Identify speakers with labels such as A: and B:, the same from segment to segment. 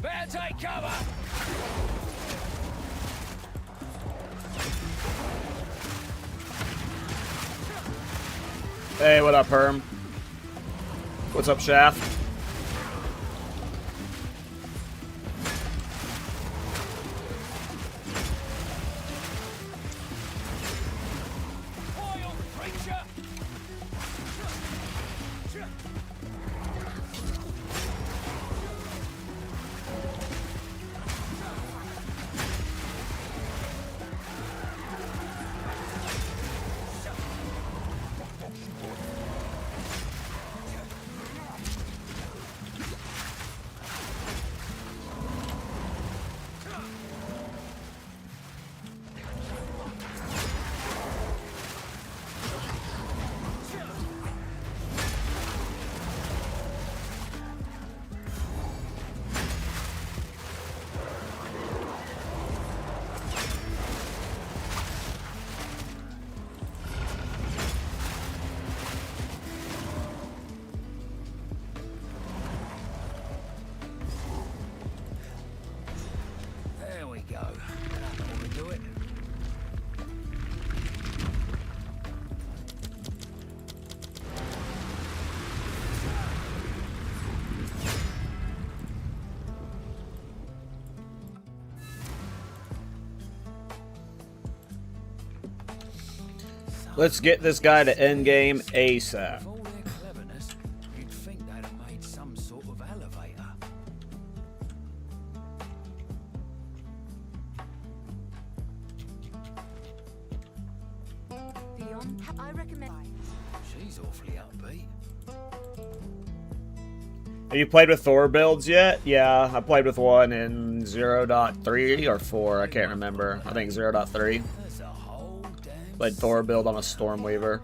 A: Better take cover.
B: Hey, what up, Herm? What's up, Shaft?
A: There we go. That ought to do it.
B: Let's get this guy to endgame ASAP.
A: For all their cleverness, you'd think they'd have made some sort of elevator.
C: I recommend.
A: She's awfully upbeat.
B: Have you played with Thor builds yet? Yeah, I played with one in 0.3 or 4, I can't remember. I think 0.3.
A: There's a whole damn
B: Played Thor build on a Stormweaver.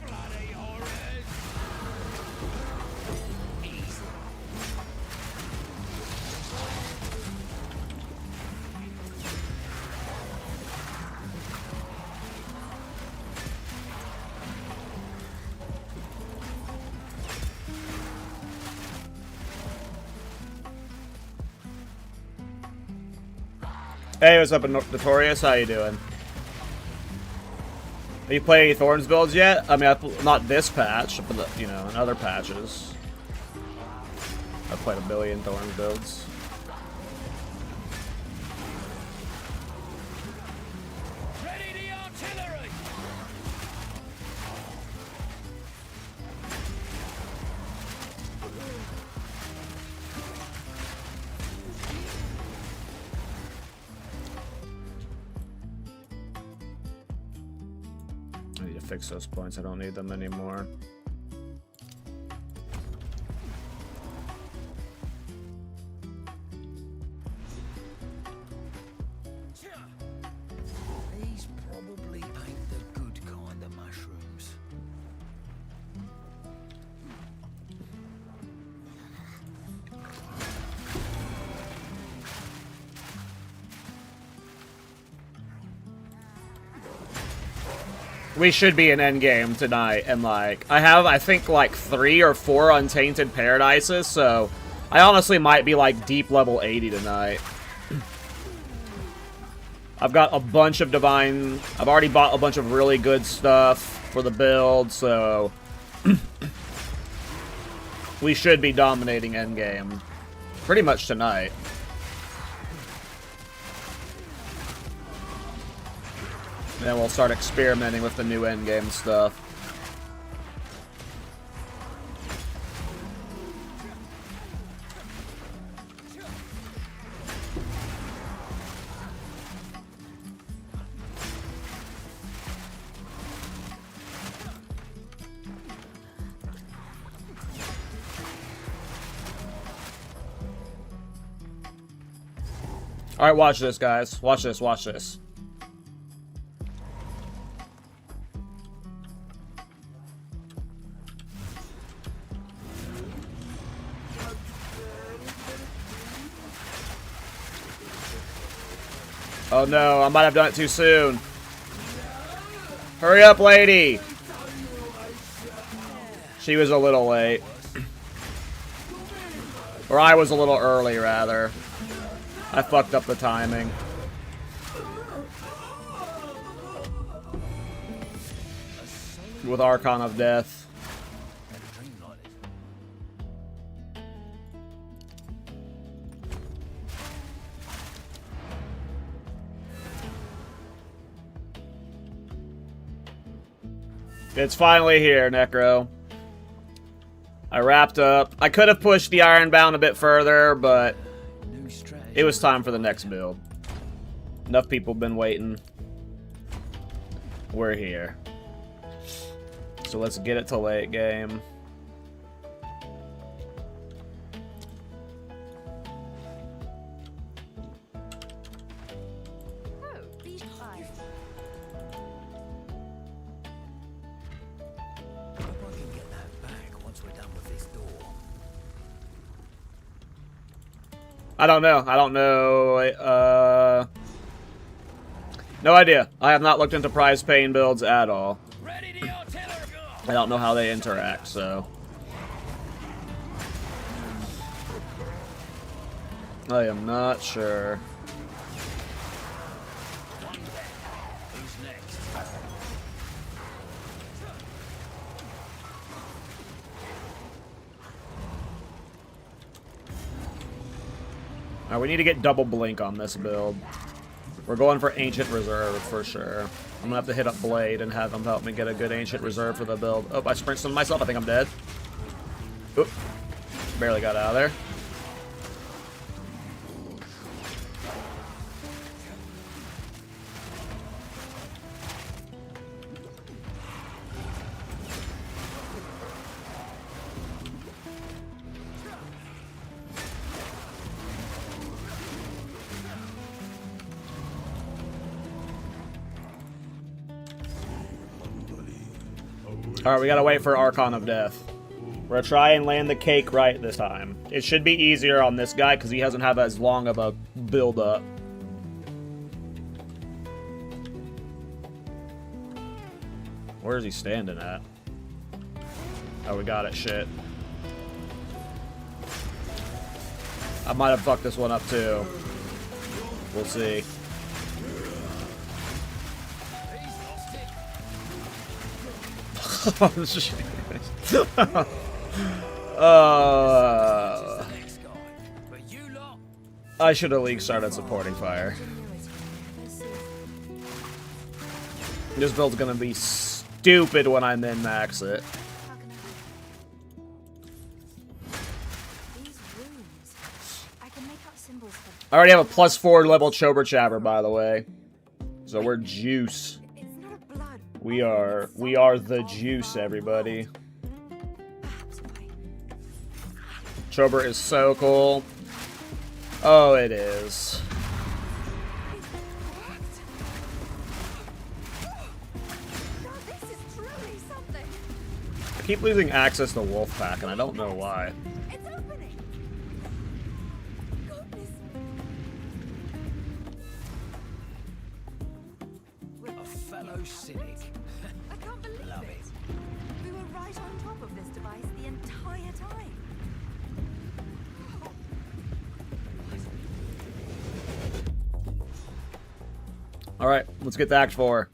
A: bloody horrors.
B: Hey, what's up, Notorious? How you doing? Have you played any Thorns builds yet? I mean, not this patch, but you know, in other patches. I've played a billion Thorns builds.
A: Ready the artillery.
B: I need to fix those points. I don't need them anymore.
A: These probably ain't the good kind of mushrooms.
B: We should be in endgame tonight, and like, I think like 3 or 4 Untainted Paradises, so I honestly might be like deep level 80 tonight. I've got a bunch of divine, I've already bought a bunch of really good stuff for the build, so we should be dominating endgame pretty much tonight. Then we'll start experimenting with the new endgame stuff. Alright, watch this, guys. Watch this, watch this. Oh no, I might have done it too soon. Hurry up, lady! She was a little late. Or I was a little early, rather. I fucked up the timing. With Archon of Death. It's finally here, Necro. I wrapped up. I could have pushed the Ironbound a bit further, but it was time for the next build. Enough people have been waiting. We're here. So let's get it to late game. I don't know. I don't know. No idea. I have not looked into prize paying builds at all. I don't know how they interact, so. I am not sure. Alright, we need to get double blink on this build. We're going for Ancient Reserve for sure. I'm gonna have to hit up Blade and have him help me get a good Ancient Reserve for the build. Oh, I sprint stunned myself. I think I'm dead. Oop. Barely got out of there. Alright, we gotta wait for Archon of Death. We're gonna try and land the cake right this time. It should be easier on this guy because he doesn't have as long of a build-up. Where is he standing at? Oh, we got it. Shit. I might have fucked this one up too. We'll see. I should have league started supporting fire. This build's gonna be stupid when I min-max it. I already have a +4 level Chober Chabber, by the way. So we're juice. We are the juice, everybody. Chober is so cool. Oh, it is. I keep losing access to Wolfpack, and I don't know why.
A: A fellow cynic.
C: I can't believe it. We were right on top of this device the entire time.
B: All right, let's get to Act 4.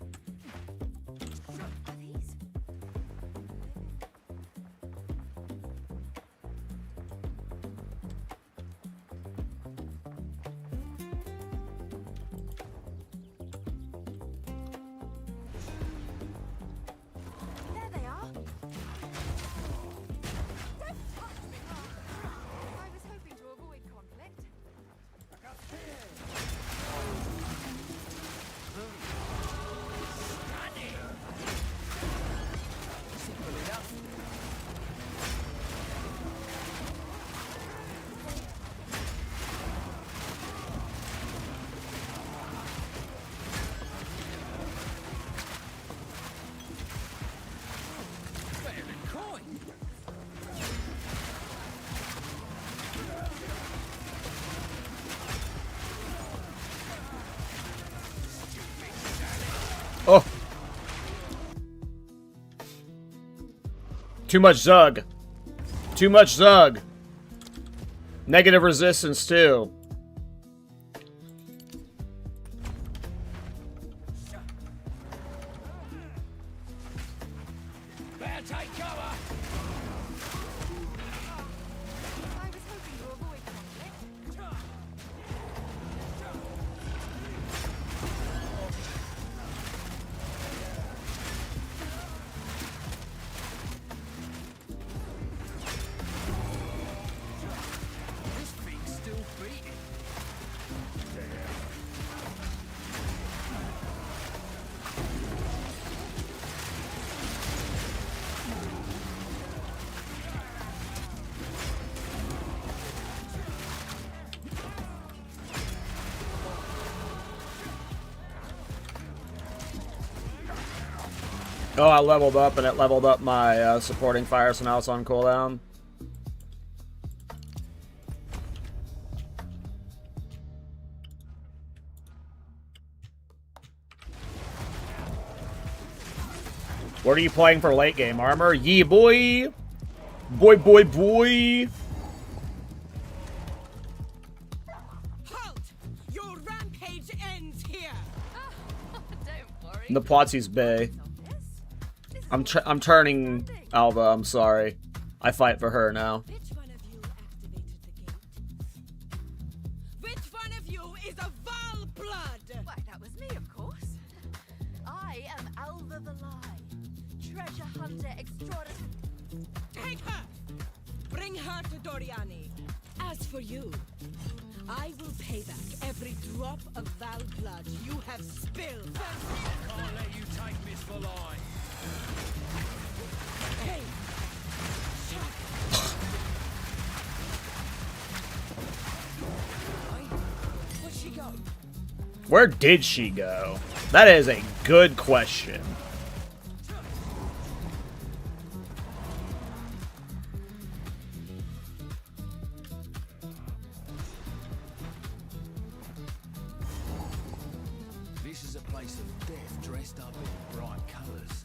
B: Oh! Too much Zug. Too much Zug. Negative resistance, too.
A: Better take cover.
C: I was hoping to avoid conflict.
A: This thing's still beating.
B: Oh, I leveled up, and it leveled up my supporting fire, so now it's on cooldown. What are you playing for late game armor? Yee boy! Boy, boy, boy!
D: Halt! Your rampage ends here!
C: Don't worry.
B: The Plotsy's Bay. I'm turning Alva, I'm sorry. I fight for her now.
D: Which one of you activated the gate? Which one of you is a Val blood?
C: Why, that was me, of course. I am Alva the Lie, treasure hunter extraordinary.
D: Take her! Bring her to Doriani. As for you, I will pay back every drop of Val blood you have spilled.
A: Can't let you take this for life.
D: Hey!
A: Where'd she go?
B: Where did she go? That is a good question.
A: This is a place of death dressed up in bright colours.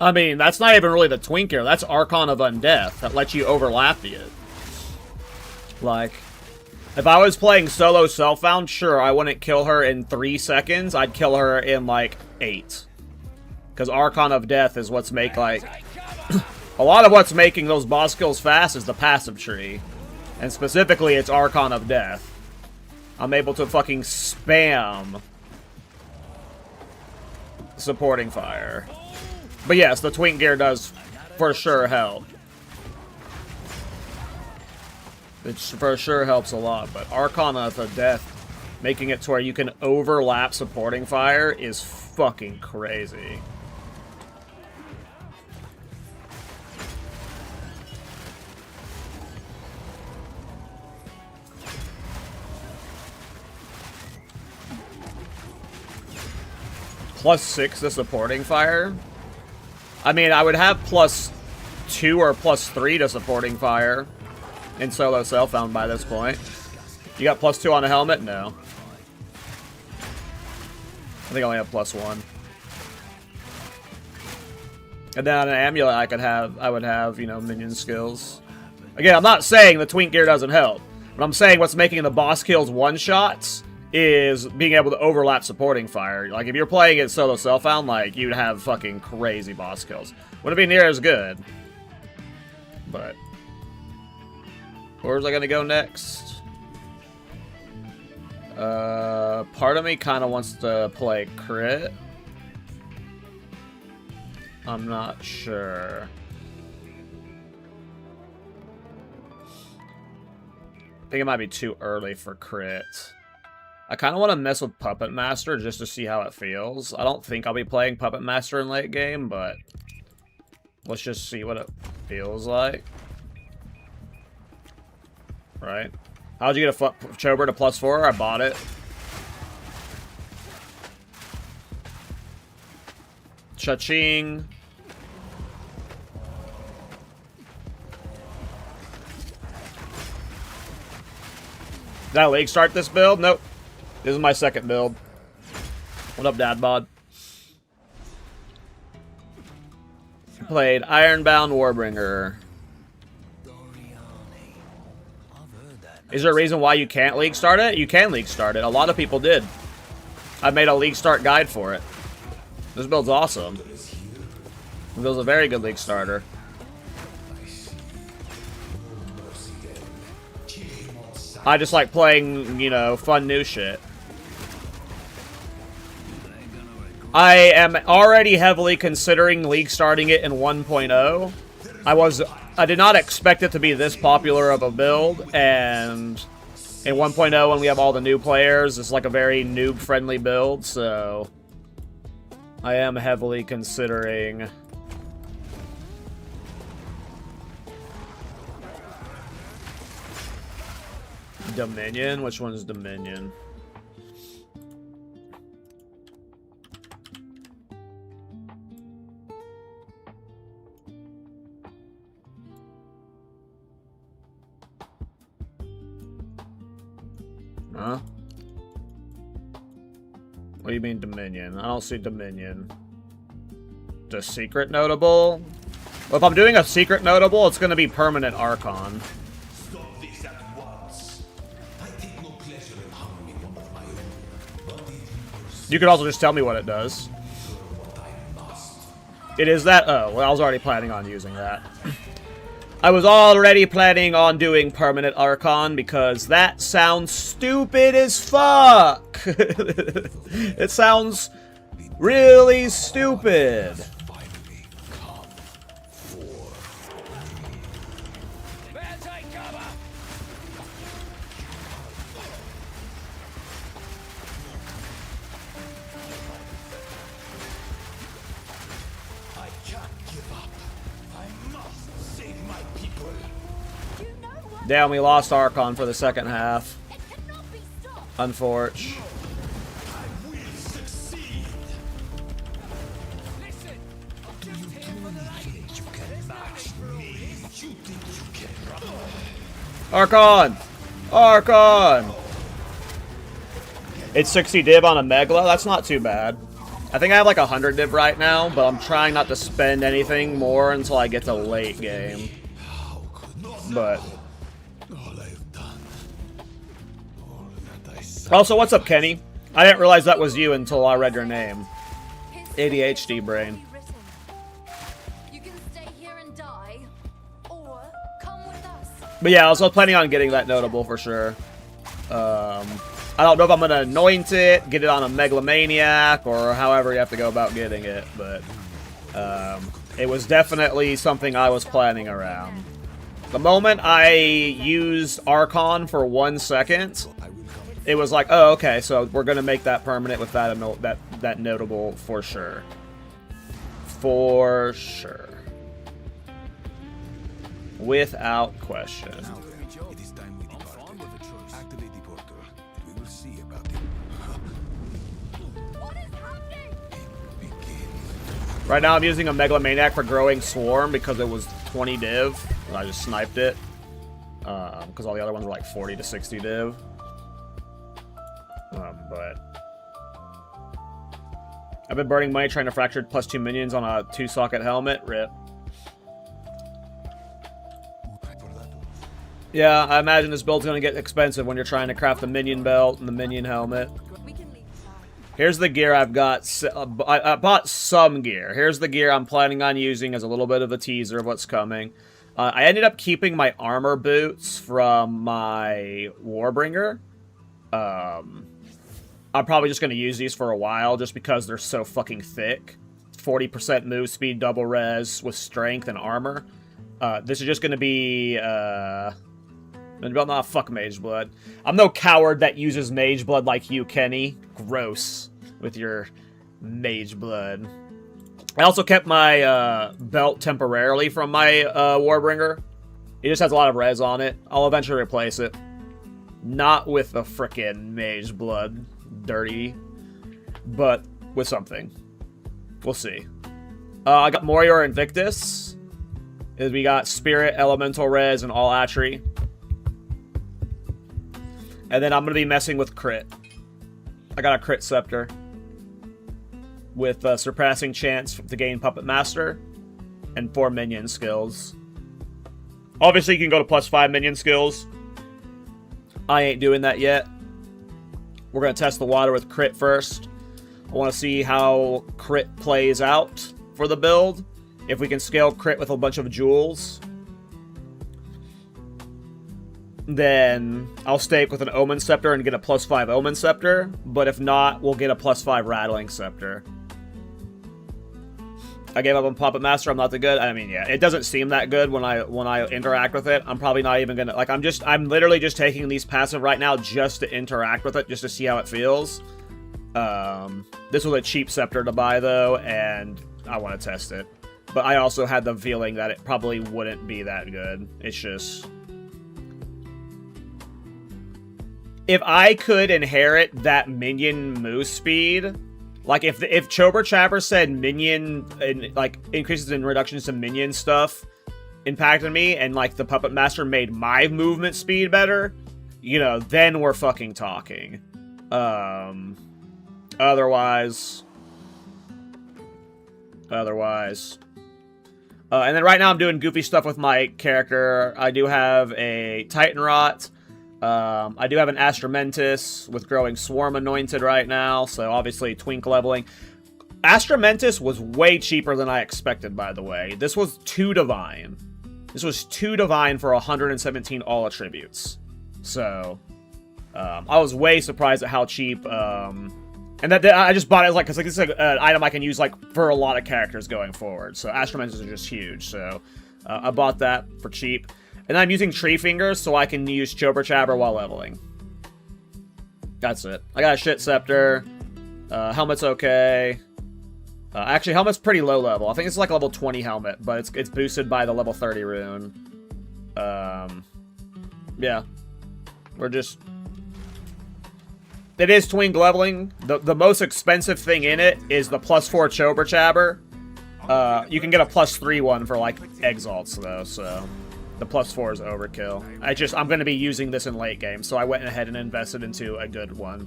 B: I mean, that's not even really the twink here. That's Archon of Undeath that lets you overlap it. Like, if I was playing solo Self-Found, sure, I wouldn't kill her in 3 seconds. I'd kill her in, like, 8. Because Archon of Death is what's like... a lot of what's making those boss kills fast is the passive tree. And specifically, it's Archon of Death. I'm able to fucking spam supporting fire. But yes, the twink gear does for sure help. It for sure helps a lot, but Archon of Death, making it to where you can overlap supporting fire is fucking crazy. +6 to supporting fire. I mean, I would have +2 or +3 to supporting fire in solo Self-Found by this point. You got +2 on a helmet? No. I think I only have +1. And then on an amulet, I would have, you know, minion skills. Again, I'm not saying the twink gear doesn't help, but I'm saying what's making the boss kills one-shots is being able to overlap supporting fire. Like, if you're playing it solo Self-Found, like, you'd have fucking crazy boss kills. Wouldn't be near as good. But where's I gonna go next? Part of me kind of wants to play crit. I'm not sure. I think it might be too early for crit. I kind of want to mess with Puppet Master just to see how it feels. I don't think I'll be playing Puppet Master in late game, but let's just see what it feels like. Right? How'd you get a Chober to +4? I bought it. Cha-ching. Did I league start this build? Nope. This is my second build. What up, Dad Bod? Played Ironbound Warbringer. Is there a reason why you can't league start it? You can league start it. A lot of people did. I made a league start guide for it. This build's awesome. This build's a very good league starter. I just like playing, you know, fun new shit. I am already heavily considering league starting it in 1.0. I did not expect it to be this popular of a build, and in 1.0 when we have all the new players, it's like a very noob-friendly build, so I am heavily considering Dominion. Which one is Dominion? Huh? What do you mean Dominion? I don't see Dominion. The secret notable? Well, if I'm doing a secret notable, it's going to be permanent Archon.
E: Stop this at once. I take no pleasure in harming one of my own, but it
B: You could also just tell me what it does. It is that? Oh, well, I was already planning on using that. I was already planning on doing permanent Archon because that sounds stupid as fuck. It sounds really stupid. Damn, we lost Archon for the second half. Unfortunate. Archon! Archon! It's 60 div on a Megla? That's not too bad. I think I have like 100 div right now, but I'm trying not to spend anything more until I get to late game. But also, what's up, Kenny? I didn't realize that was you until I read your name. ADHD brain.
C: You can stay here and die, or come with us.
B: But yeah, I was planning on getting that notable for sure. I don't know if I'm gonna anoint it, get it on a Megalomaniac, or however you have to go about getting it, but it was definitely something I was planning around. The moment I used Archon for 1 second, it was like, oh, okay, so we're gonna make that permanent with that notable for sure. For sure. Without question.
E: It is time we depart. Activate the portal. We will see about it.
C: What is happening?
E: Begin.
B: Right now I'm using a Megalomaniac for growing Swarm because it was 20 div. And I just sniped it. Because all the other ones were like 40 to 60 div. But I've been burning money trying to fracture +2 minions on a 2-socket helmet. RIP. Yeah, I imagine this build's gonna get expensive when you're trying to craft the minion belt and the minion helmet.
C: We can leave.
B: Here's the gear I've got. I bought some gear. Here's the gear I'm planning on using as a little bit of a teaser of what's coming. I ended up keeping my armor boots from my Warbringer. I'm probably just going to use these for a while just because they're so fucking thick. 40% move speed, double res with strength and armor. This is just going to be... Nah, fuck Mage Blood. I'm no coward that uses Mage Blood like you, Kenny. Gross. With your Mage Blood. I also kept my belt temporarily from my Warbringer. It just has a lot of res on it. I'll eventually replace it. Not with the frickin' Mage Blood. Dirty. But with something. We'll see. I got Morior Invictus. We got Spirit, Elemental Res, and all Atri. And then I'm going to be messing with crit. I got a crit scepter. With surpassing chance to gain Puppet Master. And 4 minion skills. Obviously you can go to +5 minion skills. I ain't doing that yet. We're going to test the water with crit first. I want to see how crit plays out for the build. If we can scale crit with a bunch of jewels, then I'll stake with an Omen Scepter and get a +5 Omen Scepter. But if not, we'll get a +5 Rattling Scepter. I gave up on Puppet Master. I'm not that good. I mean, yeah, it doesn't seem that good when I interact with it. I'm probably not even gonna like. I'm literally just taking these passive right now just to interact with it, just to see how it feels. This was a cheap scepter to buy though, and I want to test it. But I also had the feeling that it probably wouldn't be that good. It's just... If I could inherit that minion move speed... Like, if Chober Chapper said minion... like, increases and reductions to minion stuff impacted me, and, like, the Puppet Master made my movement speed better, you know, then we're fucking talking. Otherwise... and then right now I'm doing goofy stuff with my character. I do have a Titan Rot. I do have an Astramentus with Growing Swarm anointed right now, so obviously twink leveling. Astramentus was way cheaper than I expected, by the way. This was 2 Divine. This was 2 Divine for 117 all attributes. So, I was way surprised at how cheap, and that I just bought it because like, this is an item I can use like for a lot of characters going forward. So Astramentus are just huge. So I bought that for cheap. And I'm using Tree Fingers so I can use Chober Chapper while leveling. That's it. I got a shit scepter. Helmet's okay. Actually, helmet's pretty low level. I think it's like level 20 helmet, but it's boosted by the level 30 rune. Yeah. We're just... It is twink leveling. The most expensive thing in it is the +4 Chober Chapper. You can get a +3 one for like Exalts though, so the +4 is overkill. I'm going to be using this in late game, so I went ahead and invested into a good one.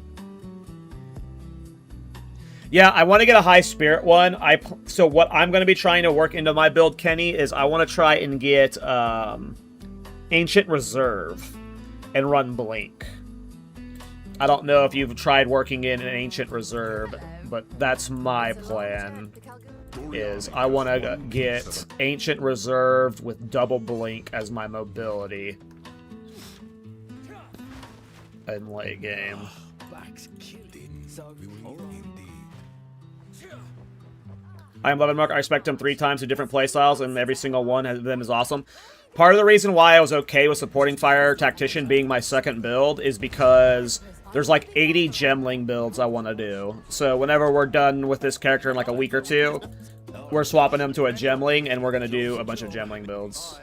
B: Yeah, I want to get a high spirit one. So what I'm going to be trying to work into my build, Kenny, is I want to try and get Ancient Reserve and run Blink. I don't know if you've tried working in an Ancient Reserve, but that's my plan. Is I want to get Ancient Reserved with double Blink as my mobility in late game. I am Levin Mark. I respect him 3 times in different playstyles, and every single one of them is awesome. Part of the reason why I was okay with supporting Fire Tactician being my second build is because there's like 80 Gemling builds I want to do. So whenever we're done with this character in like a week or 2, we're swapping him to a Gemling, and we're going to do a bunch of Gemling builds.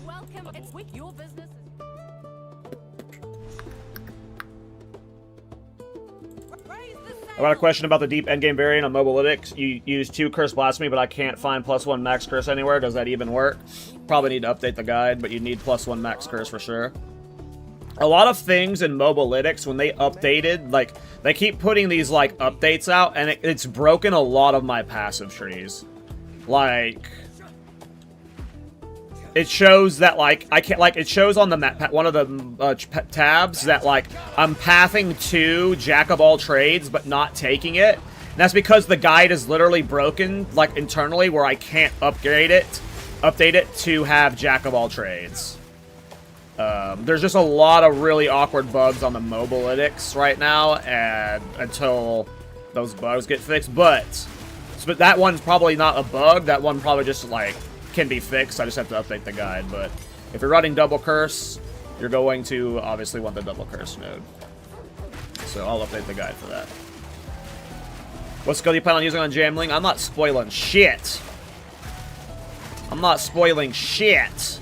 C: Welcome. It's with your business.
B: I got a question about the deep endgame variant on Mobilytics. You use 2 Curse Blasphemy, but I can't find +1 Max Curse anywhere. Does that even work? Probably need to update the guide, but you need +1 Max Curse for sure. A lot of things in Mobilytics, when they updated, like, they keep putting these, like, updates out, and it's broken a lot of my passive trees. Like, it shows that, like, I can't, like, it shows on the map, one of the tabs that, like, I'm pathing to Jack of all trades, but not taking it. And that's because the guide is literally broken, like, internally, where I can't update it to have Jack of all trades. There's just a lot of really awkward bugs on the mobilytics right now, and until those bugs get fixed, but that one's probably not a bug. That one probably just, like, can be fixed. I just have to update the guide. But if you're running double curse, you're going to obviously want the double curse node. So I'll update the guide for that. What skill do you plan on using on Jamling? I'm not spoiling shit. I'm not spoiling shit.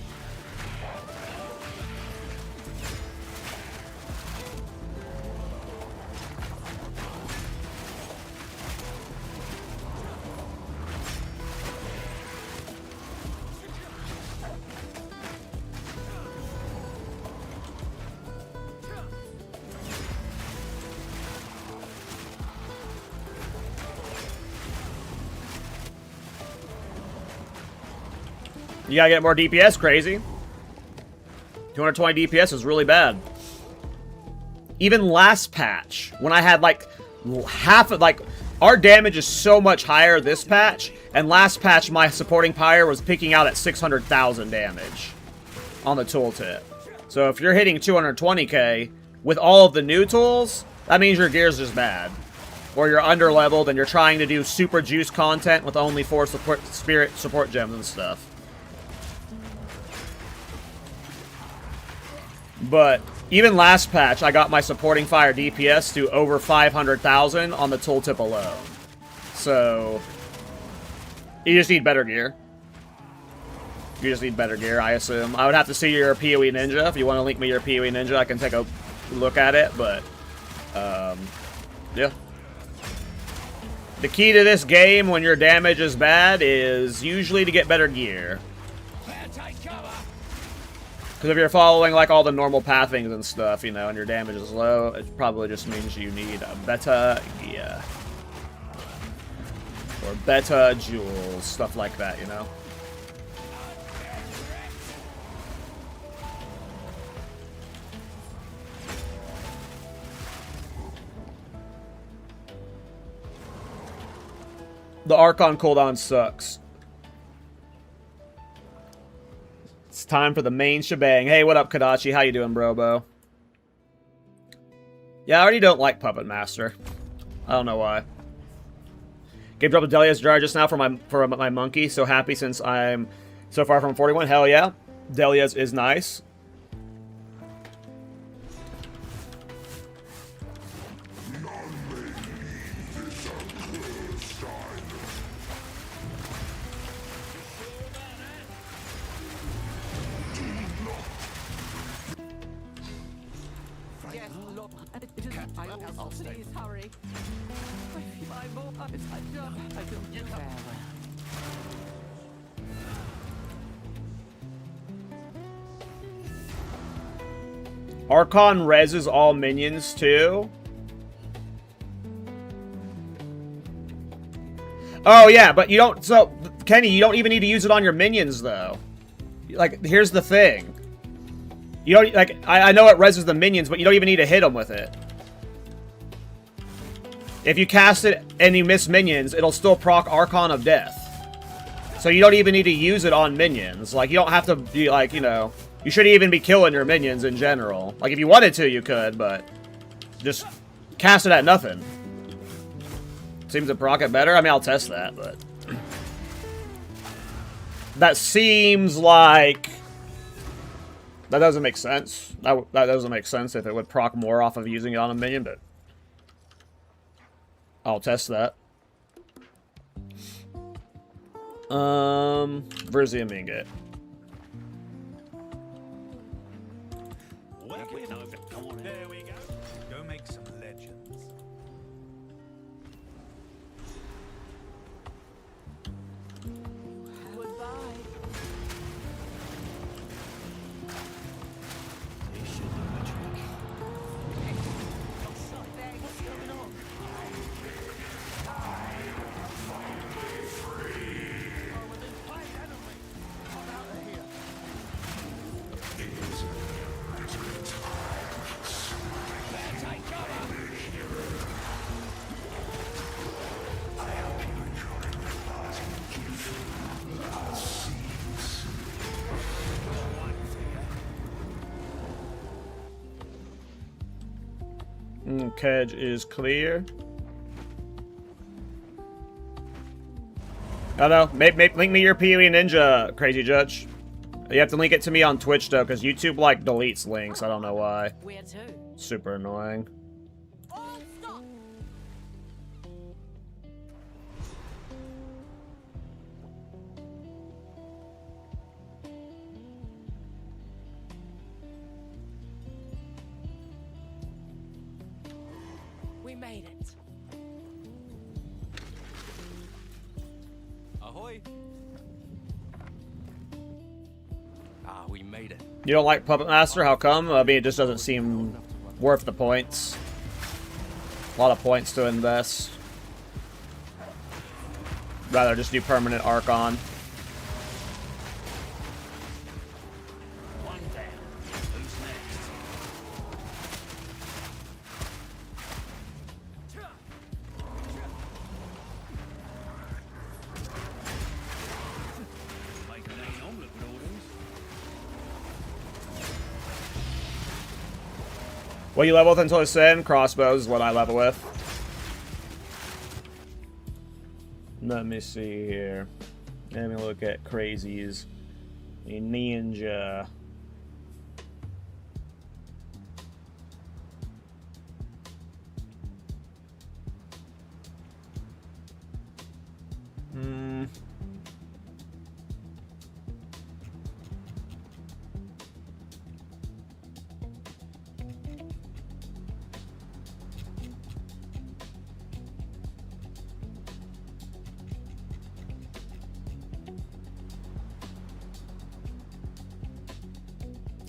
B: You gotta get more DPS, crazy. 220 DPS is really bad. Even last patch, when I had like half of, like, our damage is so much higher this patch, and last patch my supporting pyre was picking out at 600,000 damage on the tooltip. So if you're hitting 220k with all of the new tools, that means your gear's just bad. Or you're under-leveled and you're trying to do super juice content with only 4 spirit support gems and stuff. But even last patch, I got my supporting fire DPS to over 500,000 on the tooltip alone. So you just need better gear. You just need better gear, I assume. I would have to see your PoE Ninja. If you want to link me your PoE Ninja, I can take a look at it. But, yeah. The key to this game when your damage is bad is usually to get better gear. Because if you're following, like, all the normal pathings and stuff, you know, and your damage is low, it probably just means you need a better gear. Or better jewels, stuff like that, you know? The Archon cooldown sucks. It's time for the main shebang. Hey, what up, Kadachi? How you doing, Brobo? Yeah, I already don't like Puppet Master. I don't know why. Gave drop a Delia's jar just now for my monkey. So happy since I'm so far from 41. Hell yeah. Delia's is nice.
C: Please hurry.
B: Archon reses all minions too. Oh yeah, but you don't. So Kenny, you don't even need to use it on your minions though. Like, here's the thing. You don't, like, I know it reses the minions, but you don't even need to hit them with it. If you cast it and you miss minions, it'll still proc Archon of Death. So you don't even need to use it on minions. Like, you don't have to be, like, you know... You shouldn't even be killing your minions in general. Like, if you wanted to, you could, but... Just cast it at nothing. Seems to proc it better. I mean, I'll test that, but... That seems like... That doesn't make sense. That doesn't make sense if it would proc more off of using it on a minion, but... I'll test that. Where's the Amingat?
E: There we go. Go make some legends.
B: Kedge is clear. I don't know. Link me your PoE Ninja, Crazy Judge. You have to link it to me on Twitch, though, because YouTube, like, deletes links. I don't know why.
D: Where to?
B: Super annoying.
C: All stop.
D: We made it.
A: Ahoy! Ah, we made it.
B: You don't like Puppet Master? How come? I mean, it just doesn't seem worth the points. A lot of points to invest. Rather just do permanent Archon.
A: One down. Who's next? Make an egg omelette with all these.
B: What you level with until Ascend? Crossbows is what I level with. Let me see here. Let me look at crazies. A ninja.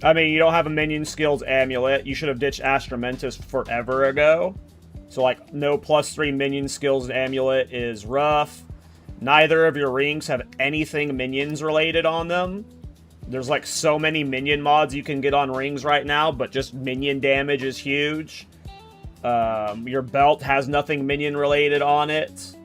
B: I mean, you don't have a minion skills amulet. You should have ditched Astramentus forever ago. So, like, no +3 minion skills amulet is rough. Neither of your rings have anything minions related on them. There's, like, so many minion mods you can get on rings right now, but just minion damage is huge. Your belt has nothing minion related on it.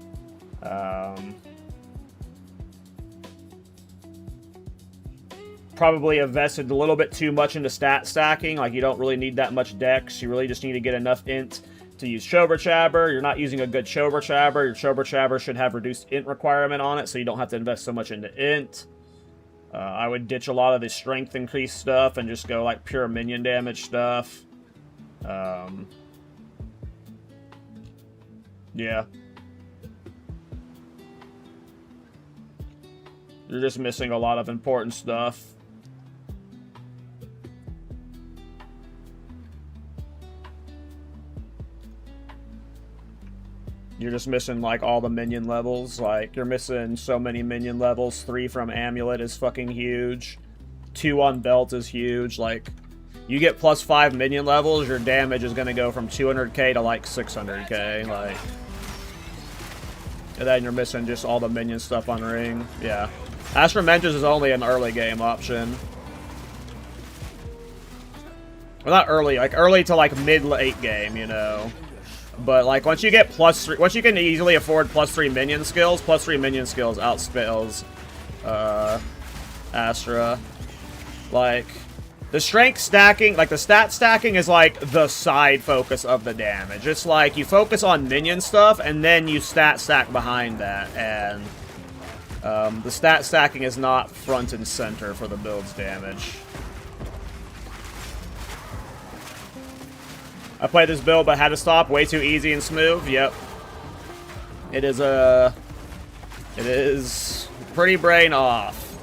B: Probably invested a little bit too much into stat stacking. Like, you don't really need that much dex. You really just need to get enough int to use Chober Chabber. You're not using a good Chober Chabber. Your Chober Chabber should have reduced int requirement on it, so you don't have to invest so much into int. I would ditch a lot of the strength increase stuff and just go, like, pure minion damage stuff. Yeah. You're just missing a lot of important stuff. You're just missing, like, all the minion levels. Like, you're missing so many minion levels. 3 from Amulet is fucking huge. 2 on Belt is huge. Like, you get +5 minion levels, your damage is going to go from 200k to, like, 600k. Like, and then you're missing just all the minion stuff on Ring. Yeah. Astramentus is only an early game option. Well, not early. Like, early to, like, mid-late game, you know. But, like, once you get +3... Once you can easily afford +3 minion skills, +3 minion skills outspells Astra. Like, the strength stacking... Like, the stat stacking is, like, the side focus of the damage. It's like, you focus on minion stuff, and then you stat stack behind that, and... the stat stacking is not front and center for the build's damage. I played this build, but had to stop. Way too easy and smooth. Yep. It is pretty brain off.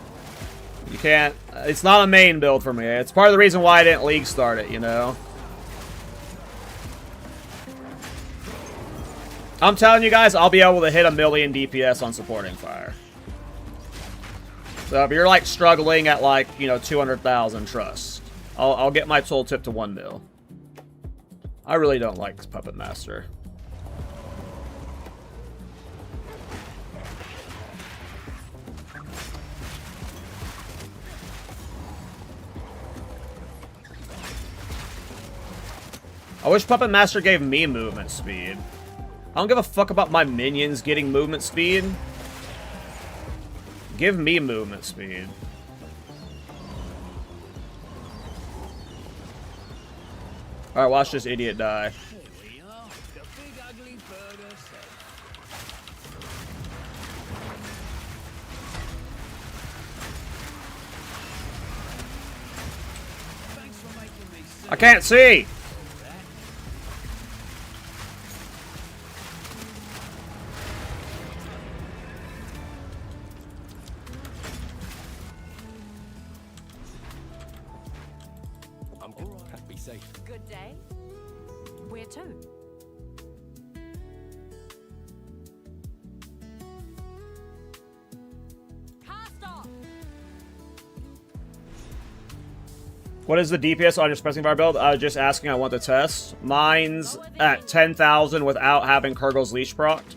B: You can't... It's not a main build for me. It's part of the reason why I didn't league start it, you know? I'm telling you guys, I'll be able to hit 1 million DPS on supporting fire. So if you're, like, struggling at, like, you know, 200,000, trust. I'll get my tooltip to 1 mil. I really don't like this Puppet Master. I wish Puppet Master gave me movement speed. I don't give a fuck about my minions getting movement speed. Give me movement speed. Alright, watch this idiot die. I can't see!
F: I'm good. Be safe.
C: Good day. Where to? Cast off.
B: What is the DPS on your Specing Fire build? I was just asking, I want to test. Mine's at 10,000 without having Kurgle's Leash procced.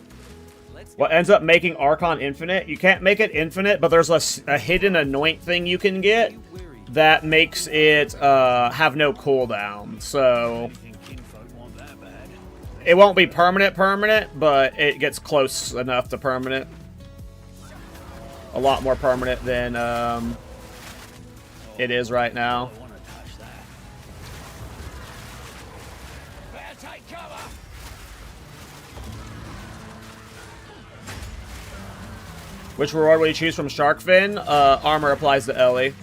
B: What ends up making Archon infinite? You can't make it infinite, but there's a hidden anoint thing you can get that makes it have no cooldown. So it won't be permanent, but it gets close enough to permanent. A lot more permanent than it is right now. Which reward will you choose from Sharkfin? Armor applies to Ellie.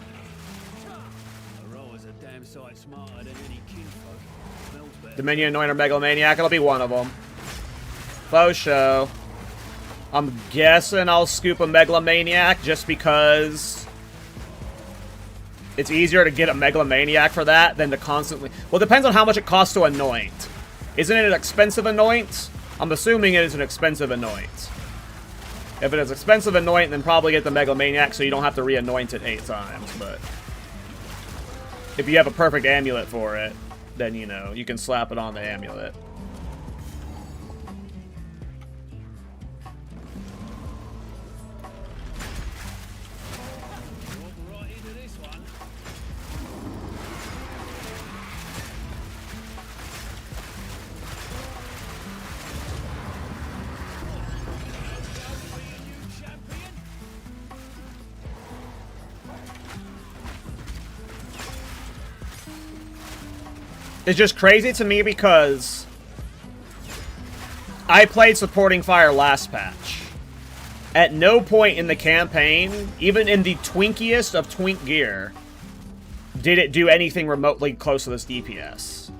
B: Dominion, Anointer, Megalomaniac. It'll be one of them. Faux show. I'm guessing I'll scoop a Megalomaniac just because it's easier to get a Megalomaniac for that than to constantly... Well, it depends on how much it costs to anoint. Isn't it an expensive anoint? I'm assuming it is an expensive anoint. If it is expensive anoint, then probably get the Megalomaniac so you don't have to re-anoint it 8 times, but... If you have a perfect amulet for it, then, you know, you can slap it on the amulet. It's just crazy to me because I played supporting fire last patch. At no point in the campaign, even in the twinkiest of twink gear, did it do anything remotely close to this DPS.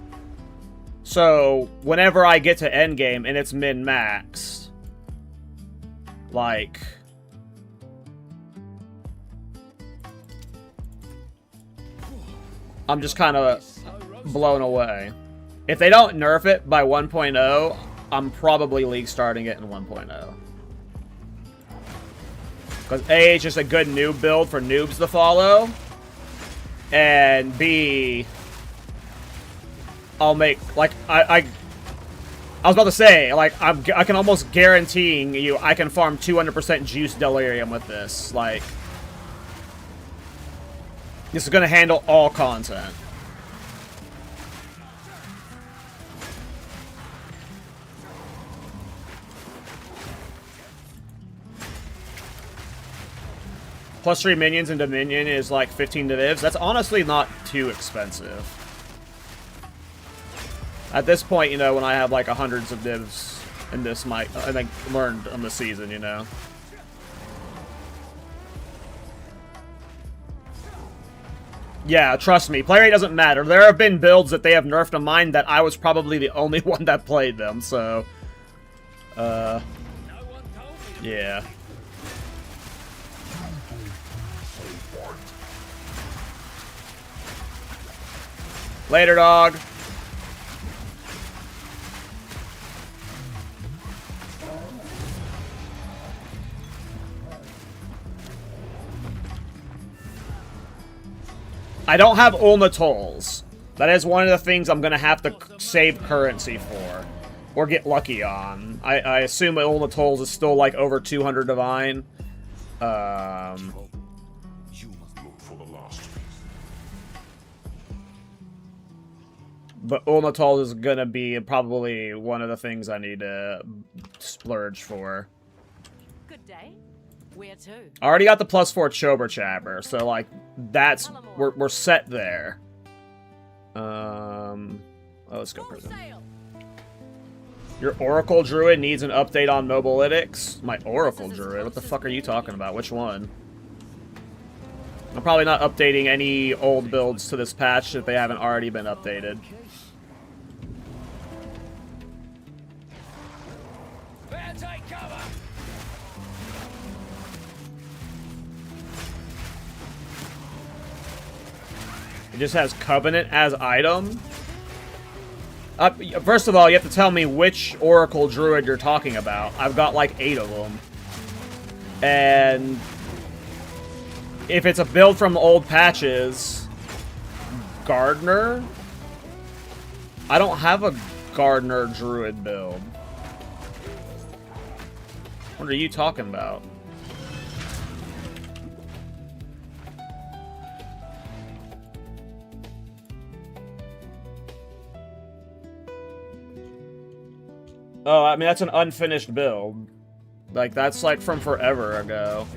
B: So, whenever I get to endgame and it's min-maxed, like... I'm just kind of blown away. If they don't nerf it by 1.0, I'm probably league starting it in 1.0. Because A, it's just a good noob build for noobs to follow. And B, I'll make, like, I was about to say, like, I can almost guaranteeing you I can farm 200% juice delirium with this. Like, this is going to handle all content. Plus 3 minions in Dominion is like 15 divs. That's honestly not too expensive. At this point, you know, when I have like hundreds of divs in this, I think learned on the season, you know. Yeah, trust me, play rate doesn't matter. There have been builds that they have nerfed on mine that I was probably the only one that played them, so... yeah. Later, dog. I don't have Ulna tolls. That is one of the things I'm going to have to save currency for. Or get lucky on. I assume Ulna tolls is still like over 200 divine.
E: You must look for the last piece.
B: But Ulna tolls is going to be probably one of the things I need to splurge for.
C: Good day. Where to?
B: I already got the +4 Chober Chapper, so like that's we're set there. Oh, let's go prison. Your Oracle Druid needs an update on Mobalytics? My Oracle Druid? What the fuck are you talking about? Which one? I'm probably not updating any old builds to this patch if they haven't already been updated.
A: Better take cover.
B: It just has Covenant as item. First of all, you have to tell me which Oracle Druid you're talking about. I've got like 8 of them. And if it's a build from old patches, Gardener? I don't have a Gardener Druid build. What are you talking about? Oh, I mean, that's an unfinished build. Like, that's, like, from forever ago.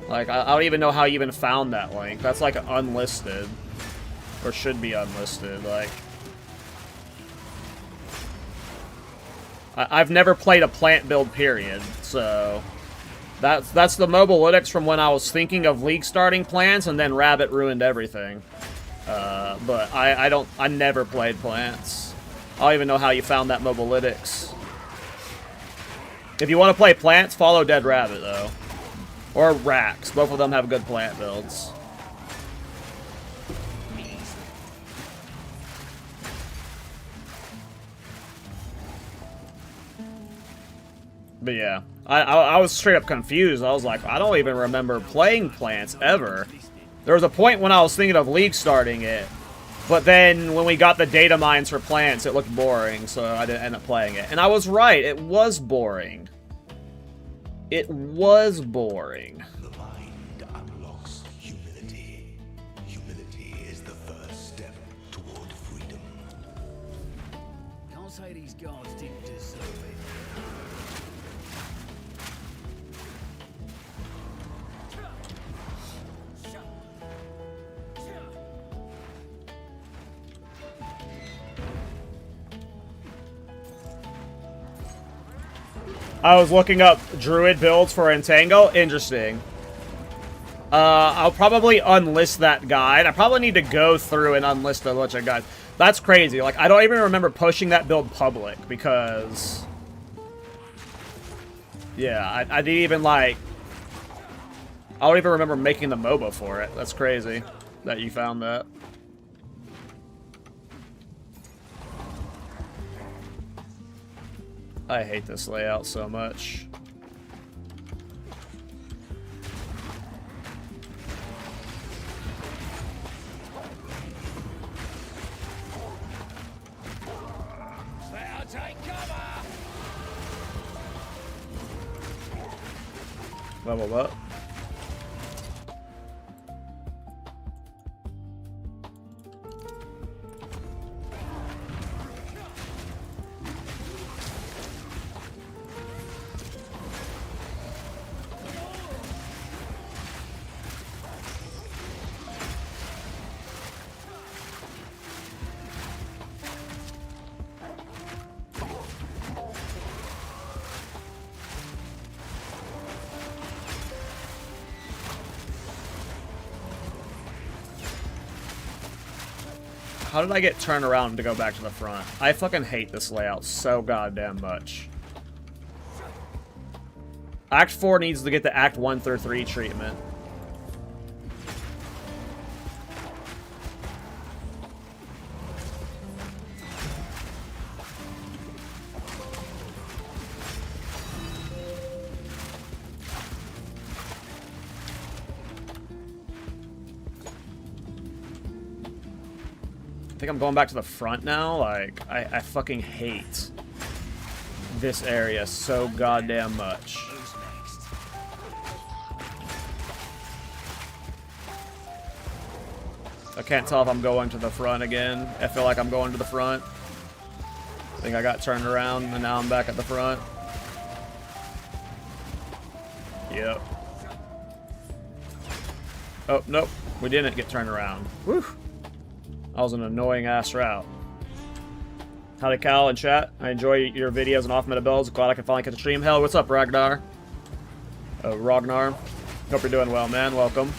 B: Like, I don't even know how you even found that link. That's, like, unlisted. Or should be unlisted, like... I've never played a plant build, period, so... That's the mobalytics from when I was thinking of league starting plants, and then Rabbit ruined everything. But I never played plants. I don't even know how you found that mobalytics. If you want to play plants, follow Dead Rabbit, though. Or Rax. Both of them have good plant builds. But yeah, I was straight up confused. I was like, I don't even remember playing plants ever. There was a point when I was thinking of league starting it. But then, when we got the data mines for plants, it looked boring, so I didn't end up playing it. And I was right, it was boring. It was boring.
E: The mind unlocks humility. Humility is the first step toward freedom.
A: Can't say these guards didn't deserve it.
B: I was looking up Druid builds for Entangle. Interesting. I'll probably unlist that guide. I probably need to go through and unlist a bunch of guides. That's crazy. Like, I don't even remember pushing that build public because... Yeah, I didn't even, like... I don't even remember making the MOBA for it. That's crazy that you found that. I hate this layout so much.
A: Better take cover.
B: Level up. How did I get turned around to go back to the front? I fucking hate this layout so goddamn much. Act 4 needs to get the Act 1 through 3 treatment. I think I'm going back to the front now. Like, I fucking hate this area so goddamn much.
A: Who's next?
B: I can't tell if I'm going to the front again. I feel like I'm going to the front. I think I got turned around and now I'm back at the front. Yep. Oh, nope. We didn't get turned around. Whew. That was an annoying ass route. Howdy Cal in chat. I enjoy your videos and off meta builds. Glad I can finally catch a stream. Hell, what's up, Ragnar? Ragnar. Hope you're doing well, man. Welcome.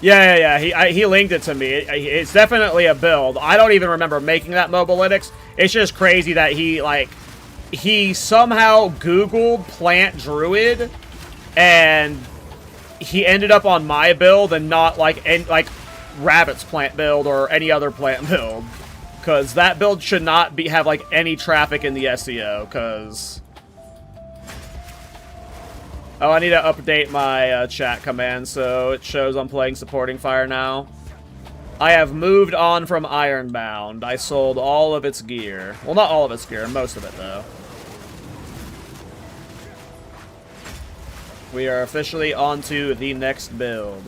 B: Yeah. He linked it to me. It's definitely a build. I don't even remember making that Mobalytics. It's just crazy that he somehow Googled plant druid, and he ended up on my build and not like Rabbit's plant build or any other plant build, because that build should not have like any traffic in the SEO. Because oh, I need to update my chat command so it shows I'm playing Supporting Fire now. I have moved on from Ironbound. I sold all of its gear. Well, not all of its gear, most of it, though. We are officially on to the next build.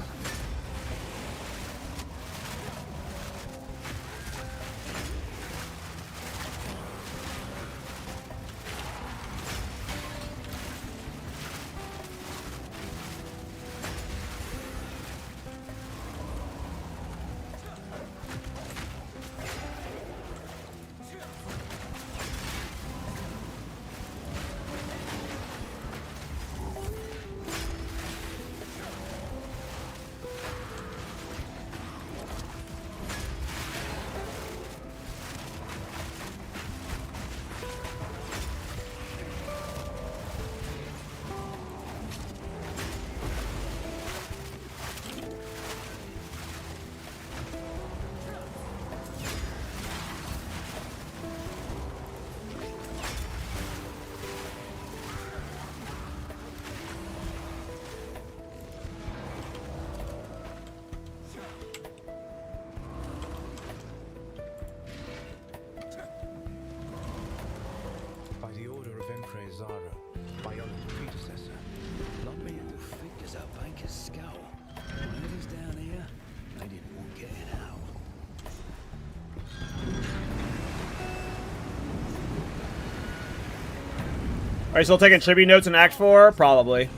B: Are you still taking tribute notes in Act 4? Probably.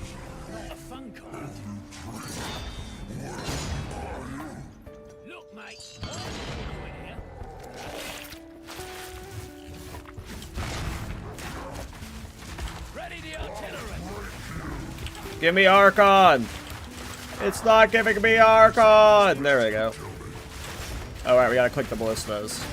A: Look, mate. Ready the artillery.
B: Give me Archon. It's not giving me Archon. There we go. All right, we gotta click the ballistas.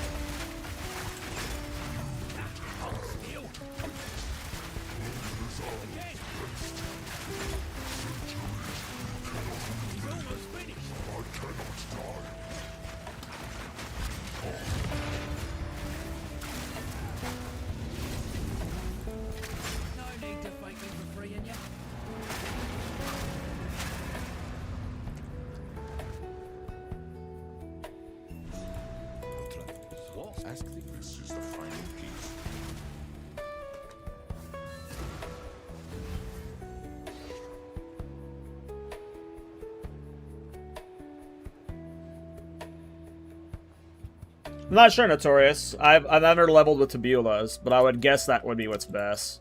B: I'm not sure, Notorious. I've never leveled with Tabulas, but I would guess that would be what's best.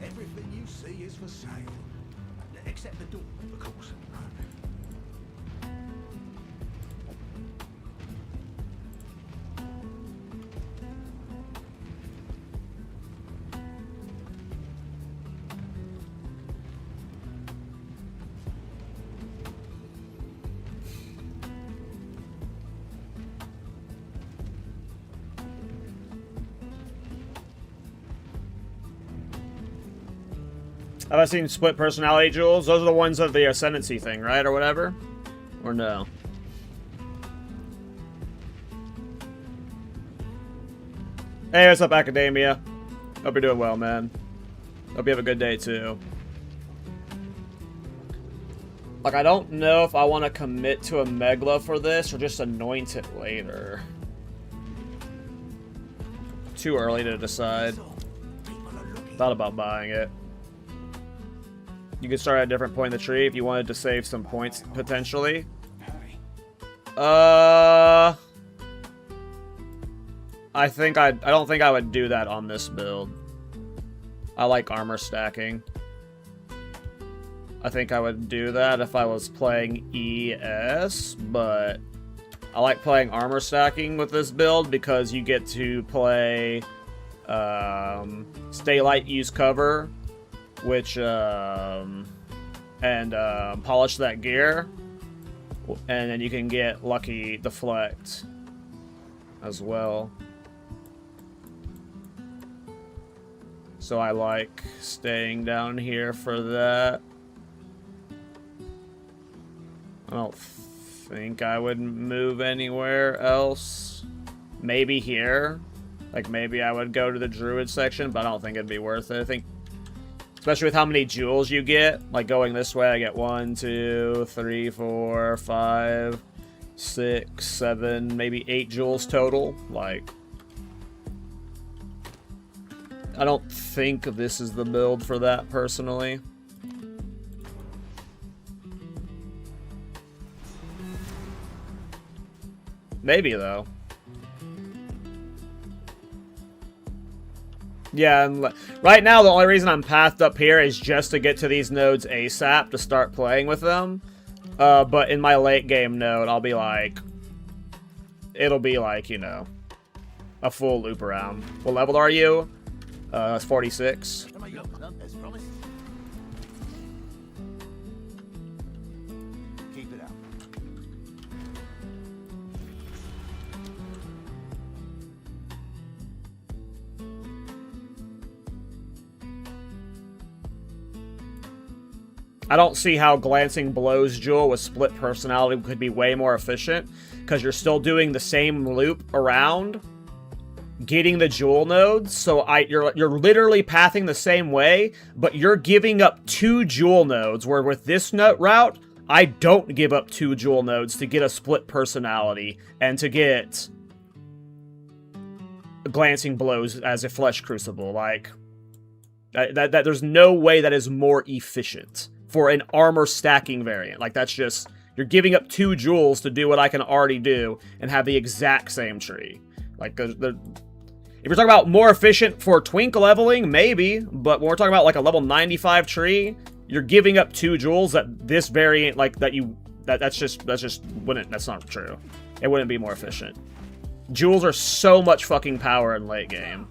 E: Everything you see is for sale. Except the door, of course.
B: Have I seen split personality jewels? Those are the ones of the ascendancy thing, right? Or whatever? Or no? Hey, what's up, Academia? Hope you're doing well, man. Hope you have a good day, too. Like, I don't know if I want to commit to a Megla for this or just anoint it later. Too early to decide. Thought about buying it. You could start at a different point in the tree if you wanted to save some points, potentially. I don't think I would do that on this build. I like armor stacking. I think I would do that if I was playing ES, but I like playing armor stacking with this build because you get to play stay light, use cover, which and polish that gear, and then you can get lucky deflect as well. So I like staying down here for that. I don't think I would move anywhere else. Maybe here. Like, maybe I would go to the druid section, but I don't think it'd be worth it. I think, especially with how many jewels you get, like going this way, I get 1, 2, 3, 4, 5, 6, 7, maybe 8 jewels total. Like, I don't think this is the build for that, personally. Maybe, though. Yeah, and right now the only reason I'm pathed up here is just to get to these nodes ASAP to start playing with them. But in my late game node, I'll be like... It'll be like, you know, a full loop around. What level are you? 46.
E: Keep it up.
B: I don't see how Glancing Blows Jewel with split personality could be way more efficient, because you're still doing the same loop around, getting the jewel nodes. So you're literally pathing the same way, but you're giving up 2 jewel nodes, where with this route, I don't give up 2 jewel nodes to get a split personality and to get Glancing Blows as a Flesh Crucible. Like, that there's no way that is more efficient for an armor stacking variant. Like, that's just, you're giving up 2 jewels to do what I can already do and have the exact same tree. Like, if you're talking about more efficient for twink leveling, maybe, but when we're talking about like a level 95 tree, you're giving up 2 jewels that this variant, like, that's not true. It wouldn't be more efficient. Jewels are so much fucking power in late game.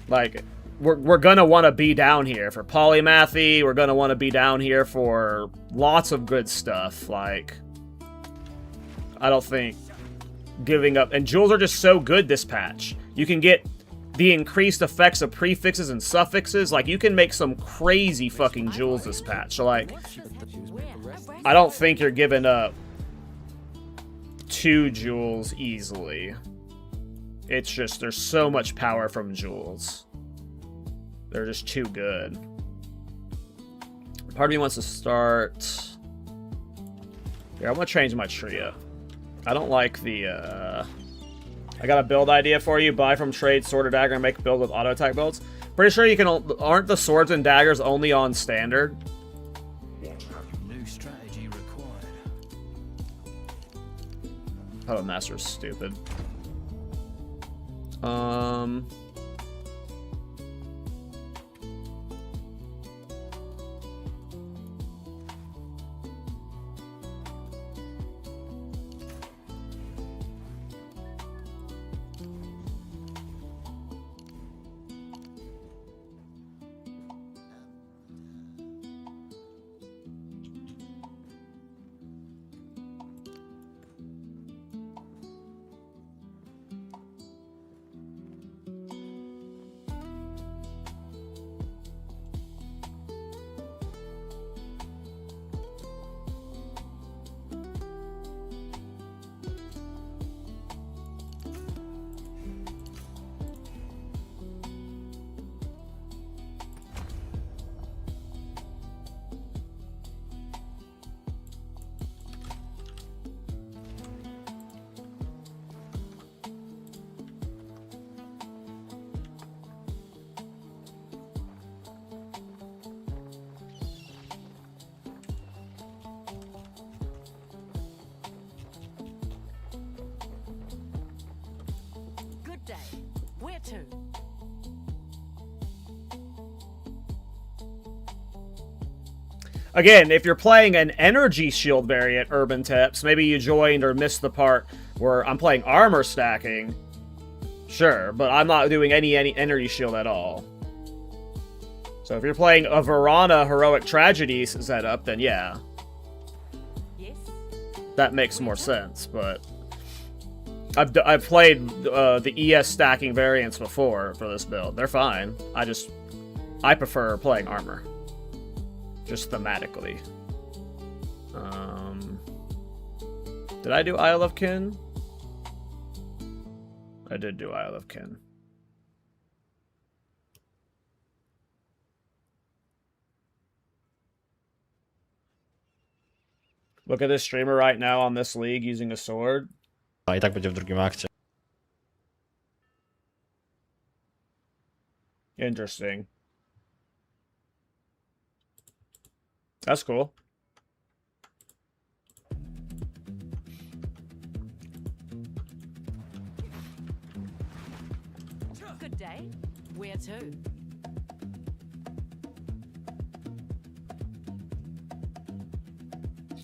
B: Like, we're gonna want to be down here for polymathy. We're gonna want to be down here for lots of good stuff. Like, I don't think giving up... And jewels are just so good this patch. You can get the increased effects of prefixes and suffixes. Like, you can make some crazy fucking jewels this patch. So, like, I don't think you're giving up 2 jewels easily. It's just, there's so much power from jewels. They're just too good. Part of me wants to start... Here, I'm gonna change my tree up. I don't like the, I got a build idea for you. Buy from trade sword or dagger and make a build with auto attack builds. Pretty sure you can... Aren't the swords and daggers only on standard?
A: New strategy required.
B: Oh, Master's stupid.
D: to?
B: Again, if you're playing an energy shield variant, Urban Tips, maybe you joined or missed the part where I'm playing armor stacking. Sure, but I'm not doing any energy shield at all. So if you're playing a Verana Heroic Tragedies setup, then yeah.
D: Yes.
B: That makes more sense, but I've played the ES stacking variants before for this build. They're fine. I prefer playing armor. Just thematically. Did I do Isle of Kin? I did do Isle of Kin. Look at this streamer right now on this league using a sword.
G: A i tak będzie w drugim akcie.
B: Interesting. That's cool.
D: Good day. Where to?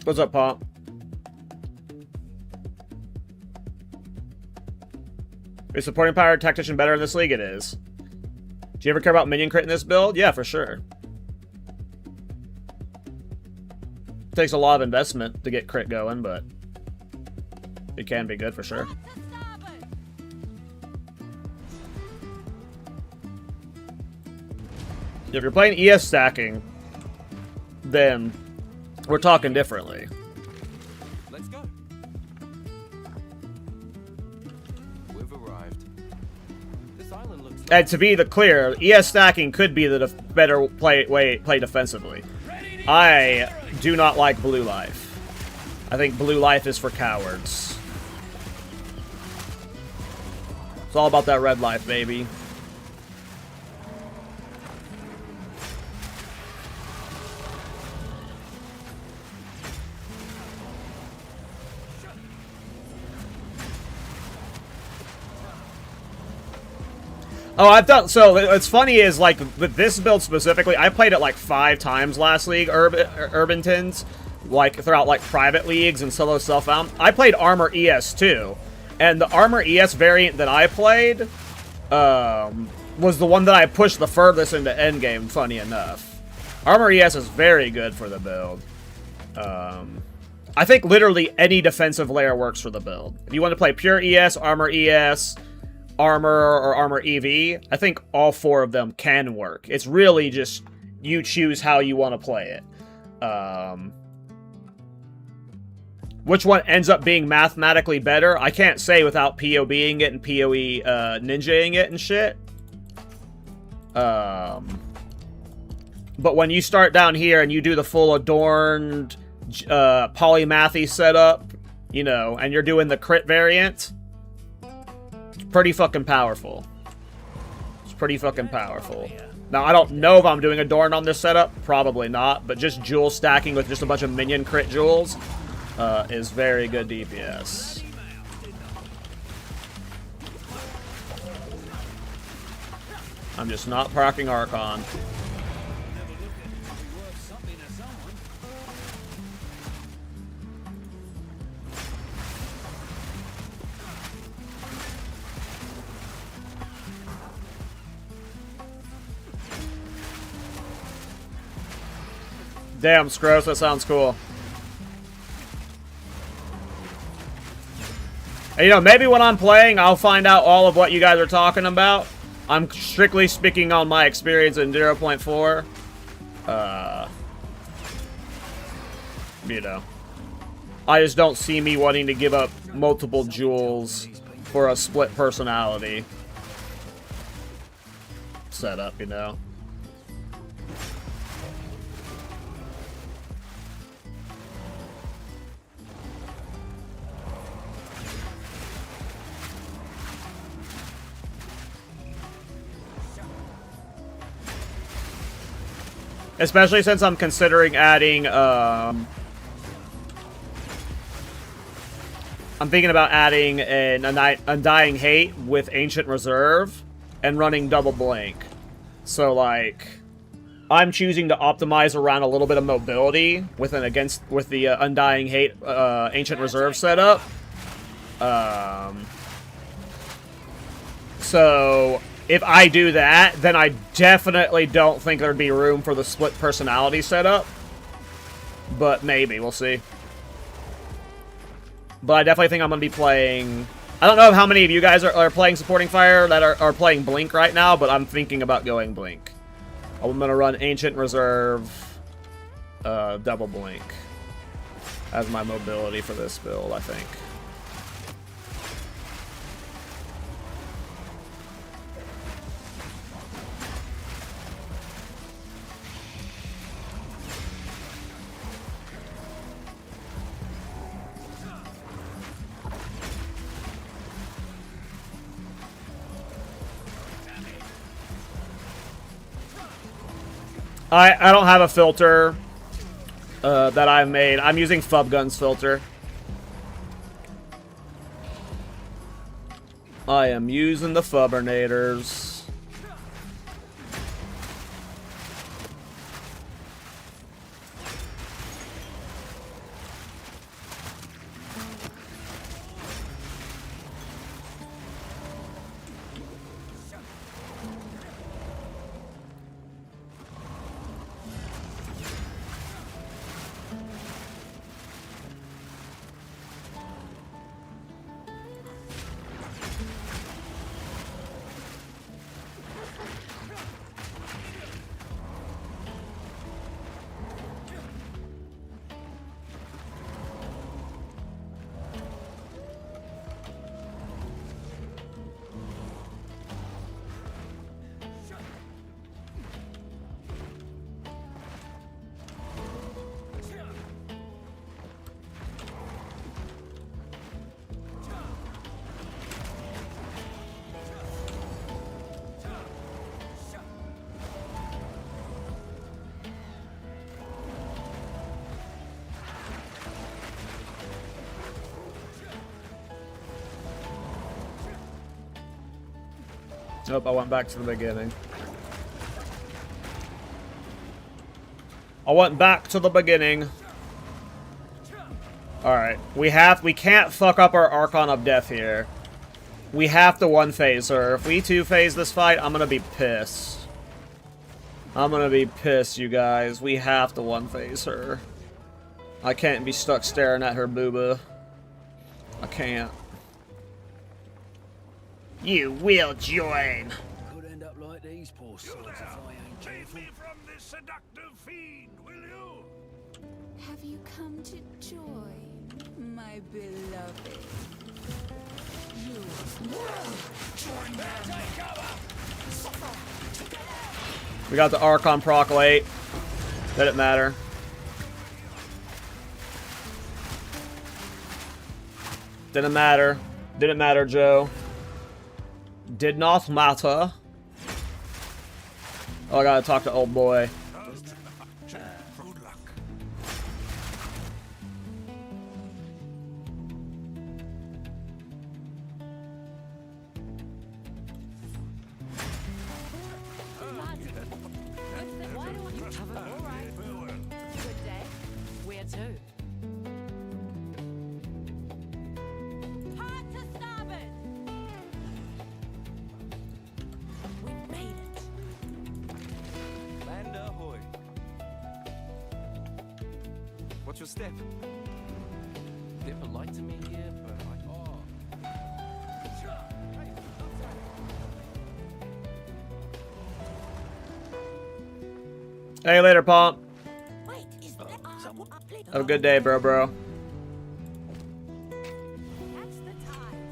B: What's up, Pomp? Is supporting power Tactician better in this league? It is. Do you ever care about minion crit in this build? Yeah, for sure. Takes a lot of investment to get crit going, but it can be good for sure. If you're playing ES stacking, then we're talking differently.
F: Let's go. We've arrived. This island looks
B: And to be clear, ES stacking could be the better way play defensively. I do not like blue life. I think blue life is for cowards. It's all about that red life, baby. Oh, I've done, so what's funny is, like, with this build specifically, I played it like 5 times last league, Urban Tins, like, throughout, like, private leagues and solo self-found. I played Armor ES too, and the Armor ES variant that I played, was the one that I pushed the furthest into endgame, funny enough. Armor ES is very good for the build. I think literally any defensive layer works for the build. If you want to play pure ES, Armor ES, Armor or Armor EV, I think all 4 of them can work. It's really just you choose how you want to play it. Which one ends up being mathematically better, I can't say without POBing it and PoE ninjaing it and shit. But when you start down here and you do the full adorned polymathy setup, you know, and you're doing the crit variant, pretty fucking powerful. It's pretty fucking powerful. Now, I don't know if I'm doing Adorn on this setup. Probably not. But just jewel stacking with just a bunch of minion crit jewels is very good DPS. I'm just not proccing Archon. Damn, Scross, that sounds cool. And, you know, maybe when I'm playing, I'll find out all of what you guys are talking about. I'm strictly speaking on my experience in 0.4. You know. I just don't see me wanting to give up multiple jewels for a split personality setup, you know. Especially since I'm considering adding, I'm thinking about adding an Undying Hate with Ancient Reserve. and running double blink. So, like, I'm choosing to optimize around a little bit of mobility with the Undying Hate Ancient Reserve setup. So if I do that, then I definitely don't think there'd be room for the split personality setup. But maybe, we'll see. But I definitely think I'm going to be playing... I don't know how many of you guys are playing Supporting Fire that are playing Blink right now, but I'm thinking about going Blink. I'm going to run Ancient Reserve, double Blink as my mobility for this build, I think. I don't have a filter that I've made. I'm using Fubgun's filter. I am using the Fubbernators. Nope, I went back to the beginning. I went back to the beginning. Alright, we can't fuck up our Archon of Death here. We have to one-phase her. If we two-phase this fight, I'm gonna be pissed. I'm gonna be pissed, you guys. We have to one-phase her. I can't be stuck staring at her booba. I can't. You will join.
A: Could end up like these poor sods if I ain't careful.
E: Save me from this seductive fiend, will you?
C: Have you come to join, my beloved?
B: We got the Archon Proclate. Didn't matter. Didn't matter. Didn't matter, Joe. Did not matter. Oh, I gotta talk to old boy.
E: Good luck.
C: Good day. Where to? Hard to starboard! We made it.
F: Land ahoy. What's your step? They're polite to me here, but
B: Hey, later, Pomp.
C: Wait, is that
B: Have a good day, bro.
C: That's the time.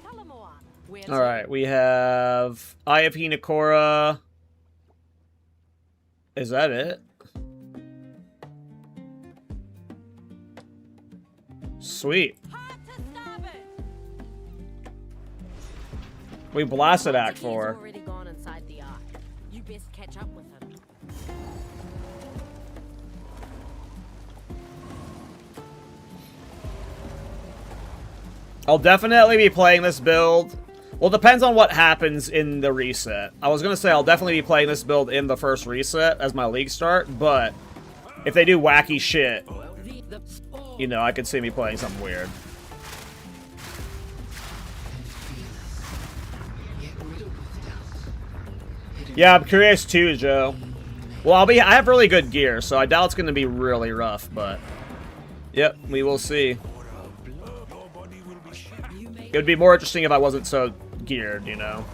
C: Talamoana. Where to?
B: Alright, we have Eye of Hinekora. Is that it? Sweet.
C: Hard to starboard!
B: We blasted Act
C: He's
B: 4.
C: already gone inside the eye. You best catch up with him.
B: I'll definitely be playing this build. Well, it depends on what happens in the reset. I was going to say I'll definitely be playing this build in the first reset as my league start, but if they do wacky shit, you know, I could see me playing something weird. Yeah, I'm curious too, Joe. Well, I have really good gear, so I doubt it's going to be really rough, but yep, we will see. It would be more interesting if I wasn't so geared, you know.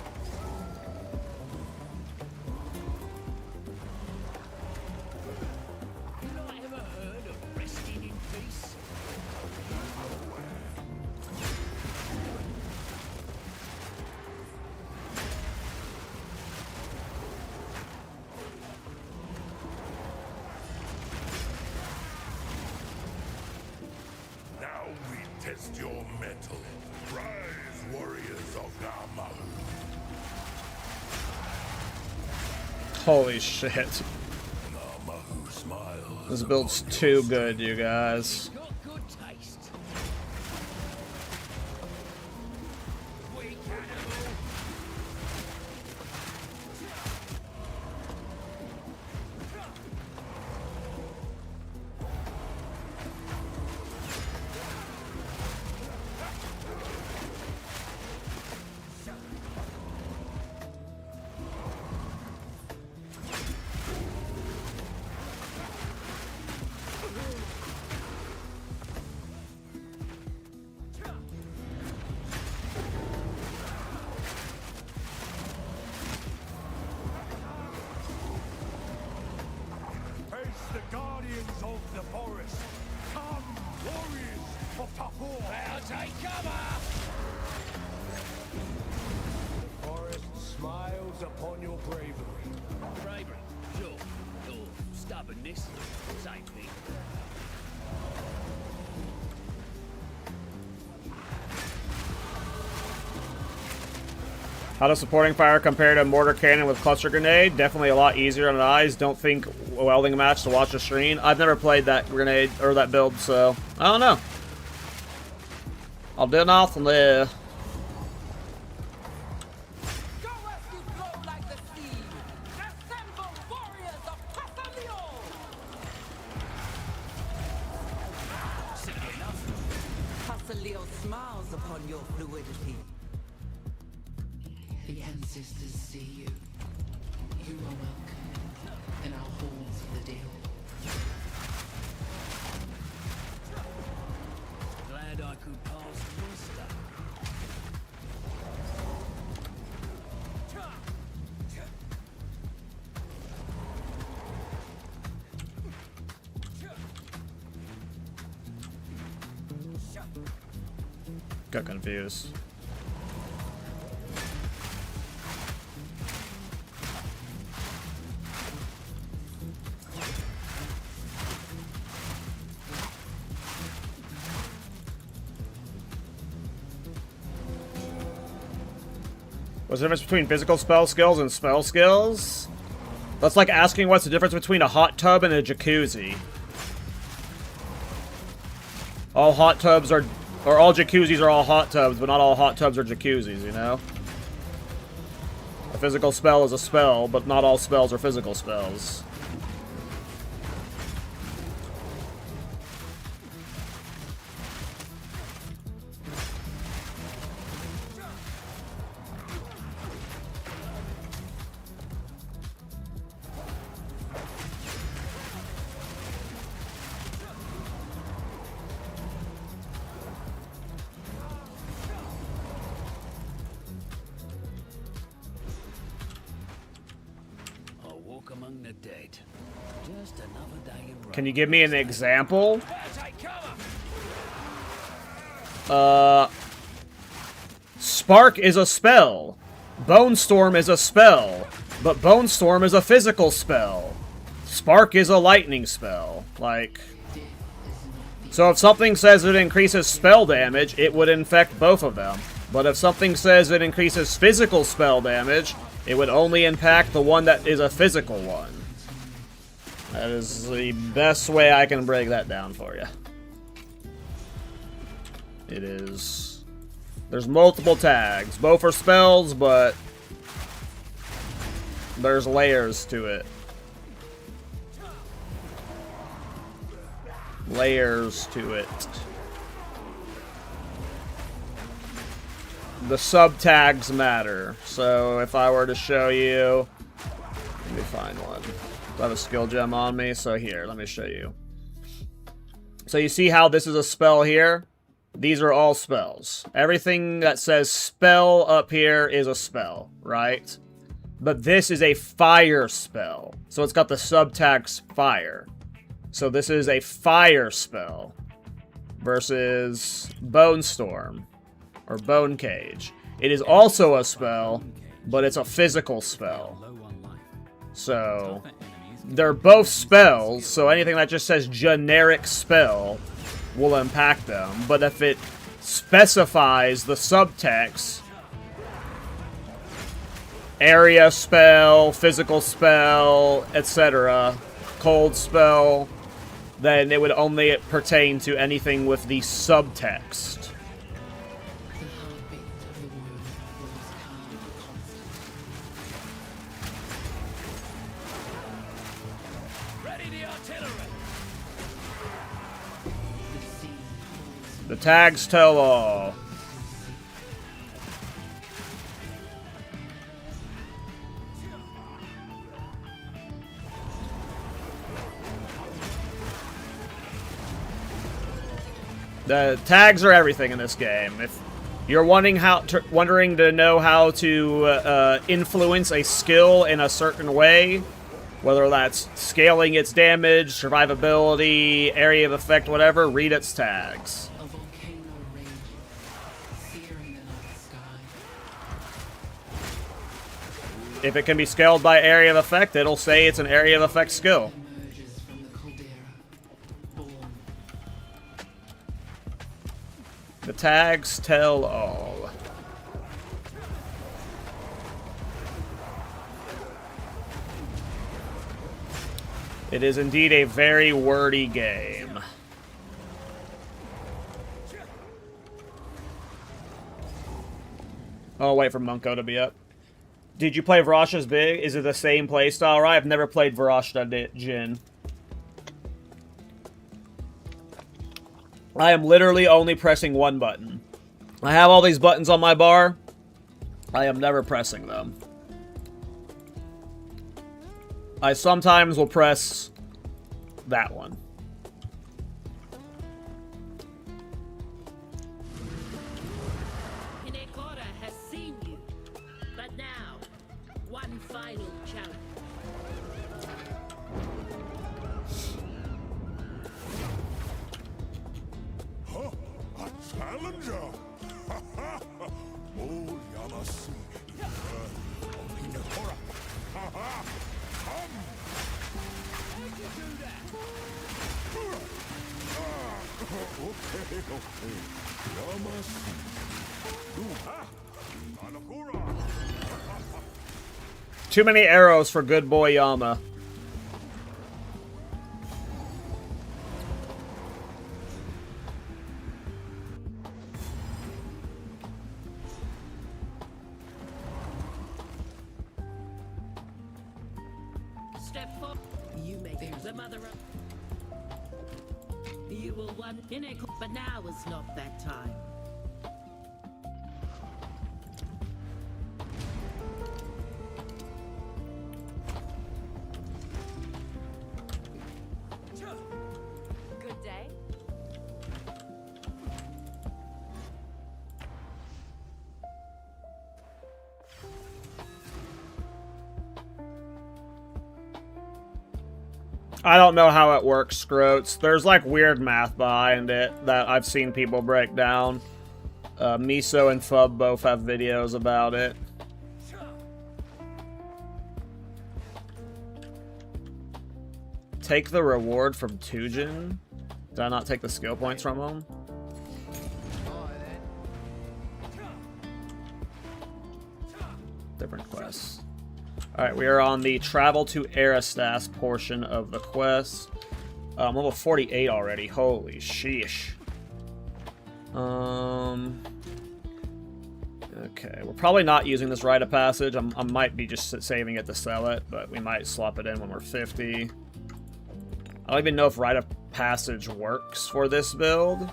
E: Now we test your mettle. Rise, warriors of Namahu.
B: Holy shit.
E: Namahu smiles.
B: This build's too good, you guys.
A: Got good taste. We cannibal.
E: Face the guardians of the forest. Come, warriors of Tafur.
A: I'll take cover.
E: The forest smiles upon your bravery.
A: Bravery, sure. Or stubbornness, same thing.
B: How does supporting fire compare to mortar cannon with cluster grenade? Definitely a lot easier on the eyes. Don't think welding a match to watch the stream. I've never played that grenade or that build, so I don't know. I'll do nothing there.
D: Go as you grow like the sea. Assemble warriors of Pasalio.
A: Simple enough.
H: Pasalio smiles upon your fluidity.
I: The ancestors see you. You are welcome in our halls of the dead.
A: Glad I could pass muster.
B: Got confused. What's the difference between physical spell skills and spell skills? That's like asking what's the difference between a hot tub and a jacuzzi. All hot tubs are, or all jacuzzis are all hot tubs, but not all hot tubs are jacuzzis, you know? A physical spell is a spell, but not all spells are physical spells.
A: I'll walk among the dead. Just another day in
B: Can you give me an example?
A: I'll take cover.
B: Spark is a spell. Bone Storm is a spell. But Bone Storm is a physical spell. Spark is a lightning spell. Like... So if something says it increases spell damage, it would infect both of them. But if something says it increases physical spell damage, it would only impact the one that is a physical one. That is the best way I can break that down for you. It is There's multiple tags. Both are spells, but there's layers to it. Layers to it. The sub-tags matter. So if I were to show you... Let me find one. I have a skill gem on me, so here, let me show you. So you see how this is a spell here? These are all spells. Everything that says spell up here is a spell, right? But this is a fire spell. So it's got the subtext fire. So this is a fire spell versus Bone Storm or Bone Cage. It is also a spell, but it's a physical spell. So they're both spells, so anything that just says generic spell will impact them. But if it specifies the subtext, area spell, physical spell, etc., cold spell, then it would only pertain to anything with the subtext.
I: The heartbeat of the world flows calm and constant.
A: Ready the artillery!
I: The sea holds
B: The tags tell all. The tags are everything in this game. If you're wondering to know how to influence a skill in a certain way, whether that's scaling its damage, survivability, area of effect, whatever, read its tags.
I: a volcano raging, searing the night sky.
B: If it can be scaled by area of effect, it'll say it's an area of effect skill.
I: Emerges from the caldera, born.
B: The tags tell all. It is indeed a very wordy game. Oh, wait for Munko to be up. Did you play Varash's Big? Is it the same playstyle? Right? I've never played Varashta Jin. I am literally only pressing one button. I have all these buttons on my bar. I am never pressing them. I sometimes will press that one.
D: Hinekora has seen you. But now, one final challenge.
E: Huh? A challenger? Oh, Yamasi. Hinekora. Come! Okay. Yamasi. Hinekora.
B: Too many arrows for good boy Yama.
D: Step forward. You make the mother of. You will want Hinekora, but now is not that time.
C: Good day.
B: I don't know how it works, Scroats. There's like weird math behind it that I've seen people break down. Miso and Fub both have videos about it. Take the reward from Tujin? Did I not take the skill points from him? Different quests. Alright, we are on the travel to Aristas portion of the quest. I'm level 48 already. Holy sheesh. Okay, we're probably not using this rite of passage. I might be just saving it to sell it, but we might swap it in when we're 50. I don't even know if rite of passage works for this build.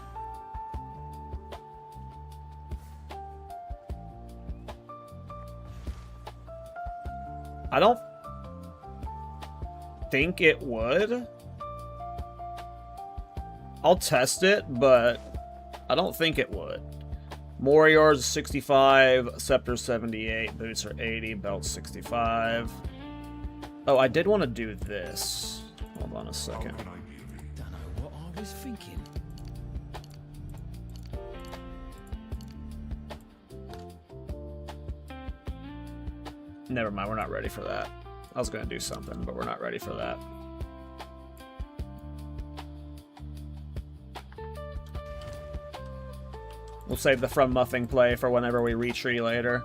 B: I don't think it would. I'll test it, but I don't think it would. Warriors 65, Scepter 78, Boots are 80, Belt 65. Oh, I did want to do this. Hold on a second.
A: Don't know what I was thinking.
B: Never mind, we're not ready for that. I was going to do something, but we're not ready for that. We'll save the From Muffing play for whenever we retreat later.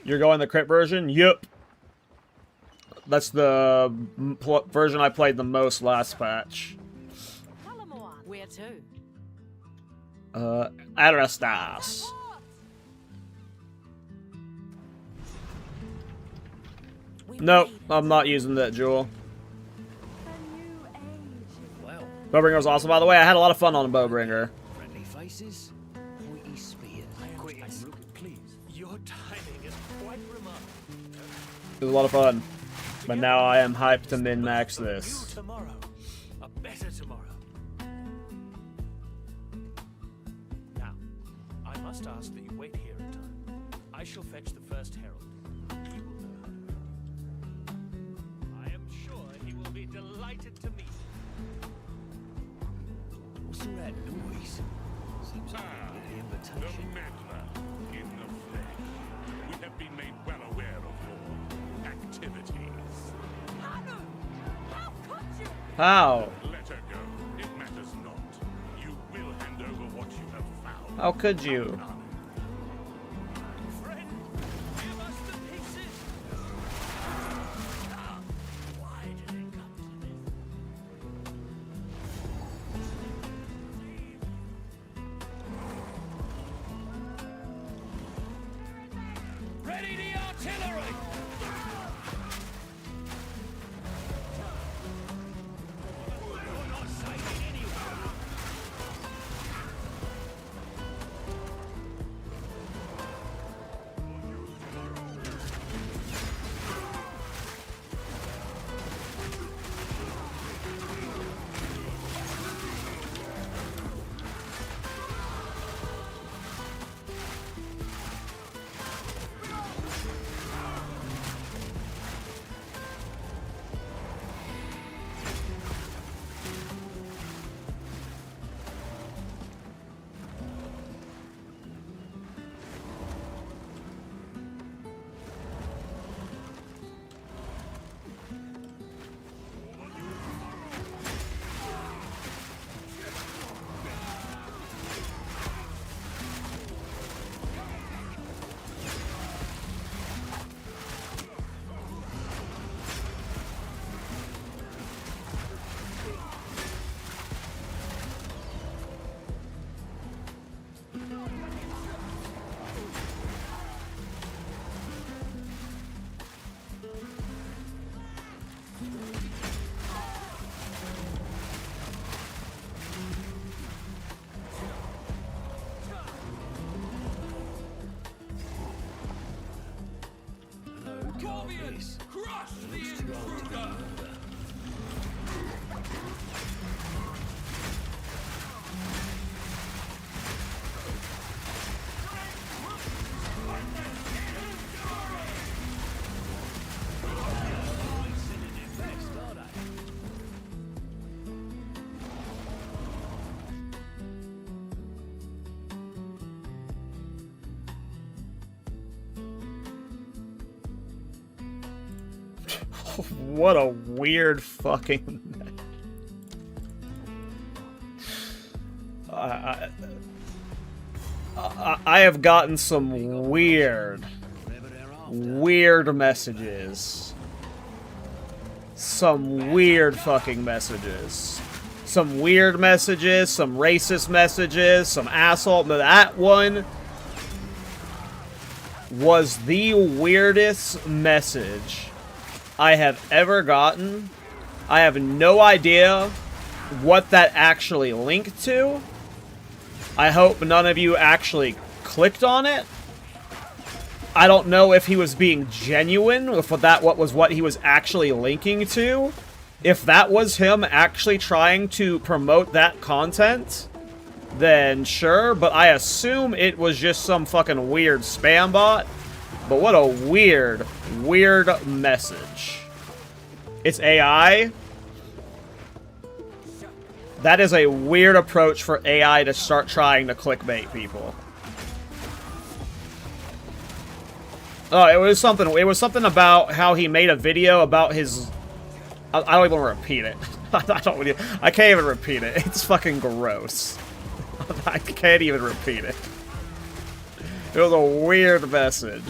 B: You're going the crit version? Yup. That's the version I played the most last patch.
C: Where to?
B: Arastas. Nope, I'm not using that jewel.
A: Well,
B: Bowbringer was awesome, by the way. I had a lot of fun on a Bowbringer.
A: friendly faces, pointy spears.
E: Please, your timing is quite remarkable.
B: It was a lot of fun. But now I am hyped to min-max this.
E: Tomorrow, a better tomorrow. Now, I must ask that you wait here in time. I shall fetch the first herald. He will know how to. I am sure he will be delighted to meet you.
A: What's all that noise? Seems like a little invitation.
E: meddler in the flesh. We have been made well aware of your activities.
B: How?
E: Let her go. It matters not. You will hand over what you have found.
B: How could you?
E: Friend, give us the pieces. Why did it come to this? Ready the artillery! You're not saving anyone.
A: Corvians, crush the intruder!
B: What a weird fucking... I have gotten some weird messages. Some weird fucking messages. Some weird messages, some racist messages, some asshole. But that one was the weirdest message I have ever gotten. I have no idea what that actually linked to. I hope none of you actually clicked on it. I don't know if he was being genuine, if what was what he was actually linking to. If that was him actually trying to promote that content, then sure, but I assume it was just some fucking weird spam bot. But what a weird message. It's AI. That is a weird approach for AI to start trying to clickbait people. Oh, it was something about how he made a video about his... I don't even want to repeat it. I can't even repeat it. It's fucking gross. I can't even repeat it. It was a weird message.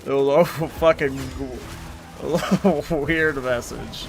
B: It was a fucking weird message.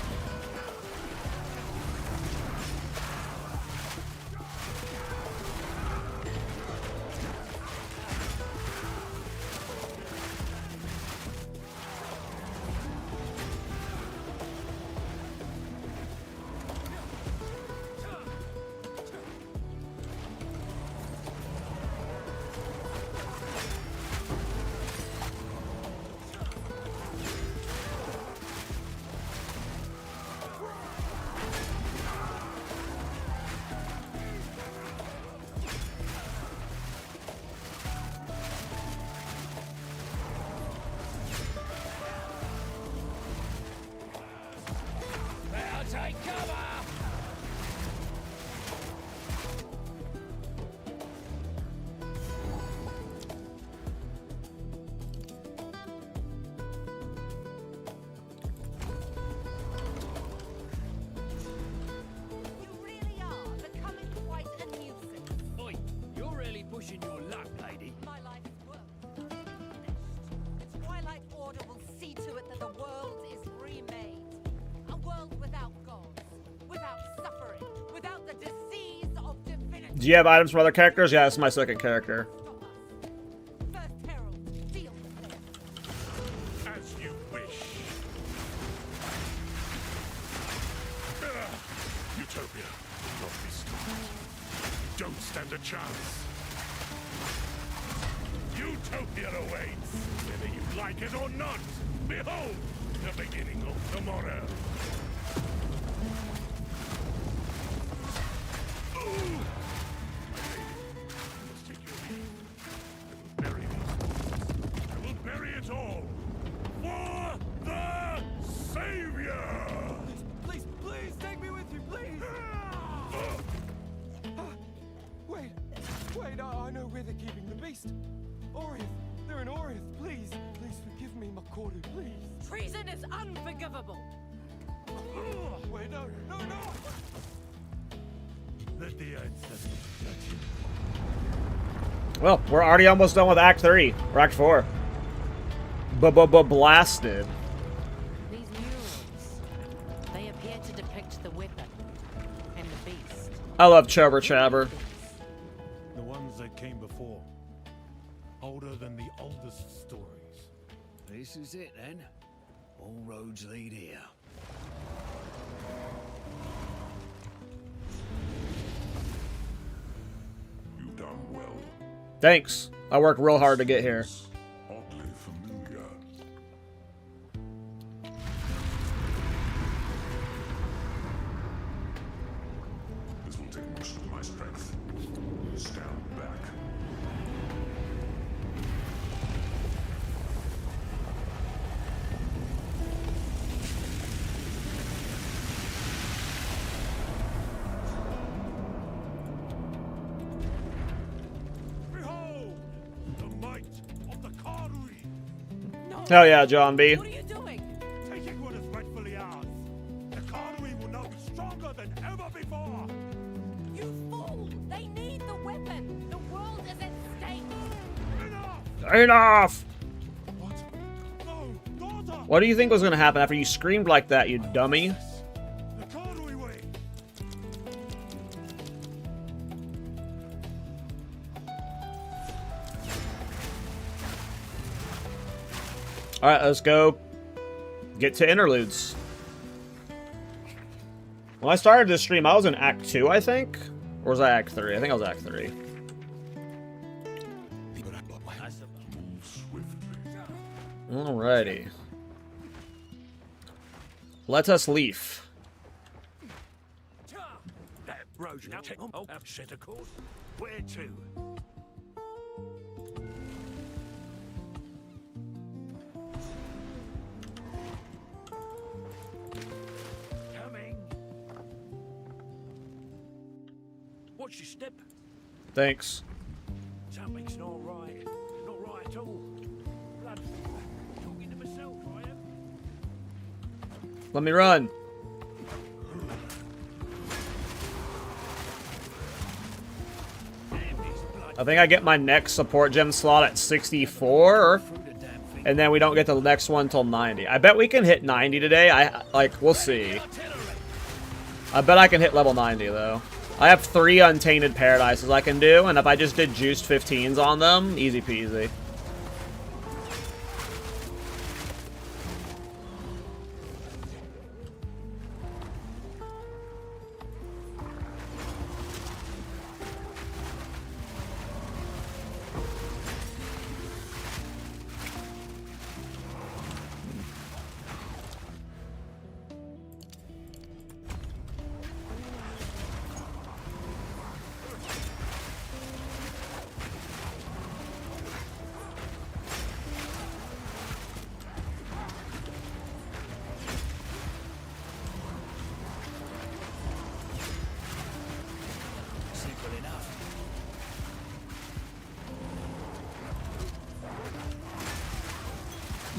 B: Do you have items for other characters? Yeah, that's my second character.
E: As you wish. Utopia will not be stopped. You don't stand a chance. Utopia awaits, whether you like it or not. Behold, the beginning of tomorrow.
D: Treason is unforgivable.
E: Wait, no. Let the ancestors judge you.
B: Well, we're already almost done with Act 3. Or Act 4. Blasted.
J: These murals, they appear to depict the weapon and the beast.
B: I love Chubber Chabber.
E: The ones that came before. Older than the oldest stories.
A: This is it then. All roads lead here.
E: You done well.
B: Thanks. I worked real hard to get here.
E: Oddly familiar. This will take most of my strength. Stand back.
B: Hell yeah, John B.
D: What are you doing?
E: Taking what is
B: Enough!
A: What? No, daughter!
B: What do you think was gonna happen after you screamed like that, you dummy?
A: The Conway way!
B: Alright, let's go get to interludes. When I started this stream, I was in Act 2, I think? Or was I Act 3? I think I was Act 3. Alrighty. Let us leave.
E: That road now. Oh, shit, of course. Where to? Coming. Watch your step.
B: Thanks.
E: Something's not right. Not right at all. Blood. Talking to myself, I am.
B: Let me run. I think I get my next support gem slot at 64, and then we don't get the next one till 90. I bet we can hit 90 today. We'll see. I bet I can hit level 90 though. I have 3 Untainted Paradises I can do, and if I just did juiced 15s on them, easy peasy.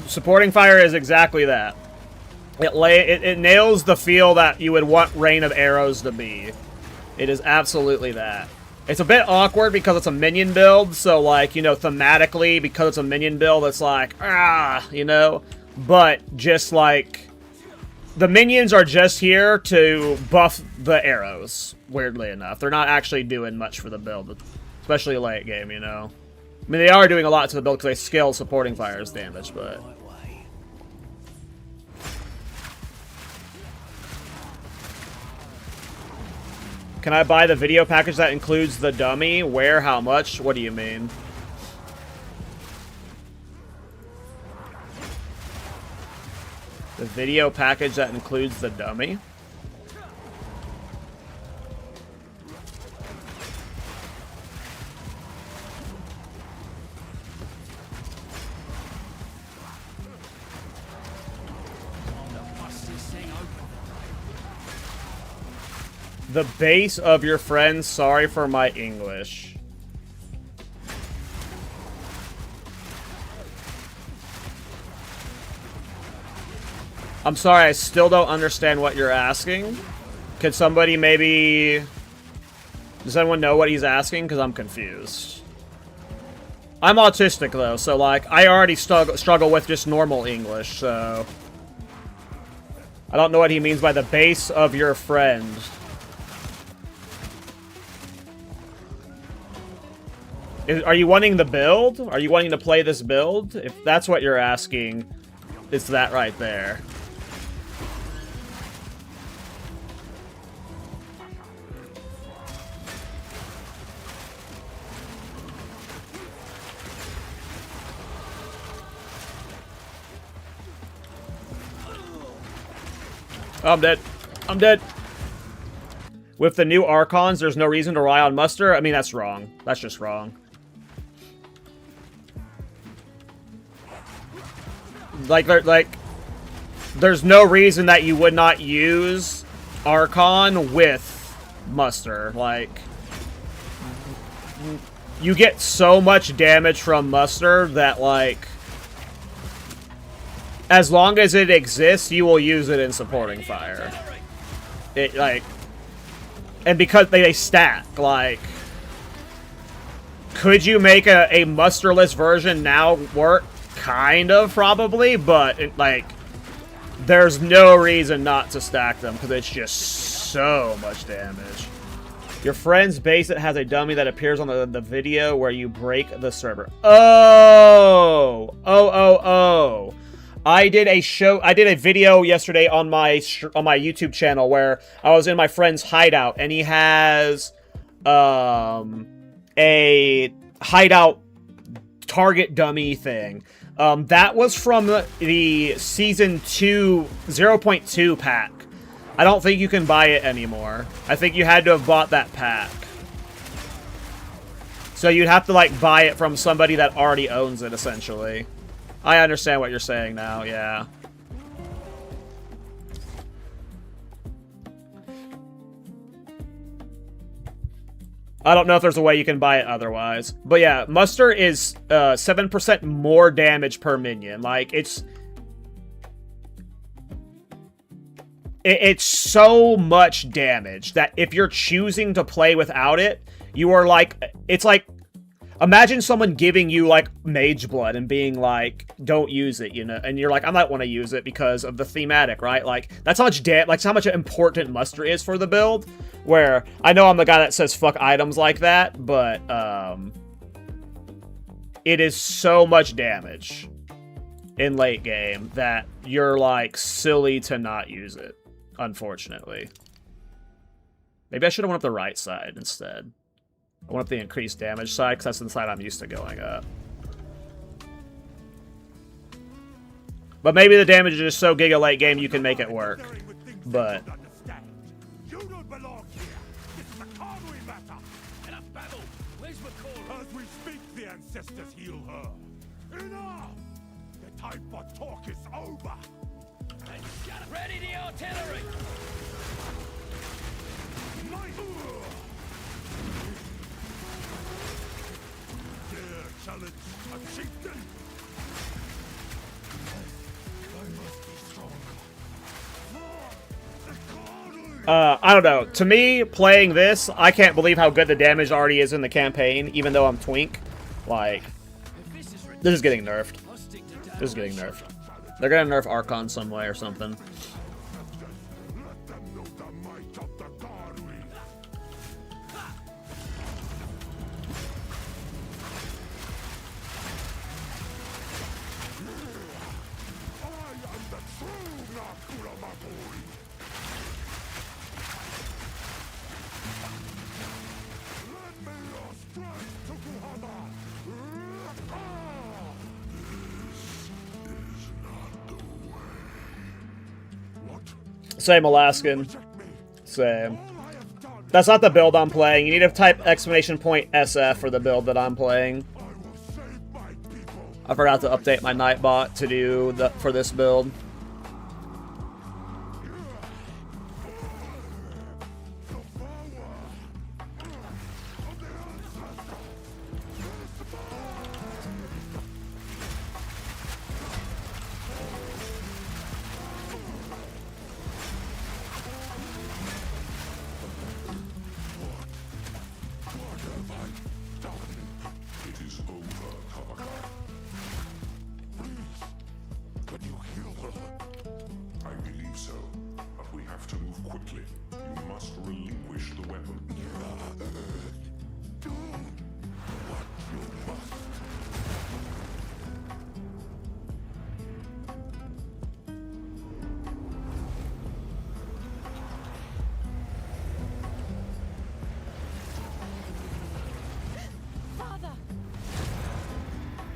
B: Supporting fire is exactly that. It nails the feel that you would want Rain of Arrows to be. It is absolutely that. It's a bit awkward because it's a minion build, so like, you know, thematically, because it's a minion build, it's like, you know? But just like, the minions are just here to buff the arrows, weirdly enough. They're not actually doing much for the build, especially late game, you know? I mean, they are doing a lot to the build because they scale supporting fire's damage, but... Can I buy the video package that includes the dummy? Where? How much? What do you mean? The video package that includes the dummy? The base of your friend. Sorry for my English. I'm sorry, I still don't understand what you're asking. Could somebody maybe... Does anyone know what he's asking? Because I'm confused. I'm autistic, though, so, like, I already struggle with just normal English, so... I don't know what he means by the base of your friend. Are you wanting the build? Are you wanting to play this build? If that's what you're asking, it's that right there. Oh, I'm dead. I'm dead. With the new Archons, there's no reason to rely on muster? I mean, that's wrong. That's just wrong. Like, there's no reason that you would not use Archon with muster. Like, you get so much damage from muster that, like, as long as it exists, you will use it in supporting fire. It, like, and because they stack, like, Could you make a musterless version now work? Kind of, probably, but like, there's no reason not to stack them because it's just so much damage. Your friend's base that has a dummy that appears on the video where you break the server. Oh. I did a video yesterday on my YouTube channel where I was in my friend's hideout and he has a hideout target dummy thing. That was from the Season 2 0.2 pack. I don't think you can buy it anymore. I think you had to have bought that pack. So you'd have to, like, buy it from somebody that already owns it, essentially. I understand what you're saying now, yeah. I don't know if there's a way you can buy it otherwise. But yeah, Muster is 7% more damage per minion. Like, it's so much damage that if you're choosing to play without it, you are like, it's like, imagine someone giving you like Mage Blood and being like, don't use it, you know, and you're like, I might want to use it because of the thematic, right? Like, that's how much how much important Muster is for the build, where I know I'm the guy that says fuck items like that, but it is so much damage in late game that you're like silly to not use it. Unfortunately. Maybe I should have went up the right side instead. I went up the increased damage side, because that's the side I'm used to going up. But maybe the damage is just so giga late game you can make it work. But...
A: You don't belong here. This is a Conway matter. In a battle. Where's McCall? As we speak, the ancestors heal her. Enough! The time for talk is over. And shut up. Ready the artillery! Dare challenge a chieftain? I must be stronger.
B: I don't know. To me, playing this, I can't believe how good the damage already is in the campaign, even though I'm twink. Like, this is getting nerfed. This is getting nerfed. They're gonna nerf Archon some way or something. Same Alaskan. Same. That's not the build I'm playing. You need to type !SF for the build that I'm playing. I forgot to update my Nightbot to do for this build.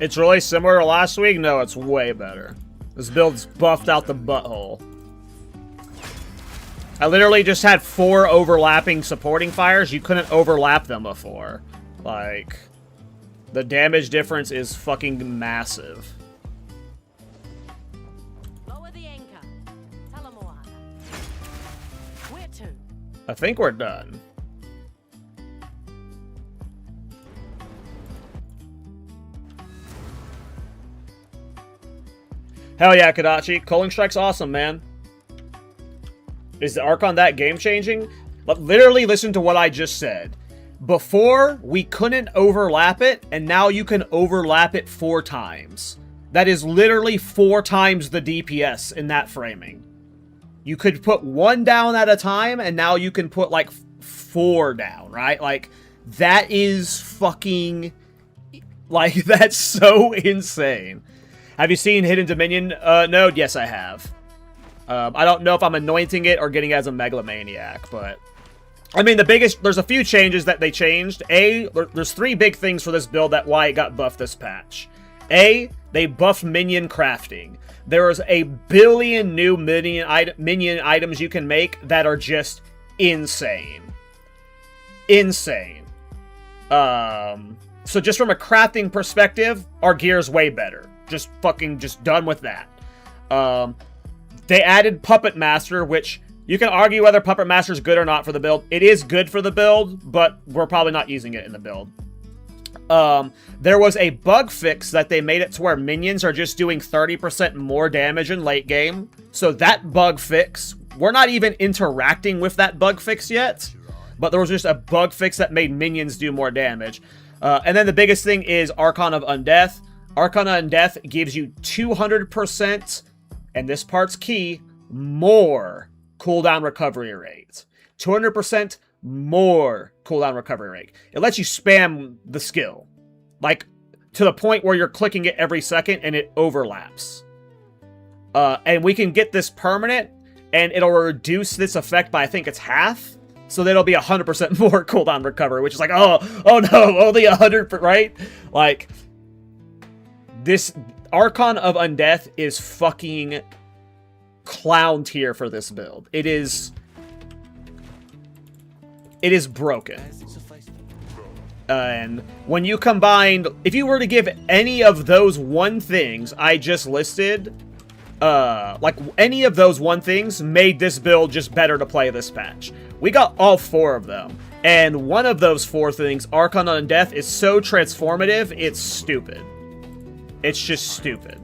B: It's really similar to last week? No, it's way better. This build's buffed out the butthole. I literally just had 4 overlapping supporting fires. You couldn't overlap them before. Like, the damage difference is fucking massive.
J: Lower the anchor. Tell 'em what. Where to?
B: I think we're done. Hell yeah, Kadachi. Culling Strike's awesome, man. Is the Archon that game-changing? Literally listen to what I just said. Before, we couldn't overlap it, and now you can overlap it 4 times. That is literally 4 times the DPS in that framing. You could put 1 down at a time, and now you can put, like, 4 down, right? Like, that is fucking... Like, that's so insane. Have you seen Hidden Dominion node? Yes, I have. I don't know if I'm anointing it or getting it as a megalomaniac, but... I mean, there's a few changes that they changed. There's 3 big things for this build that why it got buffed this patch. A, they buffed minion crafting. There is a billion new minion items you can make that are just insane. Insane. So just from a crafting perspective, our gear's way better. Just done with that. They added Puppet Master, which you can argue whether Puppet Master is good or not for the build. It is good for the build, but we're probably not using it in the build. There was a bug fix that they made it to where minions are just doing 30% more damage in late game. So that bug fix, we're not even interacting with that bug fix yet, but there was just a bug fix that made minions do more damage. And then the biggest thing is Archon of Undeath. Archon of Undeath gives you 200%, and this part's key, more cooldown recovery rate. 200% more cooldown recovery rate. It lets you spam the skill. Like, to the point where you're clicking it every second and it overlaps. And we can get this permanent, and it'll reduce this effect by, I think it's half. So that'll be 100% more cooldown recovery, which is like, oh no, only 100%, right? Like, this Archon of Undeath is fucking clown tier for this build. It is broken. And when you combined, if you were to give any of those 1 things I just listed, like any of those 1 things made this build just better to play this patch. We got all 4 of them. And one of those 4 things, Archon of Undeath, is so transformative, it's stupid. It's just stupid.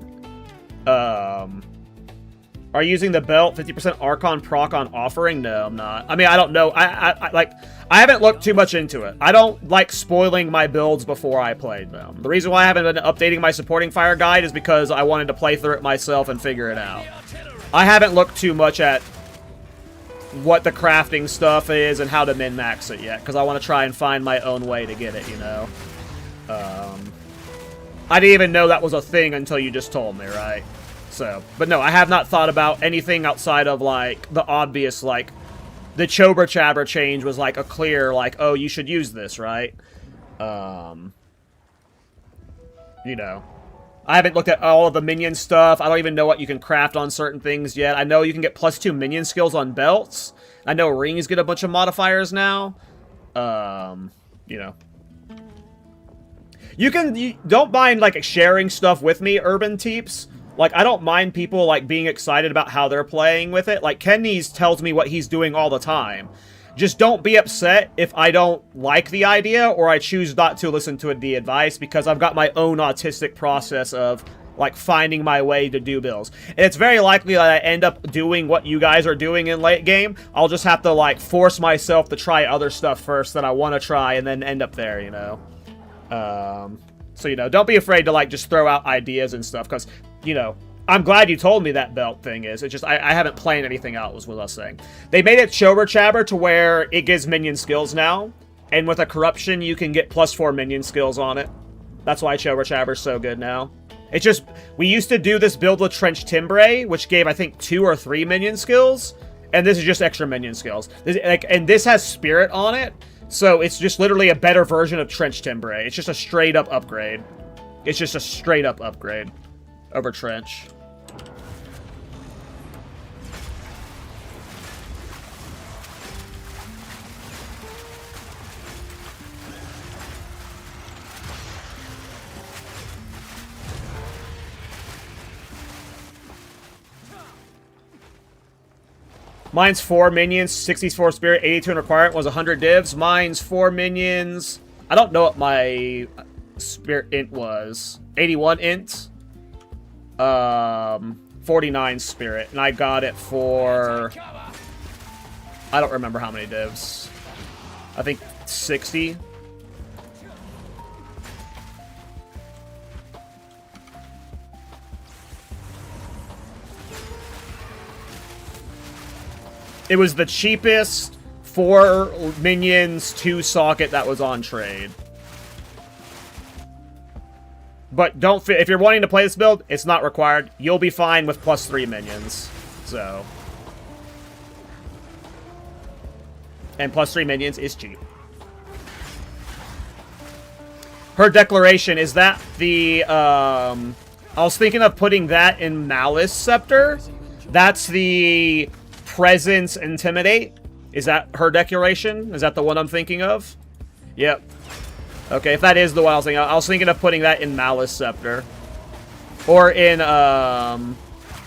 B: Are you using the belt 50% Archon proc on offering? No, I'm not. I mean, I don't know. I haven't looked too much into it. I don't like spoiling my builds before I played them. The reason why I haven't been updating my supporting fire guide is because I wanted to play through it myself and figure it out. I haven't looked too much at what the crafting stuff is and how to min-max it yet, because I want to try and find my own way to get it, you know? I didn't even know that was a thing until you just told me, right? So, but no, I have not thought about anything outside of, like, the obvious, like, the Chober Chabber change was, like, a clear, like, oh, you should use this, right? You know. I haven't looked at all of the minion stuff. I don't even know what you can craft on certain things yet. I know you can get +2 minion skills on belts. I know rings get a bunch of modifiers now. You know. You don't mind, like, sharing stuff with me, Urban Teeps. Like, I don't mind people, like, being excited about how they're playing with it. Like, Kenny's tells me what he's doing all the time. Just don't be upset if I don't like the idea or I choose not to listen to the advice, because I've got my own autistic process of, like, finding my way to do builds. And it's very likely that I end up doing what you guys are doing in late game. I'll just have to, like, force myself to try other stuff first that I want to try and then end up there, you know? So, you know, don't be afraid to, like, just throw out ideas and stuff, because, you know, I'm glad you told me that belt thing is. It's just, I haven't planned anything out, was what I was saying. They made it Chober Chabber to where it gives minion skills now, and with a corruption, you can get +4 minion skills on it. That's why Chober Chabber's so good now. It's just, we used to do this build with Trench Timbre, which gave, I think, 2 or 3 minion skills, and this is just extra minion skills. And this has Spirit on it, so it's just literally a better version of Trench Timbre. It's just a straight-up upgrade. It's just a straight-up upgrade over Trench. Mine's 4 minions, 64 spirit, 82 in requirement, was 100 divs. Mine's 4 minions. I don't know what my spirit int was. 81 int. 49 spirit. And I got it for... I don't remember how many divs. I think 60. It was the cheapest 4 minions 2 socket that was on trade. But don't if you're wanting to play this build, it's not required. You'll be fine with +3 minions. So. And +3 minions is cheap. Her declaration, is that the, I was thinking of putting that in Malice Scepter. That's the Presence Intimidate. Is that her declaration? Is that the one I'm thinking of? Yep. Okay, if that is the one I was thinking of putting that in Malice Scepter. Or in, I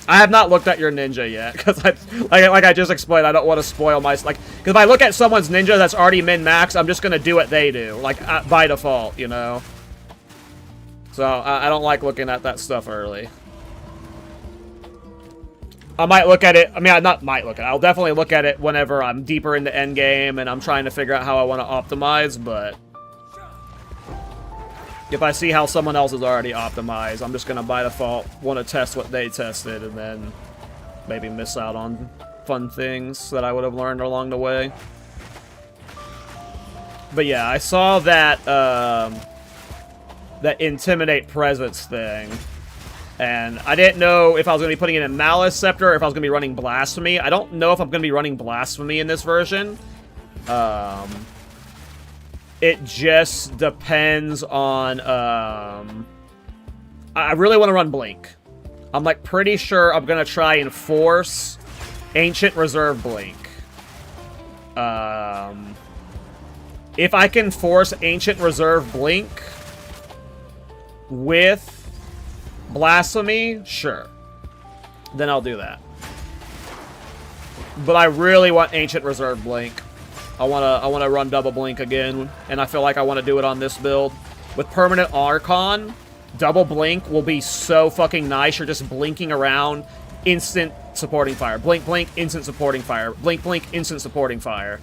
B: have not looked at your ninja yet, because like I just explained, I don't want to spoil my, like, because if I look at someone's ninja that's already min-max, I'm just going to do what they do, like, by default, you know? So, I don't like looking at that stuff early. I might look at it, I mean, not might look at it, I'll definitely look at it whenever I'm deeper into endgame and I'm trying to figure out how I want to optimize, but if I see how someone else is already optimized, I'm just going to, by default, want to test what they tested and then maybe miss out on fun things that I would have learned along the way. But yeah, I saw that, that Intimidate Presence thing, and I didn't know if I was going to be putting it in Malice Scepter or if I was going to be running Blasphemy. I don't know if I'm going to be running Blasphemy in this version. It just depends on, I really want to run Blink. I'm, like, pretty sure I'm going to try and force Ancient Reserve Blink. If I can force Ancient Reserve Blink with Blasphemy, sure. Then I'll do that. But I really want Ancient Reserve Blink. I wanna run double blink again, and I feel like I want to do it on this build. With Permanent Archon, double blink will be so fucking nice. You're just blinking around, instant supporting fire. Blink, blink, instant supporting fire. Blink, blink, instant supporting fire.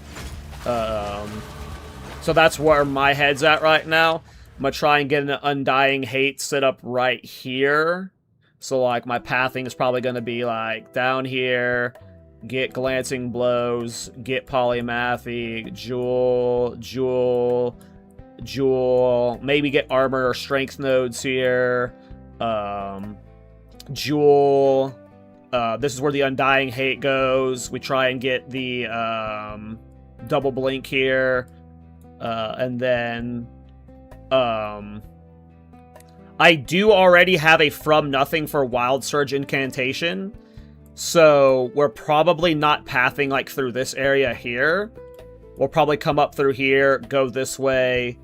B: So that's where my head's at right now. I'm gonna try and get an Undying Hate set up right here. So, like, my pathing is probably gonna be, like, down here. Get Glancing Blows, get Polymathy, Jewel, maybe get Armor or Strength nodes here, Jewel, this is where the Undying Hate goes, we try and get the, double blink here, and then, I do already have a From Nothing for Wild Surge Incantation, so we're probably not pathing, like, through this area here. We'll probably come up through here, go this way,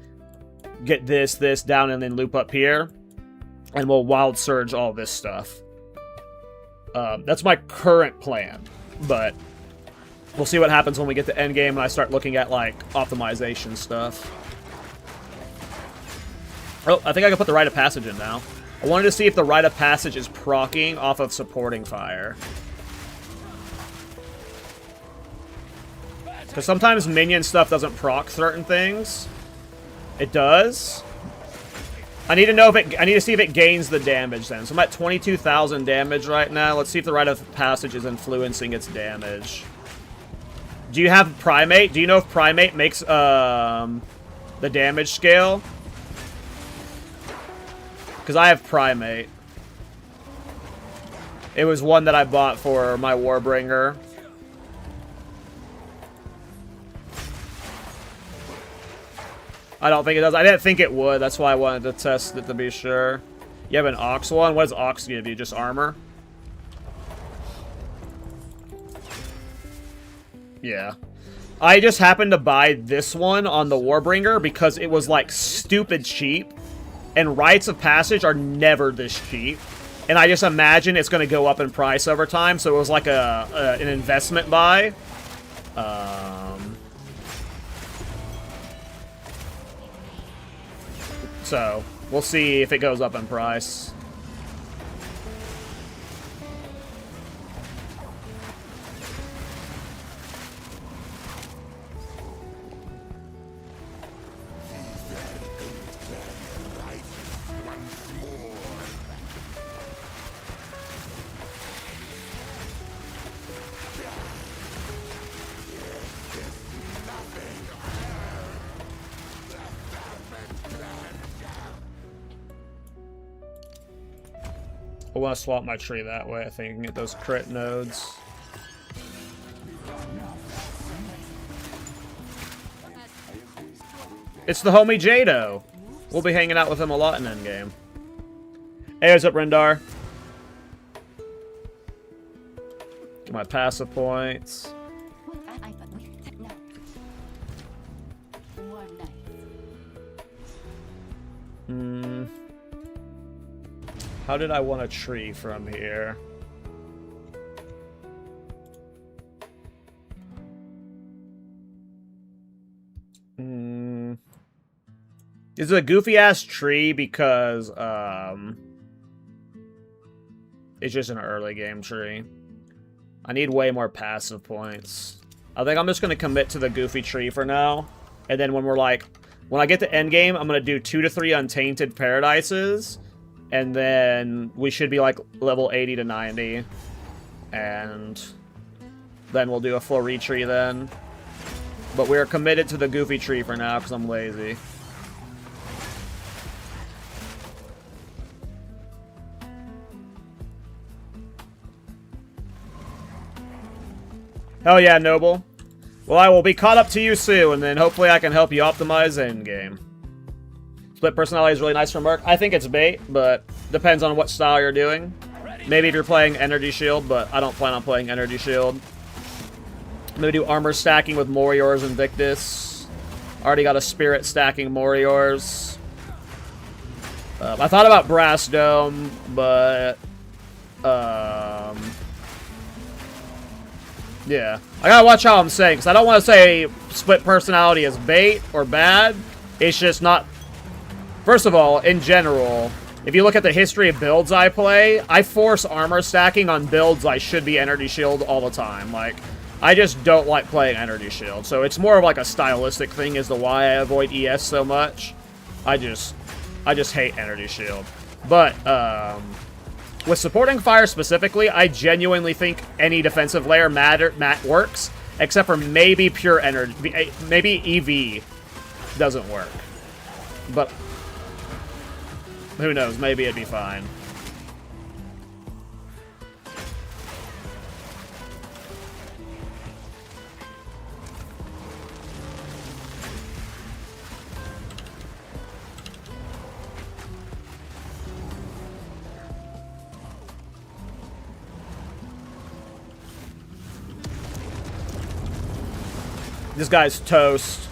B: get this down, and then loop up here. And we'll Wild Surge all this stuff. That's my current plan. But we'll see what happens when we get to endgame and I start looking at, like, optimization stuff. Oh, I think I can put the Rite of Passage in now. I wanted to see if the Rite of Passage is proccing off of Supporting Fire. Because sometimes minion stuff doesn't proc certain things. It does. I need to know if it. I need to see if it gains the damage then. So I'm at 22,000 damage right now. Let's see if the Rite of Passage is influencing its damage. Do you have Primate? Do you know if Primate makes the damage scale? Because I have Primate. It was one that I bought for my Warbringer. I don't think it does. I didn't think it would. That's why I wanted to test it to be sure. You have an Ox one? What does Ox give you? Just armor? Yeah. I just happened to buy this one on the Warbringer because it was, like, stupid cheap. And Rites of Passage are never this cheap. And I just imagine it's going to go up in price over time. So it was like an investment buy. So, we'll see if it goes up in price. I want to swap my tree that way. I think I can get those crit nodes. It's the homie Jado. We'll be hanging out with him a lot in endgame. Hey, what's up, Rendar? Get my passive points. How did I want a tree from here? Is it a goofy ass tree because it's just an early game tree? I need way more passive points. I think I'm just gonna commit to the goofy tree for now, and then when we're like, when I get to end game, I'm gonna do 2 to 3 untainted paradises, and then we should be like level 80 to 90, and then we'll do a full retree then. But we're committed to the goofy tree for now because I'm lazy. Hell yeah, Noble. Well, I will be caught up to you soon, and then hopefully I can help you optimize endgame. Split personality is really nice for Merc. I think it's bait, but depends on what style you're doing. Maybe if you're playing Energy Shield, but I don't plan on playing Energy Shield. Maybe do armor stacking with Moriors and Victus. Already got a Spirit stacking Moriors. I thought about Brass Dome, but... yeah. I gotta watch how I'm saying, because I don't want to say split personality is bait or bad. It's just not... First of all, in general, if you look at the history of builds I play, I force armor stacking on builds I should be Energy Shield all the time. Like, I just don't like playing Energy Shield. So it's more of like a stylistic thing as to why I avoid ES so much. I just hate Energy Shield. But, with supporting fire specifically, I genuinely think any defensive layer works, except for maybe pure energy. Maybe EV doesn't work. But who knows? Maybe it'd be fine. This guy's toast.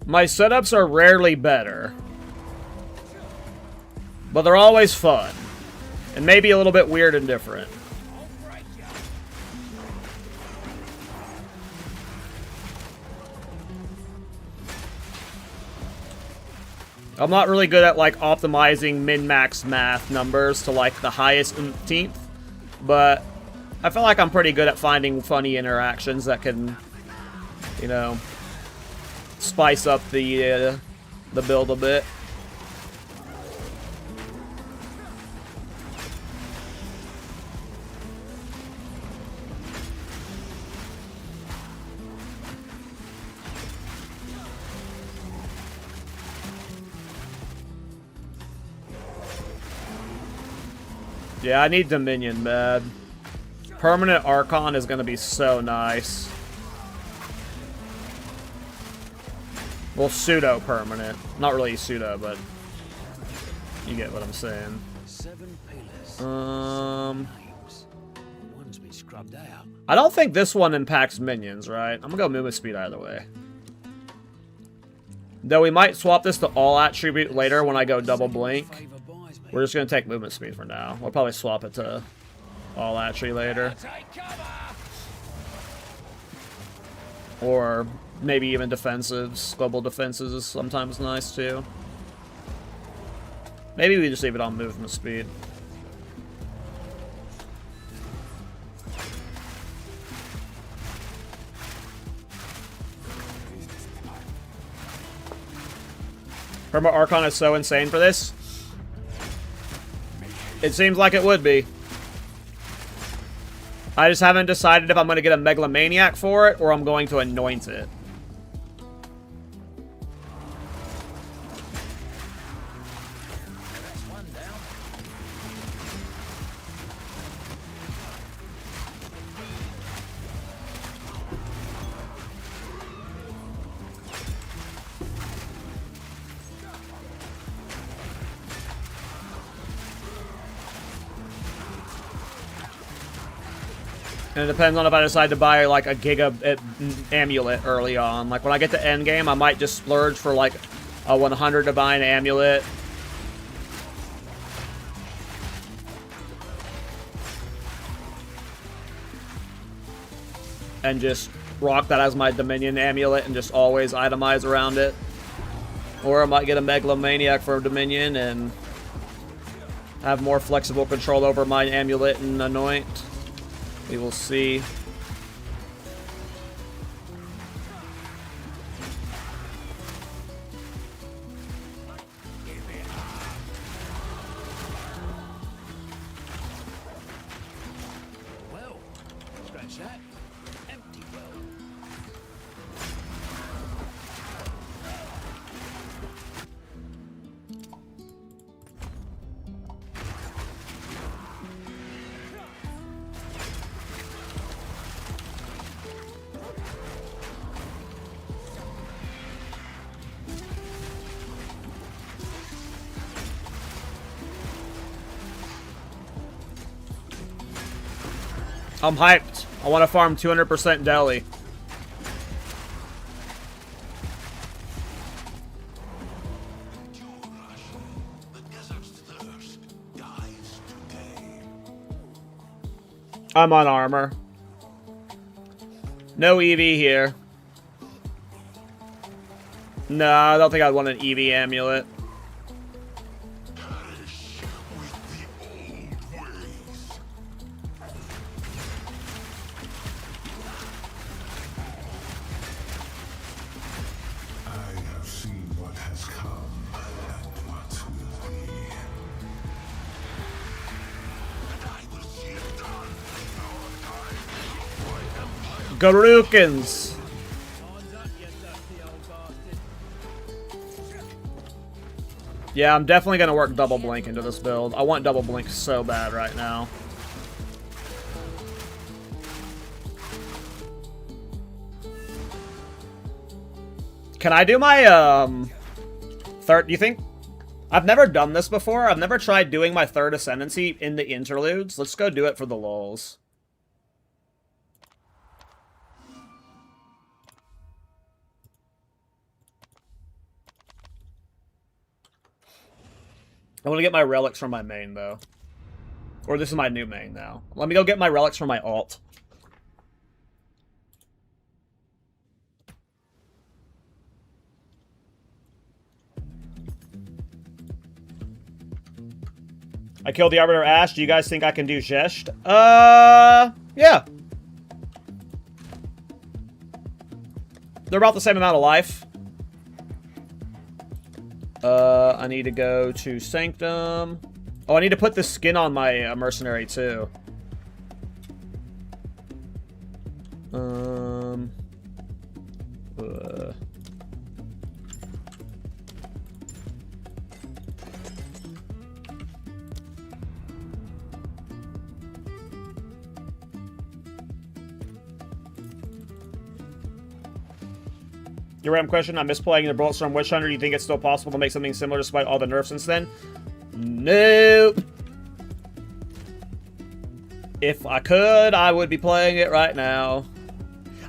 B: My setups are rarely better, but they're always fun. And maybe a little bit weird and different. I'm not really good at, like, optimizing min-max math numbers to, like, the highest umpteenth. But I feel like I'm pretty good at finding funny interactions that can, you know, spice up the build a bit. Yeah, I need Dominion bad. Permanent Archon is going to be so nice. Well, pseudo-permanent. Not really pseudo, but you get what I'm saying. I don't think this one impacts minions, right? I'm going to go movement speed either way. Though we might swap this to all attribute later when I go double blink. We're just going to take movement speed for now. We'll probably swap it to all attribute later. Or maybe even defensives. Global defenses is sometimes nice too. Maybe we just leave it on movement speed. Perma Archon is so insane for this. It seems like it would be. I just haven't decided if I'm going to get a Megalomaniac for it or I'm going to anoint it. And it depends on if I decide to buy like a Giga Amulet early on. Like when I get to end game, I might just splurge for like a 100 Divine Amulet. And just rock that as my Dominion Amulet and just always itemize around it. Or I might get a Megalomaniac for Dominion and have more flexible control over my Amulet and Anoint. We will see.
E: Well, scratch that. Empty well.
B: I'm hyped. I want to farm 200% Delhi. I'm on armor. No EV here. No, I don't think I'd want an EV amulet. Garukins. Yeah, I'm definitely going to work double blink into this build. I want double blink so bad right now. Can I do my third? Do you think? I've never done this before. I've never tried doing my third ascendancy in the interludes. Let's go do it for the lulz. I want to get my relics from my main, though. Or this is my new main now. Let me go get my relics from my alt. I killed the Arbiter Ash. Do you guys think I can do Zhesht? Yeah. They're about the same amount of life. I need to go to Sanctum. Oh, I need to put the skin on my mercenary too. Your random question, I miss playing the Bulletstorm Witch Hunter. Do you think it's still possible to make something similar despite all the nerfs since then? Nope. If I could, I would be playing it right now.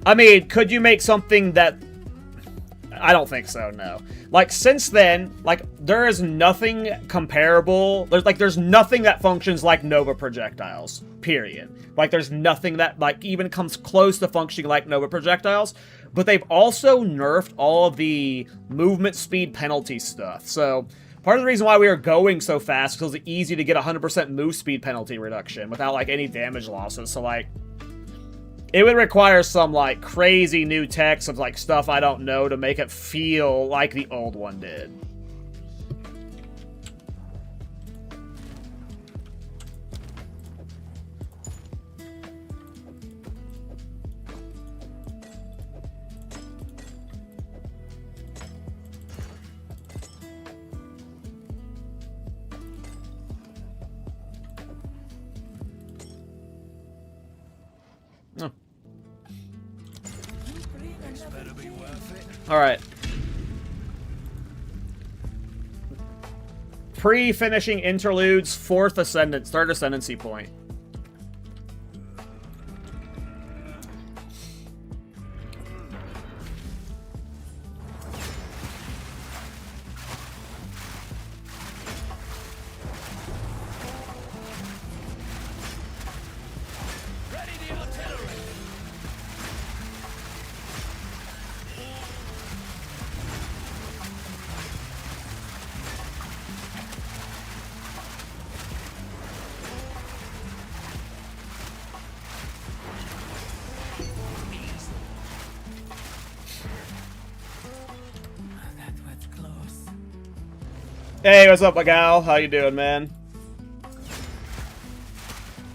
B: I mean, could you make something that... I don't think so, no. Like, since then, like, there is nothing comparable. There's nothing that functions like Nova projectiles, period. Like, there's nothing that, like, even comes close to functioning like Nova projectiles. But they've also nerfed all of the movement speed penalty stuff. So, part of the reason why we are going so fast is because it's easy to get 100% move speed penalty reduction without, like, any damage losses. So, like, it would require some, like, crazy new text of, like, stuff I don't know to make it feel like the old one did. Oh.
A: This better be worth it.
B: All right. Pre-finishing interludes, third ascendancy point.
A: Ready the artillery.
H: That was close.
B: Hey, what's up, my gal? How you doing, man?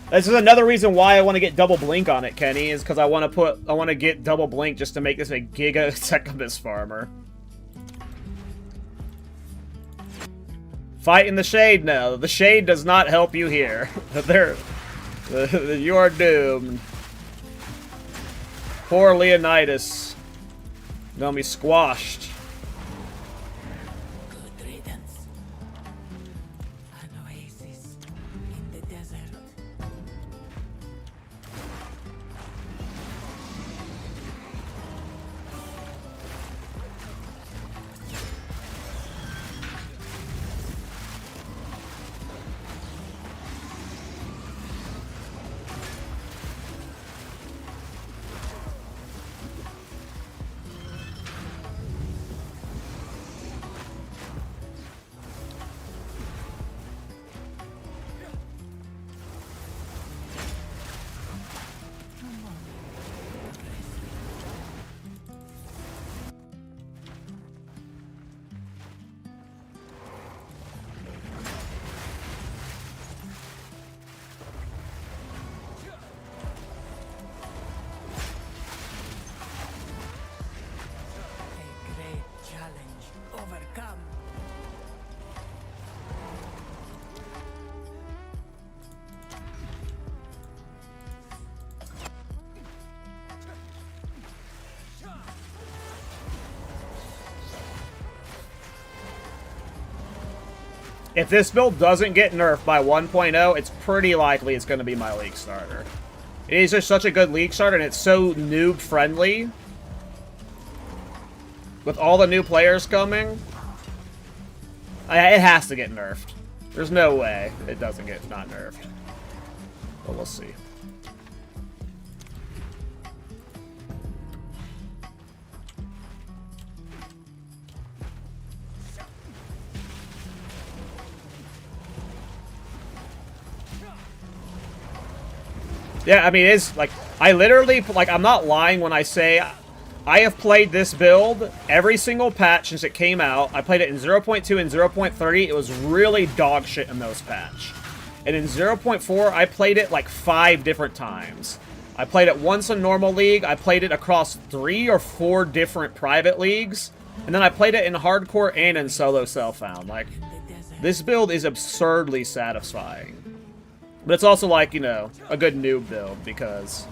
B: This is another reason why I want to get double blink on it, Kenny, is because I want to get double blink just to make this a Giga Secubus farmer. Fight in the shade now. The shade does not help you here. You are doomed. Poor Leonidas. Gonna be squashed.
H: Good riddance. An oasis in the desert. A great challenge overcome.
B: If this build doesn't get nerfed by 1.0, it's pretty likely it's going to be my league starter. It is just such a good league starter, and it's so noob-friendly. With all the new players coming, it has to get nerfed. There's no way it doesn't get not nerfed. But we'll see. Yeah, I mean, it's like, I literally, like, I'm not lying when I say I have played this build every single patch since it came out. I played it in 0.2 and 0.30. It was really dog shit in those patch. And in 0.4, I played it like 5 different times. I played it once in normal league. I played it across 3 or 4 different private leagues. And then I played it in hardcore and in solo self-found. Like, this build is absurdly satisfying. But it's also, like, you know, a good noob build, because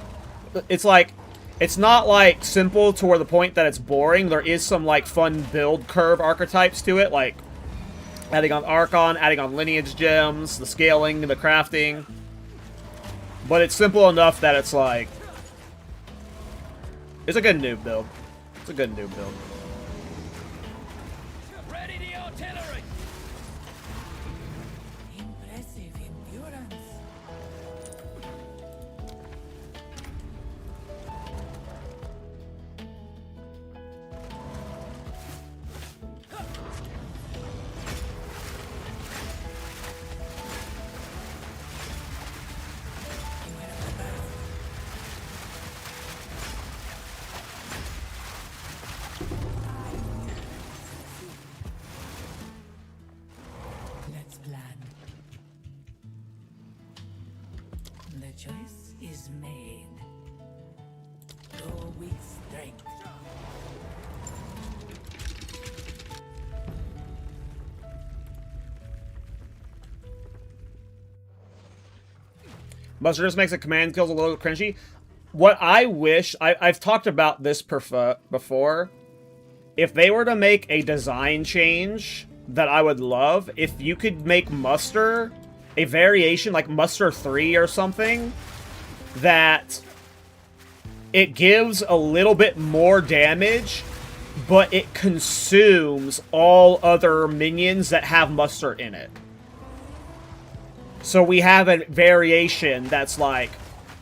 B: it's like, it's not, like, simple to where the point that it's boring. There is some, like, fun build curve archetypes to it, like adding on Archon, adding on lineage gems, the scaling, the crafting. But it's simple enough that it's, like, it's a good noob build. It's a good noob build.
A: Ready the artillery.
H: Impressive endurance. Let's plan. The choice is made. Go with strength.
B: Buster just makes the command kills a little cringy. What I wish... I've talked about this before. If they were to make a design change that I would love, if you could make Muster a variation like Muster 3 or something, that it gives a little bit more damage, but it consumes all other minions that have Muster in it. So we have a variation that's like,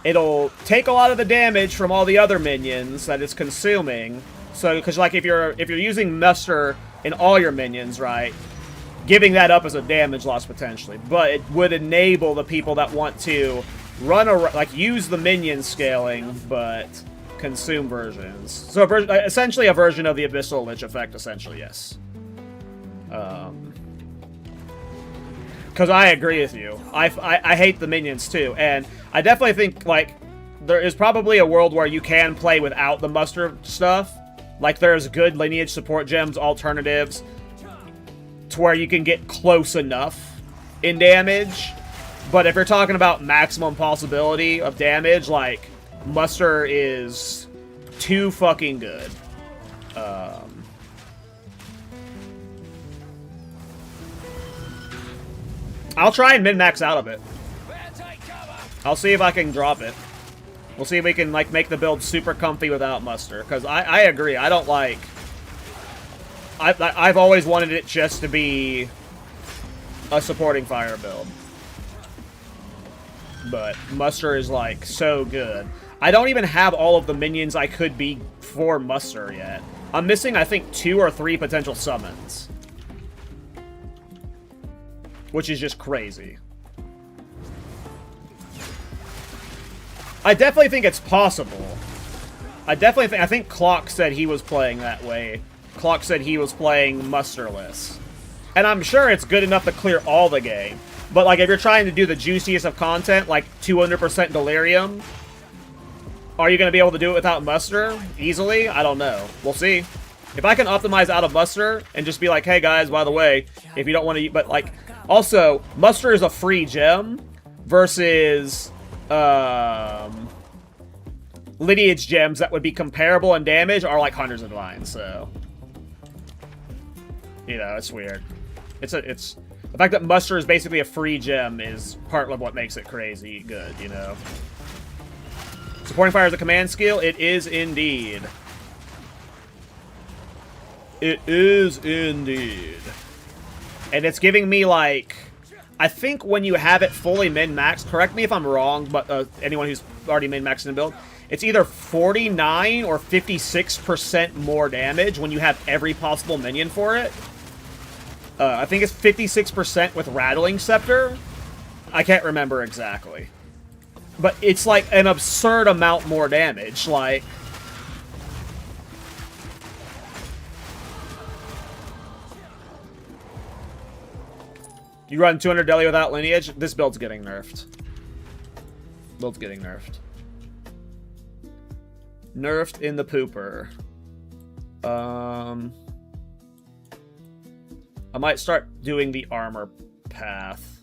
B: it'll take a lot of the damage from all the other minions that it's consuming. So, because like if you're using Muster in all your minions, right, giving that up as a damage loss potentially, but it would enable the people that want to use the minion scaling, but consume versions. So essentially a version of the Abyssal Lich effect, essentially, yes. Because I agree with you. I hate the minions too, and I definitely think, like, there is probably a world where you can play without the Muster stuff. Like, there's good lineage support gems, alternatives, to where you can get close enough in damage. But if you're talking about maximum possibility of damage, like, Muster is too fucking good. I'll try and min-max out of it. I'll see if I can drop it. We'll see if we can, like, make the build super comfy without Muster. Because I agree, I don't like... I've always wanted it just to be a supporting fire build. But Muster is, like, so good. I don't even have all of the minions I could be for Muster yet. I'm missing, I think, 2 or 3 potential summons. Which is just crazy. I definitely think it's possible. I think Clock said he was playing that way. Clock said he was playing Musterless. And I'm sure it's good enough to clear all the game. But, like, if you're trying to do the juiciest of content, like 200% Delirium, are you going to be able to do it without Muster easily? I don't know. We'll see. If I can optimize out of Muster and just be like, hey guys, by the way, if you don't want to... But, like, also, Muster is a free gem versus... lineage gems that would be comparable in damage are like hundreds of lines, so you know, it's weird. It's the fact that Muster is basically a free gem is part of what makes it crazy good, you know. Supporting fire is a command skill. It is indeed. It is indeed. And it's giving me, like, I think when you have it fully min-maxed, correct me if I'm wrong, but anyone who's already min-maxed in the build, it's either 49 or 56% more damage when you have every possible minion for it. I think it's 56% with Rattling Scepter. I can't remember exactly. But it's like an absurd amount more damage, like... You run 200 Deli without lineage? This build's getting nerfed. Build's getting nerfed. Nerfed in the pooper. I might start doing the armor path.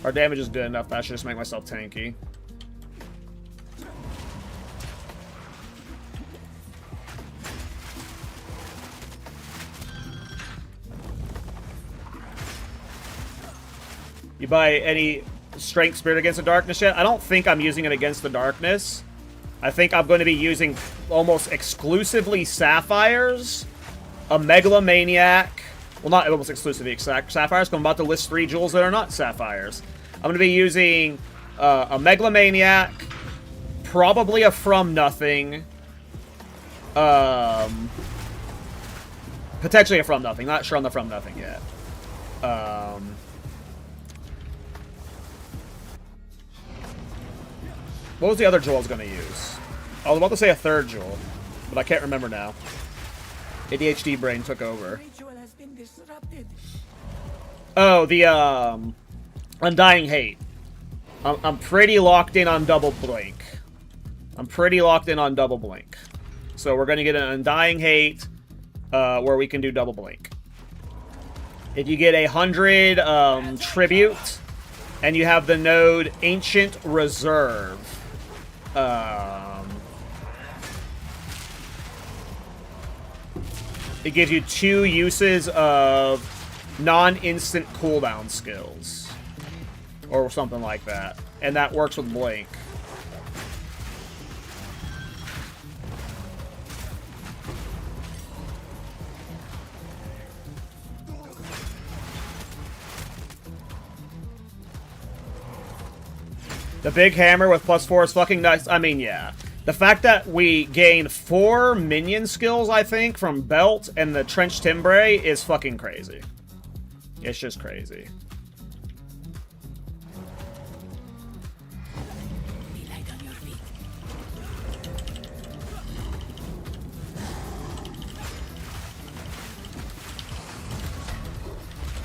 B: Our damage is good enough that I should just make myself tanky. You buy any Strength Spirit Against the Darkness yet? I don't think I'm using it against the Darkness. I think I'm going to be using almost exclusively Sapphires, a Megalomaniac. Well, not almost exclusively Sapphires, because I'm about to list 3 jewels that are not Sapphires. I'm going to be using a Megalomaniac, probably a From Nothing, potentially a From Nothing. Not sure on the From Nothing yet. What was the other jewel I was going to use? I was about to say a 3rd jewel, but I can't remember now. ADHD brain took over. Oh, the Undying Hate. I'm pretty locked in on Double Blink. So we're going to get an Undying Hate where we can do Double Blink. If you get 100 Tribute and you have the node Ancient Reserve. It gives you 2 uses of non-instant cooldown skills. Or something like that. And that works with Blink. The big hammer with +4 is fucking nice. I mean, yeah. The fact that we gain 4 minion skills, I think, from Belt and the Trench Timbre is fucking crazy. It's just crazy.
H: Be light on your feet.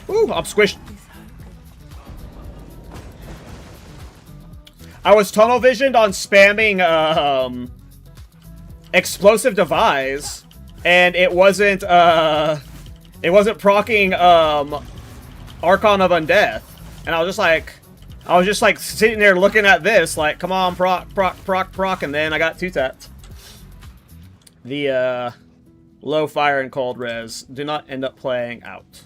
B: Ooh, I'm squished. I was tunnel visioned on spamming explosive device, and it wasn't proccing Archon of Undeath, and I was just like sitting there looking at this, like, come on, proc, and then I got 2-tapped. The low fire and cold res do not end up playing out.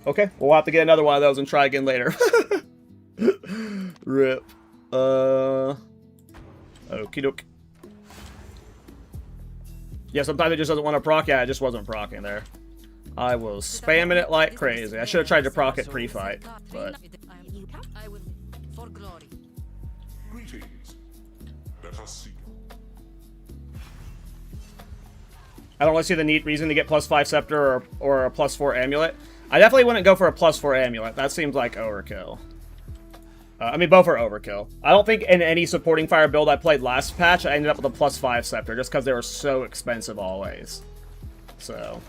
B: Okay, we'll have to get another one of those and try again later. Rip. Okie doke. Yeah, sometimes it just doesn't want to proc. Yeah, it just wasn't procking there. I was spamming it like crazy. I should have tried to proc it pre-fight, but...
A: Greetings. Let us see.
B: I don't really see the neat reason to get +5 Scepter or a +4 Amulet. I definitely wouldn't go for a +4 Amulet. That seems like overkill. I mean, both are overkill. I don't think in any supporting fire build I played last patch, I ended up with a +5 Scepter, just because they were so expensive always. So.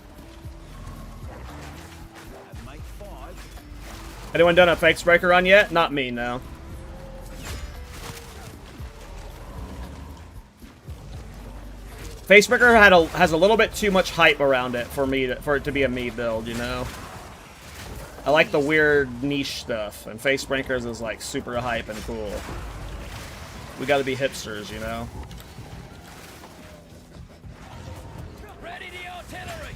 B: Anyone done a Face Breaker run yet? Not me, no. Face Breaker has a little bit too much hype around it for it to be a me build, you know? I like the weird niche stuff, and Face Breakers is like super hype and cool. We gotta be hipsters, you know?
E: Ready the artillery!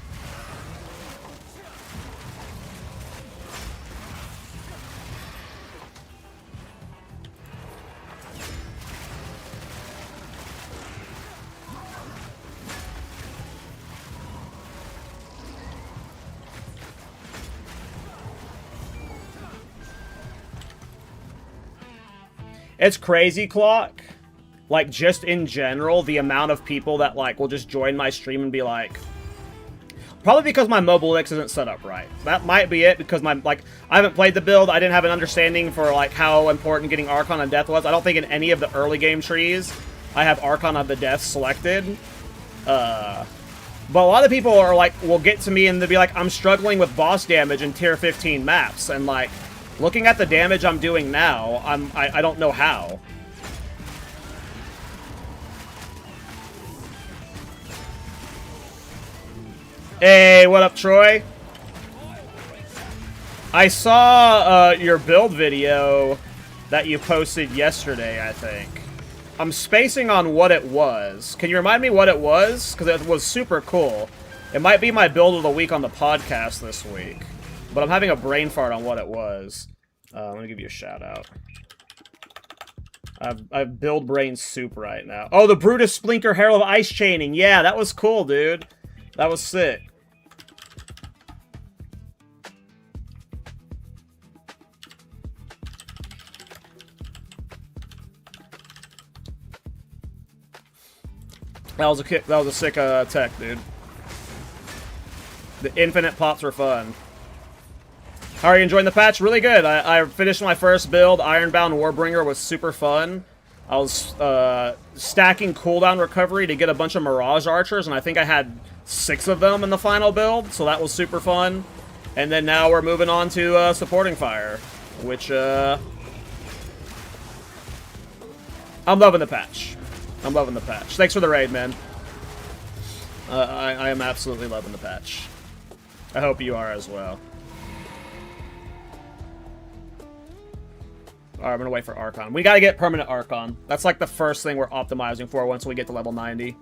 B: It's crazy, Clock. Like, just in general, the amount of people that, like, will just join my stream and be like... Probably because my mobile X isn't set up right. That might be it, because I haven't played the build. I didn't have an understanding for, like, how important getting Archon of Death was. I don't think in any of the early game trees I have Archon of the Death selected. But a lot of people are, like, will get to me and they'll be like, I'm struggling with boss damage in tier 15 maps. And, like... Looking at the damage I'm doing now, I don't know how. Hey, what up, Troy? I saw your build video that you posted yesterday, I think. I'm spacing on what it was. Can you remind me what it was? Because it was super cool. It might be my build of the week on the podcast this week. But I'm having a brain fart on what it was. I'm gonna give you a shout out. I've build brain soup right now. Oh, the Brutus Splinker Herald of Ice Chaining. Yeah, that was cool, dude. That was sick. That was a kick. That was a sick tech, dude. The infinite pops were fun. How are you enjoying the patch? Really good. I finished my first build. Ironbound Warbringer was super fun. I was stacking cooldown recovery to get a bunch of Mirage Archers, and I think I had 6 of them in the final build, so that was super fun. And then now we're moving on to supporting fire, which I'm loving the patch. I'm loving the patch. Thanks for the raid, man. I am absolutely loving the patch. I hope you are as well. Alright, I'm gonna wait for Archon. We gotta get permanent Archon. That's like the first thing we're optimizing for once we get to level 90.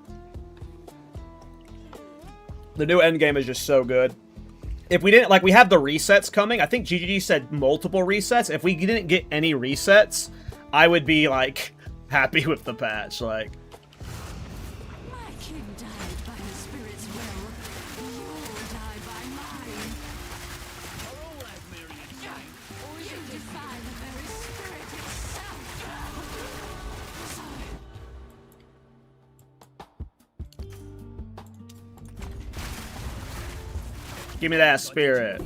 B: The new endgame is just so good. If we didn't, like, we have the resets coming. I think GGG said multiple resets. If we didn't get any resets, I would be, like, happy with the patch. Like,
C: My king died by the spirit's will. You'll die by mine. Or you defy the very spirit itself.
B: give me that spirit.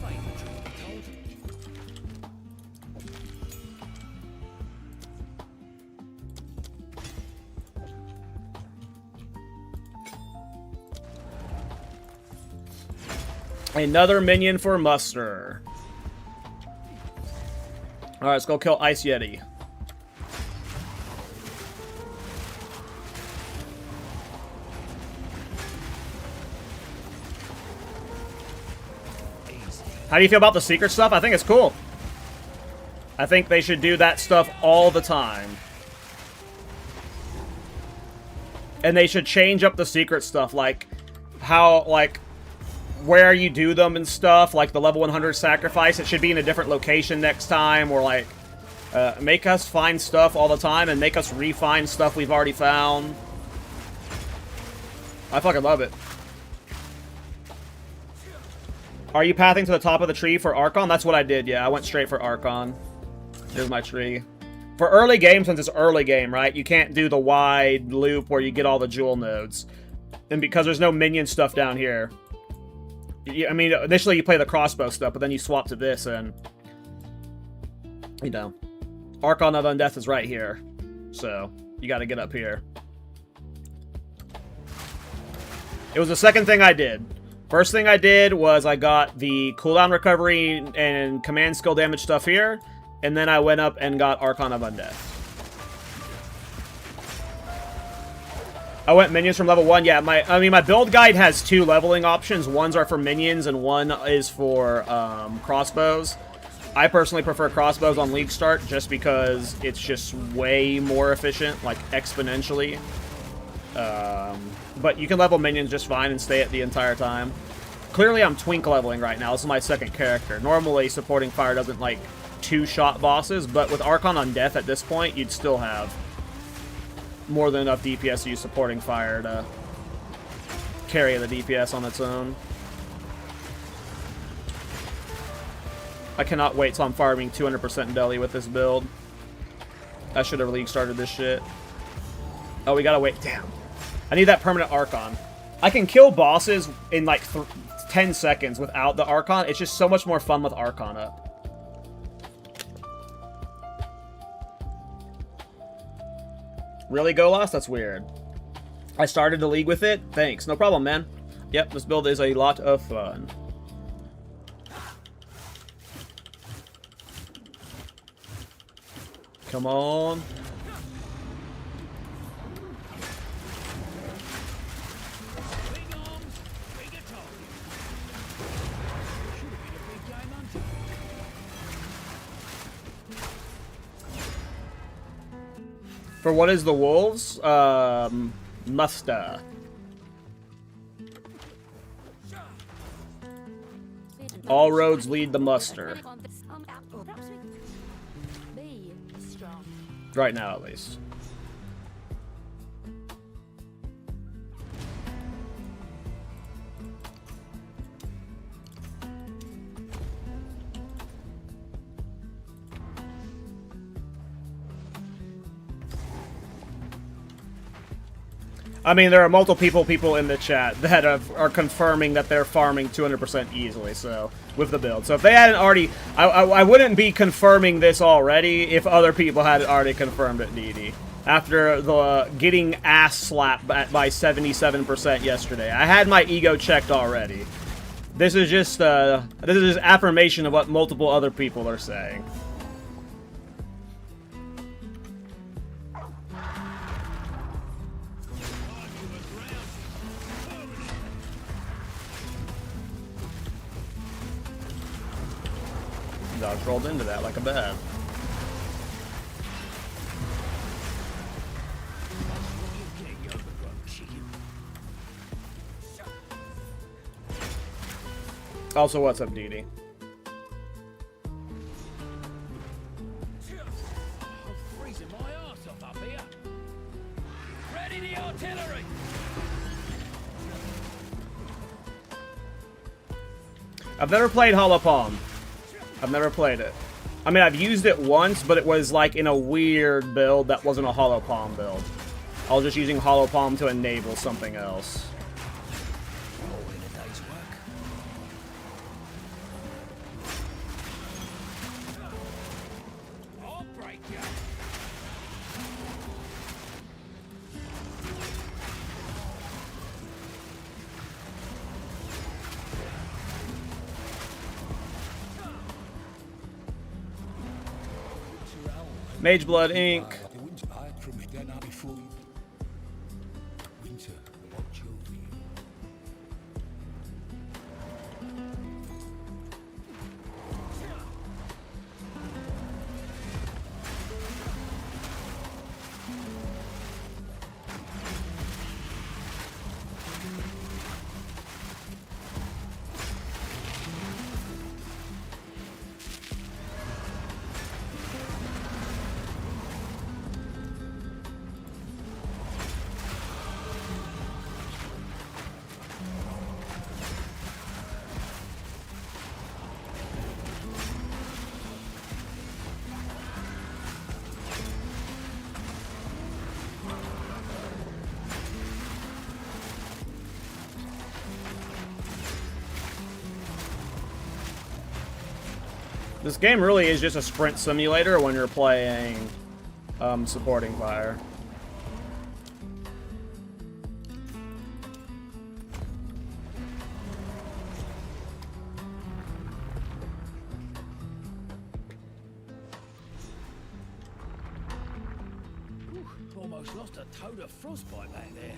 B: Another minion for muster. Alright, let's go kill Ice Yeti. How do you feel about the secret stuff? I think it's cool. I think they should do that stuff all the time. And they should change up the secret stuff, like how, like, where you do them and stuff, like the level 100 sacrifice. It should be in a different location next time, or like make us find stuff all the time and make us refine stuff we've already found. I fucking love it. Are you pathing to the top of the tree for Archon? That's what I did, yeah. I went straight for Archon. Here's my tree. For early game, since it's early game, right, you can't do the wide loop where you get all the jewel nodes. And because there's no minion stuff down here. I mean, initially you play the crossbow stuff, but then you swap to this and... You know. Archon of Undeath is right here. So, you gotta get up here. It was the second thing I did. First thing I did was I got the cooldown recovery and command skill damage stuff here, and then I went up and got Archon of Undeath. I went minions from level 1. Yeah, my build guide has 2 leveling options. One's are for minions and one is for crossbows. I personally prefer crossbows on League Start just because it's just way more efficient, like exponentially. But you can level minions just fine and stay at the entire time. Clearly, I'm twink leveling right now. This is my second character. Normally, supporting fire doesn't like 2-shot bosses, but with Archon on Death at this point, you'd still have more than enough DPS to use supporting fire to carry the DPS on its own. I cannot wait till I'm farming 200% Deli with this build. I should have League started this shit. Oh, we gotta wait. Damn. I need that permanent Archon. I can kill bosses in like 10 seconds without the Archon. It's just so much more fun with Archon up. Really, Golas? That's weird. I started the league with it? Thanks. No problem, man. Yep, this build is a lot of fun. Come on. For what is the wolves? Musta. All roads lead to muster.
C: Be strong.
B: Right now, at least. I mean, there are multiple people in the chat that are confirming that they're farming 200% easily, so, with the build. So if they hadn't already... I wouldn't be confirming this already if other people had already confirmed it, DD. After the getting ass slapped by 77% yesterday. I had my ego checked already. This is just affirmation of what multiple other people are saying. Dodge rolled into that like a bad. Also, what's up, Dee Dee?
A: I'm freezing my arse off up here. Ready the artillery!
B: I've never played Hollow Palm. I've never played it. I mean, I've used it once, but it was like in a weird build that wasn't a Hollow Palm build. I was just using Hollow Palm to enable something else.
A: All in a day's work. I'll break you.
B: Mage Blood Inc.
A: The winds hide from me, then I'll be fooled. Winter, watch over you.
B: This game really is just a sprint simulator when you're playing supporting fire.
A: Almost lost a toad of frostbite back there.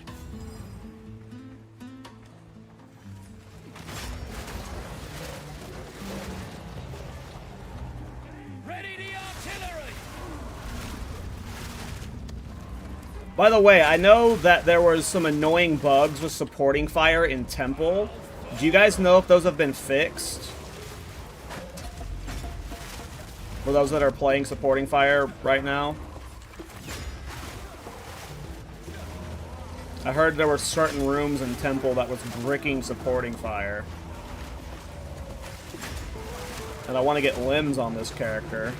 A: Ready the artillery!
B: By the way, I know that there was some annoying bugs with supporting fire in Temple. Do you guys know if those have been fixed? For those that are playing supporting fire right now? I heard there were certain rooms in Temple that was bricking supporting fire. And I want to get limbs on this character.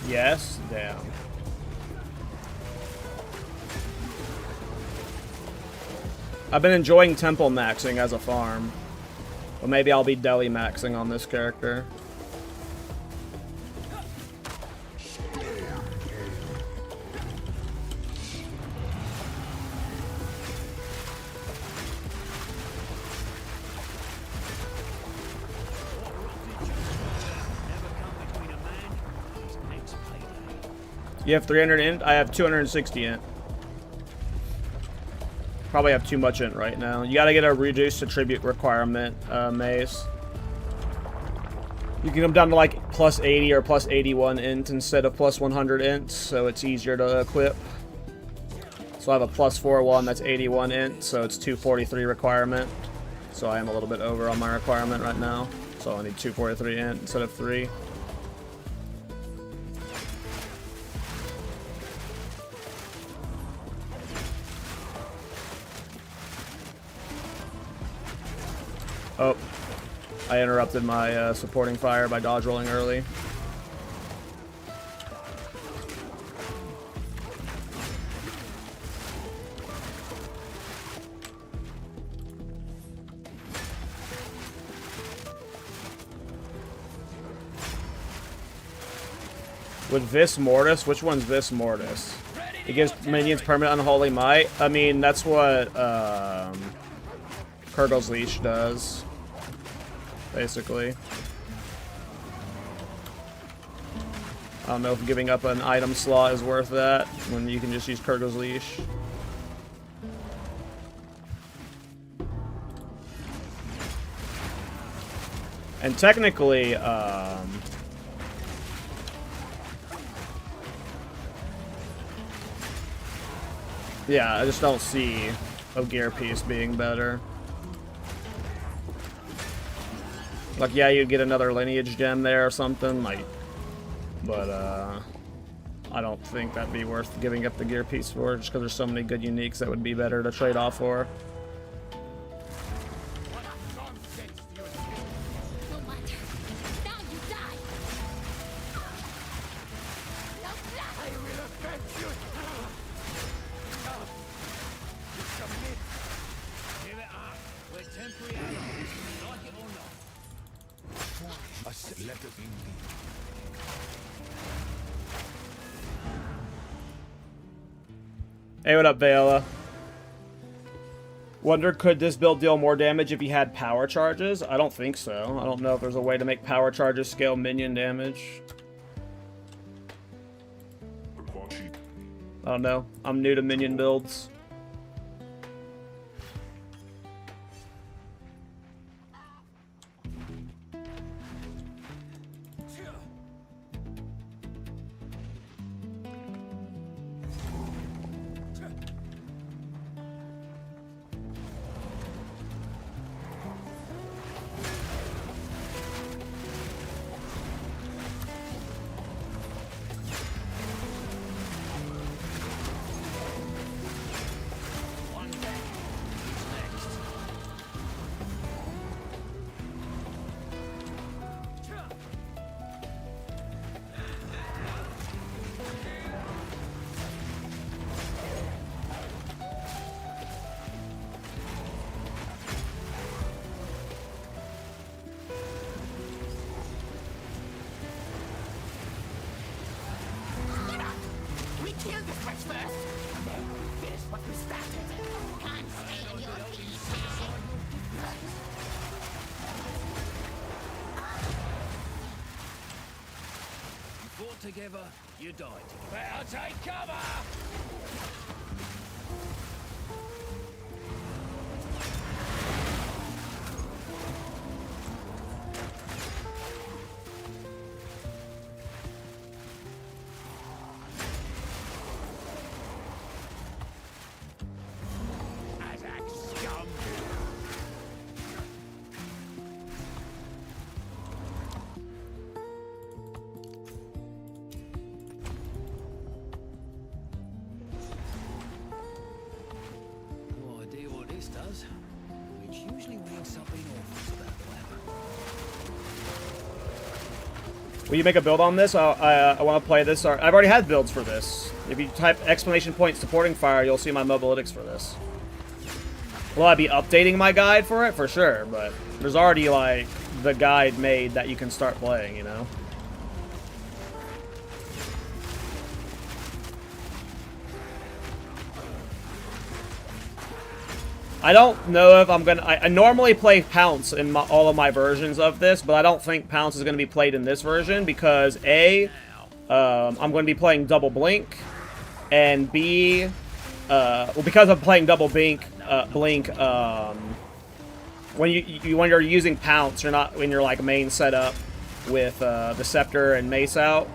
B: Yes, damn. I've been enjoying temple maxing as a farm. But maybe I'll be deli maxing on this character. You have 300 int? I have 260 int. Probably have too much int right now. You gotta get a reduced attribute requirement, Maze. You can come down to like plus 80 or plus 81 int instead of plus 100 int, so it's easier to equip. So I have a plus 41 that's 81 int, so it's 243 requirement. So I am a little bit over on my requirement right now. So I need 243 int instead of 3. Oh, I interrupted my supporting fire by dodge rolling early. With Vis Mortis? Which one's Vis Mortis?
A: Ready
B: It gives minions permanent unholy might. I mean, that's what Kurgle's Leash does, basically. I don't know if giving up an item slot is worth that when you can just use Kurgle's Leash. And technically, yeah, I just don't see a gear piece being better. Like, yeah, you'd get another lineage gem there or something, like, but I don't think that'd be worth giving up the gear piece for, just because there's so many good uniques that would be better to trade off for. Hey, what up, Vela? Wonder, could this build deal more damage if you had power charges? I don't think so. I don't know if there's a way to make power charges scale minion damage. I don't know. I'm new to minion builds.
E: Together, you die together. Better take cover!
B: Will you make a build on this? I want to play this. I've already had builds for this. If you type exclamation point supporting fire, you'll see my mobalytics for this. Will I be updating my guide for it? For sure, but there's already, like, the guide made that you can start playing, you know? I don't know if I'm gonna... I normally play Pounce in all of my versions of this, but I don't think Pounce is gonna be played in this version because A, I'm gonna be playing double blink, and B, well, because I'm playing double blink, when you're using Pounce, you're not when you're like main setup with the scepter and mace out.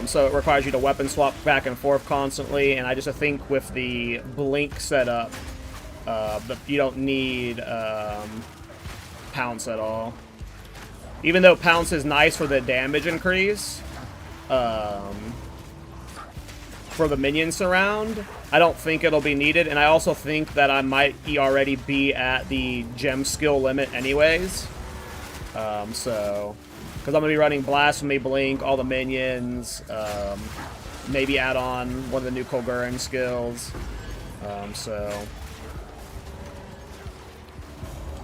B: So it requires you to weapon swap back and forth constantly, and I just think with the blink setup, but you don't need Pounce at all. Even though Pounce is nice for the damage increase, for the minion surround, I don't think it'll be needed. And I also think that I might already be at the gem skill limit anyways. So, because I'm going to be running Blasphemy, Blink, all the minions, maybe add on one of the new Kolgurin skills. So...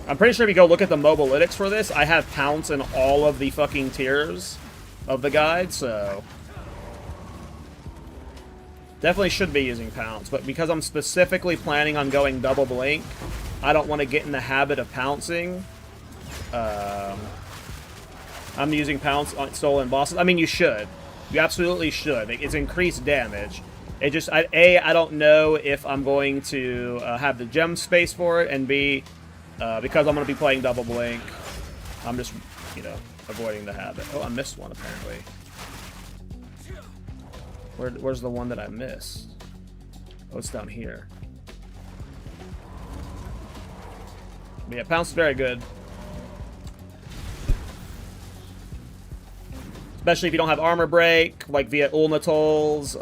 B: I'm pretty sure if you go look at the mobalytics for this, I have Pounce in all of the fucking tiers of the guide, so... Definitely should be using Pounce, but because I'm specifically planning on going double blink, I don't want to get in the habit of pouncing. I'm using Pounce on stolen bosses. I mean, you should. You absolutely should. It's increased damage. It just, A, I don't know if I'm going to have the gem space for it, and B, because I'm going to be playing double blink, I'm just, you know, avoiding the habit. Oh, I missed one, apparently. Where's the one that I missed? Oh, it's down here. But yeah, Pounce is very good. Especially if you don't have armor break, like via Ulnatol's.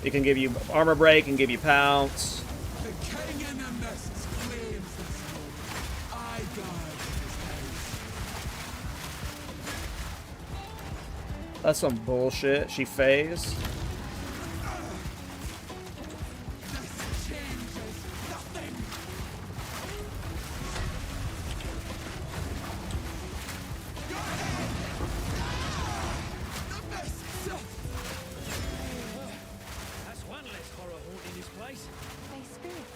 B: It can give you armor break and give you Pounce.
A: The king in the mists claims this home. I guard his house.
B: That's some bullshit. She phased.
A: This changes nothing. The mists.
E: That's one less horror haunting this place.
C: They spirits.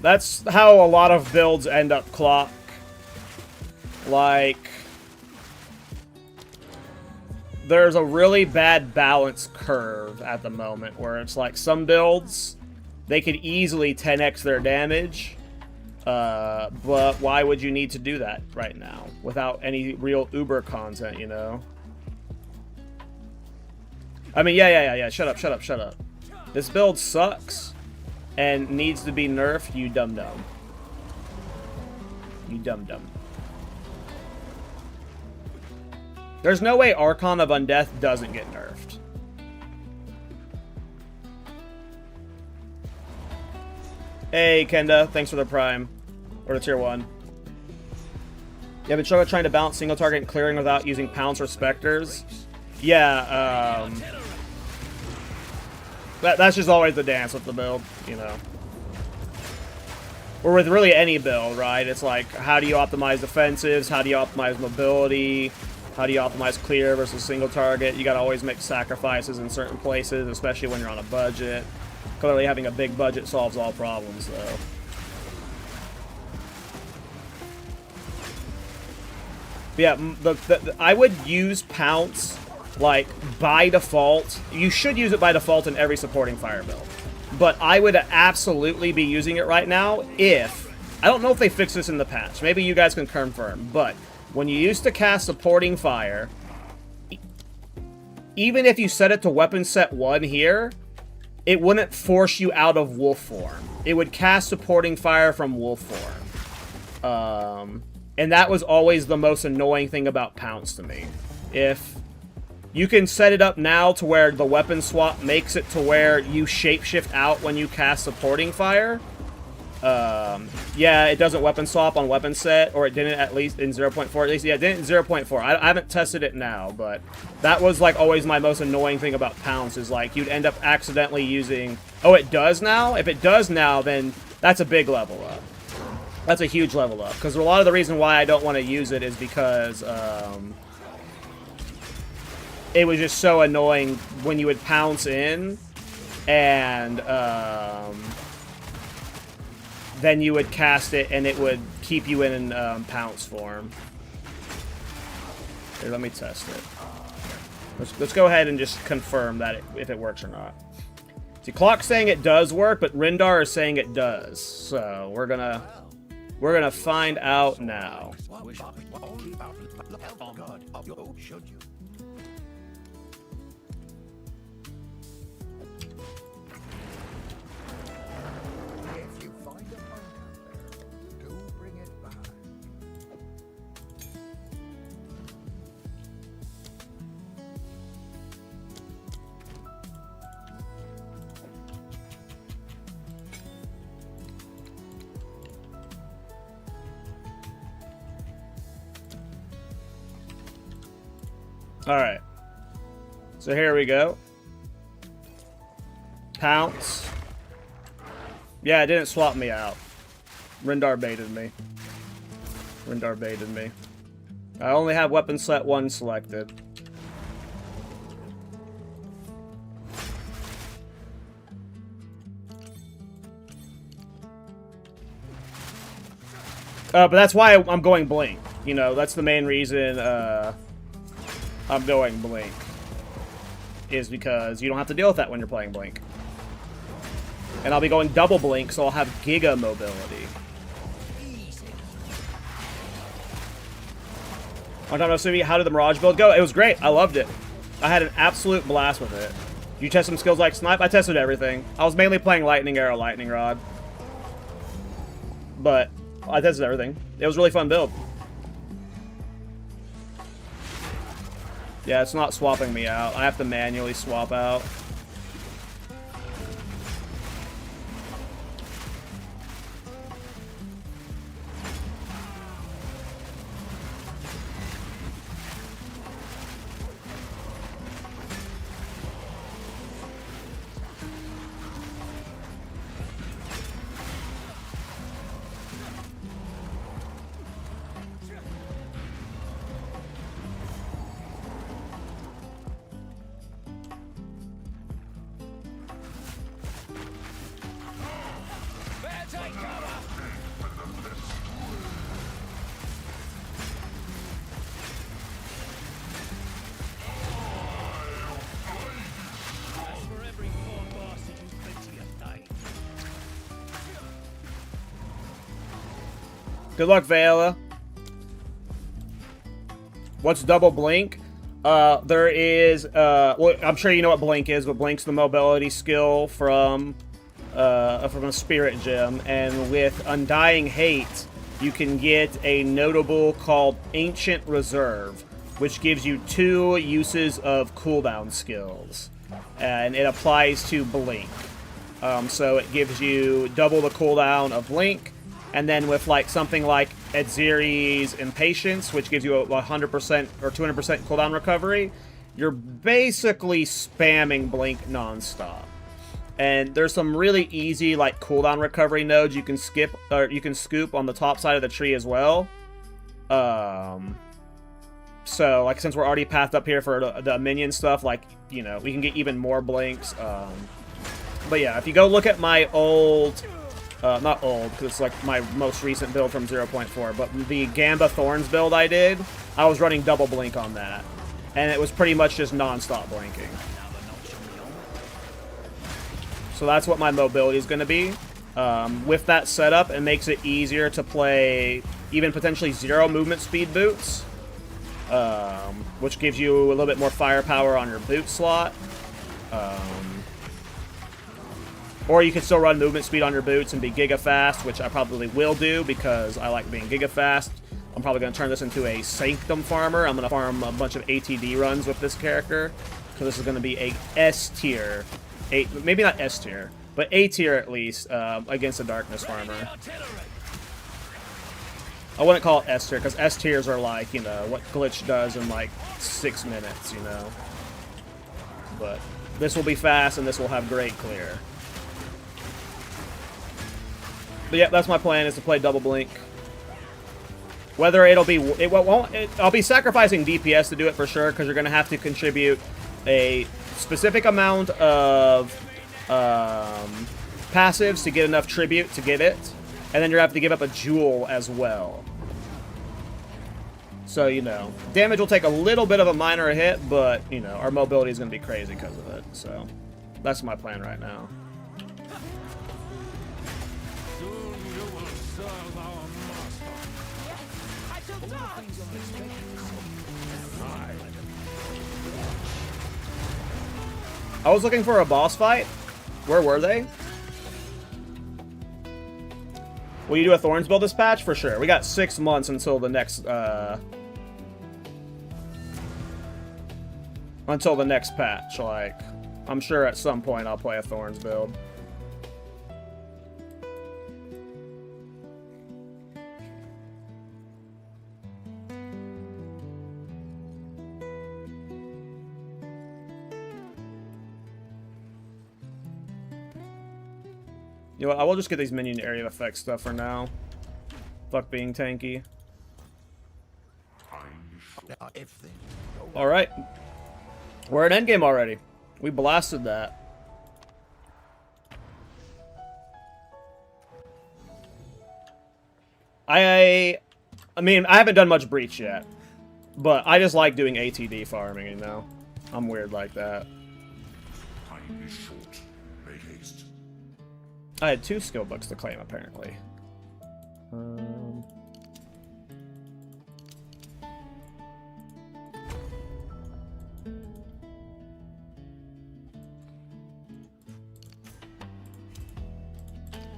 B: That's how a lot of builds end up clock. Like, there's a really bad balance curve at the moment where it's like some builds, they could easily 10x their damage, but why would you need to do that right now without any real Uber content, you know? I mean, yeah. Shut up. This build sucks and needs to be nerfed, you dum-dum. You dum-dum. There's no way Archon of Undeath doesn't get nerfed. Hey, Kenda, thanks for the Prime. Or the Tier 1. You have been trying to balance single target and clearing without using Pounce or Spectres? Yeah, that's just always the dance with the build, you know. Or with really any build, right? It's like, how do you optimize defensives? How do you optimize mobility? How do you optimize clear versus single target? You gotta always make sacrifices in certain places, especially when you're on a budget. Clearly having a big budget solves all problems, though. But yeah, I would use Pounce, like, by default. You should use it by default in every supporting fire build. But I would absolutely be using it right now if... I don't know if they fixed this in the patch. Maybe you guys can confirm. But when you used to cast supporting fire, even if you set it to weapon set 1 here, it wouldn't force you out of wolf form. It would cast supporting fire from wolf form. And that was always the most annoying thing about Pounce to me. If you can set it up now to where the weapon swap makes it to where you shapeshift out when you cast supporting fire. Yeah, it doesn't weapon swap on weapon set, or it didn't at least in 0.4. At least, yeah, it didn't in 0.4. I haven't tested it now, but that was like always my most annoying thing about Pounce is like you'd end up accidentally using... Oh, it does now? If it does now, then that's a big level up. That's a huge level up. Because a lot of the reason why I don't want to use it is because it was just so annoying when you would Pounce in and then you would cast it and it would keep you in Pounce form. Here, let me test it. Let's go ahead and just confirm that if it works or not. See, Clock's saying it does work, but Rindar is saying it does. So we're gonna find out now.
A: If you find a find there, do bring it back.
B: Alright. So here we go. Pounce. Yeah, it didn't swap me out. Rindar baited me. Rindar baited me. I only have weapon set 1 selected. But that's why I'm going Blink. You know, that's the main reason I'm going Blink. Is because you don't have to deal with that when you're playing Blink. And I'll be going double Blink, so I'll have Giga mobility. I don't know, Suvi, how did the Mirage build go? It was great. I loved it. I had an absolute blast with it. You test some skills like Snipe? I tested everything. I was mainly playing Lightning Arrow, Lightning Rod. But I tested everything. It was a really fun build. Yeah, it's not swapping me out. I have to manually swap out. Good luck, Vela. What's double Blink? There is, well, I'm sure you know what Blink is, but Blink's the mobility skill from a spirit gem, and with Undying Hate, you can get a notable called Ancient Reserve, which gives you 2 uses of cooldown skills, and it applies to Blink. So it gives you double the cooldown of Blink, and then with like something like Edziri's Impatience, which gives you a 100% or 200% cooldown recovery, you're basically spamming Blink nonstop. And there's some really easy like cooldown recovery nodes you can skip, or you can scoop on the top side of the tree as well. So like since we're already pathed up here for the minion stuff, like, you know, we can get even more Blinks. But yeah, if you go look at my old, not old, because it's like my most recent build from 0.4, but the Gamba Thorns build I did, I was running double Blink on that. And it was pretty much just non-stop blinking. So that's what my mobility is going to be. With that setup, it makes it easier to play even potentially 0 movement speed boots, which gives you a little bit more firepower on your boot slot. Or you can still run movement speed on your boots and be giga fast, which I probably will do because I like being giga fast. I'm probably going to turn this into a Sanctum farmer. I'm going to farm a bunch of ATD runs with this character. So this is going to be a S tier. Maybe not S tier, but A tier at least against a Darkness farmer. I wouldn't call it S tier because S tiers are like, you know, what Glitch does in like 6 minutes, you know. But this will be fast and this will have great clear. But yeah, that's my plan, is to play double Blink. Whether it'll be, I'll be sacrificing DPS to do it for sure, because you're going to have to contribute a specific amount of passives to get enough tribute to get it, and then you're going to have to give up a jewel as well. So, you know, damage will take a little bit of a minor hit, but, you know, our mobility is going to be crazy because of it. So, that's my plan right now. I was looking for a boss fight. Where were they? Will you do a Thorns build this patch? For sure. We got 6 months until the next, patch. Like, I'm sure at some point I'll play a Thorns build. You know what, I will just get these minion area effect stuff for now. Fuck being tanky. Alright. We're at endgame already. We blasted that. I mean, I haven't done much Breach yet. But I just like doing ATD farming, you know? I'm weird like that.
A: Time is short. Make haste.
B: I had 2 skill books to claim, apparently.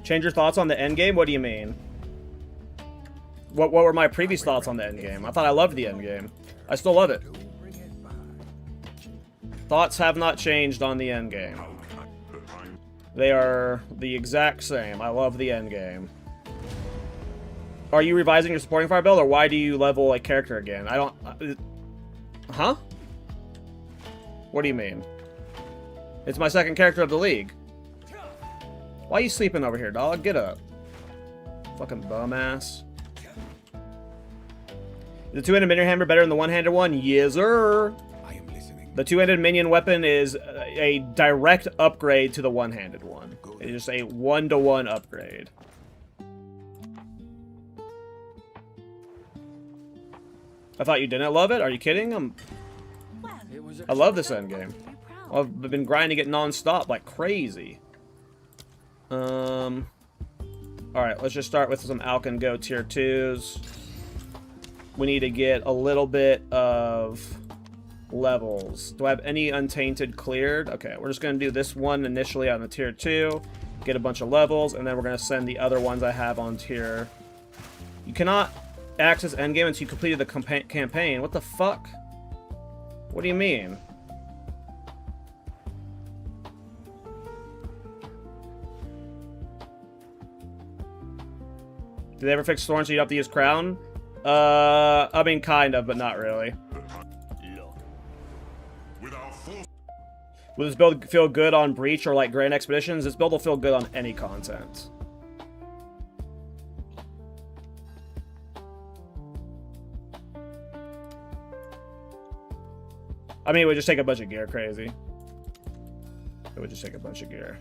B: Change your thoughts on the endgame? What do you mean? What were my previous thoughts on the endgame? I thought I loved the endgame. I still love it. Thoughts have not changed on the endgame. They are the exact same. I love the endgame. Are you revising your supporting fire build, or why do you level a character again? I don't... huh? What do you mean? It's my second character of the league. Why are you sleeping over here, dog? Get up. Fucking bum ass. Is the two-handed minion hammer better than the one-handed one? Yes, sir.
A: I am listening.
B: The two-handed minion weapon is a direct upgrade to the one-handed one. It is a 1-to-1 upgrade. I thought you didn't love it? Are you kidding? I love this endgame. I've been grinding it non-stop like crazy. Alright, let's just start with some Alkin Go tier 2s. We need to get a little bit of levels. Do I have any Untainted cleared? Okay, we're just going to do this one initially on the tier 2. Get a bunch of levels, and then we're going to send the other ones I have on tier. You cannot access endgame until you completed the campaign. What the fuck? What do you mean? Did they ever fix Thorn so you have to use Crown? I mean, kind of, but not really. Will this build feel good on Breach or like Grand Expeditions? This build will feel good on any content. I mean, it would just take a bunch of gear crazy. It would just take a bunch of gear.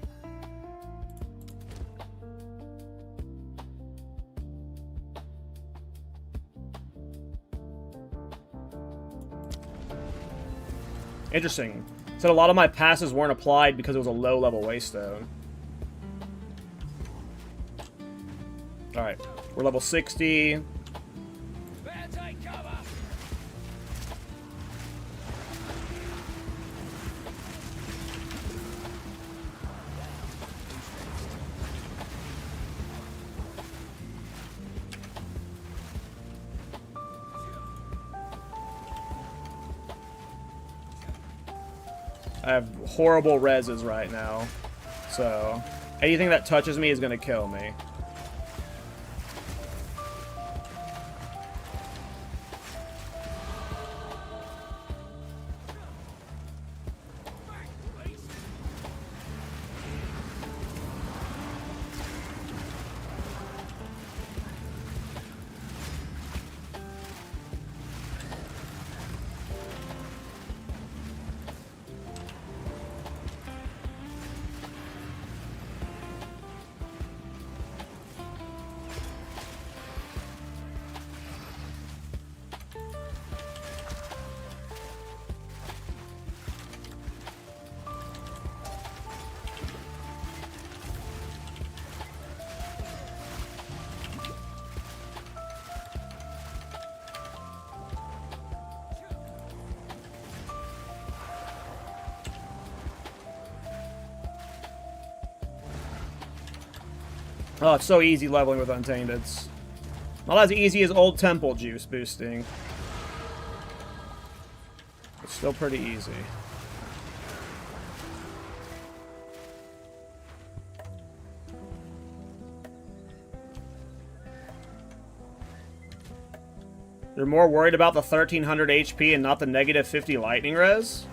B: Interesting. Said a lot of my passes weren't applied because it was a low-level waystone. Alright. We're level 60. I have horrible reses right now, so anything that touches me is gonna kill me. Oh, it's so easy leveling with Untainted. It's not as easy as old Temple Juice boosting. It's still pretty easy. You're more worried about the 1300 HP and not the negative 50 lightning res?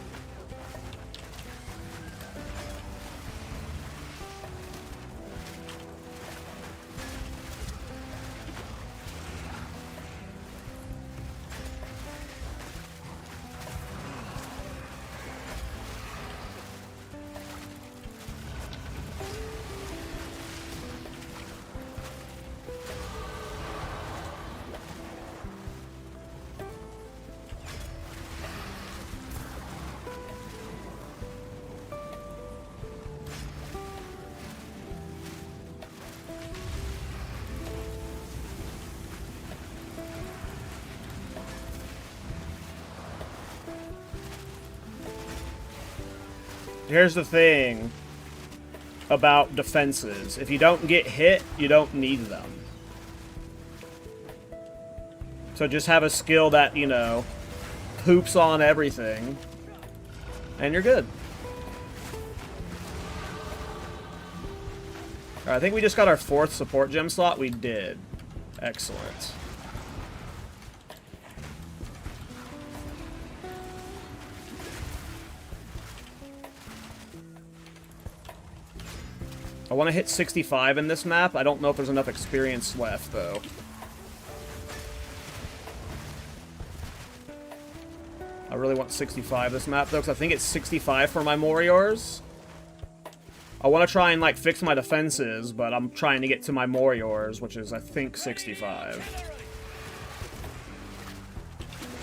B: here's the thing about defenses. If you don't get hit, you don't need them. So just have a skill that, you know, poops on everything, and you're good. Alright, I think we just got our 4th support gem slot. We did. Excellent. I want to hit 65 in this map. I don't know if there's enough experience left, though. I really want 65 this map, though, because I think it's 65 for my Moriors. I want to try and, like, fix my defenses, but I'm trying to get to my Moriors, which is, I think, 65.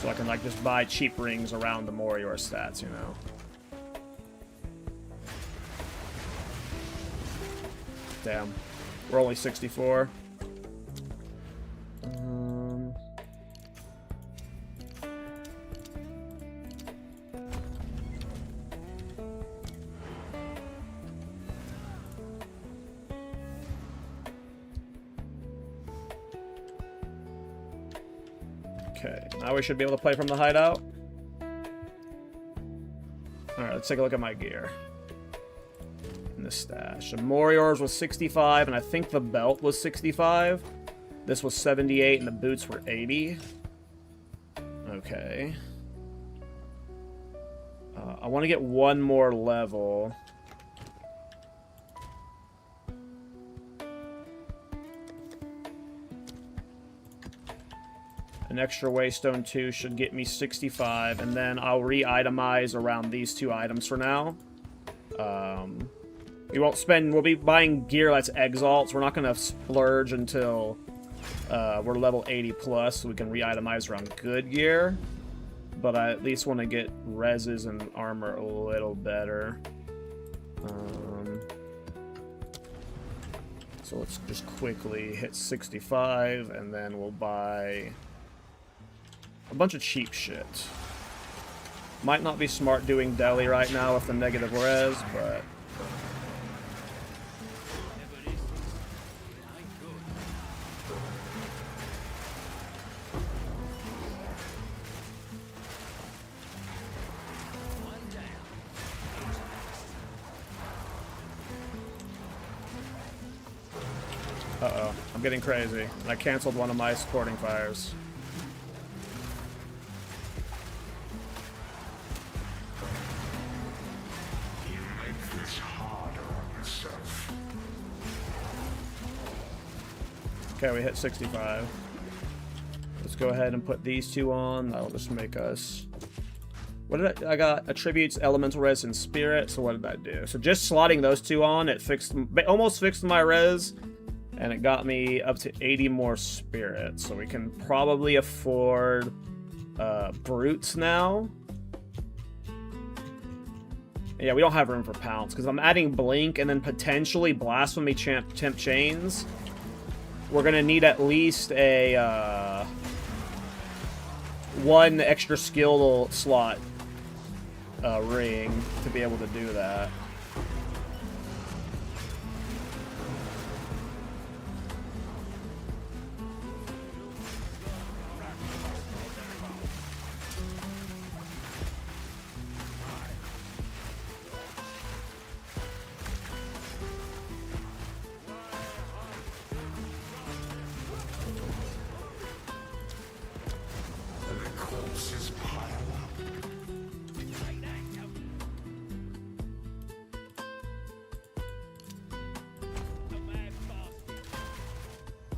B: So I can, like, just buy cheap rings around the Morior stats, you know? Damn. We're only 64. Okay, now we should be able to play from the hideout. Alright, let's take a look at my gear. The stash. The Moriors was 65, and I think the belt was 65. This was 78, and the boots were 80. Okay. I want to get one more level. An extra Waystone 2 should get me 65, and then I'll re-itemize around these 2 items for now. We won't spend... We'll be buying gear that's Exalt, so we're not going to splurge until we're level 80 plus, so we can re-itemize around good gear. But I at least want to get reses and armor a little better. So let's just quickly hit 65, and then we'll buy a bunch of cheap shit. Might not be smart doing deli right now with the negative res, but... Uh-oh, I'm getting crazy. I canceled one of my supporting fires. Okay, we hit 65. Let's go ahead and put these 2 on. That'll just make us... What did I got? Attributes, Elemental Res, and Spirit. So what did that do? So just slotting those 2 on, it almost fixed my res. And it got me up to 80 more Spirit. So we can probably afford Brutes now. Yeah, we don't have room for Pounce, because I'm adding Blink and then potentially Blasphemy Temp Chains. We're going to need at least a 1 extra skill slot ring to be able to do that.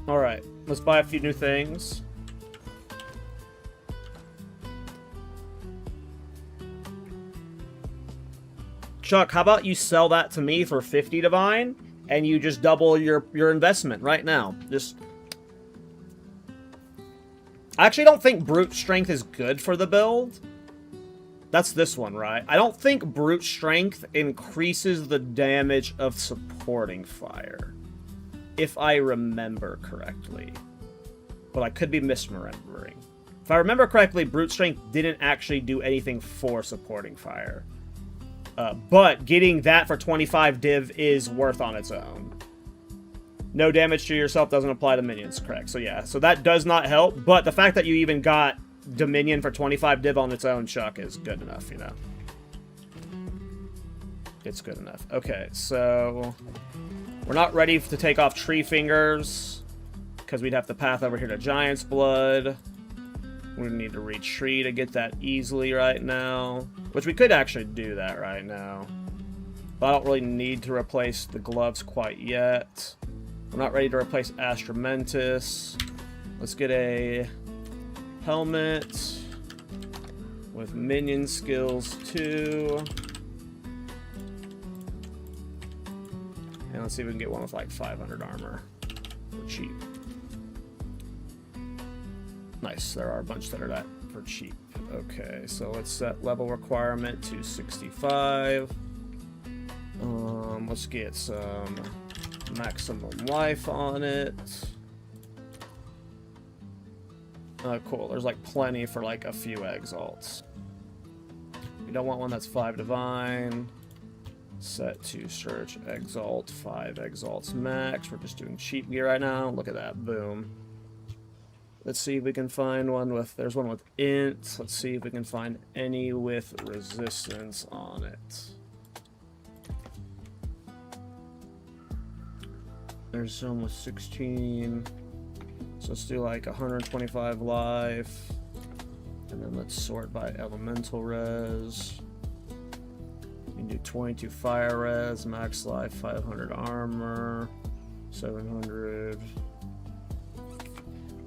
B: Alright, let's buy a few new things. Chuck, how about you sell that to me for 50 Divine, and you just double your investment right now? Just... I actually don't think Brute Strength is good for the build. That's this one, right? I don't think Brute Strength increases the damage of supporting fire. If I remember correctly. But I could be misremembering. If I remember correctly, Brute Strength didn't actually do anything for supporting fire. But getting that for 25 div is worth on its own. No damage to yourself doesn't apply to minions, correct. So yeah, so that does not help, but the fact that you even got Dominion for 25 div on its own, Chuck, is good enough, you know. It's good enough. Okay, so we're not ready to take off Tree Fingers because we'd have to path over here to Giant's Blood. We need to retreat to get that easily right now, which we could actually do that right now. But I don't really need to replace the gloves quite yet. I'm not ready to replace Astramentus. Let's get a helmet with minion skills too. And let's see if we can get one with like 500 armor for cheap. Nice, there are a bunch that are that for cheap. Okay, so let's set level requirement to 65. Let's get some maximum life on it. Cool, there's like plenty for like a few exalts. We don't want one that's 5 divine. Set to search exalt, 5 exalts max. We're just doing cheap gear right now. Look at that, boom. Let's see if we can find one with, there's one with int. Let's see if we can find any with resistance on it. There's some with 16. So let's do like 125 life. And then let's sort by elemental res. You can do 22 fire res, max life, 500 armor, 700.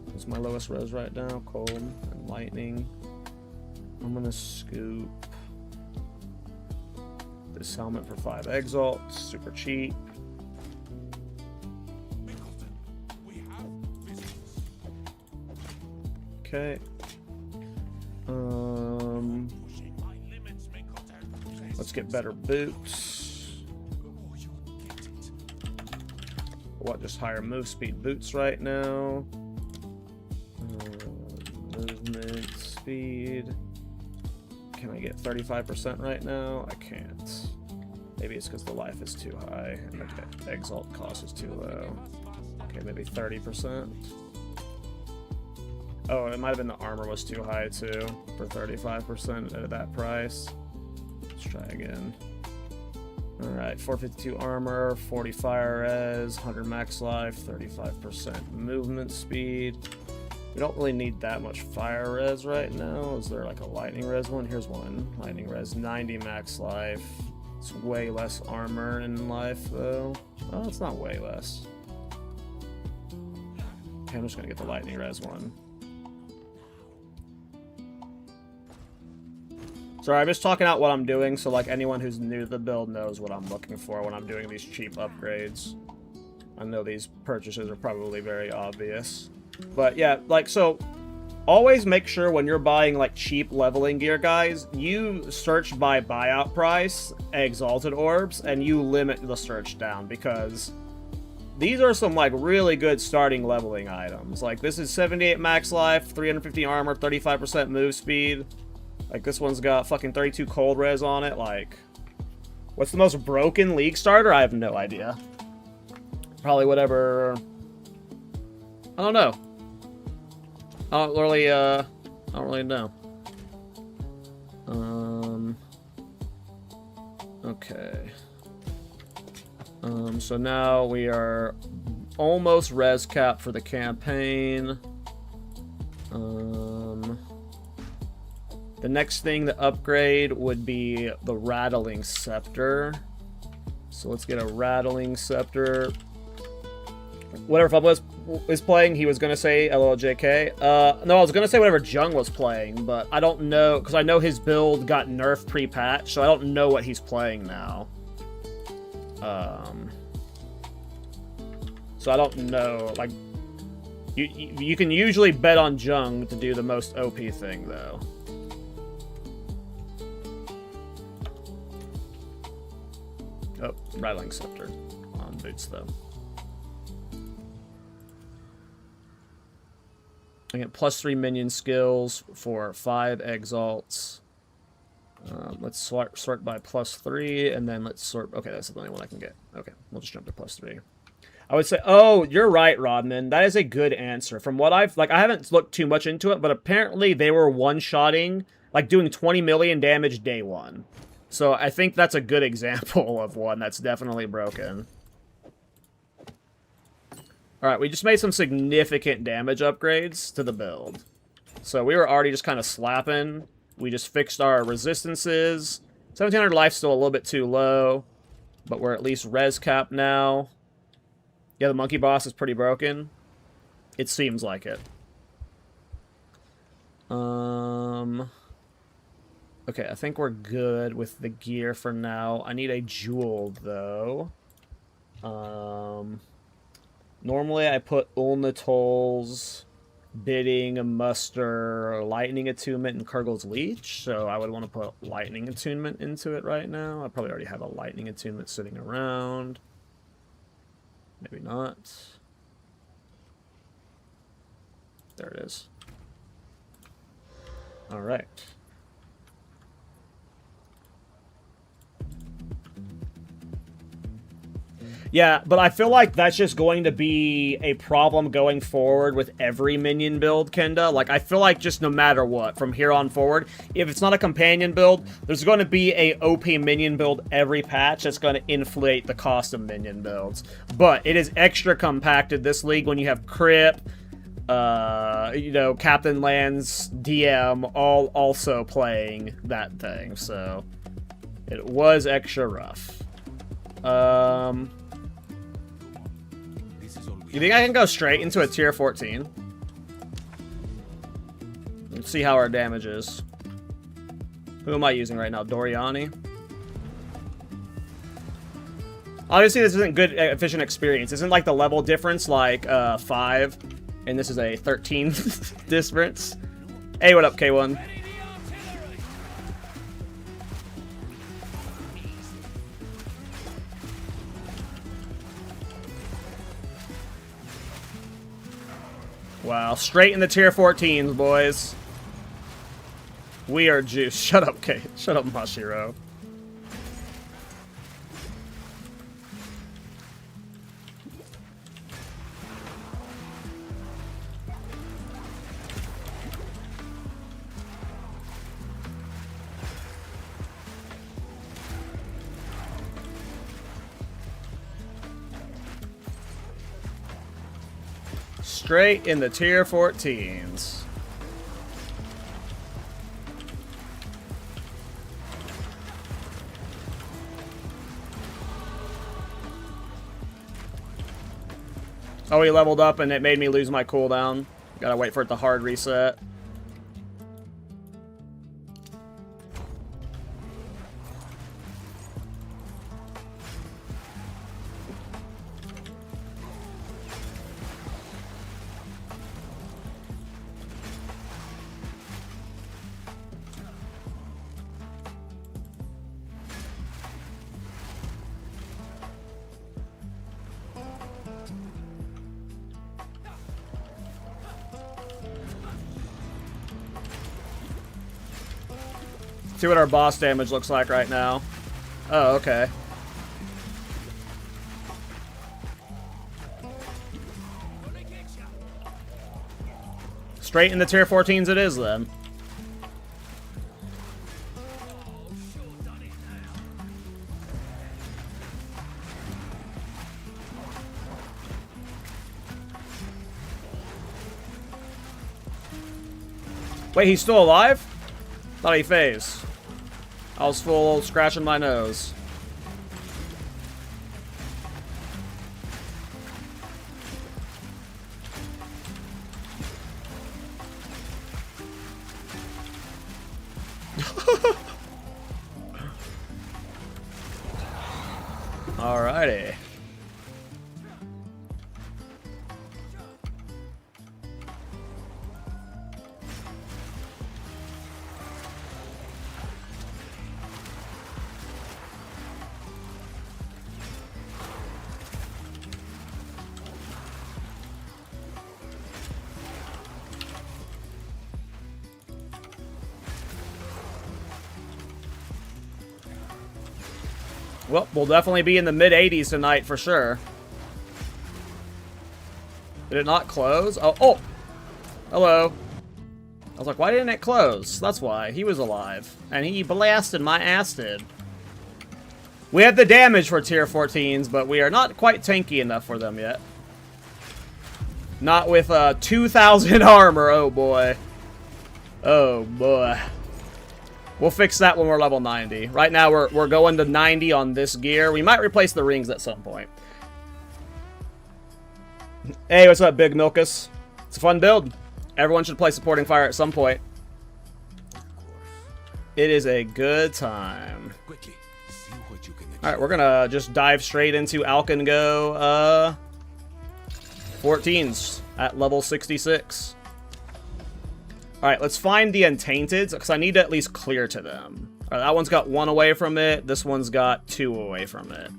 B: That's my lowest res right now, cold and lightning. I'm gonna scoop this helmet for 5 exalts, super cheap. Okay. Let's get better boots. What, just higher move speed boots right now. Movement speed. Can I get 35% right now? I can't. Maybe it's because the life is too high and the exalt cost is too low. Okay, maybe 30%. Oh, it might have been the armor was too high too for 35% at that price. Let's try again. Alright, 452 armor, 40 fire res, 100 max life, 35% movement speed. We don't really need that much fire res right now. Is there like a lightning res one? Here's one. Lightning res, 90 max life. It's way less armor in life though. Oh, it's not way less. Okay, I'm just gonna get the lightning res one. Sorry, I'm just talking out what I'm doing, so like anyone who's new to the build knows what I'm looking for when I'm doing these cheap upgrades. I know these purchases are probably very obvious. But yeah, like, so always make sure when you're buying like cheap leveling gear, guys, you search by buyout price, exalted orbs, and you limit the search down, because these are some like really good starting leveling items. Like this is 78 max life, 350 armor, 35% move speed. Like, this one's got fucking 32 cold res on it. Like, what's the most broken League starter? I have no idea. Probably whatever. I don't know. I don't really know. Okay. So now we are almost res cap for the campaign. The next thing to upgrade would be the Rattling Scepter. So let's get a Rattling Scepter. Whatever Fub was playing, he was going to say LLJK. No, I was going to say whatever Jung was playing, but I don't know, because I know his build got nerfed pre-patch, so I don't know what he's playing now. So I don't know, like, you can usually bet on Jung to do the most OP thing, though. Oh, Rattling Scepter on boots, though. I get +3 minion skills for 5 exalts. Let's sort by +3, and then let's sort... Okay, that's the only one I can get. Okay, we'll just jump to +3. I would say... Oh, you're right, Rodman. That is a good answer. From what I've... Like, I haven't looked too much into it, but apparently they were one-shotting, like, doing 20 million damage day 1. So I think that's a good example of one that's definitely broken. Alright, we just made some significant damage upgrades to the build. So we were already just kind of slapping... We just fixed our resistances. 1700 life's still a little bit too low, but we're at least res cap now. Yeah, the monkey boss is pretty broken. It seems like it. Okay, I think we're good with the gear for now. I need a jewel, though. Normally I put Ulnatol's Bidding, Muster, Lightning Attunement, and Kurgle's Leech. So I would want to put Lightning Attunement into it right now. I probably already have a Lightning Attunement sitting around. Maybe not. There it is. All right. Yeah, but I feel like that's just going to be a problem going forward with every minion build, Kenda. Like, I feel like just no matter what, from here on forward, if it's not a companion build, there's going to be a OP minion build every patch that's going to inflate the cost of minion builds. But it is extra compacted this league when you have Crip, you know, Captain Lands, DM, all also playing that thing. So, it was extra rough. You think I can go straight into a tier 14? Let's see how our damage is. Who am I using right now? Doriani? Obviously, this isn't good, efficient experience. Isn't like the level difference like 5, and this is a 13 difference. Hey, what up, K1? Wow, straight in the tier 14s, boys. We are juiced. Shut up, Kate. Shut up, Mashiro. Straight in the tier 14s. Oh, he leveled up and it made me lose my cooldown. Gotta wait for it to hard reset. See what our boss damage looks like right now. Oh, okay. Straight in the tier 14s it is then. Wait, he's still alive? Thought he phased. I was full scratching my nose. Alrighty. Well, we'll definitely be in the mid-80s tonight for sure. Did it not close? Oh, oh! Hello. I was like, why didn't it close? That's why. He was alive. And he blasted my ass did. We have the damage for tier 14s, but we are not quite tanky enough for them yet. Not with 2,000 armor, oh boy. Oh boy. We'll fix that when we're level 90. Right now we're going to 90 on this gear. We might replace the rings at some point. Hey, what's up, Big Milkus? It's a fun build. Everyone should play supporting fire at some point. It is a good time.
A: Quickly, see what you can achieve.
B: Alright, we're gonna just dive straight into Alkengo 14s at level 66. Alright, let's find the Untainted, because I need to at least clear to them. Alright, that one's got 1 away from it. This one's got 2 away from it.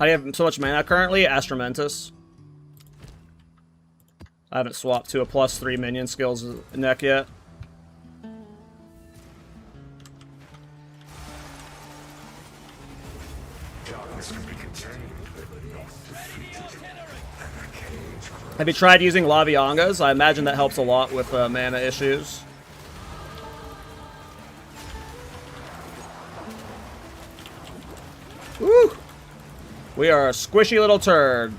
B: I have so much mana currently. Astromentus. I haven't swapped to a +3 minion skills neck yet. Have you tried using Laviangas? I imagine that helps a lot with mana issues. Woo! We are a squishy little turd.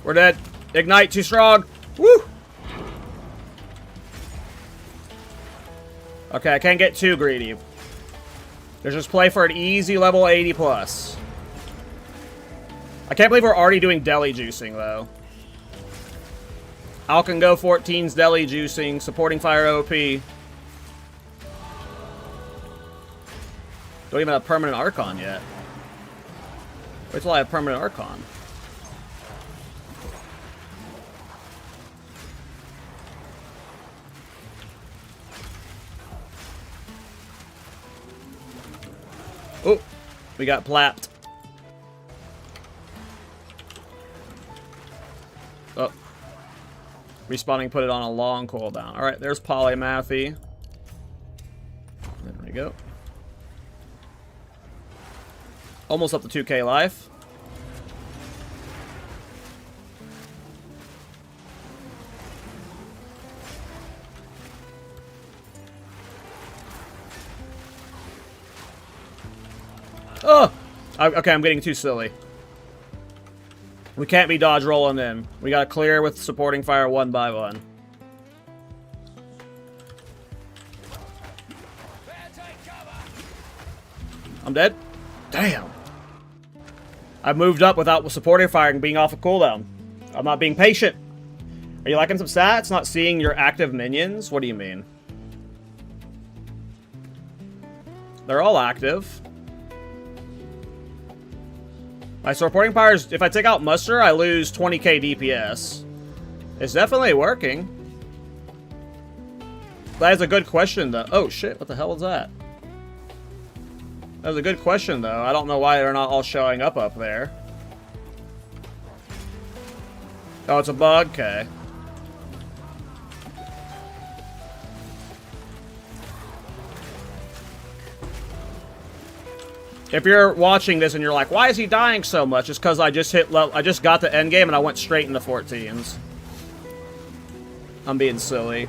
B: We're dead. Ignite, too strong. Woo! Okay, I can't get too greedy. Let's just play for an easy level 80 plus. I can't believe we're already doing deli juicing, though. Alkengo 14's deli juicing, supporting fire OP. Don't even have permanent Archon yet. Wait till I have permanent Archon. Oh, we got plapped. Oh. Respawning put it on a long cooldown. Alright, there's Polymathy. There we go. Almost up to 2k life. Oh! Okay, I'm getting too silly. We can't be dodge rolling in. We gotta clear with supporting fire 1 by 1. I'm dead? Damn. I moved up without supporting fire and being off a cooldown. I'm not being patient. Are you liking some stats? Not seeing your active minions? What do you mean? They're all active. My supporting powers, if I take out muster, I lose 20k DPS. It's definitely working. That is a good question, though. Oh, shit. What the hell was that? That was a good question, though. I don't know why they're not all showing up there. Oh, it's a bug? Okay. If you're watching this and you're like, why is he dying so much? It's because I just got the end game and I went straight into 14s. I'm being silly.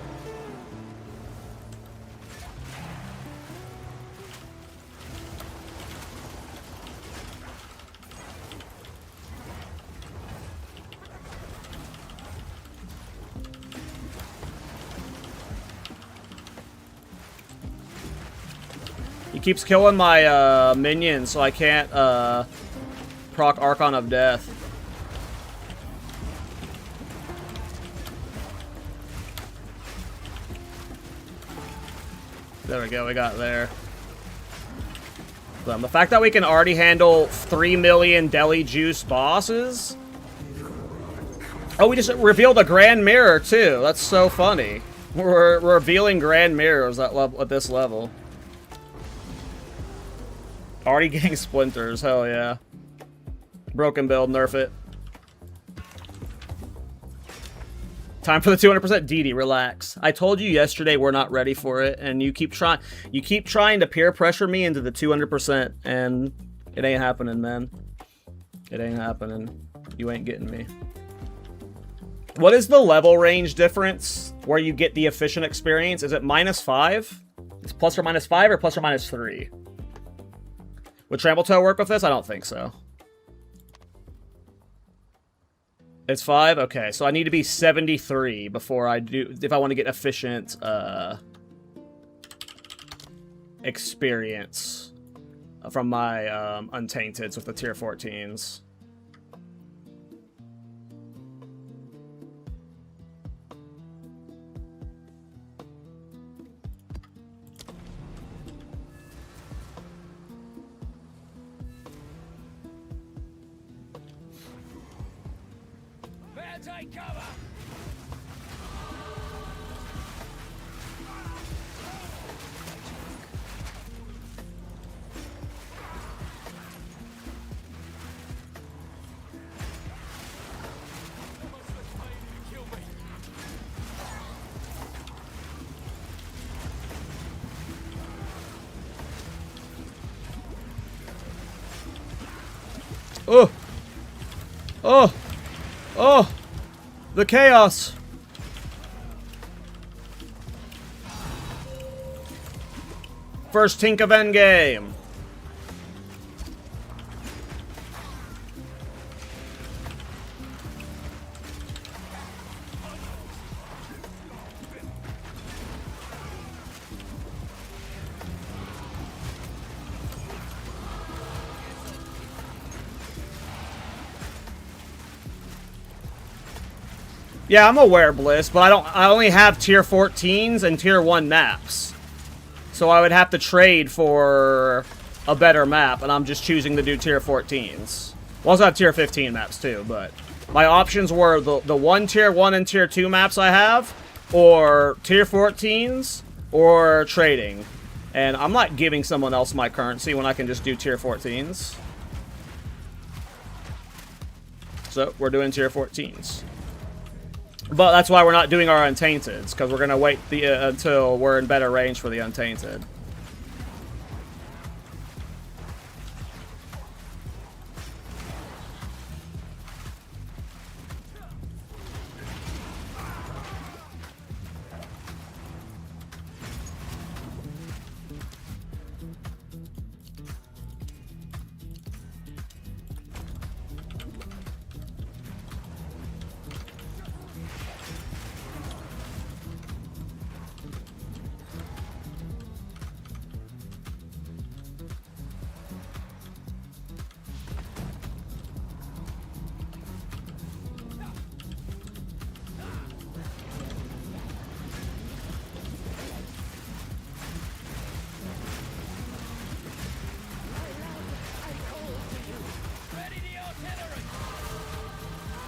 B: He keeps killing my minions, so I can't proc Archon of Death. There we go, we got there. The fact that we can already handle 3 million deli juice bosses. Oh, we just revealed a grand mirror too. That's so funny. We're revealing grand mirrors at this level. Already getting splinters, hell yeah. Broken build, nerf it. Time for the 200% DD, relax. I told you yesterday we're not ready for it, and you keep trying to peer pressure me into the 200%, and it ain't happening, man. It ain't happening. You ain't getting me. What is the level range difference where you get the efficient experience? Is it -5? It's plus or minus 5 or plus or minus 3? Would Trample Toe work with this? I don't think so. It's 5? Okay, so I need to be 73 before I do, if I want to get efficient experience from my Untainteds with the tier 14s.
E: Take cover!
B: Oh! Oh! Oh! The chaos! First tink of endgame! Yeah, I'm aware, Bliss, but I only have tier 14s and tier 1 maps. So I would have to trade for a better map, and I'm just choosing to do tier 14s. Well, I also have tier 15 maps too, but my options were the one tier 1 and tier 2 maps I have, or tier 14s, or trading. And I'm not giving someone else my currency when I can just do tier 14s. So we're doing tier 14s. But that's why we're not doing our Untainteds, because we're going to wait until we're in better range for the Untainted.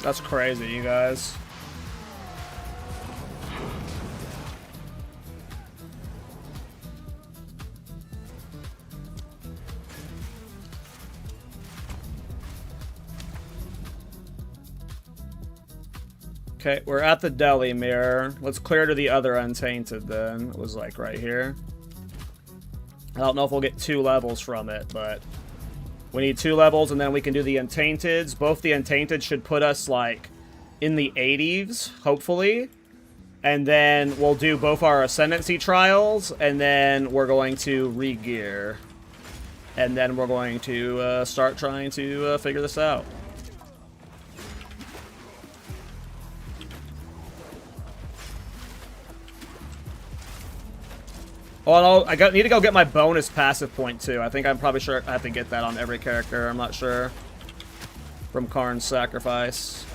B: That's crazy, you guys. Okay, we're at the deli mirror. Let's clear to the other Untainted then. It was like right here. I don't know if we'll get 2 levels from it, but we need 2 levels, and then we can do the Untainteds. Both the Untainted should put us, like, in the 80s, hopefully. And then we'll do both our Ascendancy trials, and then we're going to re-gear. And then we're going to start trying to figure this out. Oh, I need to go get my bonus passive point, too. I think I'm probably sure I have to get that on every character. I'm not sure. From Karn's Sacrifice.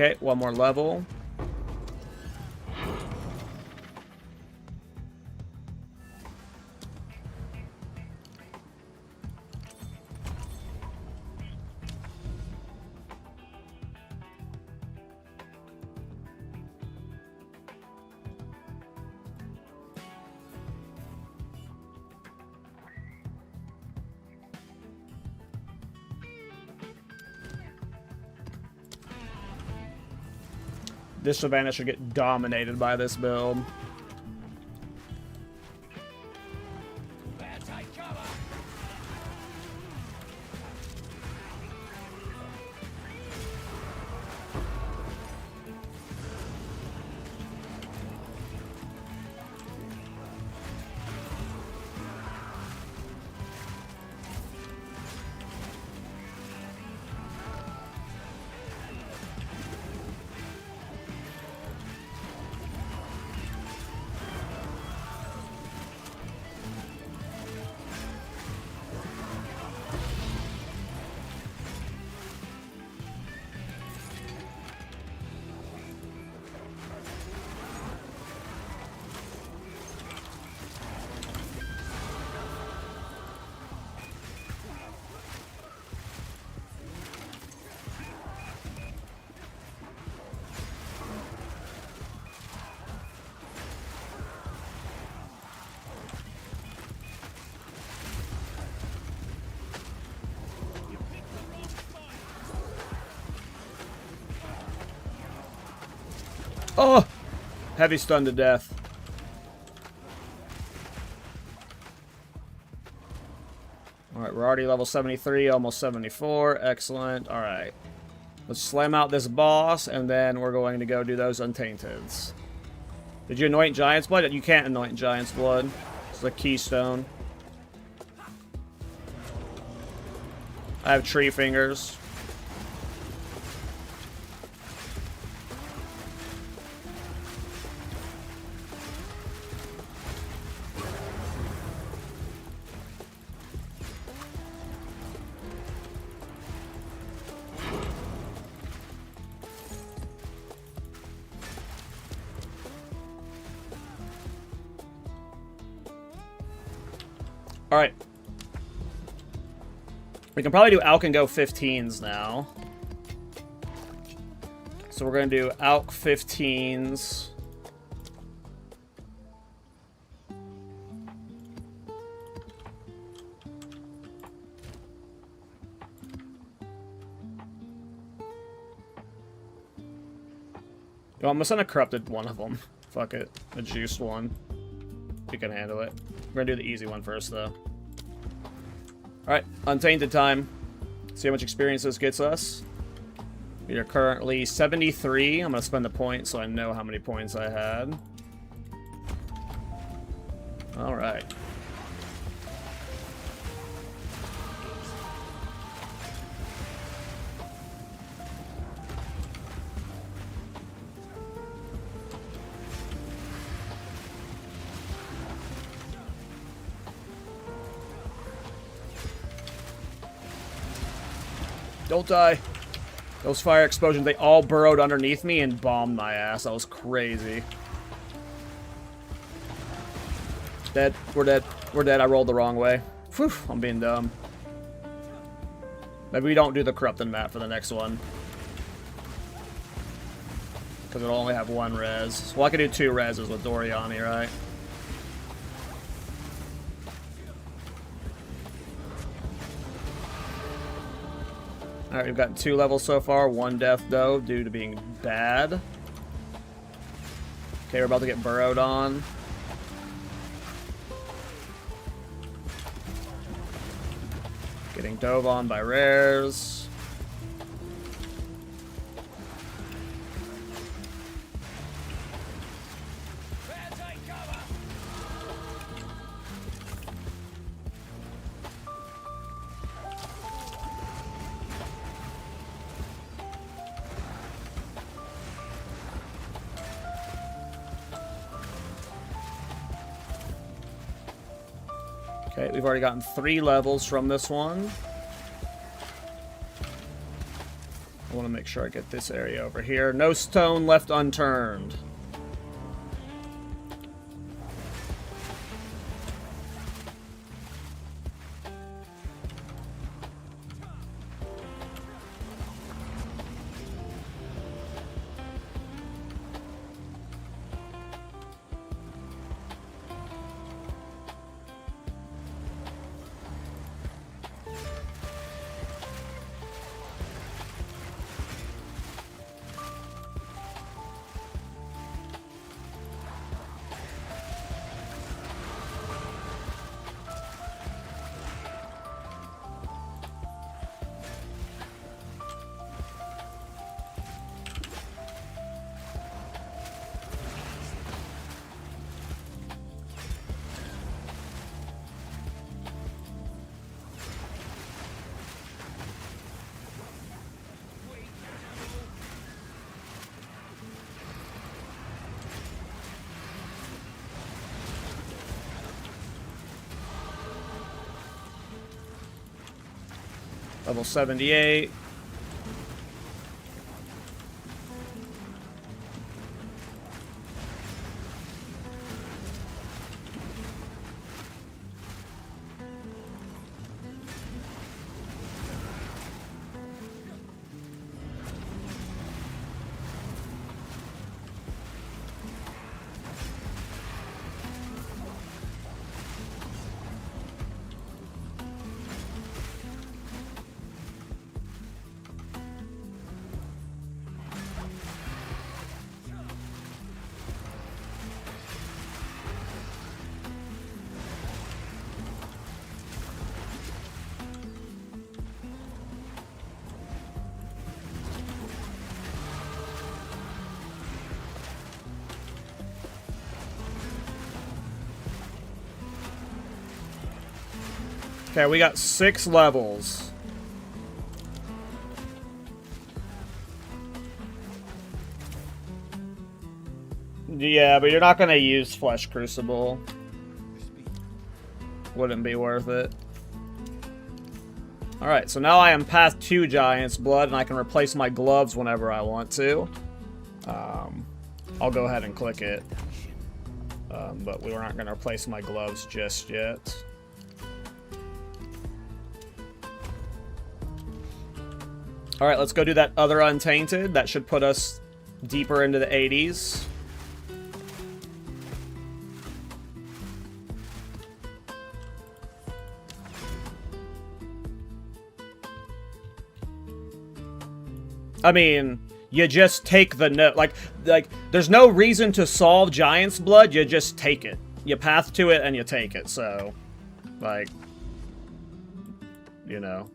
B: Okay, one more level. This Savannah should get dominated by this build. Oh! Heavy stun to death. Alright, we're already level 73, almost 74. Excellent. Alright. Let's slam out this boss, and then we're going to go do those Untainteds. Did you anoint Giant's Blood? You can't anoint Giant's Blood. It's a keystone. I have Tree Fingers. Alright. We can probably do Alk and go 15s now. So we're going to do Alk 15s. Well, I'm just gonna corrupted one of them. Fuck it. A juiced one. We can handle it. We're gonna do the easy one first, though. Alright, Untainted time. See how much experience this gets us. We are currently 73. I'm gonna spend the point so I know how many points I had. Alright. Don't die. Those fire explosions, they all burrowed underneath me and bombed my ass. That was crazy. Dead. We're dead. We're dead. I rolled the wrong way. Phew, I'm being dumb. Maybe we don't do the corrupted map for the next one. Because it'll only have one res. Well, I could do 2 reses with Doriani, right? Alright, we've gotten 2 levels so far. 1 death, though, due to being bad. Okay, we're about to get burrowed on. Getting dove on by rares. Okay, we've already gotten 3 levels from this one. I want to make sure I get this area over here. No stone left unturned. Level 78. Okay, we got 6 levels. Yeah, but you're not gonna use Flesh Crucible. Wouldn't be worth it. Alright, so now I am past 2 Giant's Blood, and I can replace my gloves whenever I want to. I'll go ahead and click it. But we were not gonna replace my gloves just yet. Alright, let's go do that other Untainted. That should put us deeper into the 80s. I mean, you just take the note. Like, there's no reason to solve Giant's Blood. You just take it. You path to it and you take it. So, like, you know,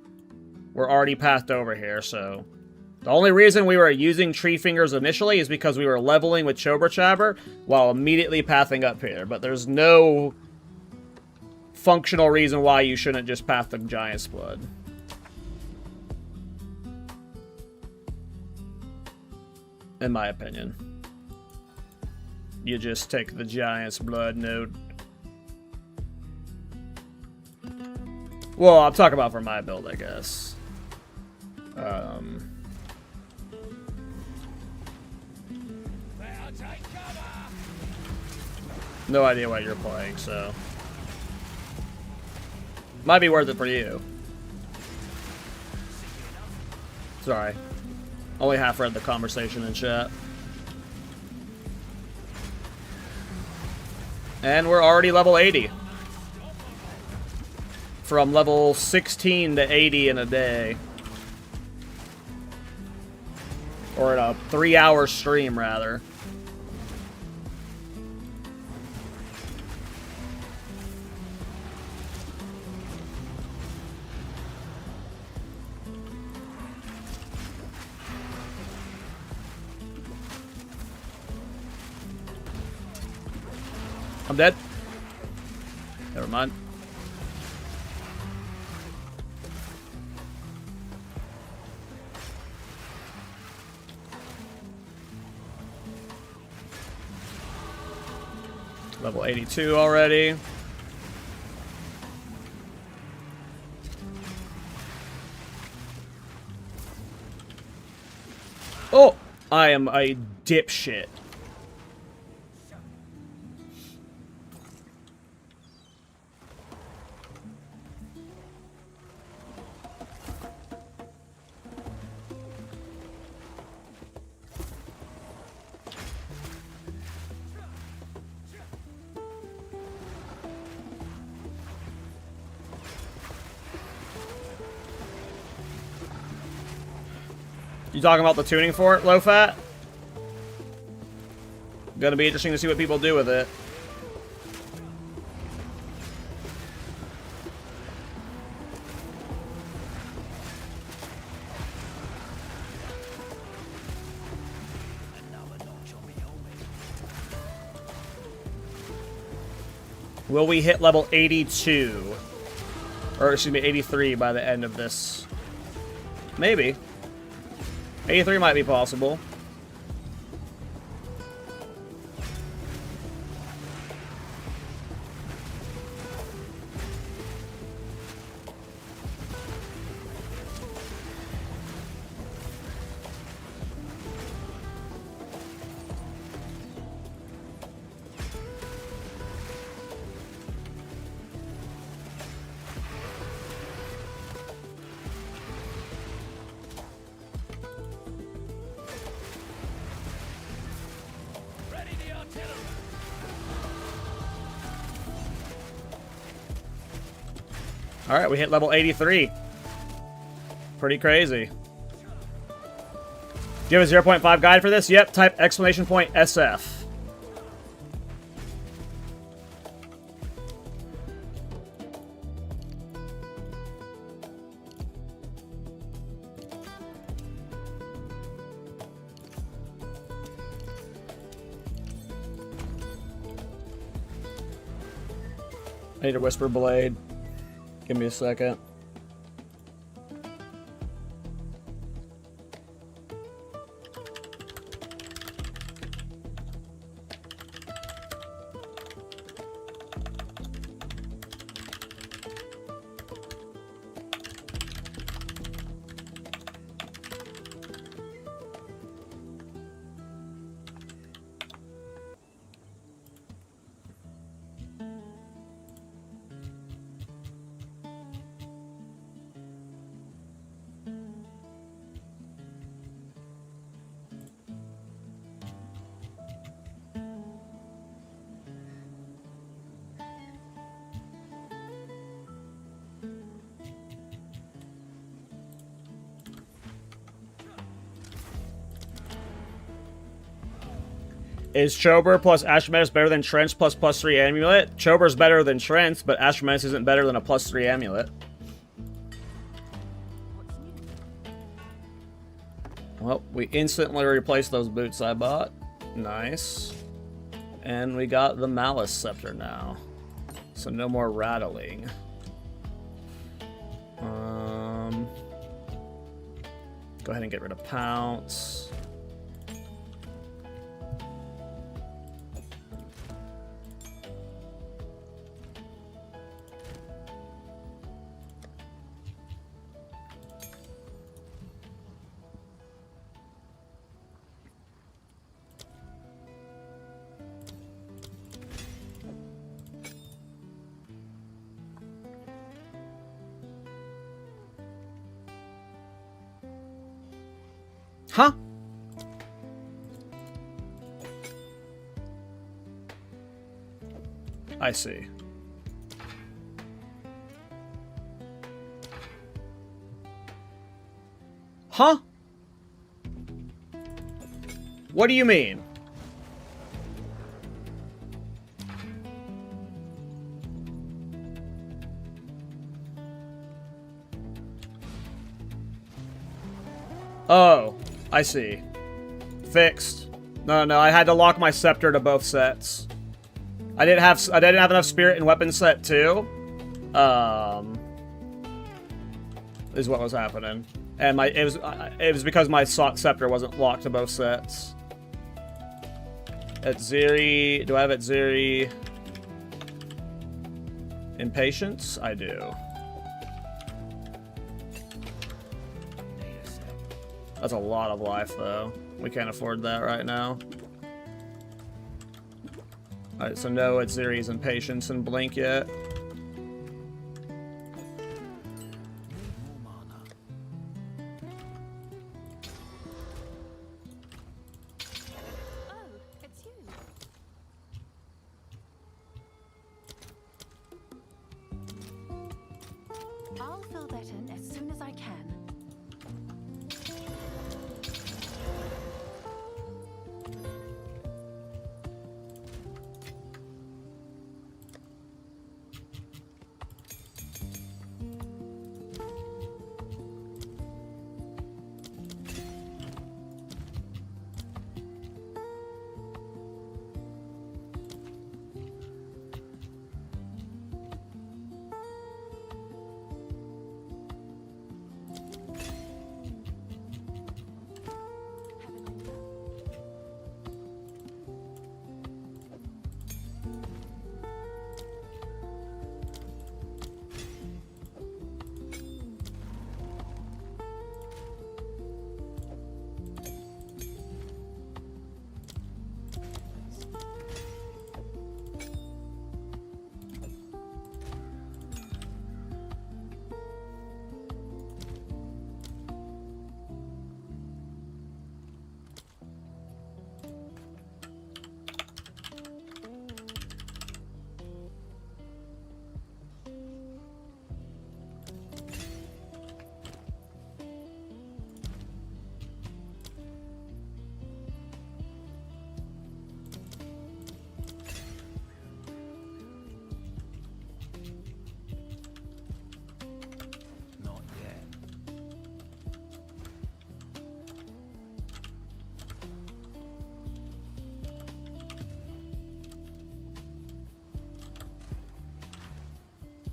B: we're already pathed over here. So, the only reason we were using Tree Fingers initially is because we were leveling with Chobra Chabber while immediately pathing up here. But there's no functional reason why you shouldn't just path the Giant's Blood. In my opinion. You just take the Giant's Blood node. Well, I'm talking about for my build, I guess. No idea what you're playing, so... Might be worth it for you. Sorry. Only half read the conversation in chat. And we're already level 80. From level 16 to 80 in a day. Or in a 3-hour stream, rather. I'm dead. Never mind. Level 82 already. Oh! I am a dipshit. You talking about the tuning for it, low fat? Gonna be interesting to see what people do with it. Will we hit level 82? Or excuse me, 83 by the end of this? Maybe. 83 might be possible. Alright, we hit level 83. Pretty crazy. Do you have a 0.5 guide for this? Yep, type exclamation point SF. I need a Whisper Blade. Give me a second. Is Chober plus Astrometis better than Trench plus +3 amulet? Chober's better than Trench, but Astrometis isn't better than a +3 amulet. Well, we instantly replaced those boots I bought. Nice. And we got the Malice Scepter now. So no more rattling. Go ahead and get rid of Pounce. Huh? I see. Huh? What do you mean? Oh, I see. Fixed. No, I had to lock my scepter to both sets. I didn't have enough spirit in weapon set 2. Is what was happening. And it was because my scepter wasn't locked to both sets. At Zeri, do I have at Zeri Impatience? I do. That's a lot of life, though. We can't afford that right now. Alright, so no Atziri's and Patience and Blink yet.
C: Oh, it's you. I'll fill that in as soon as I can.
E: Not yet.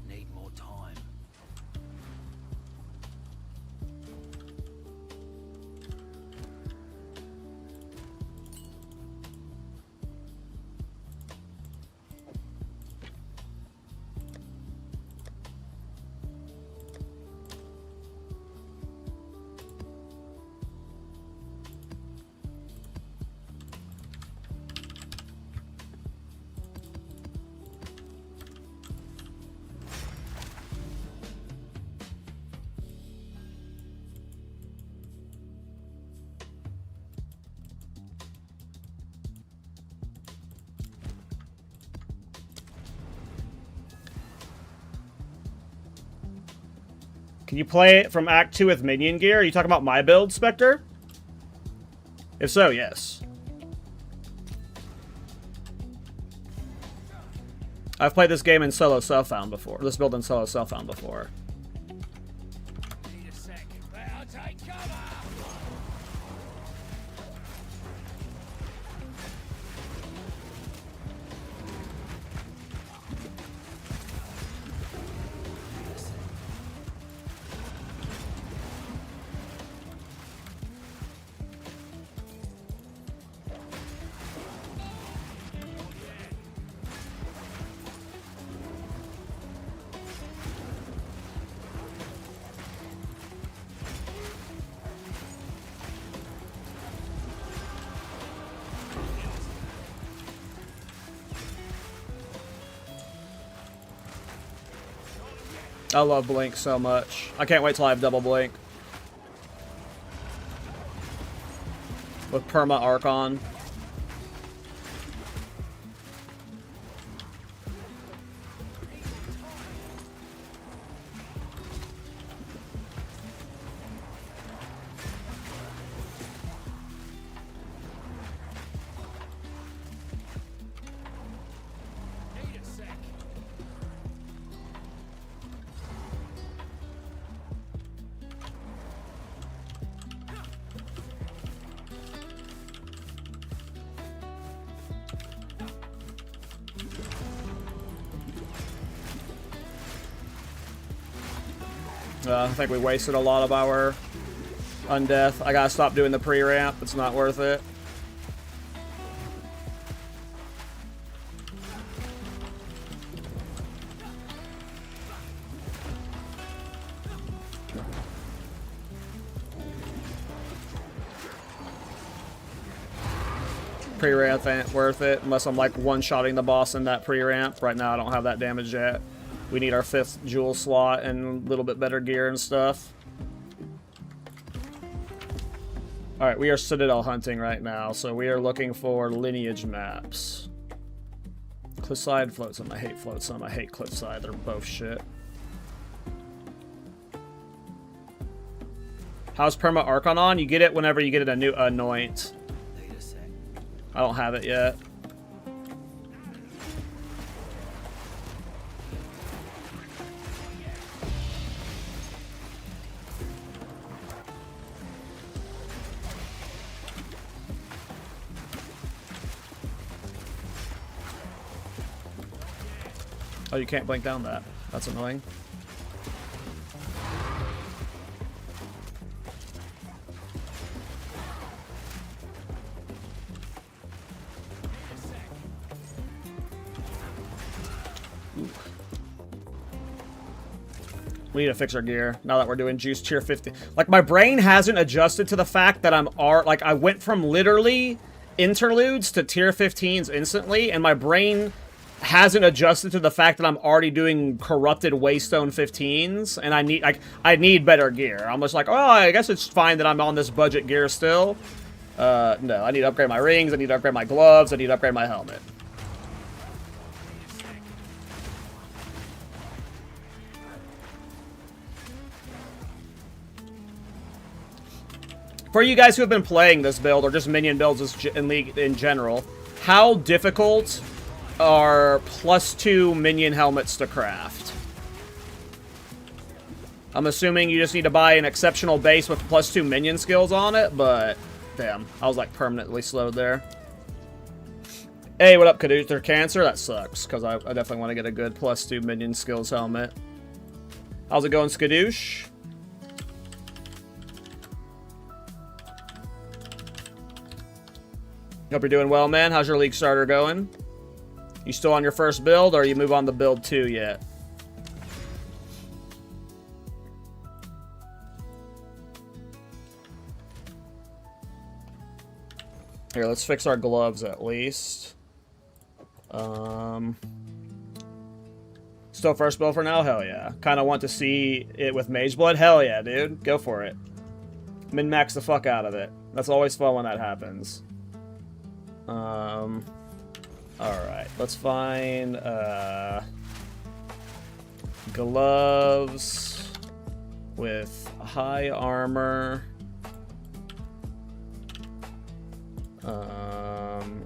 E: Need more time.
B: Can you play it from Act 2 with minion gear? Are you talking about my build, Spectre? If so, yes. I've played this game in solo self-found before. This build in solo self-found before.
E: Need a sec. I'll take cover.
B: I love Blink so much. I can't wait till I have double Blink. With Perma Archon.
E: Need a sec.
B: I think we wasted a lot of our undeath. I gotta stop doing the pre-ramp. It's not worth it. pre-ramp ain't worth it unless I'm like one-shotting the boss in that pre-ramp. Right now I don't have that damage yet. We need our 5th jewel slot and a little bit better gear and stuff. Alright, we are Citadel hunting right now, so we are looking for lineage maps. Cliffside, Floatsome. I hate Floatsome. I hate Cliffside. They're both shit. How's Perma Archon on? You get it whenever you get a new Anoint. I don't have it yet. Oh, you can't blink down that. That's annoying. Ooh. We need to fix our gear now that we're doing juice tier 50. Like, my brain hasn't adjusted to the fact that like, I went from literally interludes to tier 15s instantly, and my brain hasn't adjusted to the fact that I'm already doing corrupted Waystone 15s, and I need better gear. I'm just like, oh, I guess it's fine that I'm on this budget gear still. No, I need to upgrade my rings, I need to upgrade my gloves, I need to upgrade my helmet. For you guys who have been playing this build, or just minion builds in League in general, how difficult are +2 minion helmets to craft? I'm assuming you just need to buy an exceptional base with +2 minion skills on it, but damn, I was like permanently slowed there. Hey, what up, Kadoosh? They're cancer? That sucks, because I definitely want to get a good +2 minion skills helmet. How's it going, Skadoosh? Hope you're doing well, man. How's your league starter going? You still on your first build, or you move on to build 2 yet? Here, let's fix our gloves at least. Still first build for now? Hell yeah. Kind of want to see it with Mage Blood? Hell yeah, dude. Go for it. Min-max the fuck out of it. That's always fun when that happens. Alright, let's find gloves with high armor,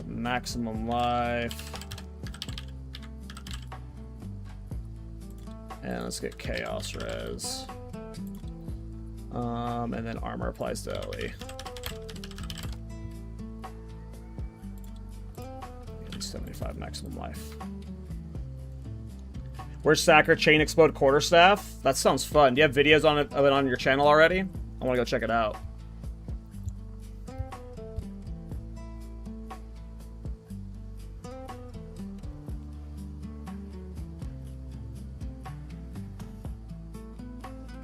B: maximum life, and let's get chaos res, and then armor applies to LE. 75 maximum life. Where's Sacker Chain Explode Quarterstaff? That sounds fun. Do you have videos of it on your channel already? I want to go check it out.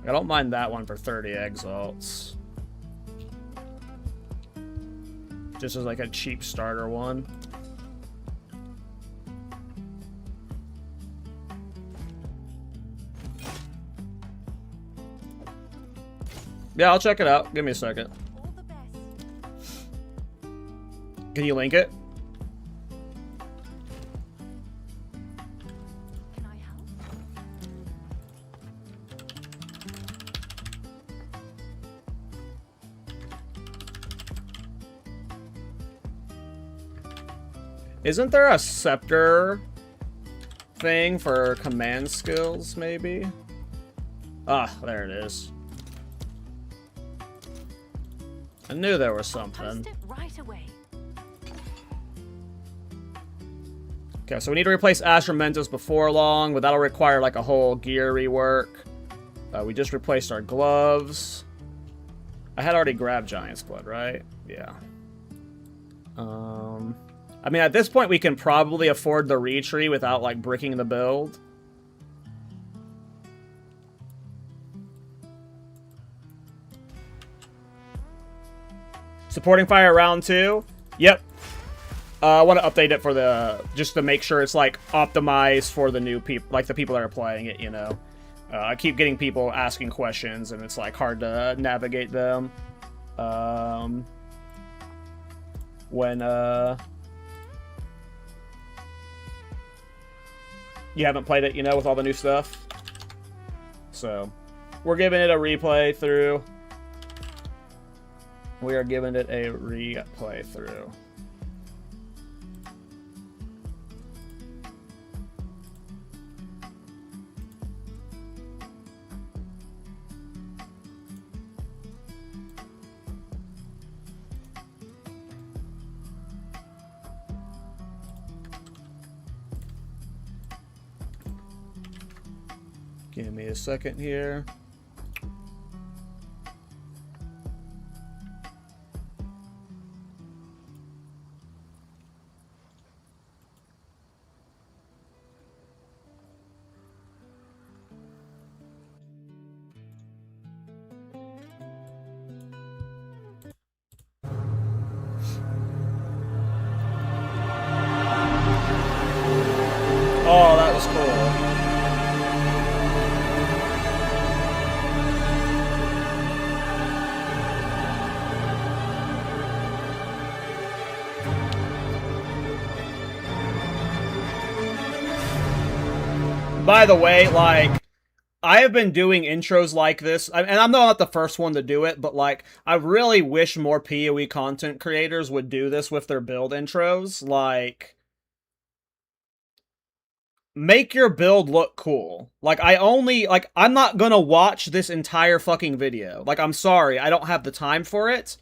B: I don't mind that one for 30 exalts. Just as like a cheap starter one. Yeah, I'll check it out. Give me a second. Can you link it?
C: Can I help?
B: Isn't there a scepter thing for command skills, maybe? Ah, there it is. I knew there was something.
C: Post it right away.
B: Okay, so we need to replace Asher Mentos before long, but that'll require like a whole gear rework. We just replaced our gloves. I had already grabbed Giant's Blood, right? Yeah. I mean, at this point, we can probably afford the retree without like bricking the build. Supporting fire round 2. Yep. I want to update it for the just to make sure it's like optimized for the new people, like the people that are playing it. You know, I keep getting people asking questions, and it's like hard to navigate them. When you haven't played it, you know, with all the new stuff. So we're giving it a replay through. We are giving it a replay through. Give me a second here. Oh, that was cool. By the way, like, I have been doing intros like this, and I'm not the first one to do it, but, like, I really wish more PoE content creators would do this with their build intros. Like, make your build look cool. Like, I'm not gonna watch this entire fucking video. Like, I'm sorry, I don't have the time for it.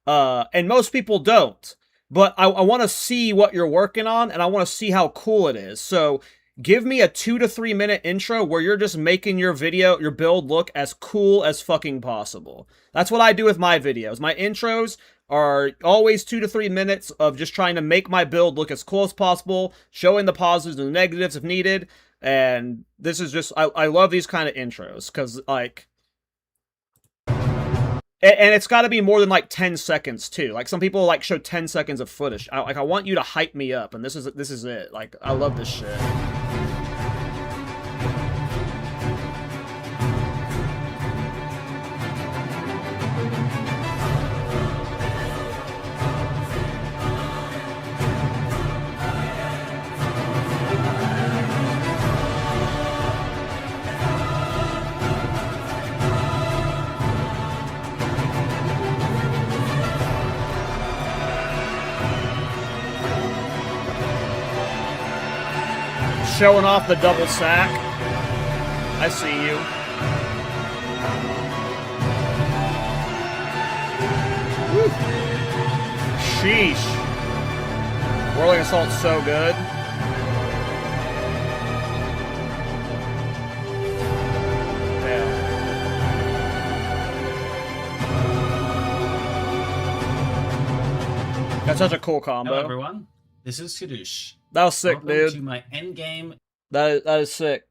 B: And most people don't. But I want to see what you're working on, and I want to see how cool it is. So, give me a 2 to 3 minute intro where you're just making your video, your build look as cool as fucking possible. That's what I do with my videos. My intros are always 2 to 3 minutes of just trying to make my build look as cool as possible, showing the positives and the negatives if needed. And this is just, I love these kind of intros, because, like, and it's got to be more than, like, 10 seconds, too. Like, some people, like, show 10 seconds of footage. I want you to hype me up, and this is it. Like, I love this shit. Showing off the double sack. I see you. Woo. Sheesh. Whirling Assault's so good. Yeah. That's such a cool combo.
K: Hello everyone, this is Skadoosh.
B: That was sick,
K: Welcome
B: dude.
K: to my endgame.
B: That is sick.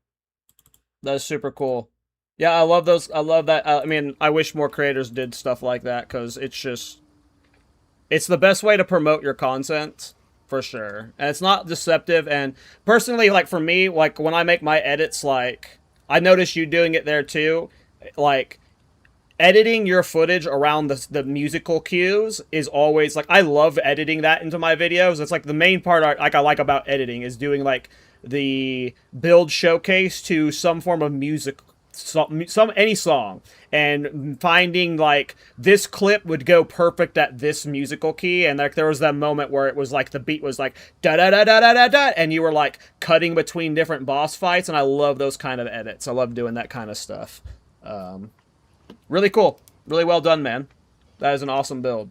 B: That is super cool. Yeah, I love those. I love that. I mean, I wish more creators did stuff like that, because it's the best way to promote your content, for sure. And it's not deceptive. And personally, like, for me, like, when I make my edits, like, I notice you doing it there too. Like, editing your footage around the musical cues is always, like, I love editing that into my videos. It's, like, the main part I like about editing is doing, like, the build showcase to some form of music, any song, and finding, like, this clip would go perfect at this musical key. And, like, there was that moment where it was, like, the beat was, like, da-da-da-da-da-da-da, and you were, like, cutting between different boss fights, and I love those kind of edits. I love doing that kind of stuff. Really cool. Really well done, man. That is an awesome build.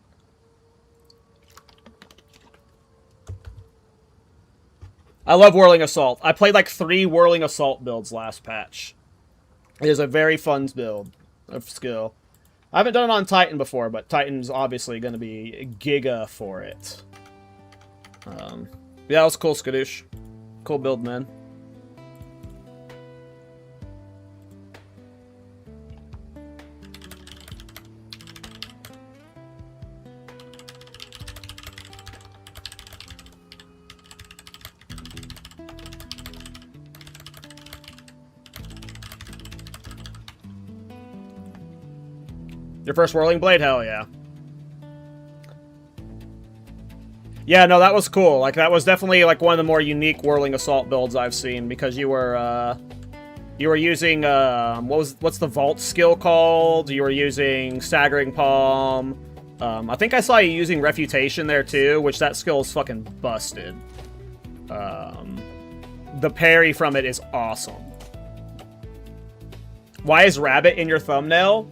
B: I love Whirling Assault. I played like 3 Whirling Assault builds last patch. It is a very fun build of skill. I haven't done it on Titan before, but Titan's obviously going to be giga for it. Yeah, that was cool, Skadoosh. Cool build, man. Your first Whirling Blade? Hell yeah. Yeah, no, that was cool. Like, that was definitely, like, one of the more unique Whirling Assault builds I've seen, because you were using, what's the Vault skill called? You were using Staggering Palm. I think I saw you using Refutation there, too, which that skill is fucking busted. The parry from it is awesome. Why is Rabbit in your thumbnail?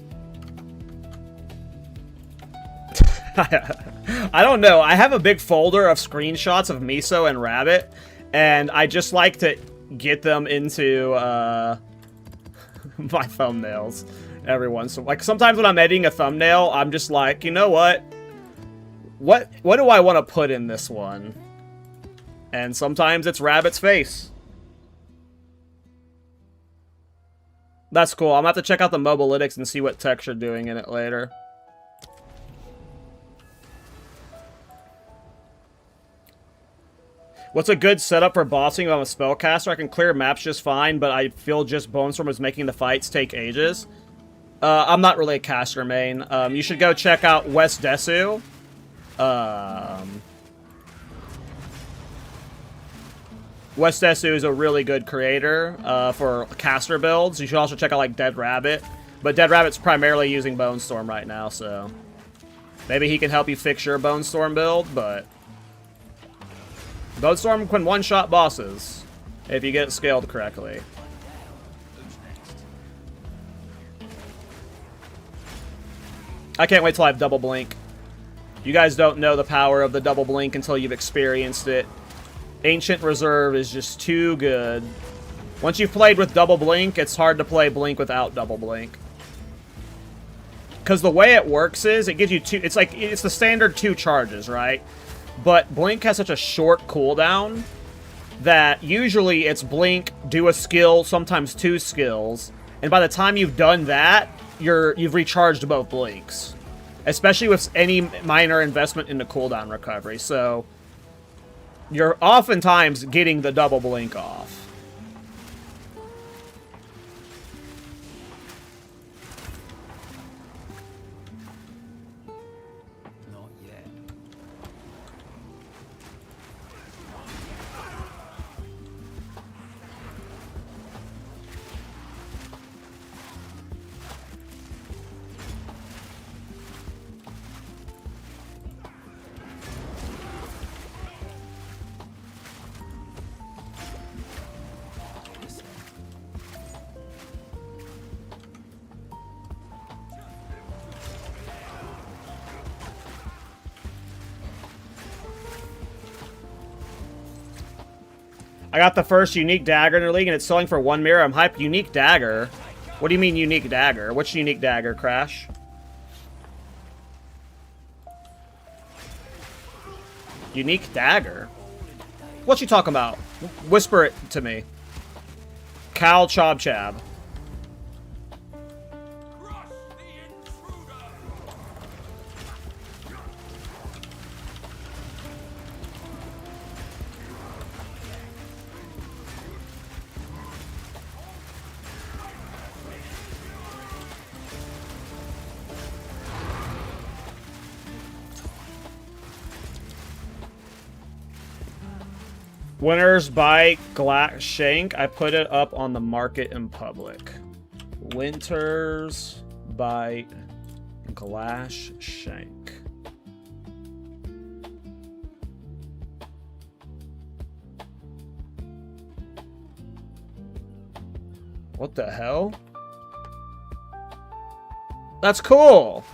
B: I don't know. I have a big folder of screenshots of Miso and Rabbit, and I just like to get them into my thumbnails every once in a while. Like, sometimes when I'm editing a thumbnail, I'm just like, you know what? What do I want to put in this one? And sometimes it's Rabbit's face. That's cool. I'm going to have to check out the Mobalytics and see what text you're doing in it later. What's a good setup for bossing if I'm a spellcaster? I can clear maps just fine, but I feel just Bonestorm is making the fights take ages. I'm not really a caster main. You should go check out West Desu. West Desu is a really good creator for caster builds. You should also check out, like, Dead Rabbit. But Dead Rabbit's primarily using Bonestorm right now, so... maybe he can help you fix your Bonestorm build, but... Bonestorm can one-shot bosses, if you get it scaled correctly. I can't wait till I have Double Blink. You guys don't know the power of the Double Blink until you've experienced it. Ancient Reserve is just too good. Once you've played with Double Blink, it's hard to play Blink without Double Blink. Because the way it works is, it gives you two... it's like, it's the standard 2 charges, right? But Blink has such a short cooldown that usually it's Blink, do a skill, sometimes 2 skills, and by the time you've done that, you've recharged both Blinks. Especially with any minor investment into cooldown recovery, so you're oftentimes getting the Double Blink off. I got the first unique dagger in the league, and it's selling for 1 mirror. I'm hyped. Unique dagger? What do you mean unique dagger? Which unique dagger, Crash? Unique dagger? What you talking about? Whisper it to me. Cal Chob Chab. Winners by Glass Shank. I put it up on the market in public. Winters by Glass Shank. What the hell? That's cool.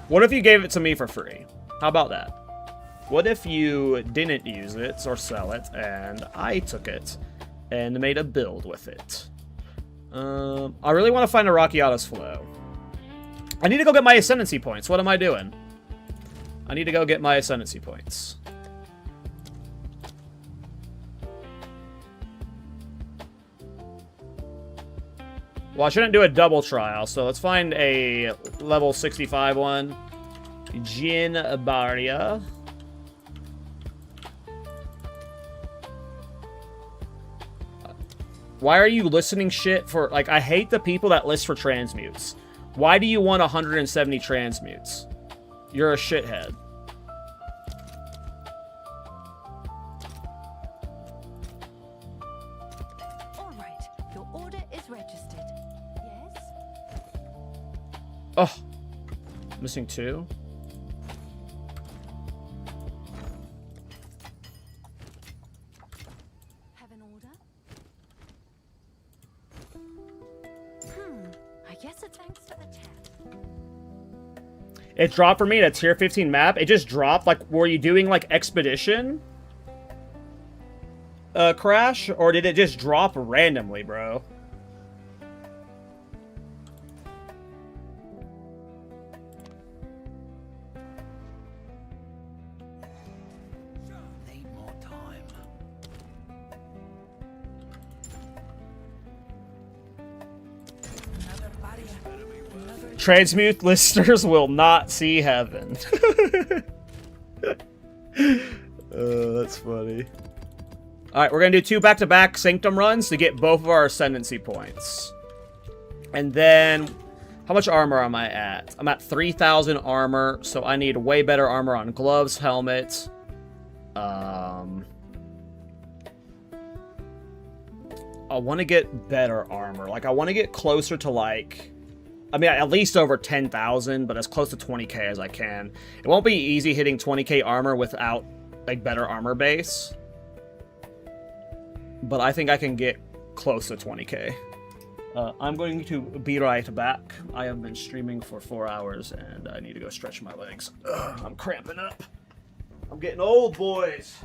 B: What if you gave it to me for free? How about that? What if you didn't use it or sell it, and I took it and made a build with it? I really want to find a Rakiata's Flow. I need to go get my Ascendancy points. What am I doing? I need to go get my Ascendancy points. Well, I shouldn't do a double trial, so let's find a level 65 one. Jin Baria. Why are you listening shit for... Like, I hate the people that list for transmutes. Why do you want 170 transmutes? You're a shithead.
C: All right, your order is registered. Yes?
B: Oh. Missing 2?
C: Have an order? I guess it's thanks to the chat.
B: It dropped for me in a tier 15 map. It just dropped. Like, were you doing, like, Expedition? Crash? Or did it just drop randomly, bro?
H: Need more time.
B: Transmute listeners will not see heaven. That's funny. Alright, we're going to do 2 back-to-back Sanctum runs to get both of our Ascendancy points. And then, how much armor am I at? I'm at 3,000 armor, so I need way better armor on gloves, helmet. I want to get better armor. Like, I want to get closer to, like... I mean, at least over 10,000, but as close to 20k as I can. It won't be easy hitting 20k armor without, like, better armor base. But I think I can get close to 20k. I'm going to be right back. I have been streaming for 4 hours, and I need to go stretch my legs. Ugh, I'm cramping up. I'm getting old, boys.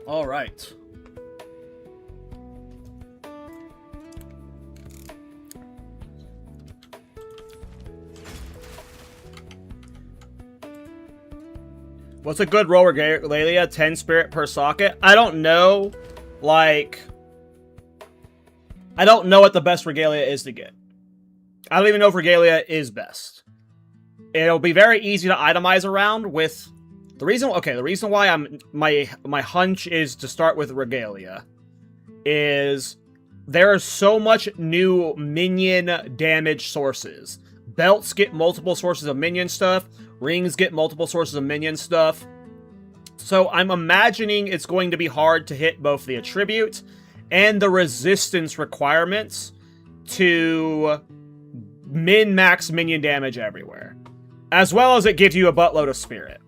B: All right. What's a good roll regalia? 10 spirit per socket? I don't know. Like, I don't know what the best regalia is to get. I don't even know if regalia is best. It'll be very easy to itemize around with the reason why my hunch is to start with regalia is there are so much new minion damage sources. Belts get multiple sources of minion stuff. Rings get multiple sources of minion stuff. So I'm imagining it's going to be hard to hit both the attribute and the resistance requirements to min-max minion damage everywhere. As well as it gives you a buttload of spirit.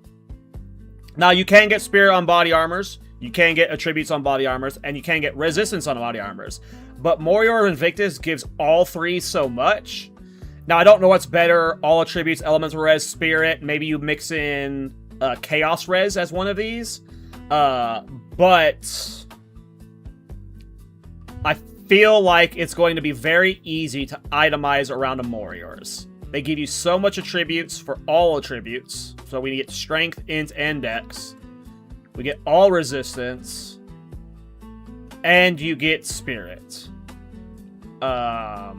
B: Now, you can get spirit on body armors, you can get attributes on body armors, and you can get resistance on body armors. But Morior Invictus gives all three so much. Now, I don't know what's better, all attributes, elemental res, spirit. Maybe you mix in chaos res as one of these. But I feel like it's going to be very easy to itemize around a Moriors. They give you so much attributes for all attributes. So we get strength, int, and dex. We get all resistance. And you get spirit. Now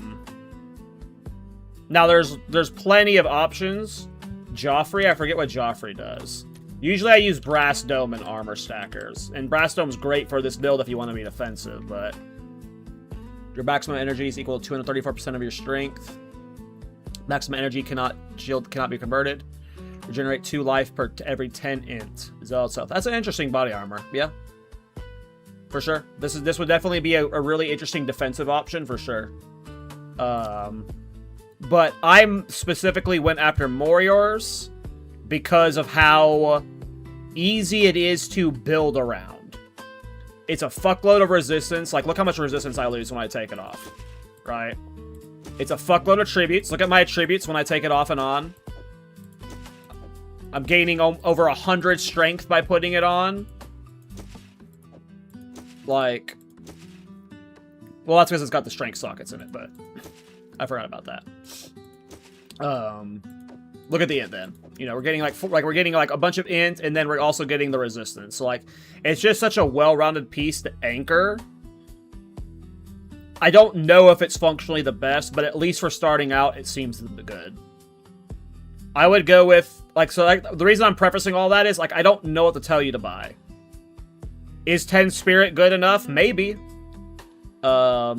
B: there's plenty of options. Joffrey, I forget what Joffrey does. Usually I use Brass Dome and Armor Stackers. And Brass Dome's great for this build if you want to be defensive, but... Your maximum energy is equal to 234% of your strength. Maximum energy shield cannot be converted. Regenerate 2 life per every 10 int. Zealot Self. That's an interesting body armor. Yeah. For sure. This would definitely be a really interesting defensive option for sure. But I specifically went after Moriors because of how easy it is to build around. It's a fuckload of resistance. Like, look how much resistance I lose when I take it off. Right? It's a fuckload of tributes. Look at my attributes when I take it off and on. I'm gaining over 100 strength by putting it on. Like... Well, that's because it's got the strength sockets in it, but... I forgot about that. Look at the int then. You know, we're getting we're getting like a bunch of int, and then we're also getting the resistance. So like, it's just such a well-rounded piece to anchor. I don't know if it's functionally the best, but at least for starting out, it seems good. I would go with the reason I'm prefacing all that is like I don't know what to tell you to buy. Is 10 Spirit good enough? Maybe. I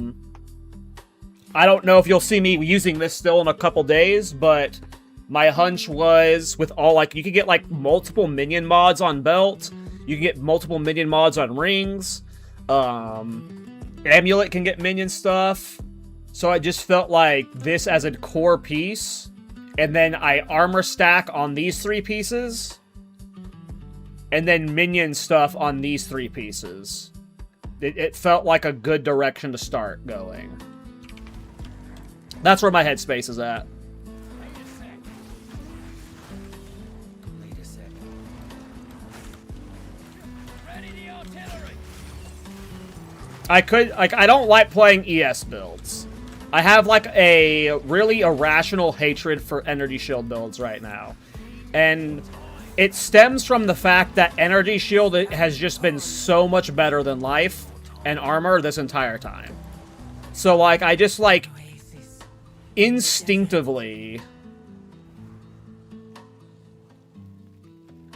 B: don't know if you'll see me using this still in a couple days, but my hunch was with all, like, you could get, like, multiple minion mods on belt. You can get multiple minion mods on rings. Amulet can get minion stuff. So I just felt like this as a core piece. And then I armor stack on these 3 pieces. And then minion stuff on these 3 pieces. It felt like a good direction to start going. That's where my headspace is at. I don't like playing ES builds. I have like a really irrational hatred for energy shield builds right now. And it stems from the fact that energy shield has just been so much better than life and armor this entire time. So like, I just like instinctively...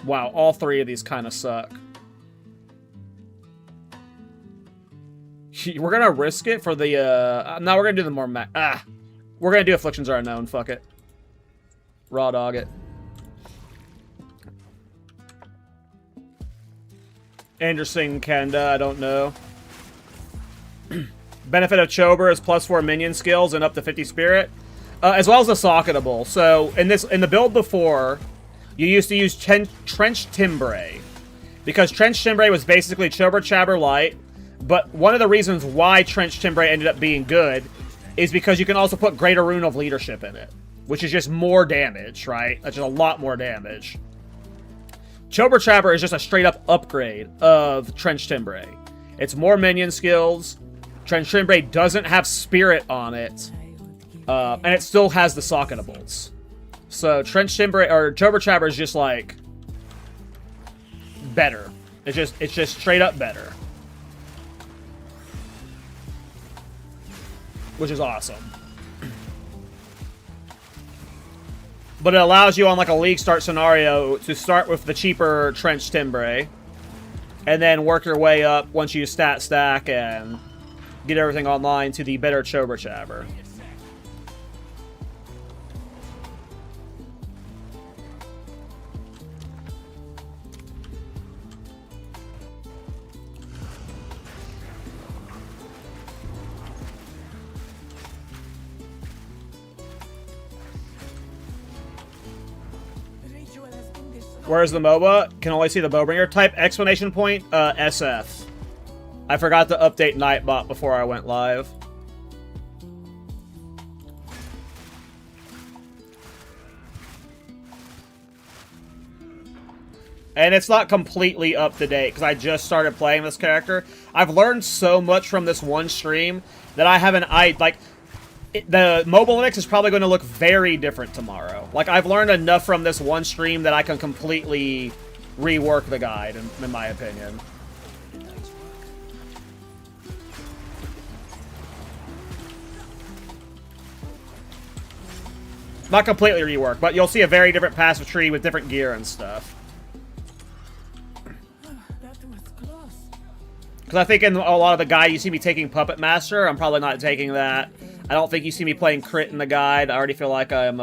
B: Wow, all 3 of these kind of suck. We're gonna risk it for the, no, we're gonna do the more we're gonna do Afflictions Are Unknown, fuck it. Raw dog it. Interesting, Kenda, I don't know. Benefit of Chober is +4 minion skills and up to 50 spirit. As well as the socketable. So, in the build before, you used to use Trench Timbre. Because Trench Timbre was basically Chober Chabber Light. But one of the reasons why Trench Timbre ended up being good is because you can also put Greater Rune of Leadership in it. Which is just more damage, right? That's just a lot more damage. Chober Chabber is just a straight up upgrade of Trench Timbre. It's more minion skills. Trench Timbre doesn't have spirit on it. And it still has the socketables. So Trench Timbre or Chober Chabber is just like better. It's just straight up better. Which is awesome. But it allows you on like a league start scenario to start with the cheaper Trench Timbre. And then work your way up once you stat stack and get everything online to the better Chober Chabber. Where's the MOBA? Can only see the Bowbringer. Type exclamation point SF. I forgot to update Nightbot before I went live. And it's not completely up to date because I just started playing this character. I've learned so much from this one stream that I haven't... the mobile Linux is probably going to look very different tomorrow. Like, I've learned enough from this one stream that I can completely rework the guide, in my opinion. Not completely rework, but you'll see a very different passive tree with different gear and stuff. Because I think in a lot of the guide, you see me taking Puppet Master. I'm probably not taking that. I don't think you see me playing Crit in the guide. I already feel like I'm,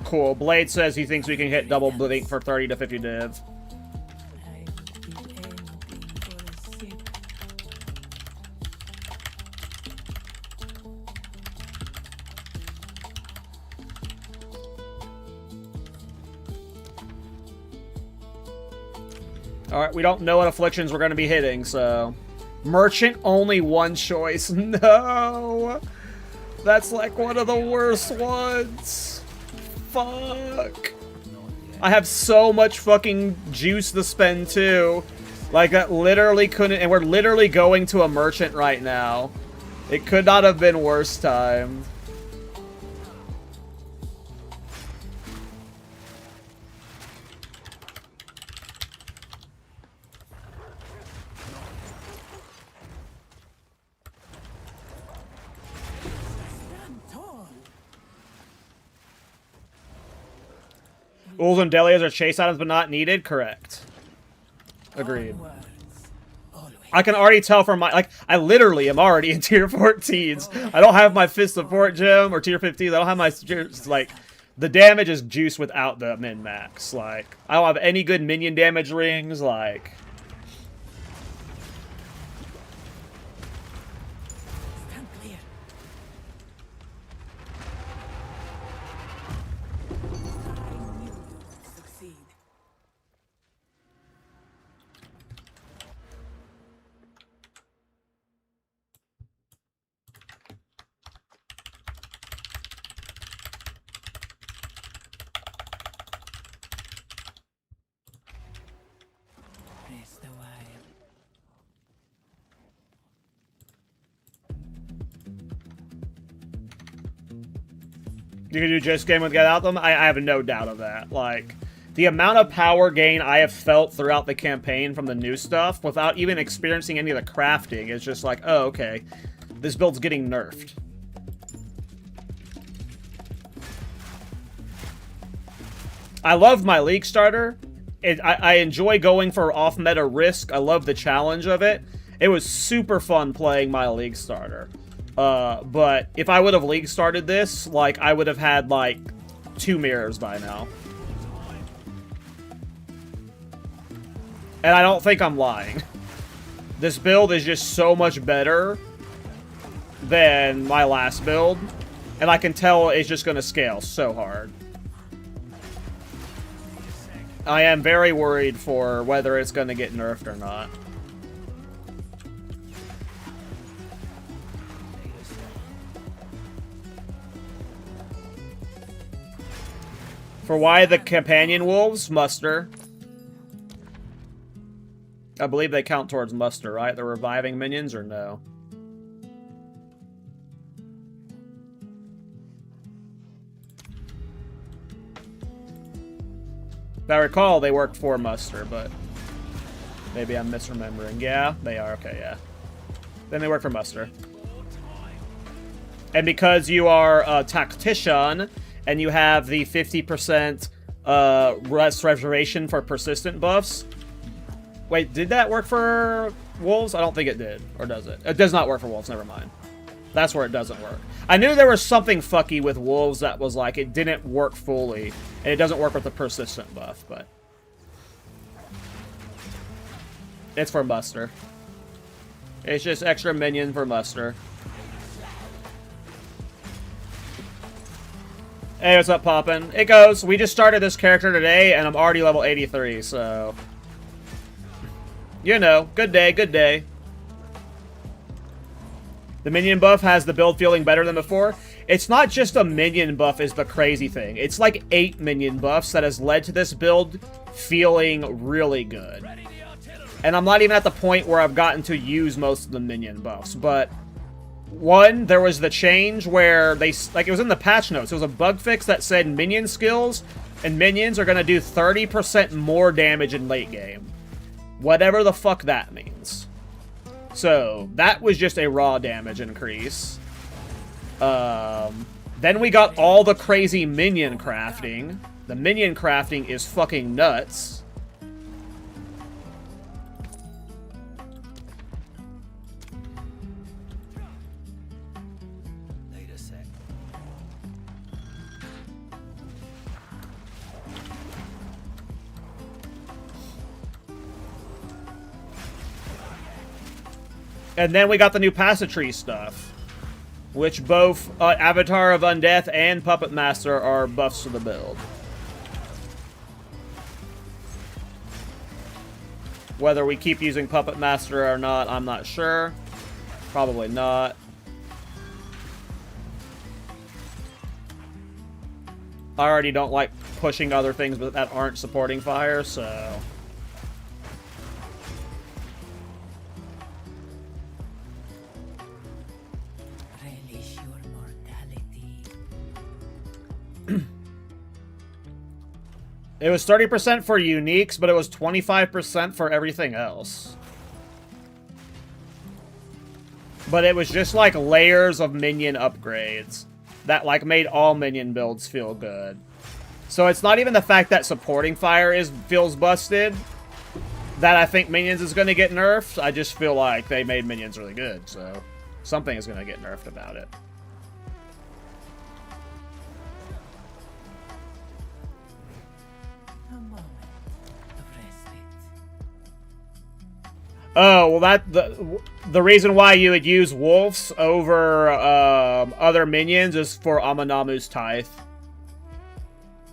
B: Cool. Blade says he thinks we can hit double blink for 30 to 50 div. Alright, we don't know what afflictions we're going to be hitting, so... Merchant, only one choice. No! That's like one of the worst ones. Fuck. I have so much fucking juice to spend, too. Like, that literally couldn't... And we're literally going to a merchant right now. It could not have been worse timed. Wolves and Delias are chase items but not needed? Correct. Agreed. I can already tell from my... Like, I literally am already in tier 14s. I don't have my Fist Support gem or tier 15s. I don't have my... Like, the damage is juice without the min-max. Like, I don't have any good minion damage rings. Like... You can do just game with Get Out them? I have no doubt of that. Like, the amount of power gain I have felt throughout the campaign from the new stuff without even experiencing any of the crafting is just like, oh, okay. This build's getting nerfed. I love my League starter. I enjoy going for off-meta risk. I love the challenge of it. It was super fun playing my League starter. But if I would have League started this, like, I would have had, like, 2 mirrors by now. And I don't think I'm lying. This build is just so much better than my last build. And I can tell it's just going to scale so hard. I am very worried for whether it's going to get nerfed or not. For why the companion wolves? Muster. I believe they count towards muster, right? The reviving minions, or no? If I recall, they worked for muster, but maybe I'm misremembering. Yeah, they are. Okay, yeah. Then they work for muster. And because you are a tactician, and you have the 50% restoration for persistent buffs. Wait, did that work for wolves? I don't think it did. Or does it? It does not work for wolves. Never mind. That's where it doesn't work. I knew there was something fucky with wolves that was like, it didn't work fully. And it doesn't work with the persistent buff, but... It's for muster. It's just extra minion for muster. Hey, what's up, Poppin'? It goes. We just started this character today, and I'm already level 83, so... You know, good day, good day. The minion buff has the build feeling better than before. It's not just a minion buff is the crazy thing. It's like 8 minion buffs that has led to this build feeling really good. And I'm not even at the point where I've gotten to use most of the minion buffs, but one, there was the change where they, like, it was in the patch notes. It was a bug fix that said minion skills and minions are going to do 30% more damage in late game. Whatever the fuck that means. So, that was just a raw damage increase. Then we got all the crazy minion crafting. The minion crafting is fucking nuts. And then we got the new Passatry stuff, which both Avatar of Undeath and Puppet Master are buffs to the build. Whether we keep using Puppet Master or not, I'm not sure. Probably not. I already don't like pushing other things that aren't supporting fire, so... It was 30% for uniques, but it was 25% for everything else. But it was just like layers of minion upgrades that like made all minion builds feel good. So it's not even the fact that supporting fire feels busted that I think minions is going to get nerfed. I just feel like they made minions really good, so something is going to get nerfed about it. Oh, well, the reason why you would use wolves over other minions is for Amanamu's Tithe.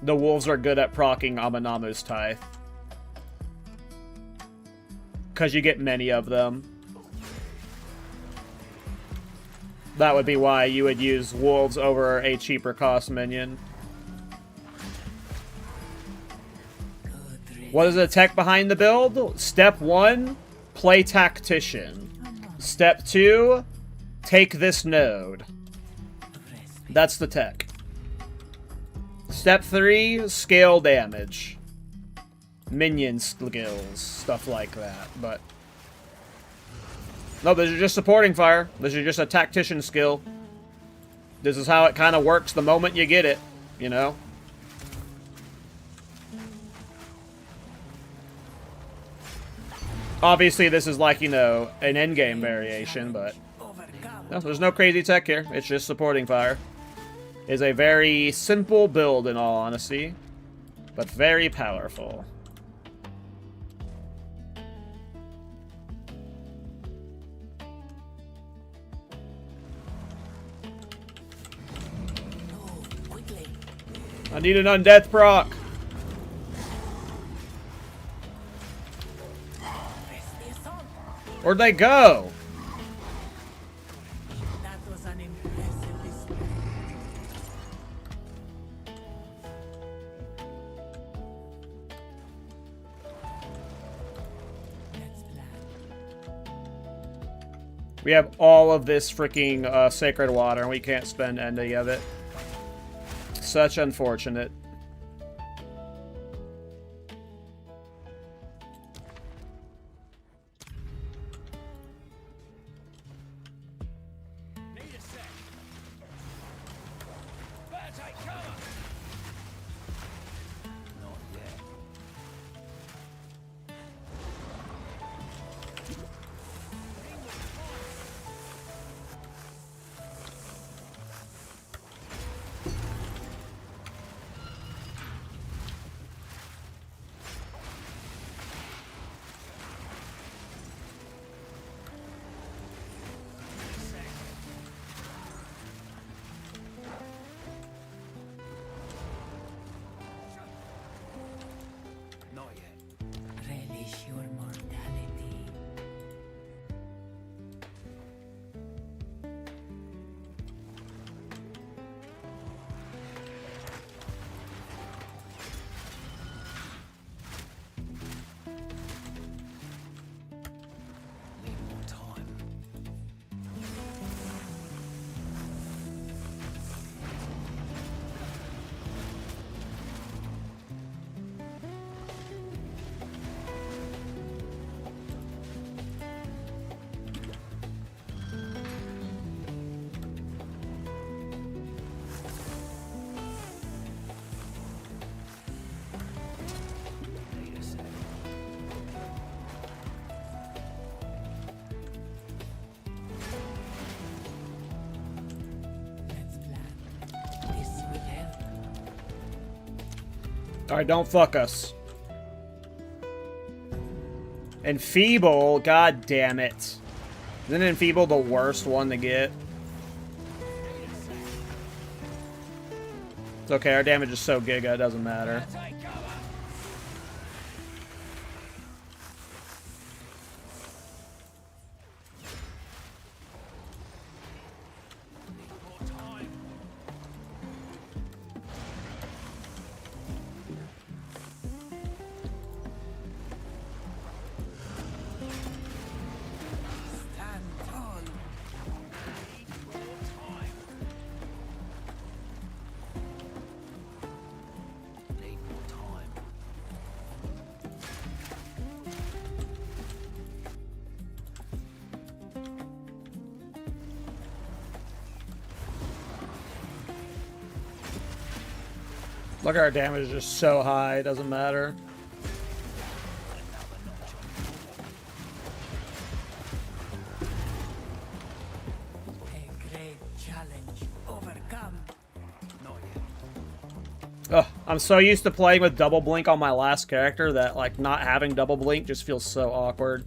B: The wolves are good at proccing Amanamu's Tithe. Because you get many of them. That would be why you would use wolves over a cheaper cost minion. What is the tech behind the build? Step 1... Play Tactician. Step 2, take this node. That's the tech. Step 3, scale damage. Minion skills, stuff like that. But no, this is just supporting fire. This is just a Tactician skill. This is how it kind of works the moment you get it, you know? Obviously, this is like, you know, an endgame variation, but no, there's no crazy tech here. It's just supporting fire. It's a very simple build, in all honesty, but very powerful. I need an undeath proc. Where'd they go?
D: That was an impressive display.
B: We have all of this freaking sacred water, and we can't spend any of it. Such unfortunate. Alright, don't fuck us. Enfeeble, god damn it. Isn't Enfeeble the worst one to get? It's okay, our damage is so giga, it doesn't matter. Look, our damage is just so high, it doesn't matter.
H: A great challenge overcome.
B: Ugh, I'm so used to playing with double blink on my last character that, like, not having double blink just feels so awkward.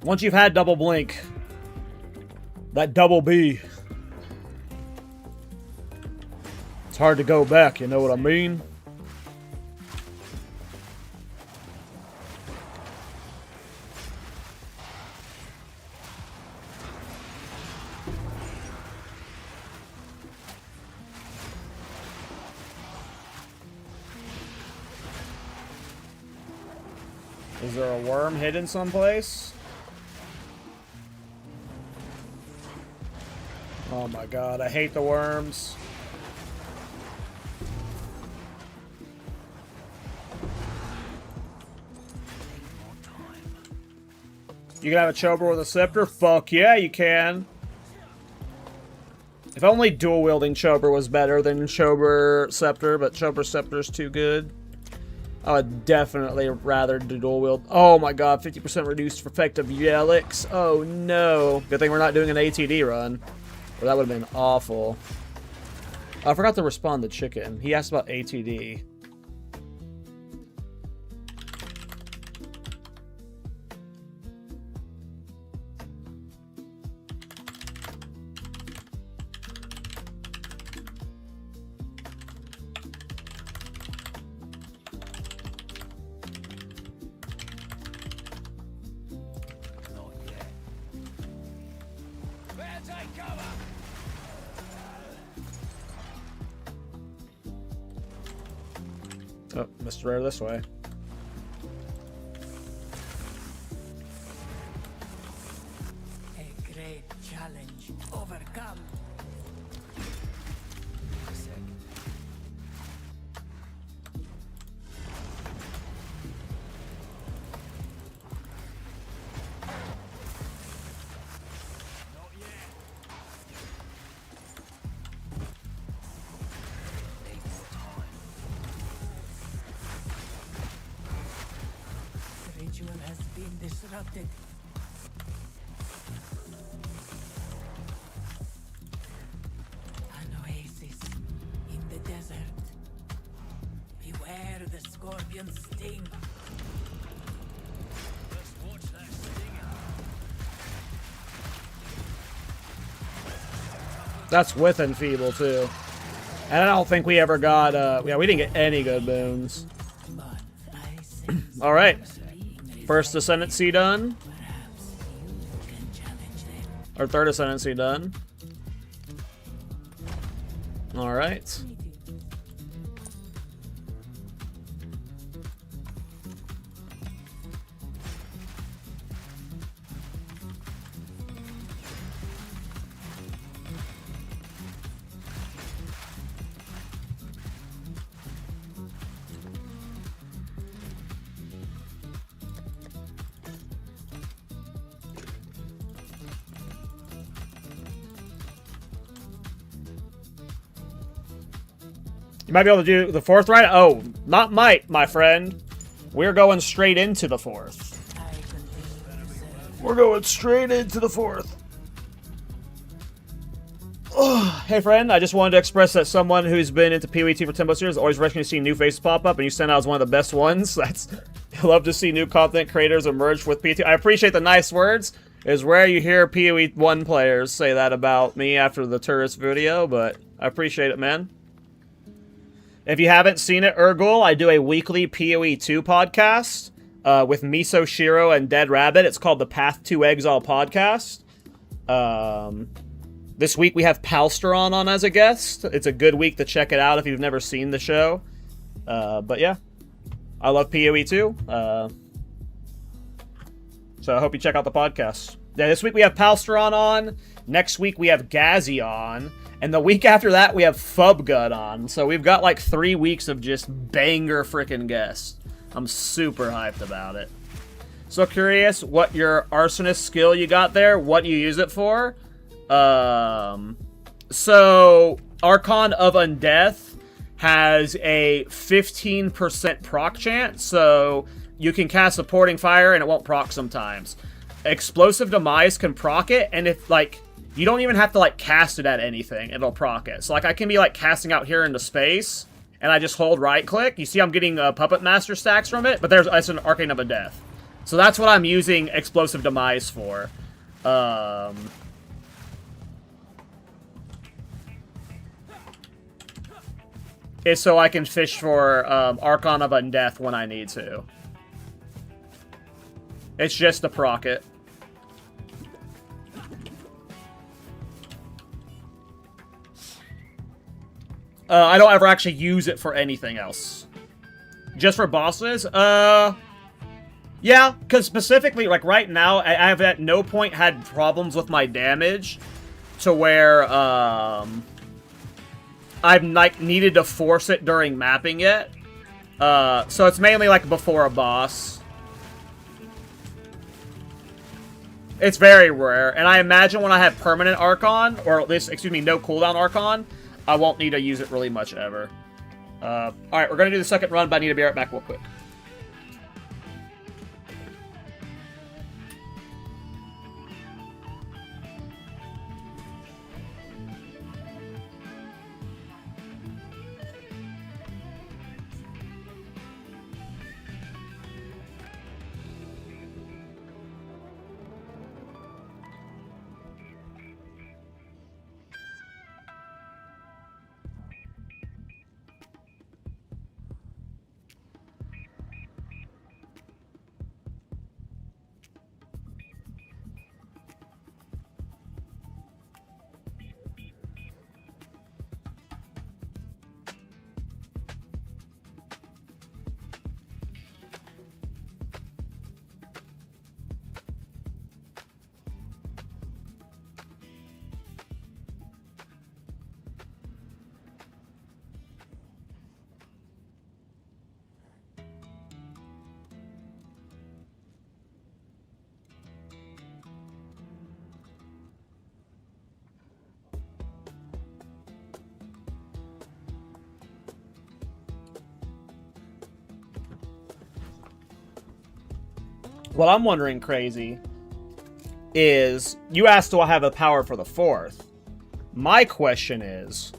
B: Once you've had double blink, that double B, it's hard to go back, you know what I mean? Is there a worm hidden someplace? Oh my god, I hate the worms. You can have a Chober with a scepter? Fuck yeah, you can. If only dual wielding Chober was better than Chober Scepter, but Chober Scepter's too good. I would definitely rather do dual wield. Oh my god, 50% reduced for effective Yelix. Oh no. Good thing we're not doing an ATD run. Or that would have been awful. I forgot to respond to Chicken. He asked about ATD. Oh, Mr. Rare this way.
H: A great challenge overcome. Ritual has been disrupted. An oasis in the desert. Beware the scorpion's sting. Just watch that stinger.
B: That's with Enfeeble too. And I don't think we ever got, yeah, we didn't get any good boons. Alright. First Ascendancy done. Or third Ascendancy done. Alright. You might be able to do the fourth right? Oh, not might, my friend. We're going straight into the fourth. We're going straight into the fourth. Hey friend, I just wanted to express that someone who's been into PoE2 for 10 plus years is always rushing to see new faces pop up, and you stand out as one of the best ones. I love to see new content creators emerge with PoE2. I appreciate the nice words. It's rare you hear PoE1 players say that about me after the tourist video, but I appreciate it, man. If you haven't seen it, Urgul, I do a weekly PoE2 podcast with Miso Shiro and Dead Rabbit. It's called the Path to Exile podcast. This week we have Palsteron on as a guest. It's a good week to check it out if you've never seen the show. But yeah, I love PoE2. So I hope you check out the podcast. Yeah, this week we have Palsteron on. Next week we have Gazzy on. And the week after that we have Fubgut on. So we've got like 3 weeks of just banger freaking guests. I'm super hyped about it. So curious what your arsonist skill you got there, what you use it for. So Archon of Undeath has a 15% proc chance, so you can cast Supporting Fire and it won't proc sometimes. Explosive Demise can proc it, and if, like, you don't even have to, like, cast it at anything, it'll proc it. So, like, I can be, like, casting out here into space, and I just hold right-click. You see I'm getting Puppet Master stacks from it, but it's an Arcane of Undeath. So that's what I'm using Explosive Demise for. Is so I can fish for Archon of Undeath when I need to. It's just to proc it. I don't ever actually use it for anything else. Just for bosses? Yeah, because specifically, like, right now, I have at no point had problems with my damage to where, I've, like, needed to force it during mapping yet. So it's mainly, like, before a boss. It's very rare, and I imagine when I have permanent Archon, or at least, excuse me, no cooldown Archon, I won't need to use it really much ever. Alright, we're gonna do the second run, but I need to be right back real quick. What I'm wondering, Crazy, is you asked, do I have the power for the 4th? My question is,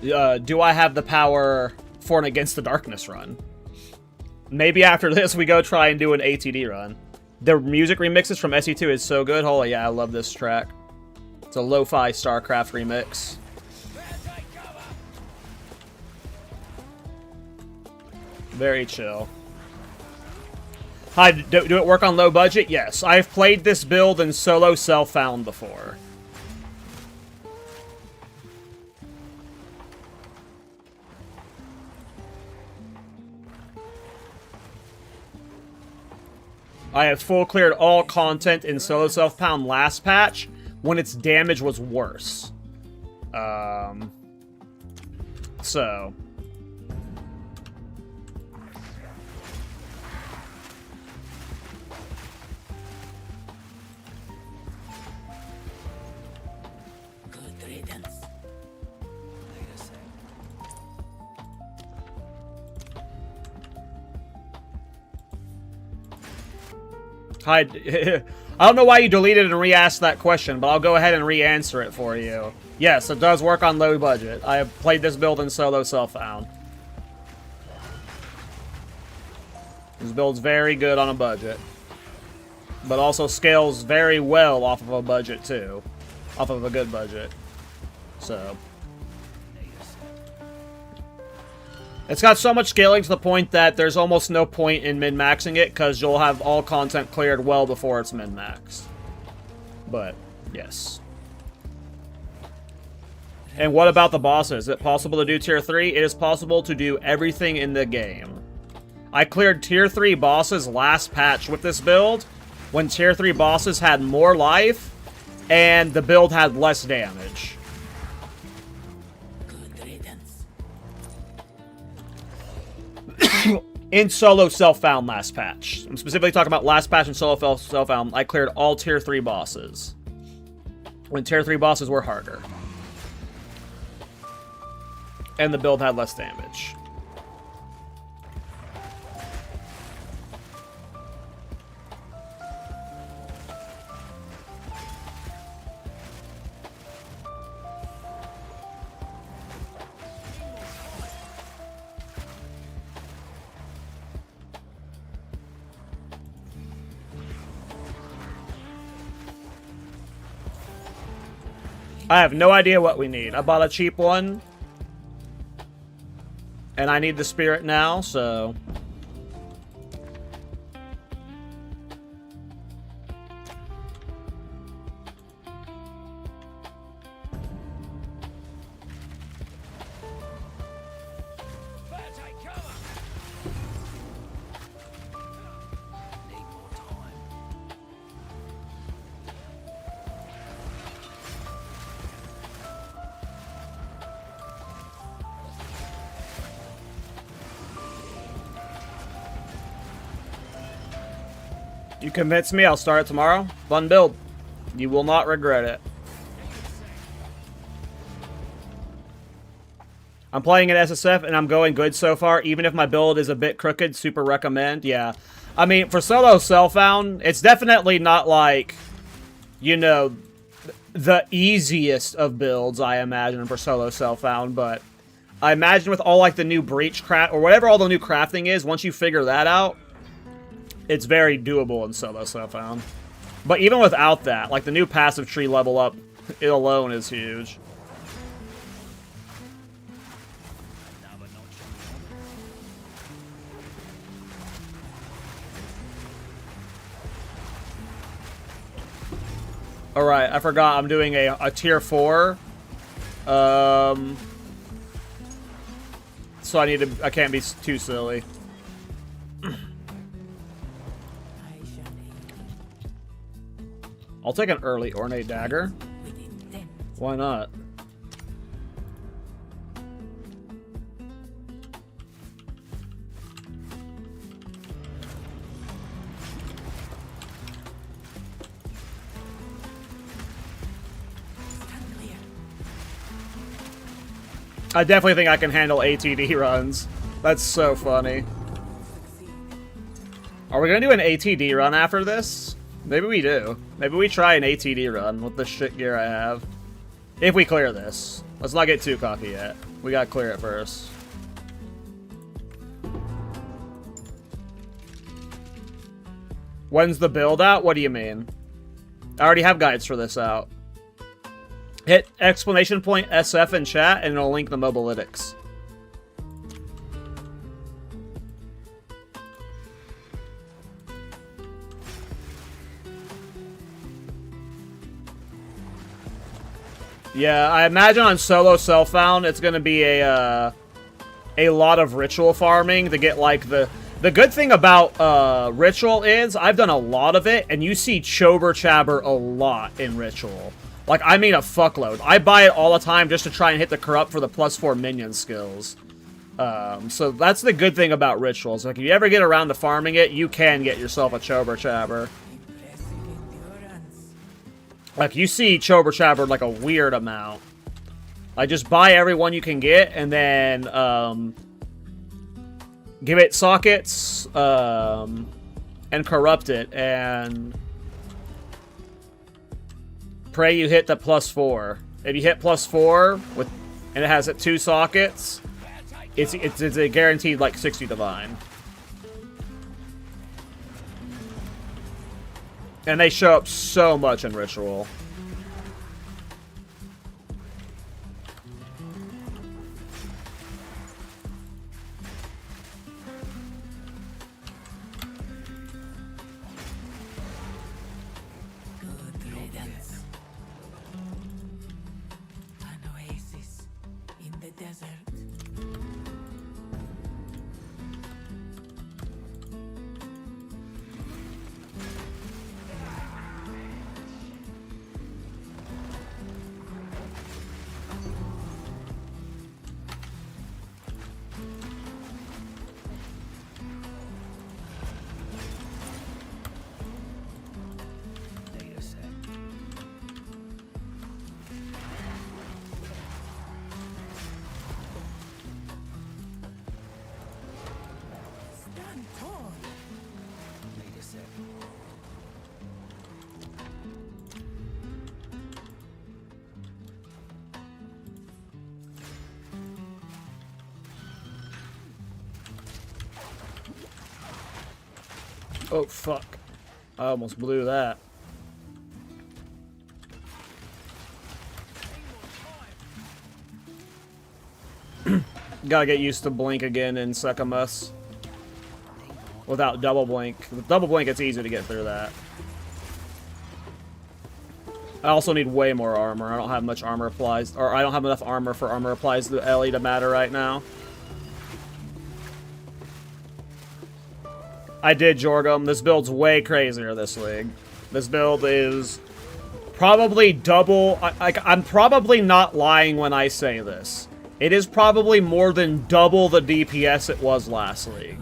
B: do I have the power for an Against the Darkness run? Maybe after this we go try and do an ATD run. The music remixes from SE2 is so good. Holy yeah, I love this track. It's a lo-fi StarCraft remix. Very chill. Hi, do it work on low budget? Yes. I've played this build in solo self-found before. I have full cleared all content in solo self-found last patch when its damage was worse. So... Hi, I don't know why you deleted and re-asked that question, but I'll go ahead and re-answer it for you. Yes, it does work on low budget. I have played this build in solo self-found. This build's very good on a budget. But also scales very well off of a budget, too. Off of a good budget. So. It's got so much scaling to the point that there's almost no point in min-maxing it, because you'll have all content cleared well before it's min-maxed. But, yes. And what about the bosses? Is it possible to do tier 3? It is possible to do everything in the game. I cleared tier 3 bosses last patch with this build, when tier 3 bosses had more life, and the build had less damage. In solo self-found last patch. I'm specifically talking about last patch in solo self-found. I cleared all tier 3 bosses. When tier 3 bosses were harder. And the build had less damage. I have no idea what we need. I bought a cheap one. And I need the spirit now, so... You convinced me, I'll start it tomorrow. Fun build. You will not regret it. I'm playing an SSF and I'm going good so far. Even if my build is a bit crooked, super recommend. Yeah. I mean, for solo self-found, it's definitely not like, you know, the easiest of builds, I imagine, for solo self-found. But I imagine with all, like, the new breach craft, or whatever all the new crafting is, once you figure that out, it's very doable in solo self-found. But even without that, like the new passive tree level up, it alone is huge. Alright, I forgot I'm doing a tier 4. So I can't be too silly. I'll take an early ornate dagger. Why not? I definitely think I can handle ATD runs. That's so funny. Are we gonna do an ATD run after this? Maybe we do. Maybe we try an ATD run with the shit gear I have. If we clear this. Let's not get too cocky yet. We gotta clear it first. When's the build out? What do you mean? I already have guides for this out. Hit exclamation point SF in chat and it'll link the mobalytics. Yeah, I imagine on solo self-found it's gonna be a lot of ritual farming to get like the good thing about ritual is I've done a lot of it and you see Chober Chabber a lot in ritual. Like I mean a fuckload. I buy it all the time just to try and hit the corrupt for the +4 minion skills. So that's the good thing about rituals. Like if you ever get around to farming it, you can get yourself a Chober Chabber. Like, you see Chober Chabber like a weird amount. Like, just buy every one you can get, and then, give it sockets, and corrupt it, and pray you hit the +4. If you hit +4 with, and it has 2 sockets, it's a guaranteed like 60 divine. And they show up so much in Ritual.
H: Good riddance. An oasis in the desert.
E: Wait a sec.
H: Stand tall.
E: Wait a sec.
B: Oh, fuck. I almost blew that. Gotta get used to blink again in Secamus. Without double blink. With double blink, it's easy to get through that. I also need way more armor. I don't have much armor applies, or I don't have enough armor for armor applies to Ellie to matter right now. I did Jorgum. This build's way crazier this league. This build is probably double. I'm probably not lying when I say this. It is probably more than double the DPS it was last league.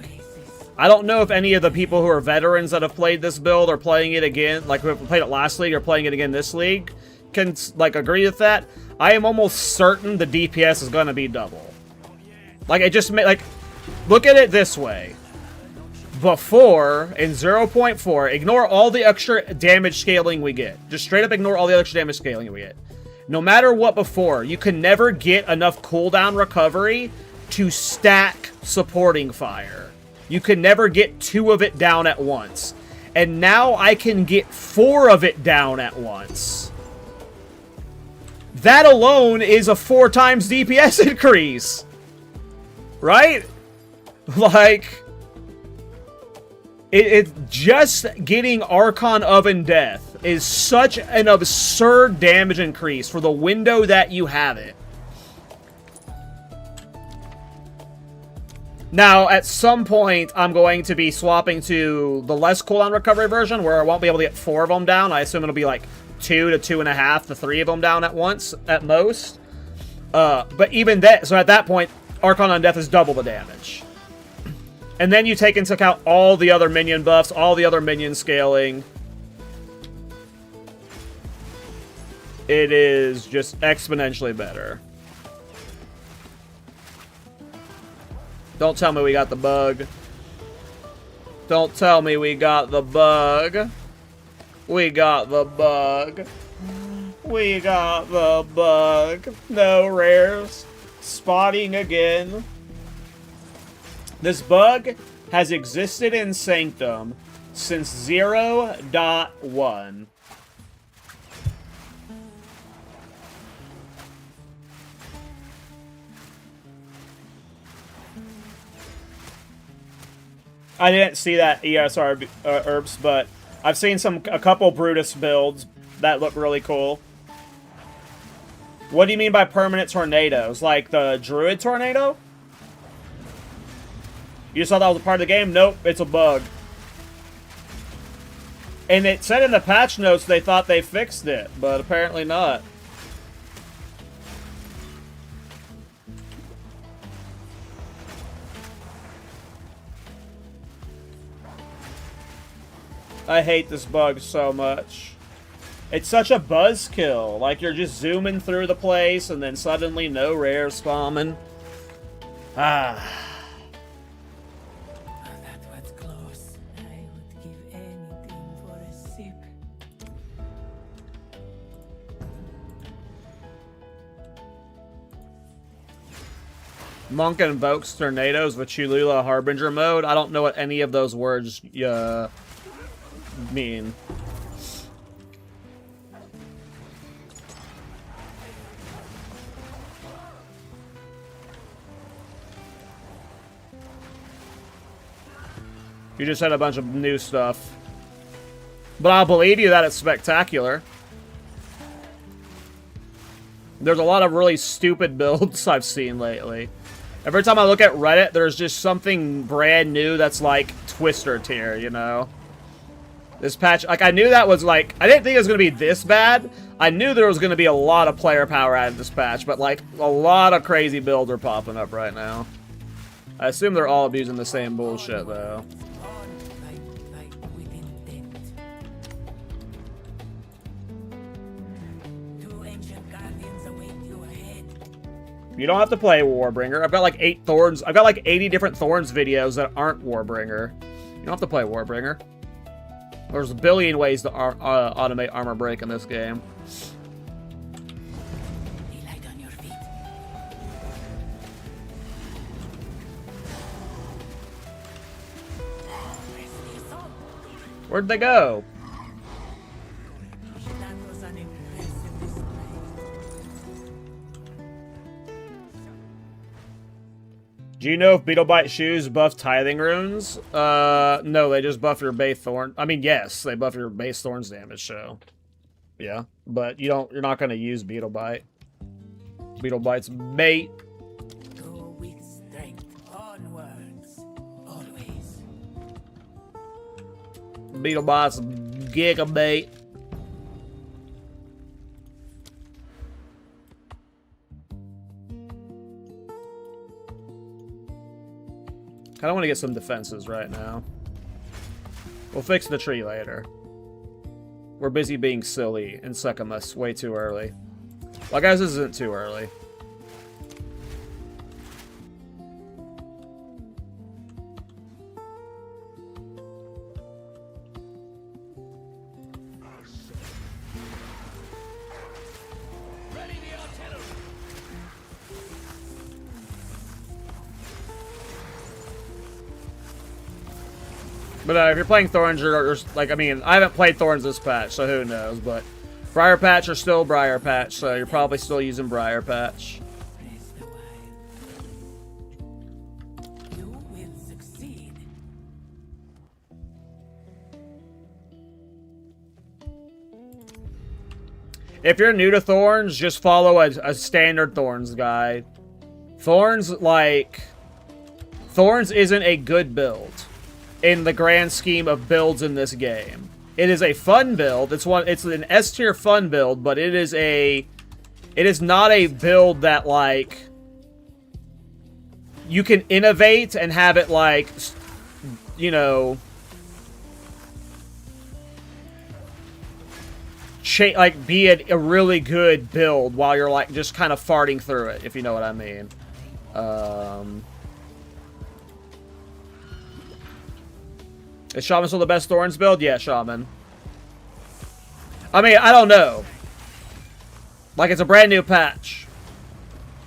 B: I don't know if any of the people who are veterans that have played this build or playing it again, like who have played it last league or playing it again this league, can like agree with that. I am almost certain the DPS is going to be double. Like it just like look at it this way. Before, in 0.4, ignore all the extra damage scaling we get. Just straight up ignore all the extra damage scaling we get. No matter what before, you can never get enough cooldown recovery to stack supporting fire. You can never get 2 of it down at once. And now I can get 4 of it down at once. That alone is a 4 times DPS increase. Right? Like... It's just getting Archon Oven Death is such an absurd damage increase for the window that you have it. Now, at some point, I'm going to be swapping to the less cooldown recovery version, where I won't be able to get 4 of them down. I assume it'll be like 2 to 2.5 to 3 of them down at once, at most. But even that, so at that point, Archon on Death is double the damage. And then you take into account all the other minion buffs, all the other minion scaling. It is just exponentially better. Don't tell me we got the bug. Don't tell me we got the bug. We got the bug. We got the bug. No rares. Spotting again. This bug has existed in Sanctum since 0.1. I didn't see that ESR herbs, but I've seen a couple Brutus builds that look really cool. What do you mean by permanent tornadoes? Like the Druid tornado? You just thought that was a part of the game? Nope, it's a bug. And it said in the patch notes they thought they fixed it, but apparently not. I hate this bug so much. It's such a buzzkill. Like, you're just zooming through the place, and then suddenly no rares spawning. Ah.
H: That was close. I would give anything for a sip.
B: Monk invokes tornadoes with Chulula Harbinger mode. I don't know what any of those words mean. You just had a bunch of new stuff. But I'll believe you that it's spectacular. There's a lot of really stupid builds I've seen lately. Every time I look at Reddit, there's just something brand new that's like Twister tier, you know? This patch, like, I knew that was like, I didn't think it was going to be this bad. I knew there was going to be a lot of player power added this patch, but like, a lot of crazy builds are popping up right now. I assume they're all abusing the same bullshit, though. You don't have to play Warbringer. I've got like 8 Thorns. I've got like 80 different Thorns videos that aren't Warbringer. You don't have to play Warbringer. There's a billion ways to automate armor break in this game. Where'd they go? Do you know if Beetlebite shoes buff tithing runes? No, they just buff your base thorn. I mean, yes, they buff your base thorns damage, so yeah. But you're not gonna use Beetlebite. Beetlebite's bait.
H: Go with strength onwards, always.
B: Beetlebite's gigabait. I don't want to get some defenses right now. We'll fix the tree later. We're busy being silly and sucking us way too early. Well, guys, this isn't too early. But if you're playing Thorns, or like, I mean, I haven't played Thorns this patch, so who knows, but Briar Patch are still Briar Patch, so you're probably still using Briar Patch.
H: You will succeed.
B: If you're new to Thorns, just follow a standard Thorns guide. Thorns isn't a good build in the grand scheme of builds in this game. It is a fun build. It's an S tier fun build, but it is not a build that like you can innovate and have it like, you know, like be a really good build while you're like just kind of farting through it, if you know what I mean. Is Shaman still the best Thorns build? Yeah, Shaman. I mean, I don't know. Like, it's a brand new patch.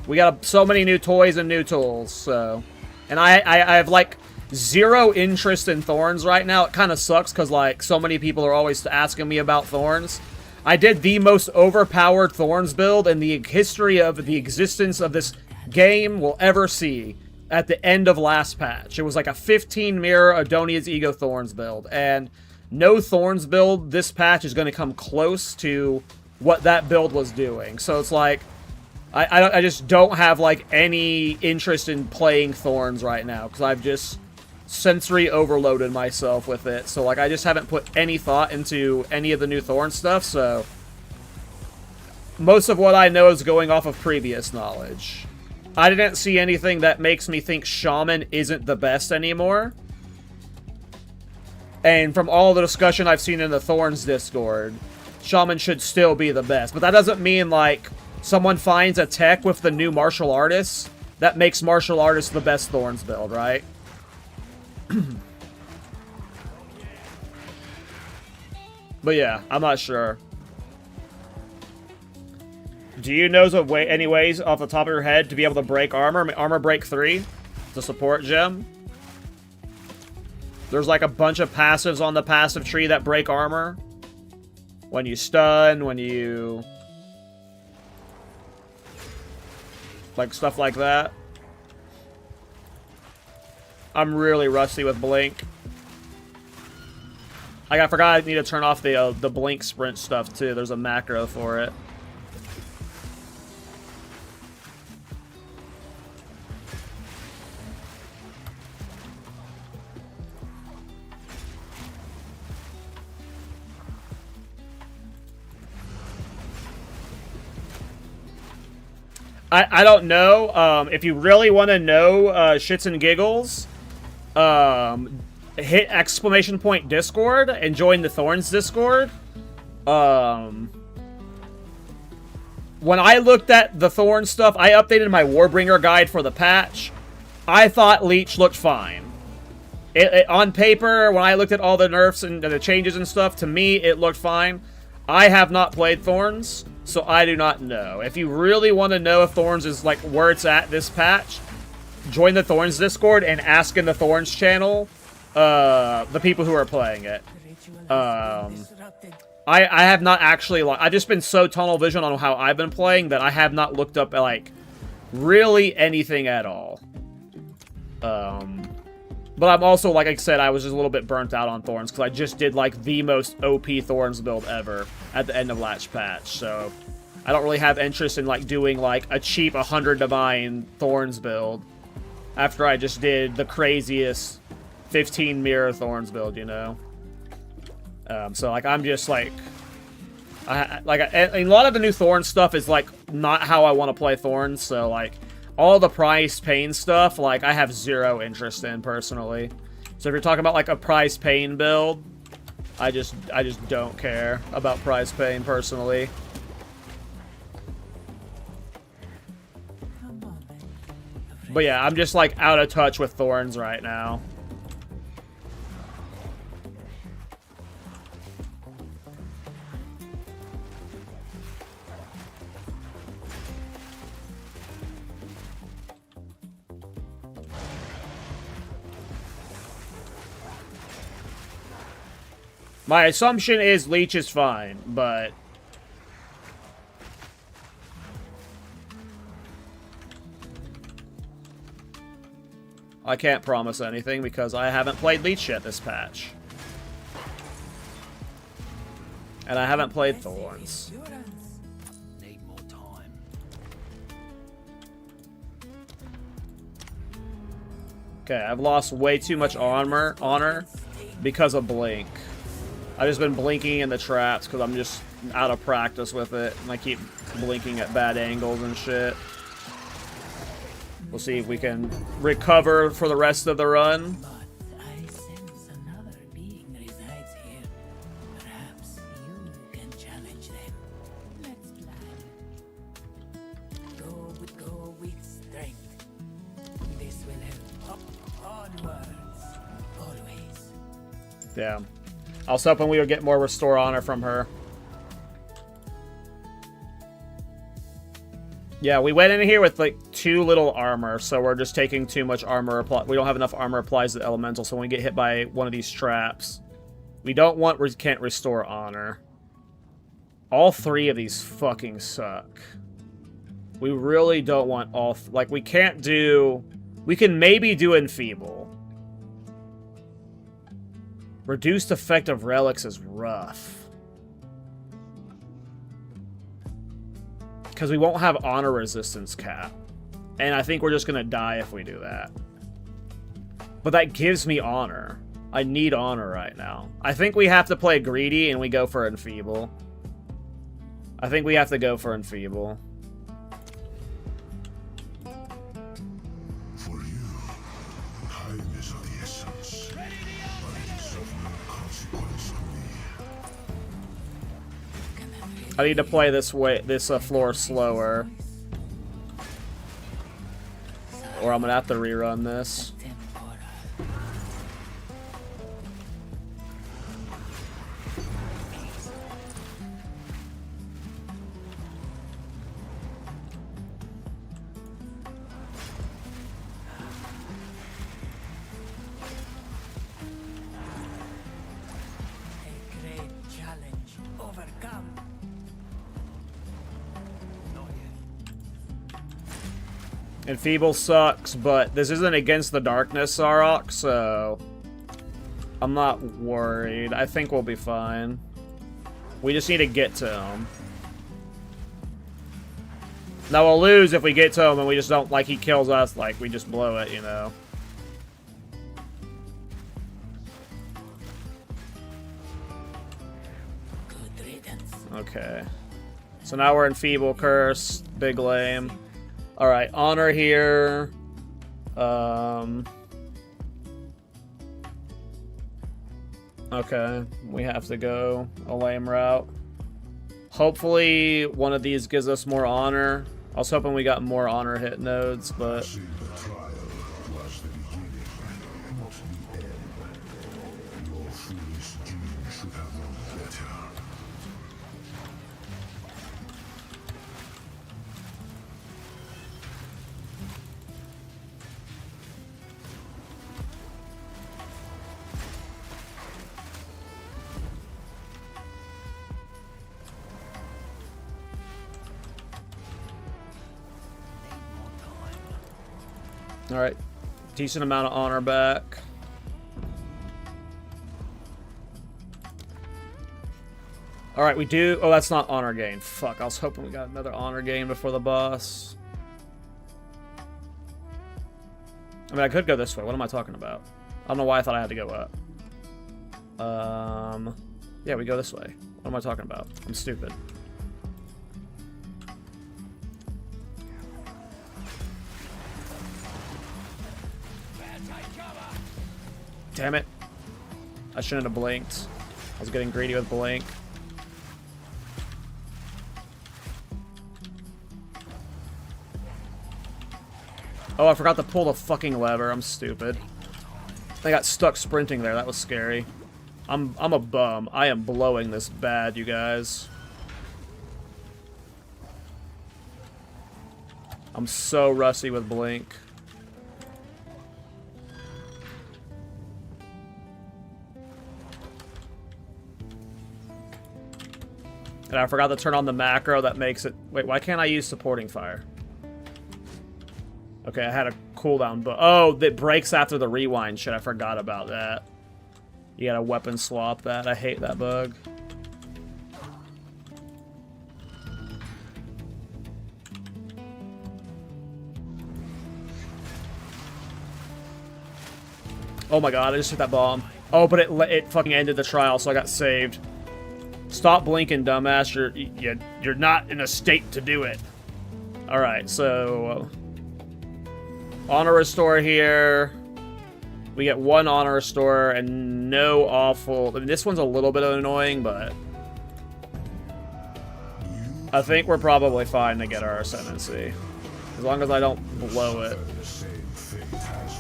B: We got so many new toys and new tools, so... And I have, like, zero interest in Thorns right now. It kind of sucks, because, like, so many people are always asking me about Thorns. I did the most overpowered Thorns build in the history of the existence of this game will ever see. At the end of last patch. It was like a 15 mirror Adonia's Ego Thorns build. And no Thorns build this patch is going to come close to what that build was doing. So it's like, I just don't have like any interest in playing Thorns right now. Because I've just sensory overloaded myself with it. So like I just haven't put any thought into any of the new Thorn stuff. So most of what I know is going off of previous knowledge. I didn't see anything that makes me think Shaman isn't the best anymore. And from all the discussion I've seen in the Thorns Discord, Shaman should still be the best. But that doesn't mean, like, someone finds a tech with the new Martial Artists that makes Martial Artists the best Thorns build, right? But yeah, I'm not sure. Do you know of any ways off the top of your head to be able to break armor? Armor break 3 to support gem? There's like a bunch of passives on the passive tree that break armor. When you stun, when you... like stuff like that. I'm really rusty with blink. Like, I forgot I need to turn off the blink sprint stuff too. There's a macro for it. I don't know. If you really want to know shits and giggles, hit ! Discord and join the Thorns Discord. When I looked at the Thorn stuff, I updated my Warbringer guide for the patch. I thought Leech looked fine. On paper, when I looked at all the nerfs and the changes and stuff, to me, it looked fine. I have not played Thorns, so I do not know. If you really want to know if Thorns is like where it's at this patch, join the Thorns Discord and ask in the Thorns channel the people who are playing it. I have not actually... I've just been so tunnel vision on how I've been playing that I have not looked up, like, really anything at all. But I'm also, like I said, I was just a little bit burnt out on Thorns, because I just did, like, the most OP Thorns build ever at the end of last patch, so... I don't really have interest in, like, doing, like, a cheap 100 Divine Thorns build after I just did the craziest 15 Mirror Thorns build, you know? So, like, I'm just, like... a lot of the new Thorns stuff is, like, not how I want to play Thorns, so, like... all the prize pain stuff, like, I have zero interest in, personally. So if you're talking about, like, a prize pain build, I just don't care about prize pain, personally. But yeah, I'm just, like, out of touch with Thorns right now. My assumption is Leech is fine, but... I can't promise anything because I haven't played Leech yet this patch. And I haven't played Thorns.
E: Need more time.
B: Okay, I've lost way too much honor because of Blink. I've just been blinking in the traps because I'm just out of practice with it. And I keep blinking at bad angles and shit. We'll see if we can recover for the rest of the run.
H: But I sense another being resides here. Perhaps you can challenge them. Let's plan. Go with strength. This will help. Onwards. Always.
B: Yeah. I was hoping we would get more Restore Honor from her. Yeah, we went in here with, like, too little armor, so we're just taking too much armor. We don't have enough armor applies to the elemental, so when we get hit by one of these traps, we can't Restore Honor. All three of these fucking suck. We really don't want all... like, we can't do... we can maybe do Enfeeble. Reduced effect of relics is rough. Because we won't have honor resistance cap. And I think we're just going to die if we do that. But that gives me honor. I need honor right now. I think we have to play greedy and we go for Enfeeble. I think we have to go for Enfeeble.
A: For you, time is of the essence. But it is of no consequence to me.
B: I need to play this floor slower. Or I'm gonna have to rerun this. Enfeeble sucks, but this isn't against the darkness, Zarok, so I'm not worried. I think we'll be fine. We just need to get to him. Now we'll lose if we get to him and we just don't, like, he kills us, like, we just blow it, you know.
H: Good riddance.
B: Okay. So now we're in Feeble Curse. Big lame. Alright, Honor here. Okay, we have to go a lame route. Hopefully one of these gives us more Honor. I was hoping we got more Honor hit nodes, but... Alright. Decent amount of Honor back. Alright, we do... Oh, that's not Honor gain. Fuck, I was hoping we got another Honor gain before the boss. I mean, I could go this way. What am I talking about? I don't know why I thought I had to go up. Yeah, we go this way. What am I talking about? I'm stupid. Damn it. I shouldn't have blinked. I was getting greedy with blink. Oh, I forgot to pull the fucking lever. I'm stupid. I got stuck sprinting there. That was scary. I'm a bum. I am blowing this bad, you guys. I'm so rusty with blink. And I forgot to turn on the macro that makes it... Wait, why can't I use supporting fire? Okay, I had a cooldown, but... Oh, that breaks after the rewind shit. I forgot about that. You gotta weapon swap that. I hate that bug. Oh my god, I just hit that bomb. Oh, but it fucking ended the trial, so I got saved. Stop blinking, dumbass. You're not in a state to do it. Alright, so... Honor Restore here. We get one Honor Restore and no awful... I mean, this one's a little bit annoying, but... I think we're probably fine to get our Ascendancy. As long as I don't blow it.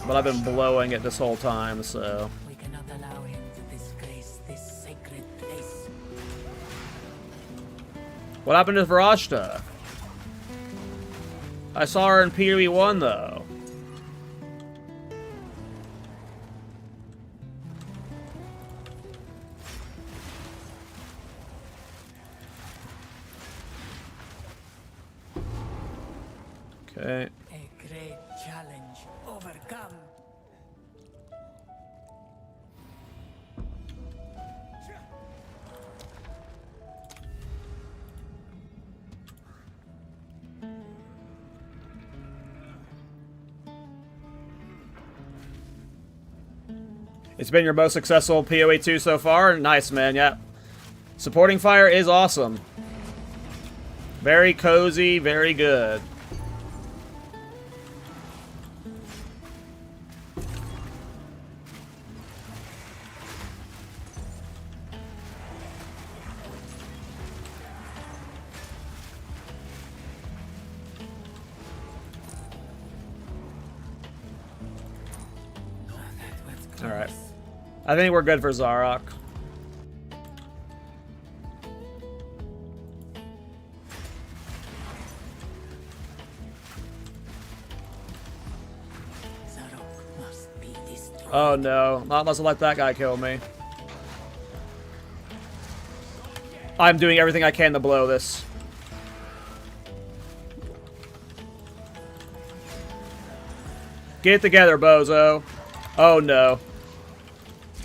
B: But I've been blowing it this whole time, so...
H: We cannot allow him to disgrace this sacred place.
B: What happened to Varashta? I saw her in PoE 1 though. Okay.
H: A great challenge overcome.
B: It's been your most successful PoE 2 so far? Nice, man, yeah. Supporting fire is awesome. Very cozy, very good. Alright. I think we're good for Zarok. Oh no, not unless I let that guy kill me. I'm doing everything I can to blow this. Get it together, bozo. Oh, no.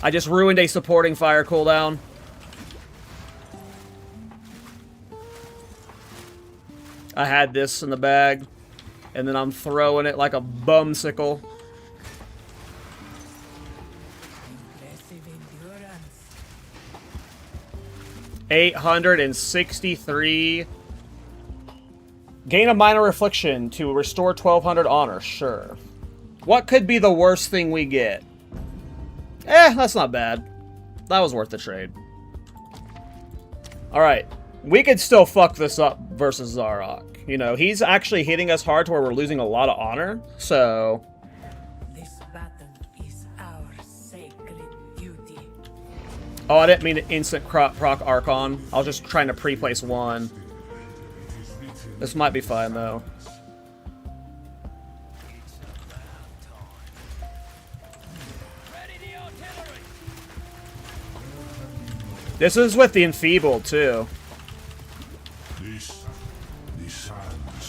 B: I just ruined a supporting fire cooldown. I had this in the bag, and then I'm throwing it like a bumsicle.
H: Impressive endurance.
B: 863. Gain a minor affliction to restore 1200 honor. Sure. What could be the worst thing we get? That's not bad. That was worth the trade. Alright. We could still fuck this up versus Zarok. You know, he's actually hitting us hard to where we're losing a lot of honor, so...
H: This battle is our sacred duty.
B: Oh, I didn't mean to instant proc Archon. I was just trying to pre-place one. This might be fine, though. This is with the Enfeebled, too.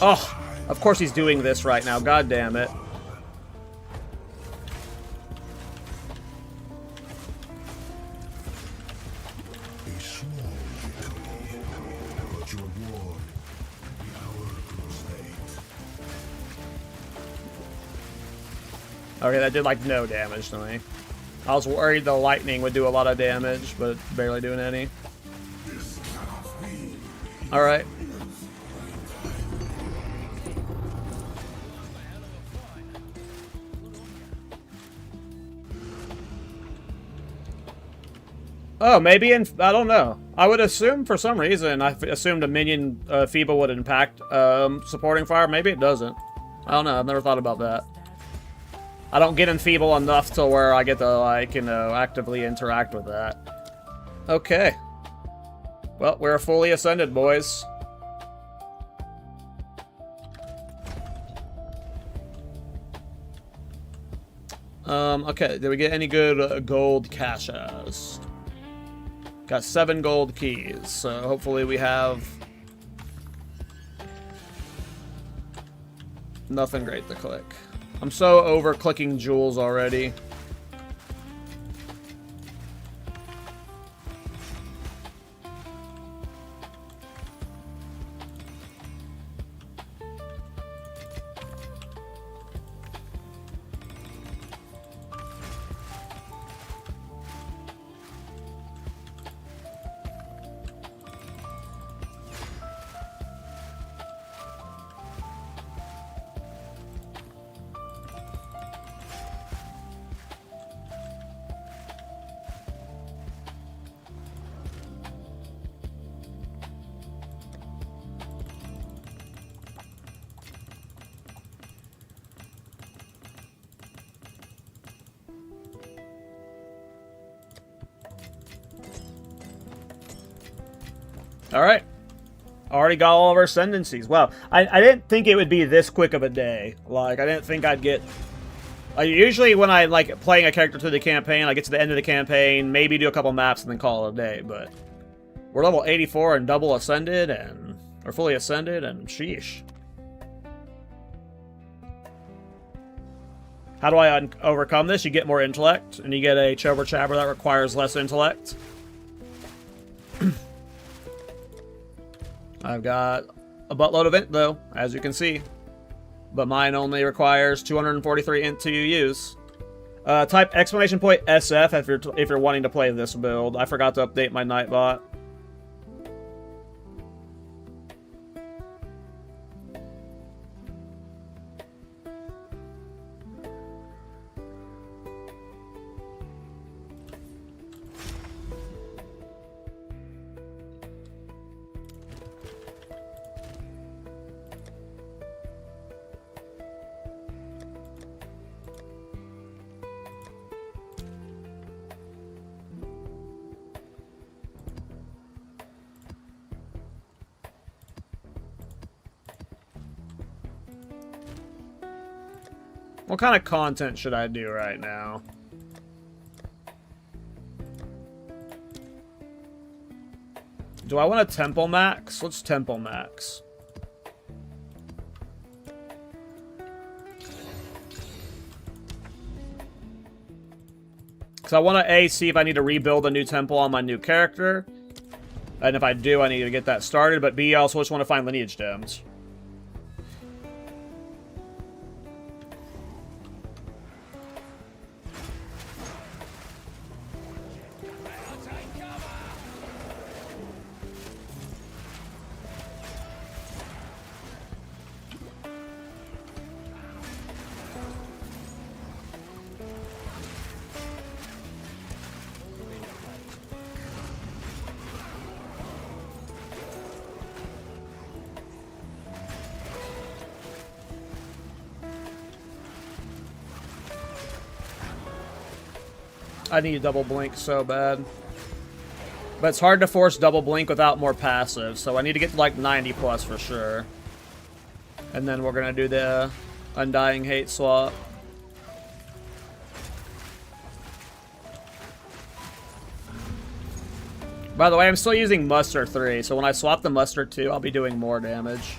B: Oh, of course he's doing this right now. God damn it. Okay, that did like no damage to me. I was worried the lightning would do a lot of damage, but barely doing any. Alright. Oh, maybe I don't know. I would assume for some reason, I assumed a minion feeble would impact supporting fire. Maybe it doesn't. I don't know. I've never thought about that. I don't get enfeeble enough to where I get to, like, you know, actively interact with that. Okay. Well, we're fully ascended, boys. Okay. Did we get any good gold caches? Got 7 gold keys, so hopefully we have nothing great to click. I'm so over clicking jewels already. Alright. Already got all of our ascendancies. Wow. I didn't think it would be this quick of a day. Like, I didn't think I'd get... usually when I, like, playing a character through the campaign, I get to the end of the campaign, maybe do a couple maps and then call it a day, but... we're level 84 and double ascended, and... or fully ascended, and sheesh. How do I overcome this? You get more intellect, and you get a Chober Chabber that requires less intellect. I've got a buttload of int, though, as you can see. But mine only requires 243 int to use. Type exclamation point SF if you're wanting to play this build. I forgot to update my Nightbot. What kind of content should I do right now? Do I want a temple max? Let's temple max. Because I want to, A, see if I need to rebuild a new temple on my new character. And if I do, I need to get that started. But B, I also just want to find lineage gems. I need double blink so bad. But it's hard to force double blink without more passive, so I need to get to like 90 plus for sure. And then we're gonna do the Undying Hate swap. By the way, I'm still using Muster 3, so when I swap the Muster 2, I'll be doing more damage.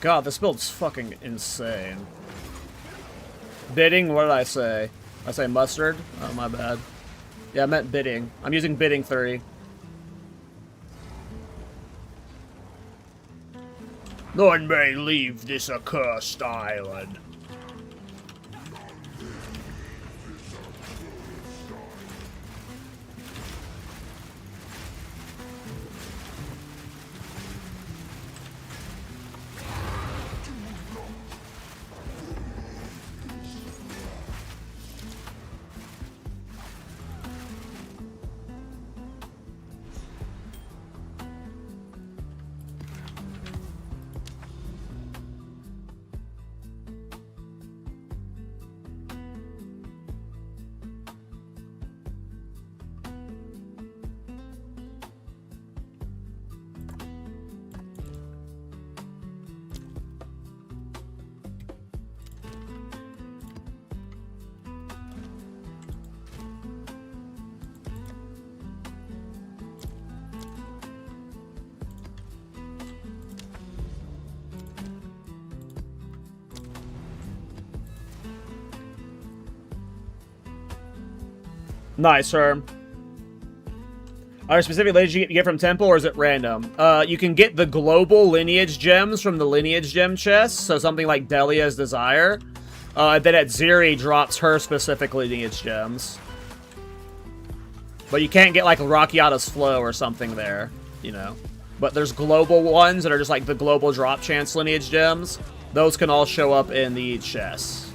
B: God, this build's fucking insane. Bidding, what did I say? I say mustard? Oh, my bad. Yeah, I meant bidding. I'm using bidding 3. None may leave this accursed island. Nice, sir. Are there specific lineage you get from Temple, or is it random? You can get the global lineage gems from the lineage gem chest, so something like Delia's Desire. Then at Ziri drops her specific lineage gems. But you can't get like Rakiata's Flow or something there, you know. But there's global ones that are just like the global drop chance lineage gems. Those can all show up in the chests.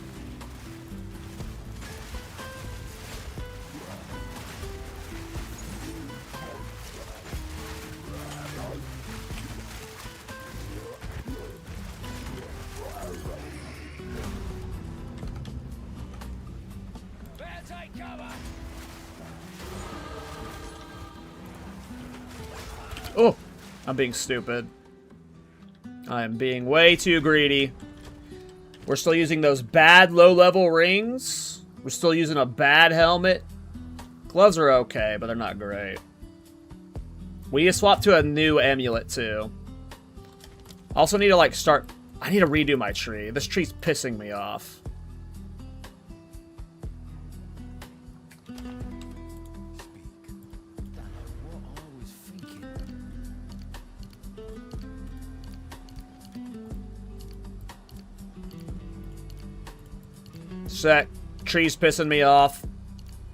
B: Oh, I'm being stupid. I am being way too greedy. We're still using those bad low-level rings. We're still using a bad helmet. Gloves are okay, but they're not great. We need to swap to a new amulet, too. Also need to, like, start... I need to redo my tree. This tree's pissing me off. Sec. Tree's pissing me off.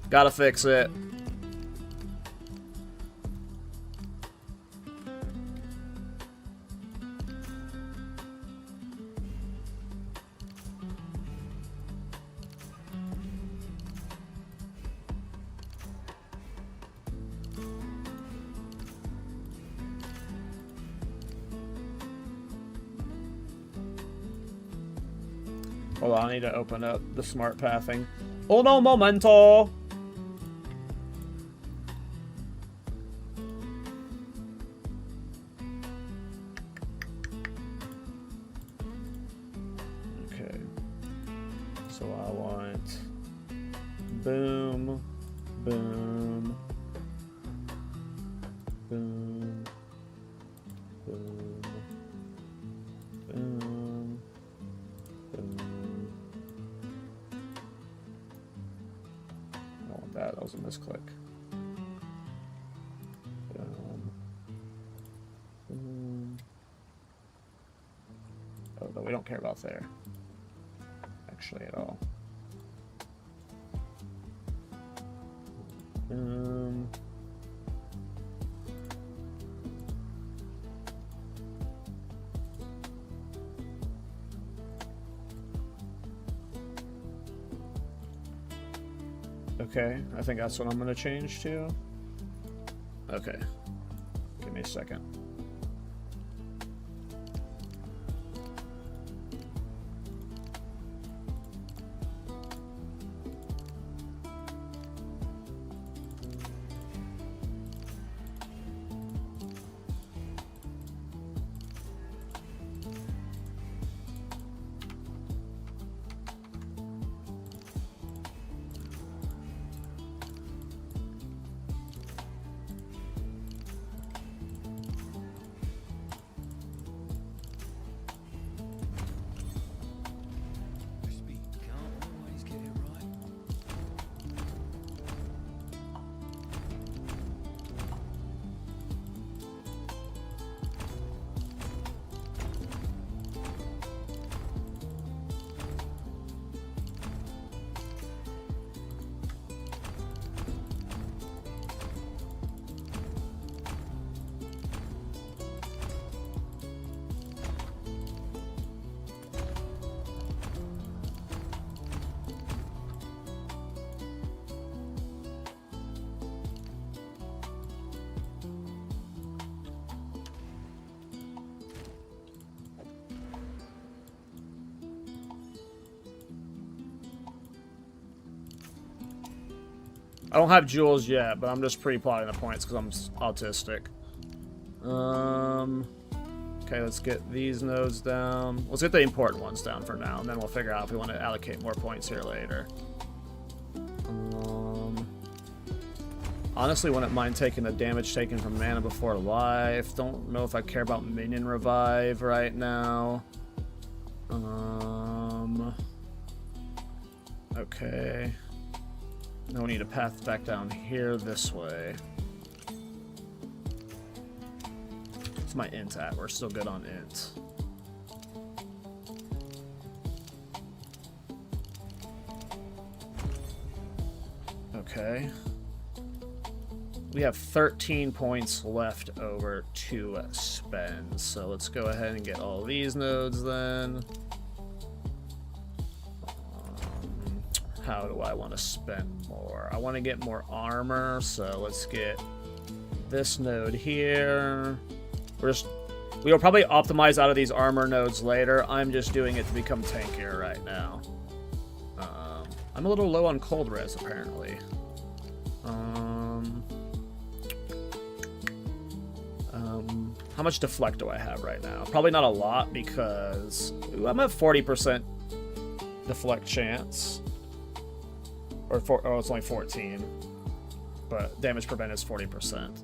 B: Gotta fix it. Hold on, I need to open up the smart pathing. Uno momento. Okay. So I want boom, boom, boom, boom, boom, boom. I don't want that. That was a misclick. Boom. Boom. Oh, no, we don't care about there. Actually, at all. Okay, I think that's what I'm going to change to. Okay, give me a second. I don't have jewels yet, but I'm just pre-plotting the points because I'm autistic. Okay, let's get these nodes down. Let's get the important ones down for now, and then we'll figure out if we want to allocate more points here later. Honestly, wouldn't mind taking the damage taken from Mana Before Life. Don't know if I care about Minion Revive right now. Okay. Now we need a path back down here this way. What's my int at? We're still good on int. Okay. We have 13 points left over to spend. So let's go ahead and get all these nodes then. How do I want to spend more? I want to get more armor, so let's get this node here. We will probably optimize out of these armor nodes later. I'm just doing it to become tankier right now. I'm a little low on cold res, apparently. How much deflect do I have right now? Probably not a lot because I'm at 40% deflect chance. Oh, it's only 14. But damage prevent is 40%.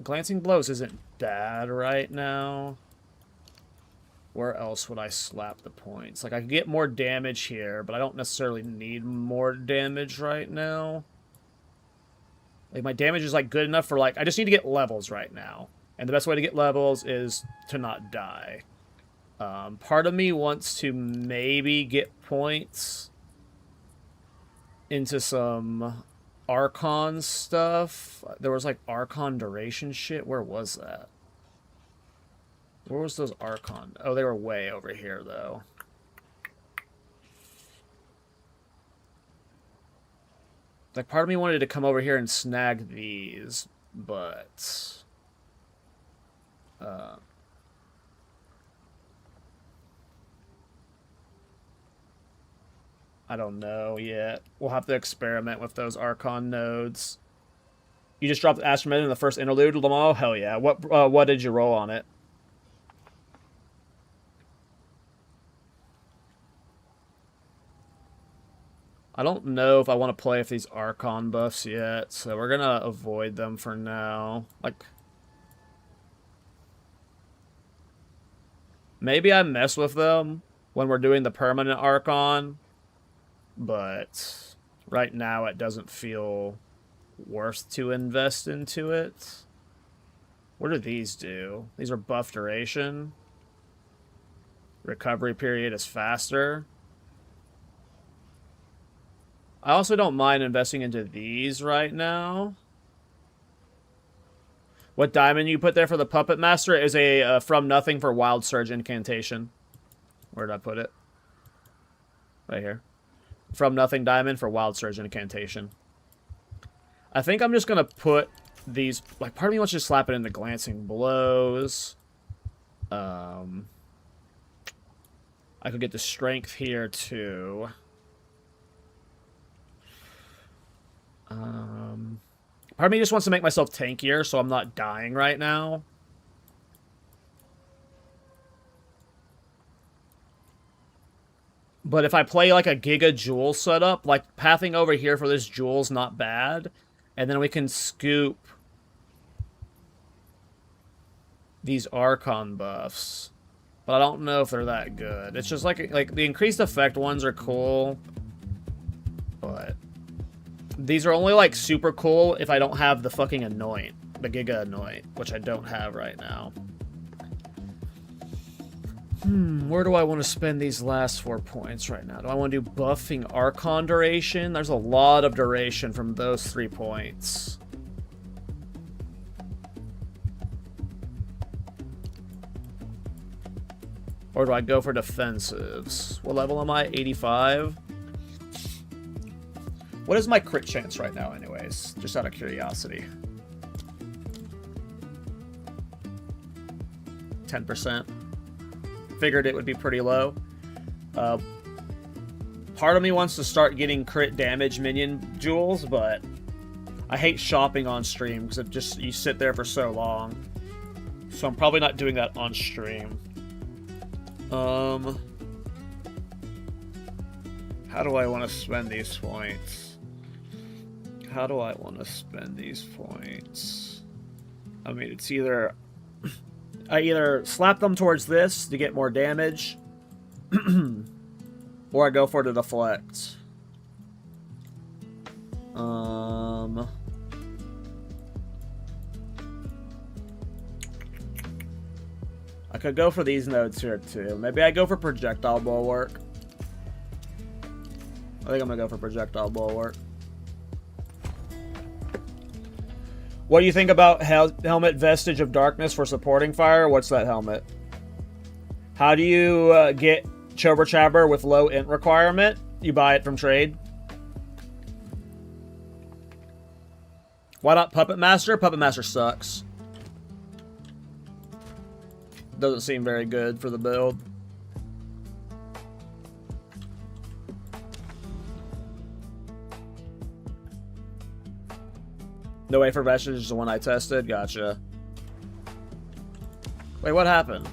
B: Glancing blows isn't bad right now. Where else would I slap the points? Like, I could get more damage here, but I don't necessarily need more damage right now. Like, my damage is, like, good enough for, like, I just need to get levels right now. And the best way to get levels is to not die. Part of me wants to maybe get points into some Archon stuff. There was, like, Archon duration shit. Where was that? Where was those Archon? Oh, they were way over here, though. Like, part of me wanted to come over here and snag these, but... I don't know yet. We'll have to experiment with those Archon nodes. You just dropped Astromed in the first interlude, Lamau? Hell yeah. What did you roll on it? I don't know if I want to play with these Archon buffs yet, so we're going to avoid them for now. Like, maybe I mess with them when we're doing the permanent Archon, but right now it doesn't feel worth to invest into it. What do these do? These are buff duration. Recovery period is faster. I also don't mind investing into these right now. What diamond you put there for the Puppet Master is a From Nothing for Wild Surge incantation. Where did I put it? Right here. From Nothing diamond for Wild Surge incantation. I think I'm just going to put these... Like, part of me wants to just slap it into Glancing Blows. I could get the strength here, too. Part of me just wants to make myself tankier so I'm not dying right now. But if I play like a Giga Jewel setup, like pathing over here for this Jewel's not bad. And then we can scoop these Archon buffs. But I don't know if they're that good. It's just like the increased effect ones are cool. But these are only like super cool if I don't have the fucking Anoint. The Giga Anoint, which I don't have right now. Where do I want to spend these last 4 points right now? Do I want to do buffing Archon duration? There's a lot of duration from those 3 points. Or do I go for defensives? What level am I? 85? What is my crit chance right now anyways? Just out of curiosity. 10%. Figured it would be pretty low. Part of me wants to start getting crit damage minion jewels, but I hate shopping on stream because it just, you sit there for so long. So I'm probably not doing that on stream. How do I want to spend these points? How do I want to spend these points? I mean, it's either... I either slap them towards this to get more damage, or I go for the deflect. I could go for these nodes here too. Maybe I go for projectile bulwark. I think I'm gonna go for projectile bulwark. What do you think about helmet Vestige of Darkness for supporting fire? What's that helmet? How do you get Chober Chabber with low int requirement? You buy it from trade. Why not Puppet Master? Puppet Master sucks. Doesn't seem very good for the build. No way for Vestige is the one I tested? Gotcha. Wait, what happened?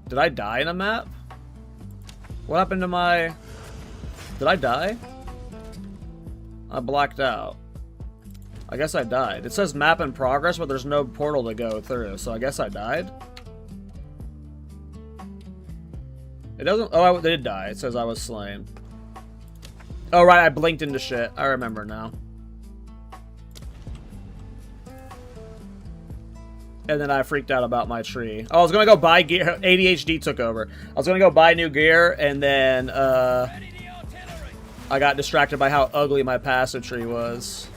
B: Did I die in a map? What happened to my... Did I die? I blacked out. I guess I died. It says map in progress, but there's no portal to go through, so I guess I died? It doesn't... Oh, I did die. It says I was slain. Oh, right, I blinked into shit. I remember now. And then I freaked out about my tree. Oh, I was gonna go buy gear. ADHD took over. I was gonna go buy new gear, and then I got distracted by how ugly my passive tree was.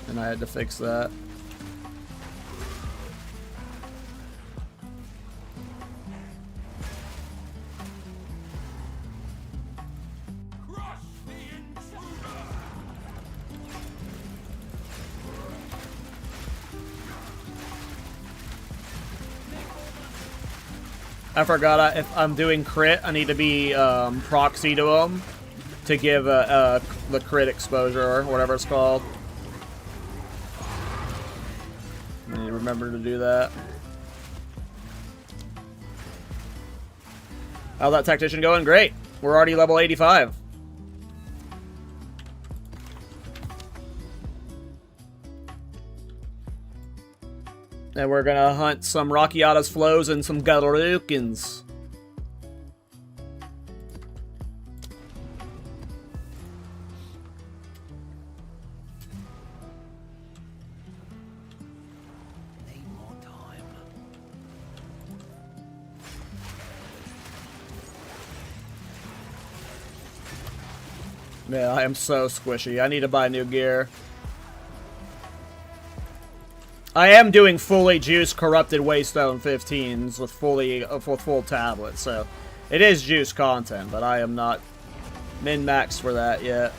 B: And I had to fix that. I forgot if I'm doing crit, I need to be proxy to him. to give the crit exposure or whatever it's called. I need to remember to do that. How's that Tactician going? Great. We're already level 85. And we're gonna hunt some Rockiata's Flows and some Garukins. Man, I am so squishy. I need to buy new gear. I am doing fully juiced corrupted Waystone 15s with full tablets, so it is juice content, but I am not min-maxed for that yet.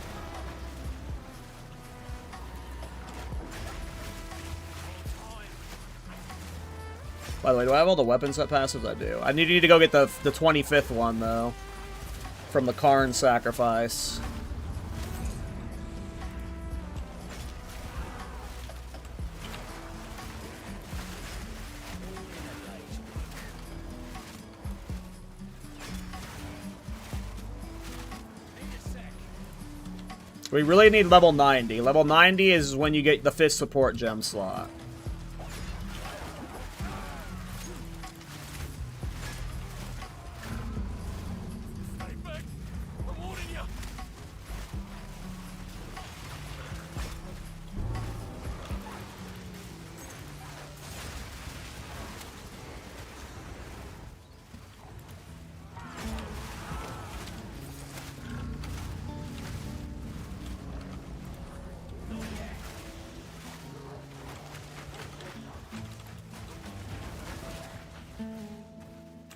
B: By the way, do I have all the weapon set passives? I do. I need to go get the 25th one, though, from the Karn sacrifice. We really need level 90. Level 90 is when you get the 5th support gem slot.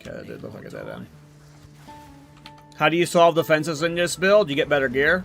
B: That did look like a dead end. How do you solve the fences in this build? You get better gear?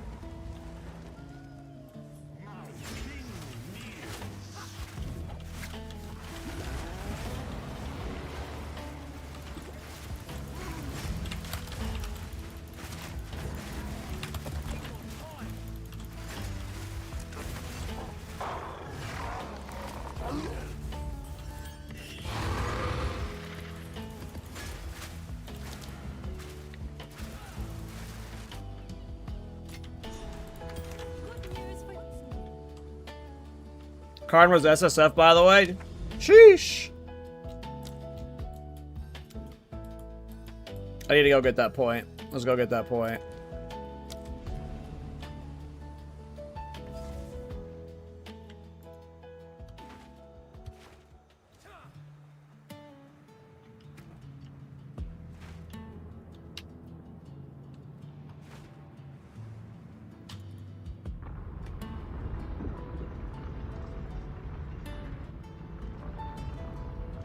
B: Karn was SSF, by the way. Sheesh. I need to go get that point. Let's go get that point.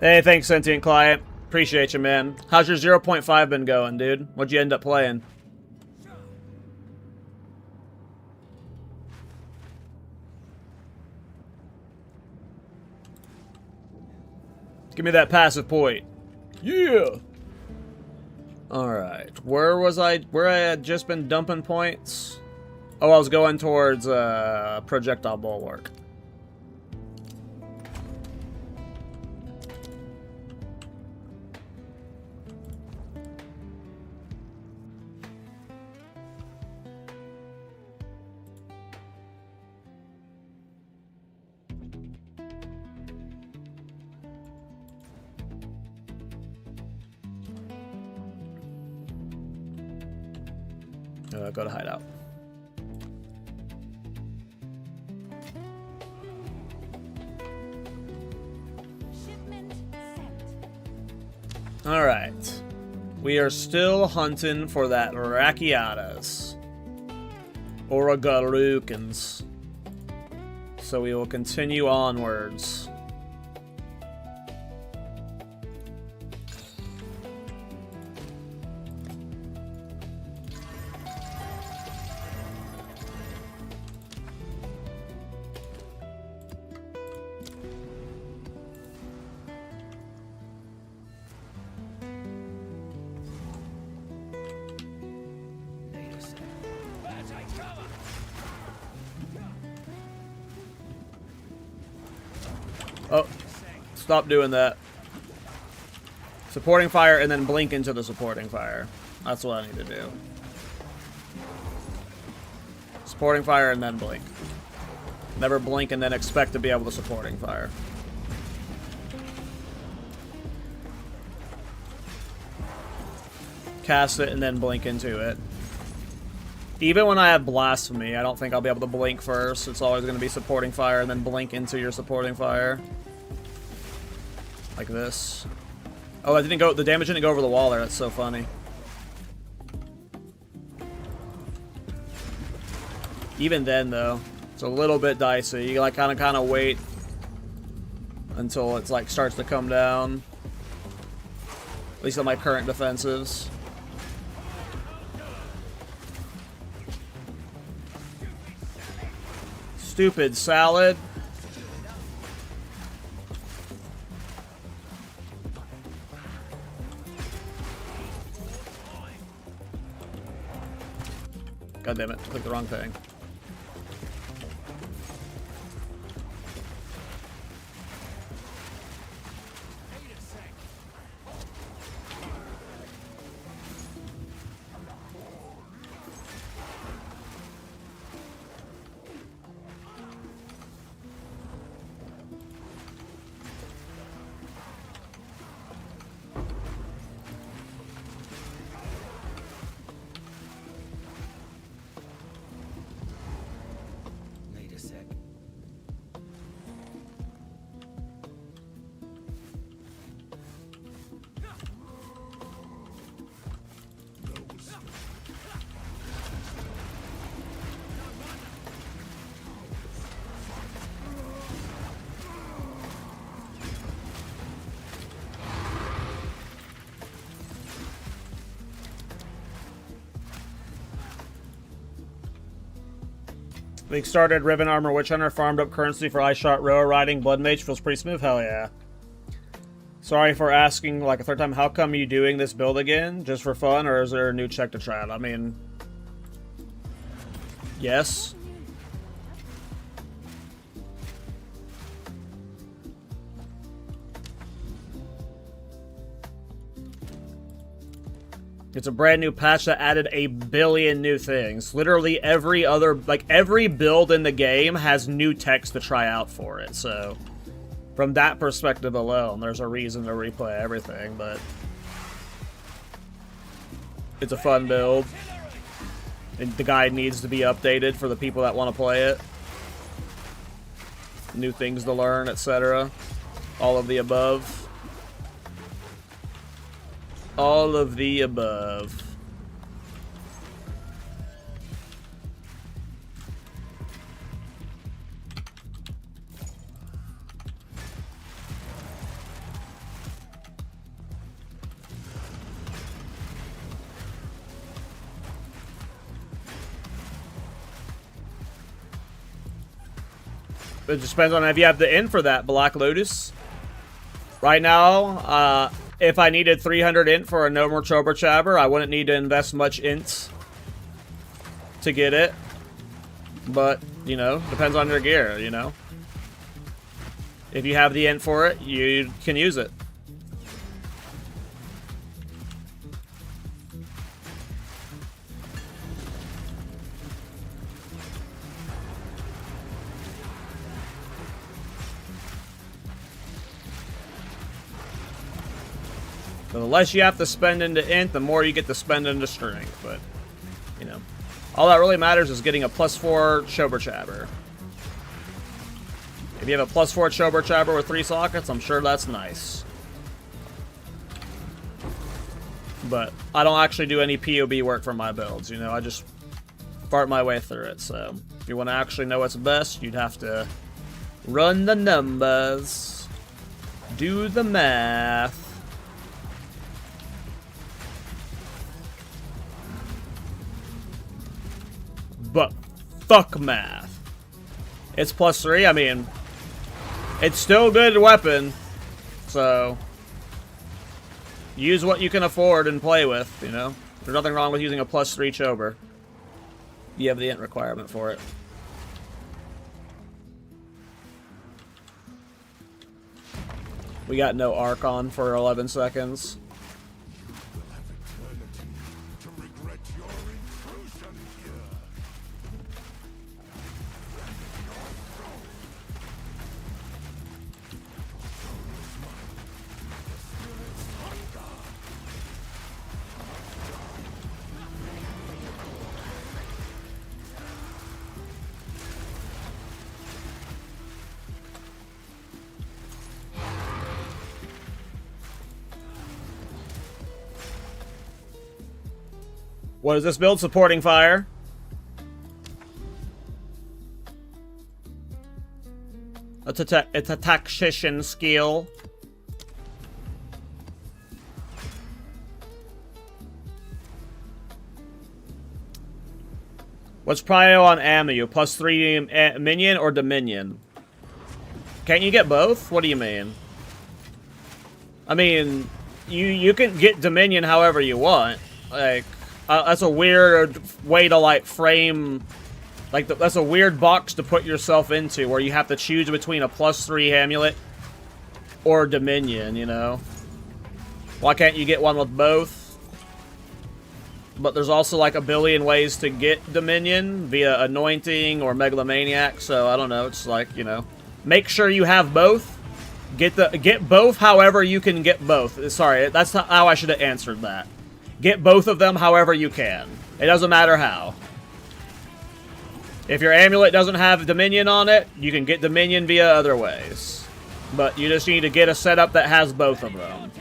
B: Hey, thanks, Sentient Client. Appreciate you, man. How's your 0.5 been going, dude? What'd you end up playing? Give me that passive point. Yeah! Alright. Where I had just been dumping points? Oh, I was going towards, Projectile Bulwark. Go to hideout. All right, we are still hunting for that Rockiata's or a Garukins, so we will continue onwards. Stop doing that. Supporting fire and then blink into the supporting fire. That's what I need to do. Supporting fire and then blink. Never blink and then expect to be able to supporting fire. Cast it and then blink into it. Even when I have Blasphemy, I don't think I'll be able to blink first. It's always going to be supporting fire and then blink into your supporting fire. Like this. Oh, that didn't go. The damage didn't go over the wall there. That's so funny. Even then, though, it's a little bit dicey. You like kind of wait until it's like starts to come down. At least on my current defensives. Stupid salad. God damn it, clicked the wrong thing. Week started, Riven Armor Witch Hunter, farmed up currency for Ice Shot, Roa Riding, Blood Mage, feels pretty smooth, hell yeah. Sorry for asking like a third time, how come you doing this build again? Just for fun, or is there a new check to try out? I mean, yes. It's a brand new patch that added a billion new things. Literally every other, like every build in the game has new text to try out for it. So from that perspective alone, there's a reason to replay everything, but it's a fun build. And the guide needs to be updated for the people that want to play it. New things to learn, etc. All of the above. All of the above. It just depends on if you have the int for that, Black Lotus. Right now, if I needed 300 int for a No More Chobber Chabber, I wouldn't need to invest much int to get it. But, you know, depends on your gear, you know. If you have the int for it, you can use it. So the less you have to spend into int, the more you get to spend into strength. But, you know, all that really matters is getting a +4 Chobber Chabber. If you have a +4 Chobber Chabber with 3 sockets, I'm sure that's nice. But I don't actually do any POB work for my builds, you know, I just fart my way through it. So if you want to actually know what's best, you'd have to run the numbers, do the math. But fuck math. It's +3. I mean, it's still a good weapon. So use what you can afford and play with, you know. There's nothing wrong with using a +3 Chobber. You have the int requirement for it. We got no Archon for 11 seconds.
A: To regret your intrusion here.
B: What is this build? Supporting fire. It's a tactician skill. What's prio on Amu? +3 minion or Dominion? Can't you get both? What do you mean? I mean, you can get Dominion however you want. Like, that's a weird way to, like, frame... Like, that's a weird box to put yourself into, where you have to choose between a +3 amulet or Dominion, you know? Why can't you get one with both? But there's also, like, a billion ways to get Dominion via Anointing or Megalomaniac, so I don't know, it's like, you know... Make sure you have both. Get both however you can get both. Sorry, that's not how I should have answered that. Get both of them however you can. It doesn't matter how. If your amulet doesn't have Dominion on it, you can get Dominion via other ways. But you just need to get a setup that has both of them.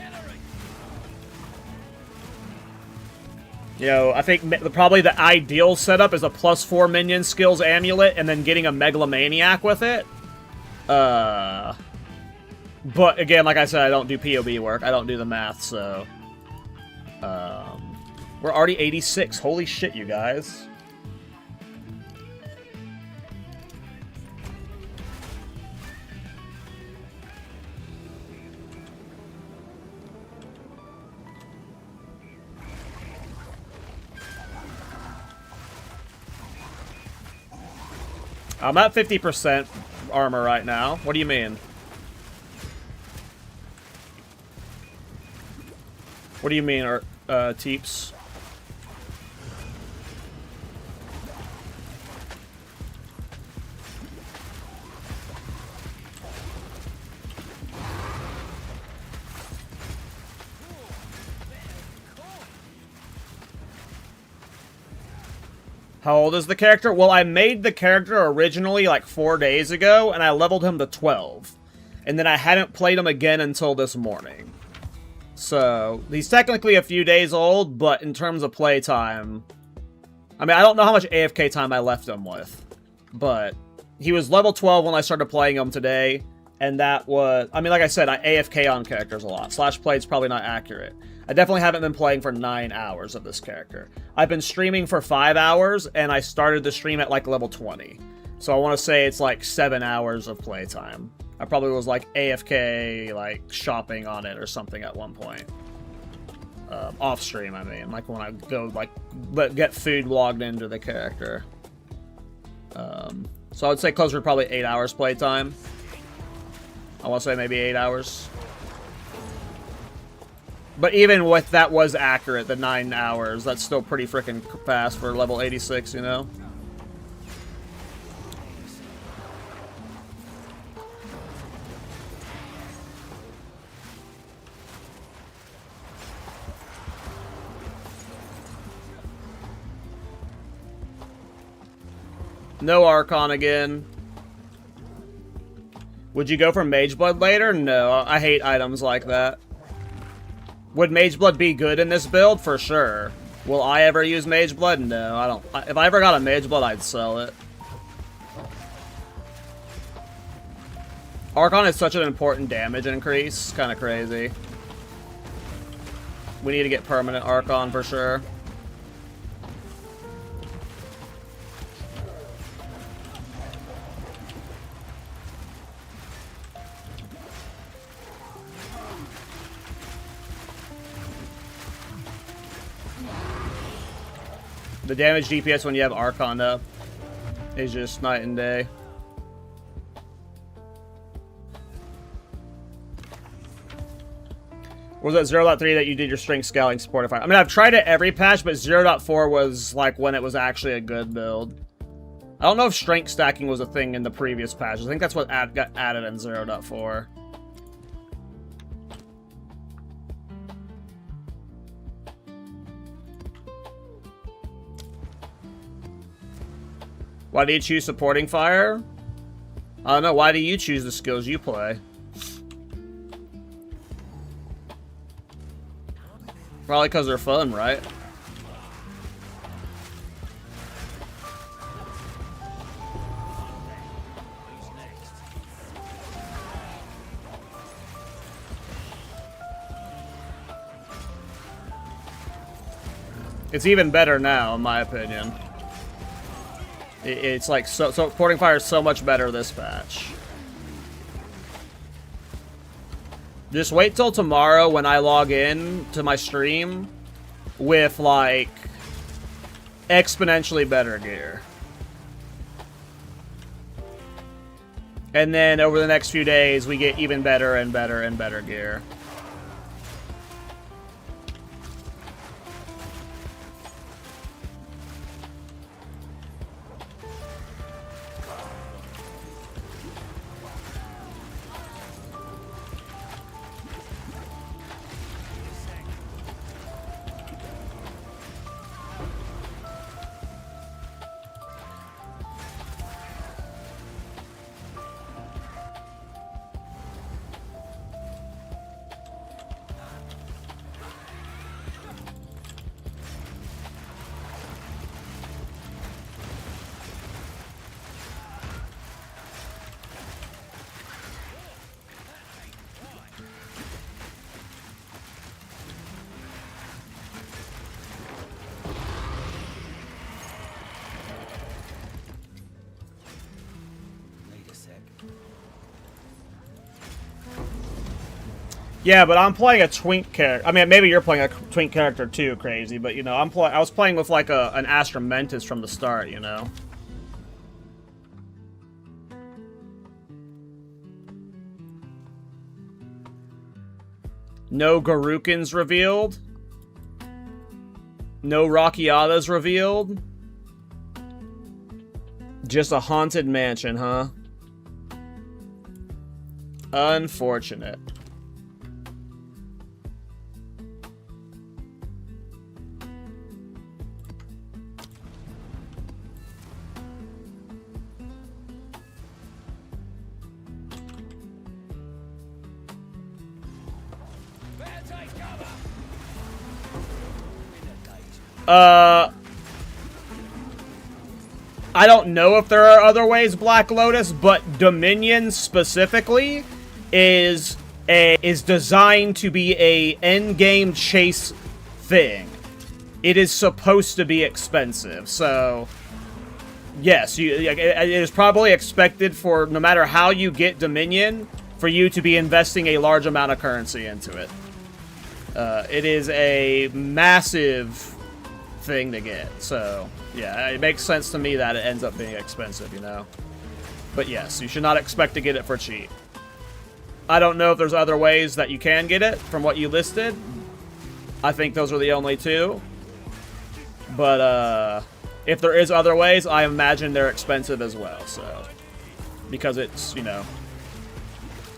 B: You know, I think probably the ideal setup is a +4 minion skills amulet and then getting a Megalomaniac with it. But again, like I said, I don't do POB work. I don't do the math, so... we're already 86. Holy shit, you guys. I'm at 50% armor right now. What do you mean? What do you mean, Teeps? How old is the character? Well, I made the character originally like 4 days ago, and I leveled him to 12. And then I hadn't played him again until this morning. So, he's technically a few days old, but in terms of playtime... I mean, I don't know how much AFK time I left him with. But, he was level 12 when I started playing him today. And that was... I mean, like I said, I AFK on characters a lot. Slash play's probably not accurate. I definitely haven't been playing for 9 hours of this character. I've been streaming for 5 hours, and I started the stream at, like, level 20. So I want to say it's, like, 7 hours of playtime. I probably was, like, AFK, like, shopping on it or something at one point. Off stream, I mean. Like, when I go, like, get food logged into the character. So I would say closer to probably 8 hours playtime. I want to say maybe 8 hours. But even with that was accurate, the 9 hours, that's still pretty freaking fast for level 86, you know? No Archon again. Would you go for Mageblood later? No, I hate items like that. Would Mageblood be good in this build? For sure. Will I ever use Mageblood? No, I don't. If I ever got a Mageblood, I'd sell it. Archon is such an important damage increase. Kind of crazy. We need to get permanent Archon for sure. The damage DPS when you have Archon up is just night and day. Was it 0.3 that you did your strength scaling supported fire? I mean, I've tried it every patch, but 0.4 was like when it was actually a good build. I don't know if strength stacking was a thing in the previous patch. I think that's what got added in 0.4. Why do you choose supporting fire? I don't know. Why do you choose the skills you play? Probably because they're fun, right? It's even better now, in my opinion. It's like so supporting fire is so much better this patch. Just wait till tomorrow when I log in to my stream with like exponentially better gear. And then over the next few days we get even better and better and better gear. Yeah, but I'm playing a twink character. I mean, maybe you're playing a twink character too, Crazy. But you know, I was playing with like an Astra Mentis from the start. You know. No Garukins revealed. No Rockiatas revealed. Just a haunted mansion, huh? Unfortunate. I don't know if there are other ways, Black Lotus, but Dominion specifically is designed to be a endgame chase thing. It is supposed to be expensive, so yes, it is probably expected for no matter how you get Dominion, for you to be investing a large amount of currency into it. It is a massive thing to get, so yeah, it makes sense to me that it ends up being expensive, you know. But yes, you should not expect to get it for cheap. I don't know if there's other ways that you can get it from what you listed. I think those are the only two. But if there is other ways, I imagine they're expensive as well, so because it's, you know,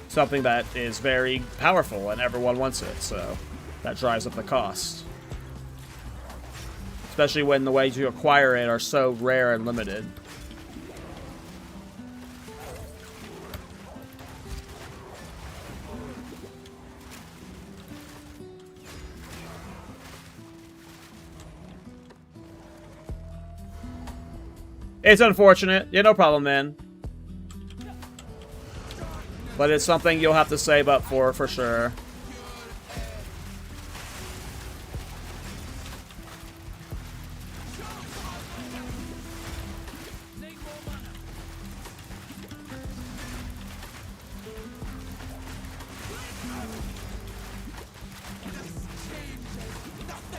B: something that is very powerful and everyone wants it, so that drives up the cost. Especially when the ways you acquire it are so rare and limited. It's unfortunate. Yeah, no problem, man. But it's something you'll have to save up for sure.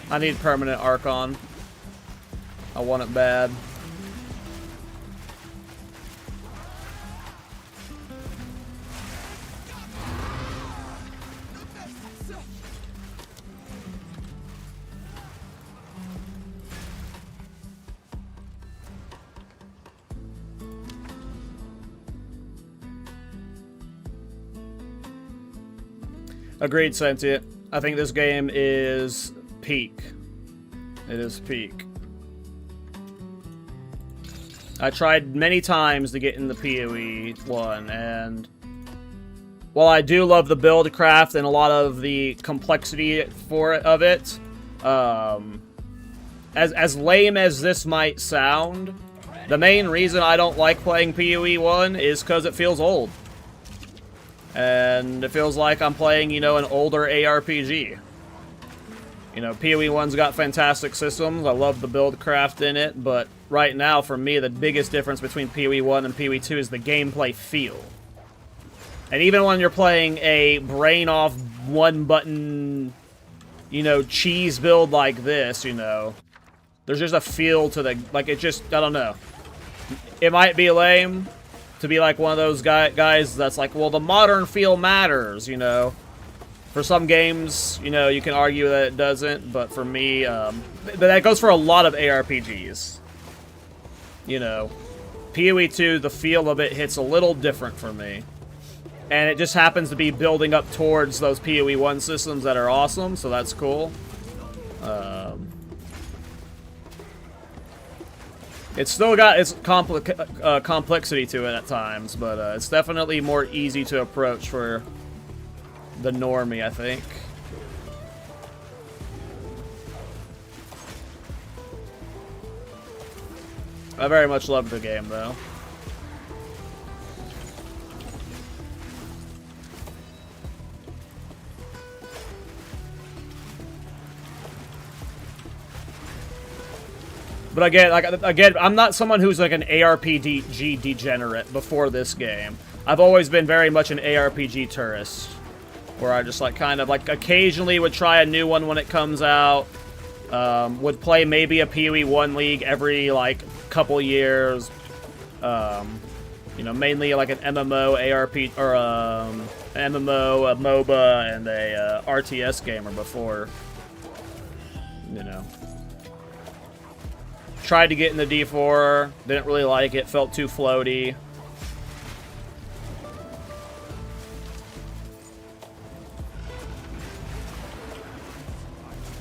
B: I need permanent Archon. I want it bad. Agreed, Sentient. I think this game is peak. It is peak. I tried many times to get in the PoE one, and while I do love the build craft and a lot of the complexity of it, as lame as this might sound, the main reason I don't like playing PoE 1 is because it feels old. And it feels like I'm playing, you know, an older ARPG. You know, PoE 1's got fantastic systems. I love the build craft in it, but right now, for me, the biggest difference between PoE 1 and PoE 2 is the gameplay feel. And even when you're playing a brain-off, one-button, you know, cheese build like this, you know, there's just a feel to the, like, it just, I don't know. It might be lame to be like one of those guys that's like, well, the modern feel matters, you know. For some games, you know, you can argue that it doesn't, but for me, but that goes for a lot of ARPGs. You know, PoE 2, the feel of it hits a little different for me. And it just happens to be building up towards those PoE 1 systems that are awesome, so that's cool. It's still got its complexity to it at times, but it's definitely more easy to approach for the normie, I think. I very much love the game, though. But again, I'm not someone who's like an ARPG degenerate before this game. I've always been very much an ARPG tourist, where I just like kind of like occasionally would try a new one when it comes out. Would play maybe a PoE 1 league every like couple years. You know, mainly like an MMO ARP or an MMO, a MOBA, and a RTS gamer before. You know. Tried to get in the D4, didn't really like it, felt too floaty.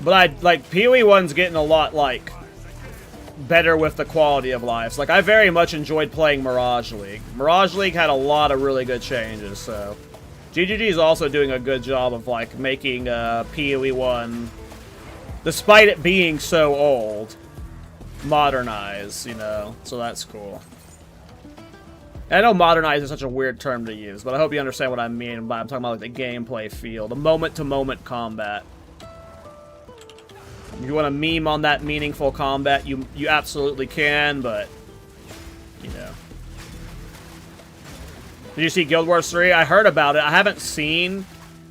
B: But PoE 1's getting a lot, like, better with the quality of life. Like, I very much enjoyed playing Mirage League. Mirage League had a lot of really good changes, so GGG is also doing a good job of, like, making PoE 1, despite it being so old, modernize, you know, so that's cool. And I know modernize is such a weird term to use, but I hope you understand what I mean by I'm talking about like the gameplay feel, the moment-to-moment combat. If you want to meme on that meaningful combat, you absolutely can, but you know. Did you see Guild Wars 3? I heard about it. I haven't seen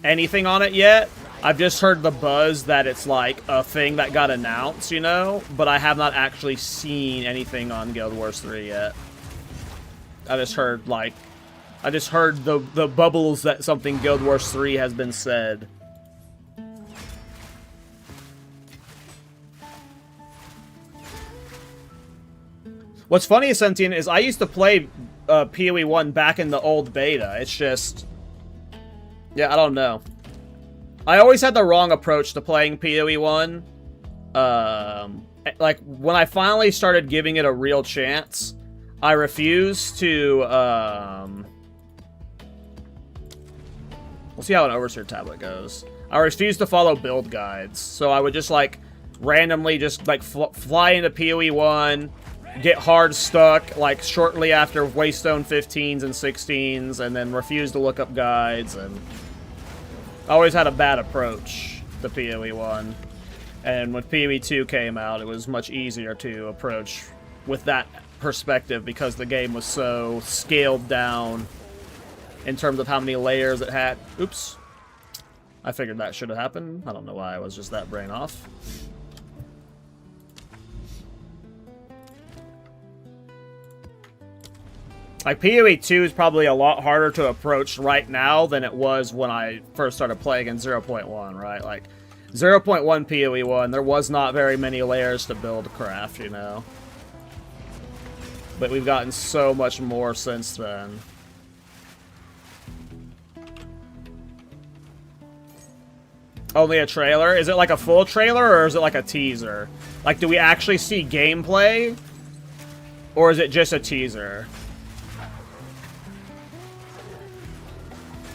B: anything on it yet. I've just heard the buzz that it's like a thing that got announced, you know, but I have not actually seen anything on Guild Wars 3 yet. I just heard the bubbles that something Guild Wars 3 has been said. What's funny, Sentient, is I used to play PoE 1 back in the old beta. It's just, yeah, I don't know. I always had the wrong approach to playing PoE 1. Like, when I finally started giving it a real chance, I refused to, we'll see how an Overseer tablet goes. I refused to follow build guides, so I would just, like, randomly just, like, fly into PoE 1, get hard stuck, like, shortly after Waystone 15s and 16s, and then refuse to look up guides, and I always had a bad approach to PoE 1. And when PoE 2 came out, it was much easier to approach with that perspective because the game was so scaled down in terms of how many layers it had. Oops. I figured that should have happened. I don't know why I was just that brain off. Like, PoE 2 is probably a lot harder to approach right now than it was when I first started playing in 0.1, right? Like, 0.1 PoE 1, there was not very many layers to build craft, you know? But we've gotten so much more since then. Only a trailer? Is it like a full trailer or is it like a teaser? Like, do we actually see gameplay? Or is it just a teaser?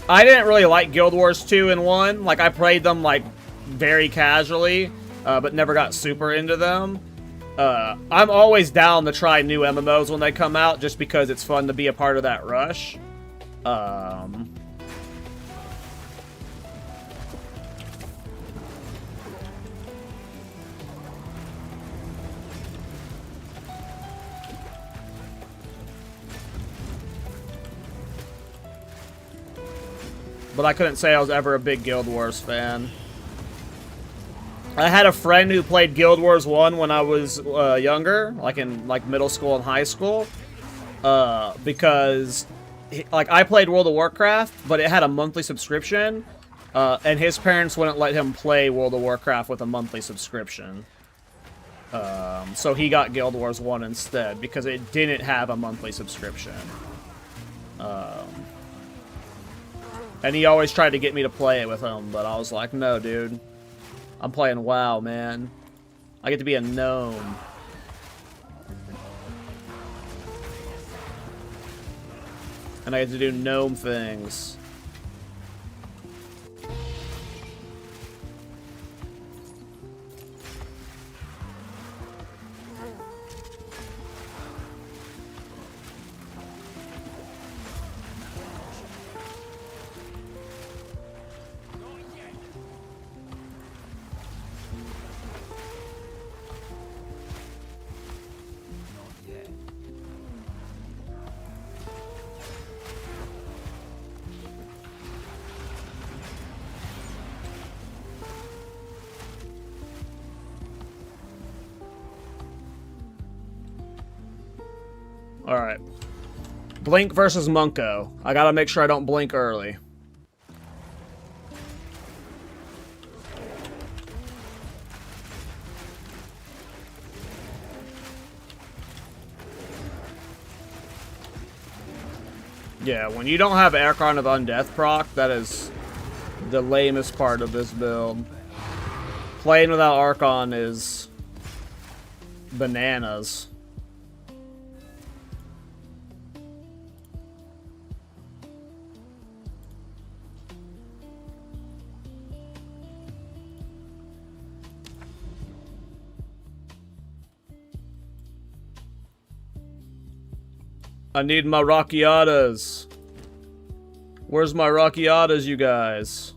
B: I didn't really like Guild Wars 2 and 1. Like, I played them, like, very casually, but never got super into them. I'm always down to try new MMOs when they come out, just because it's fun to be a part of that rush. But I couldn't say I was ever a big Guild Wars fan. I had a friend who played Guild Wars 1 when I was younger, like in middle school and high school, because I played World of Warcraft, but it had a monthly subscription, and his parents wouldn't let him play World of Warcraft with a monthly subscription. So he got Guild Wars 1 instead because it didn't have a monthly subscription. And he always tried to get me to play it with him, but I was like, no, dude. I'm playing WoW, man. I get to be a gnome. And I get to do gnome things. Alright. Blink versus Munko. I gotta make sure I don't blink early. Yeah, when you don't have Archon of Undeath proc, that is the lamest part of this build. Playing without Archon is bananas. I need my Rockiatas. Where's my Rockiatas, you guys?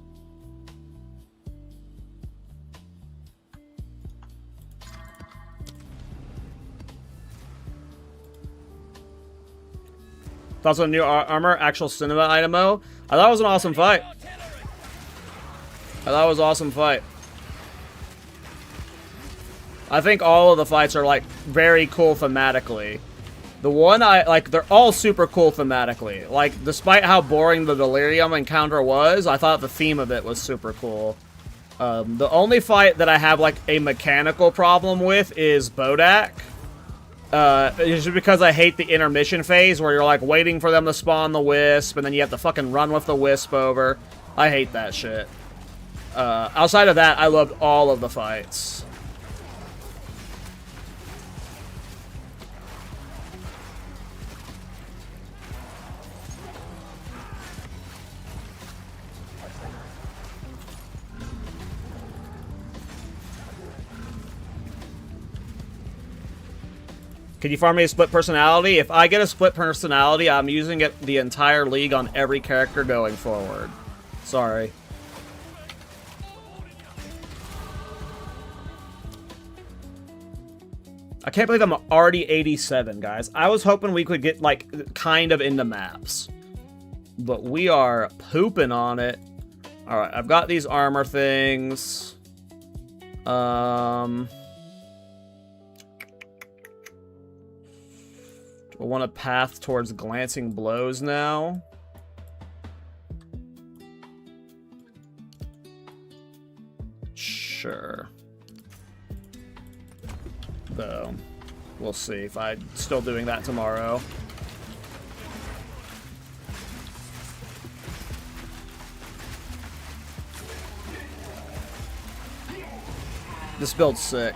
B: Thoughts on new armor, actual cinema IMO? I thought it was an awesome fight. I thought it was an awesome fight. I think all of the fights are, like, very cool thematically. The one they're all super cool thematically. Like, despite how boring the Delirium encounter was, I thought the theme of it was super cool. The only fight that I have, like, a mechanical problem with is Bodak. It's just because I hate the intermission phase where you're, like, waiting for them to spawn the Wisp, and then you have to fucking run with the Wisp over. I hate that shit. Outside of that, I loved all of the fights. Can you farm me a split personality? If I get a split personality, I'm using it the entire league on every character going forward. Sorry. I can't believe I'm already 87, guys. I was hoping we could get, like, kind of into maps. But we are pooping on it. Alright, I've got these armor things. I want a path towards glancing blows now. Sure. Though, we'll see if I'm still doing that tomorrow. This build's sick.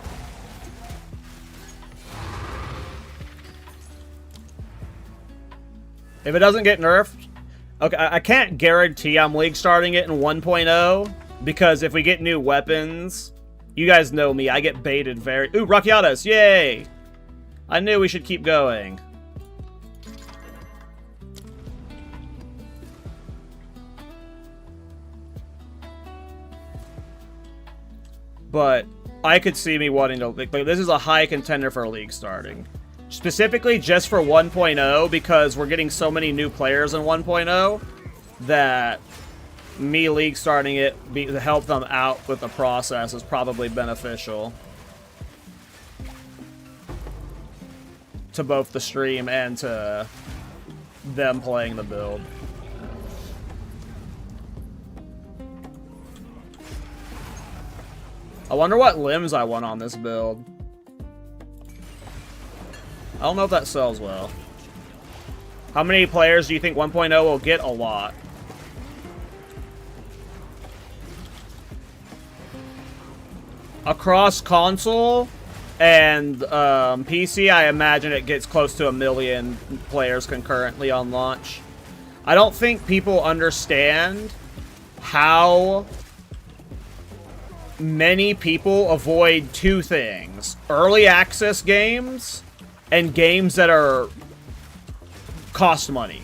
B: If it doesn't get nerfed, okay, I can't guarantee I'm league starting it in 1.0 because if we get new weapons, you guys know me, I get baited very... Ooh, Rakiatas, yay! I knew we should keep going. But I could see me wanting to... Like, this is a high contender for league starting. Specifically just for 1.0 because we're getting so many new players in 1.0 that me league starting it to help them out with the process is probably beneficial to both the stream and to them playing the build. I wonder what limbs I want on this build. I don't know if that sells well. How many players do you think 1.0 will get? A lot. Across console and PC, I imagine it gets close to 1 million players concurrently on launch. I don't think people understand how many people avoid two things. Early access games and games that are cost money.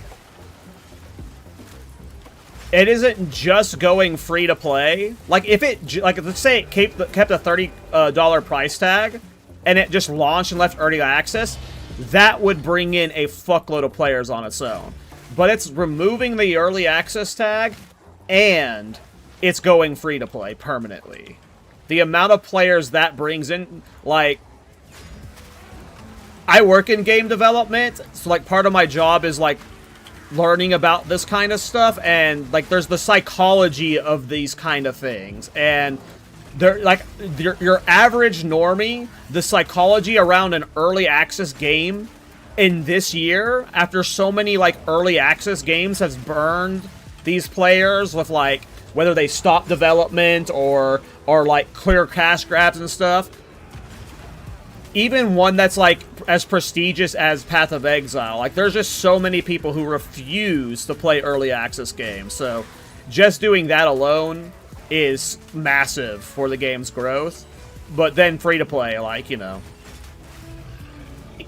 B: It isn't just going free to play. Like if it, like let's say it kept a $30 price tag, and it just launched and left early access, that would bring in a fuckload of players on its own. But it's removing the early access tag, and it's going free to play permanently. The amount of players that brings in, like, I work in game development, so like part of my job is like learning about this kind of stuff, and like there's the psychology of these kind of things, and they're like your average normie, the psychology around an early access game in this year after so many like early access games has burned these players with like whether they stop development or like clear cash grabs and stuff. Even one that's like as prestigious as Path of Exile, like there's just so many people who refuse to play early access games. So just doing that alone is massive for the game's growth. But then free to play, like, you know,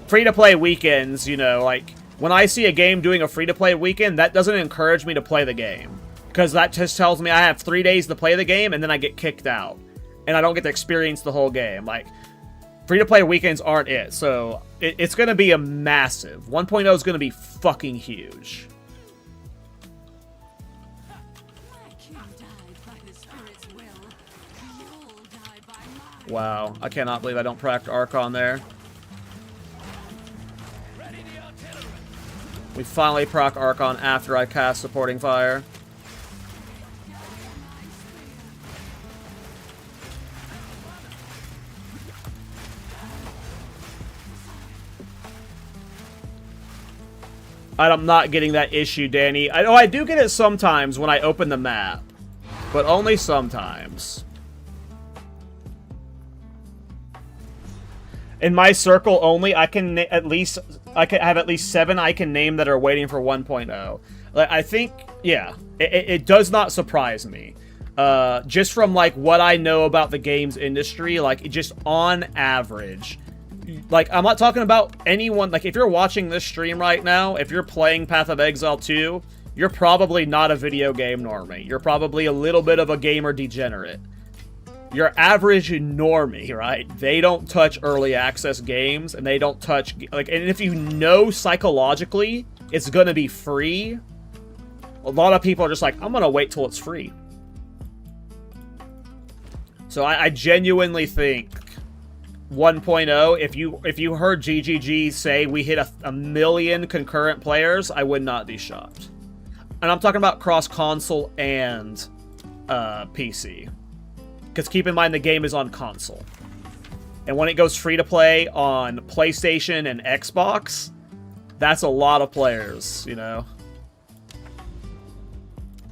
B: free to play weekends, you know, like when I see a game doing a free to play weekend, that doesn't encourage me to play the game, because that just tells me I have 3 days to play the game and then I get kicked out and I don't get to experience the whole game. Like, free-to-play weekends aren't it, so it's going to be a massive. 1.0 is going to be fucking huge. Wow, I cannot believe I don't proc Archon there. We finally proc Archon after I cast Supporting Fire. I'm not getting that issue, Danny. I do get it sometimes when I open the map, but only sometimes. In my circle only, I can have at least 7 I can name that are waiting for 1.0. Like, I think, yeah, it does not surprise me. Just from like what I know about the games industry, like just on average. Like, I'm not talking about anyone, like, if you're watching this stream right now, if you're playing Path of Exile 2, you're probably not a video game normie. You're probably a little bit of a gamer degenerate. Your average normie, right? They don't touch early access games, and they don't touch, like, and if you know psychologically it's gonna be free, a lot of people are just like, I'm gonna wait till it's free. So I genuinely think 1.0, if you heard GGG say we hit a million concurrent players, I would not be shocked. And I'm talking about cross-console and PC. Because keep in mind, the game is on console. And when it goes free-to-play on PlayStation and Xbox, that's a lot of players, you know?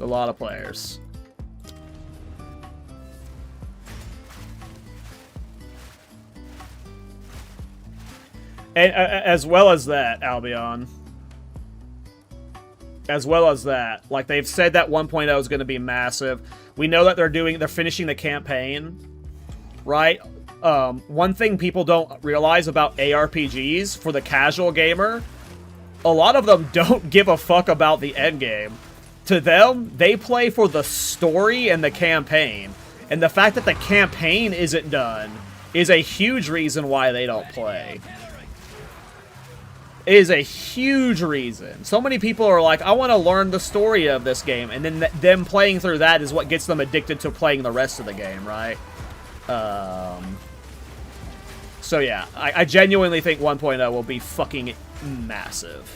B: A lot of players. And as well as that, Albion. As well as that, like they've said that 1.0 is going to be massive. We know that they're finishing the campaign, right? One thing people don't realize about ARPGs for the casual gamer, a lot of them don't give a fuck about the end game. To them, they play for the story and the campaign. And the fact that the campaign isn't done is a huge reason why they don't play. It is a huge reason. So many people are like, I want to learn the story of this game. And then them playing through that is what gets them addicted to playing the rest of the game, right? So yeah, I genuinely think 1.0 will be fucking massive.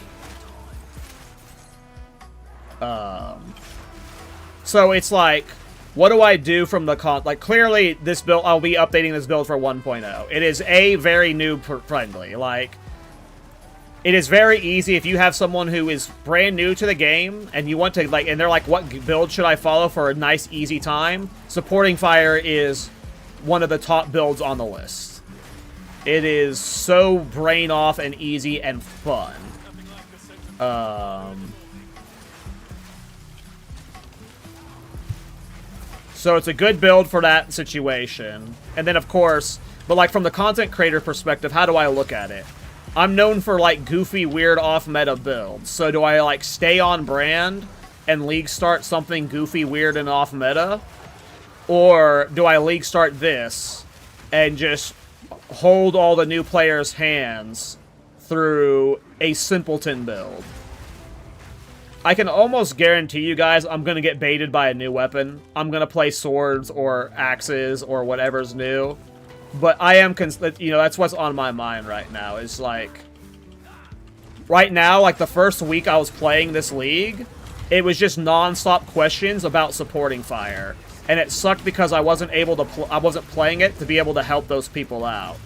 B: So it's like, what do I do from the like, clearly this build, I'll be updating this build for 1.0. It is very noob friendly. Like, it is very easy if you have someone who is brand new to the game and you want to, like, and they're like, what build should I follow for a nice, easy time? Supporting Fire is one of the top builds on the list. It is so brain off and easy and fun. So it's a good build for that situation. And then, of course, but like from the content creator perspective, how do I look at it? I'm known for like goofy, weird, off-meta builds. So do I like stay on brand and league start something goofy, weird, and off-meta? Or do I league start this and just hold all the new players' hands through a simpleton build? I can almost guarantee you guys I'm going to get baited by a new weapon. I'm going to play swords or axes or whatever's new. But I am, you know, that's what's on my mind right now. Is like, right now, like the first week I was playing this league, it was just non-stop questions about supporting Fire. And it sucked because I wasn't able to, I wasn't playing it to be able to help those people out.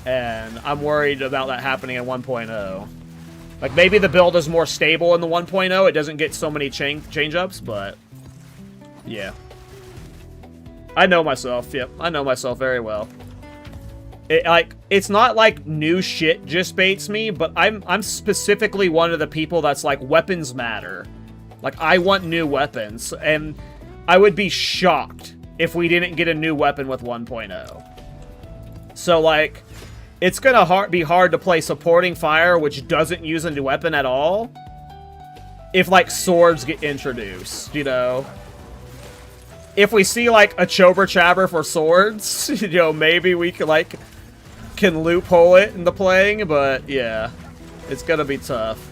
B: And I'm worried about that happening in 1.0. Like, maybe the build is more stable in the 1.0. It doesn't get so many change-ups, but yeah. I know myself. Yep, I know myself very well. It's not like new shit just baits me, but I'm specifically one of the people that's like, weapons matter. Like, I want new weapons, and I would be shocked if we didn't get a new weapon with 1.0. So, like, it's gonna be hard to play supporting Fire, which doesn't use a new weapon at all, if, like, swords get introduced, you know? If we see, like, a Chober Chabber for swords, you know, maybe we can, like, can loophole it into playing, but, yeah. It's gonna be tough.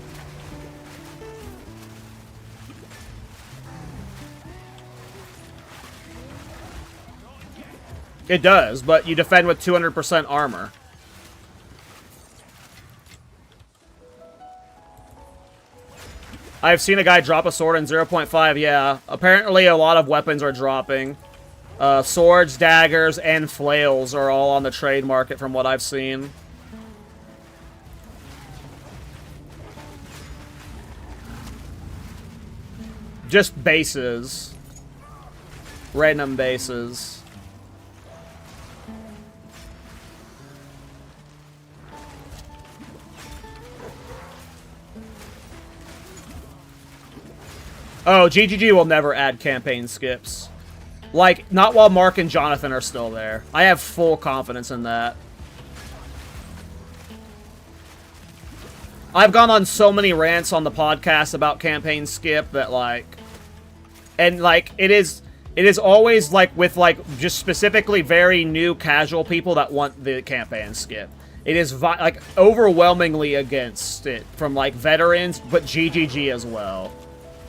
B: It does, but you defend with 200% armor. I've seen a guy drop a sword in 0.5, yeah. Apparently a lot of weapons are dropping. Swords, daggers, and flails are all on the trade market from what I've seen. Just bases. Random bases. Oh, GGG will never add campaign skips. Like, not while Mark and Jonathan are still there. I have full confidence in that. I've gone on so many rants on the podcast about campaign skip that, like... And, like, it is always, like, with, like, just specifically very new casual people that want the campaign skip. It is, like, overwhelmingly against it from, like, veterans, but GGG as well.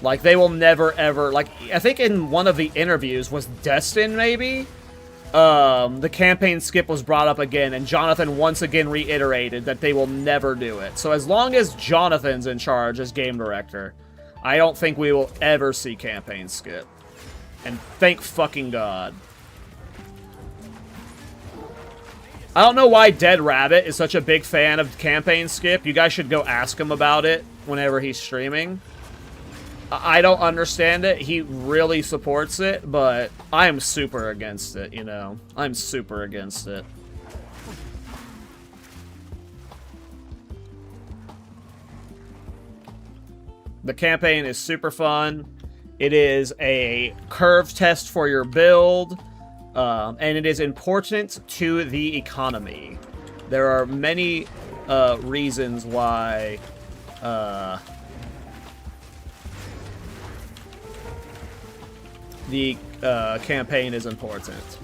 B: Like, they will never, ever... Like, I think in one of the interviews, was Destin, maybe? The campaign skip was brought up again, and Jonathan once again reiterated that they will never do it. So as long as Jonathan's in charge as game director, I don't think we will ever see campaign skip. And thank fucking God. I don't know why Dead Rabbit is such a big fan of campaign skip. You guys should go ask him about it whenever he's streaming. I don't understand it. He really supports it, but I am super against it, you know? I'm super against it. The campaign is super fun. It is a curve test for your build, and it is important to the economy. There are many reasons why the campaign is important.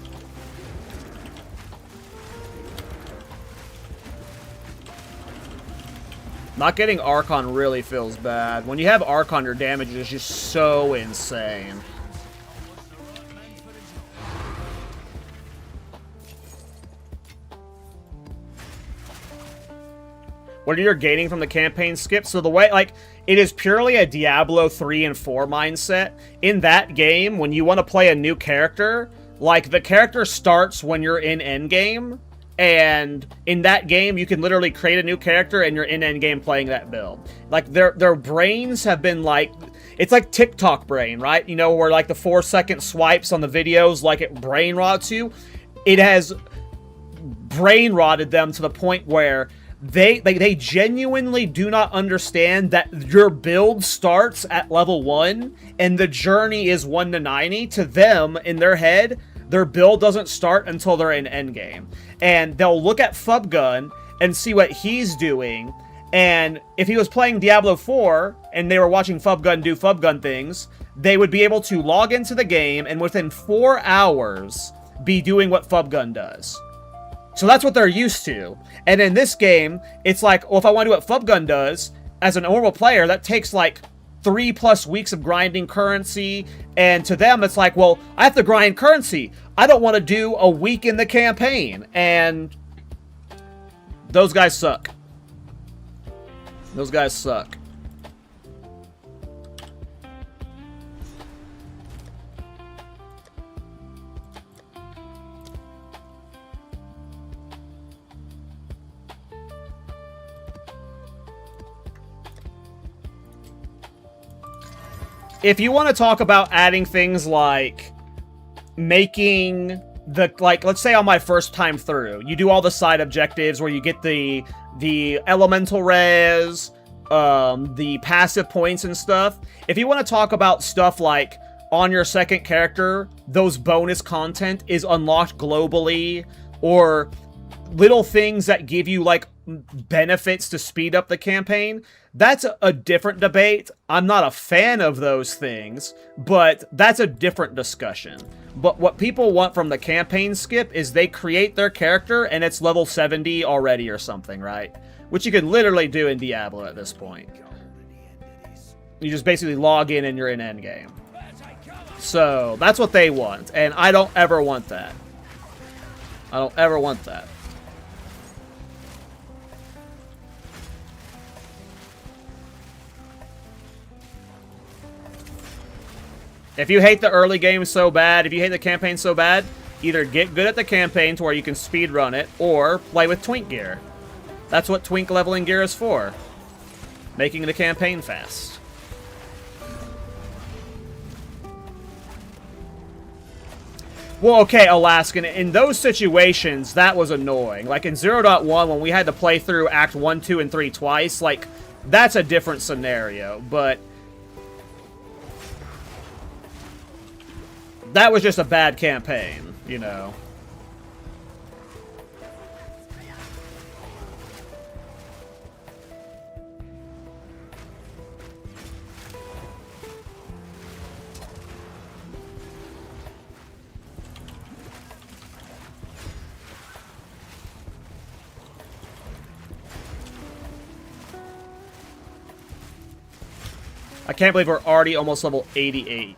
B: Not getting Archon really feels bad. When you have Archon, your damage is just so insane. What are you gaining from the campaign skip? So the way, like, it is purely a Diablo 3 and 4 mindset. In that game, when you want to play a new character, like, the character starts when you're in endgame. And in that game, you can literally create a new character and you're in endgame playing that build. Like, their brains have been like... It's like TikTok brain, right? You know, where like the 4-second swipes on the videos, like it brain rots you. It has brain rotted them to the point where they genuinely do not understand that your build starts at level 1 and the journey is 1 to 90. To them, in their head, their build doesn't start until they're in endgame. And they'll look at Fubgun and see what he's doing. And if he was playing Diablo 4 and they were watching Fubgun do Fubgun things, they would be able to log into the game and within 4 hours be doing what Fubgun does. So that's what they're used to. And in this game, it's like, well, if I want to do what Fubgun does, as a normal player, that takes like 3+ weeks of grinding currency, and to them it's like, well, I have to grind currency. I don't want to do a week in the campaign. And those guys suck. Those guys suck. If you want to talk about adding things like making the, like, let's say on my first time through, you do all the side objectives where you get the elemental res, the passive points and stuff. If you want to talk about stuff like on your second character, those bonus content is unlocked globally, or little things that give you like benefits to speed up the campaign, that's a different debate. I'm not a fan of those things, but that's a different discussion. But what people want from the campaign skip is they create their character and it's level 70 already or something, right? Which you can literally do in Diablo at this point. You just basically log in and you're in endgame. So that's what they want, and I don't ever want that. I don't ever want that. If you hate the early game so bad, if you hate the campaign so bad, either get good at the campaign to where you can speed run it, or play with twink gear. That's what twink leveling gear is for. Making the campaign fast. Well, okay, Alaskan, in those situations, that was annoying. Like in 0.1, when we had to play through Act 1, 2, and 3 twice, like, that's a different scenario, but that was just a bad campaign, you know. I can't believe we're already almost level 88.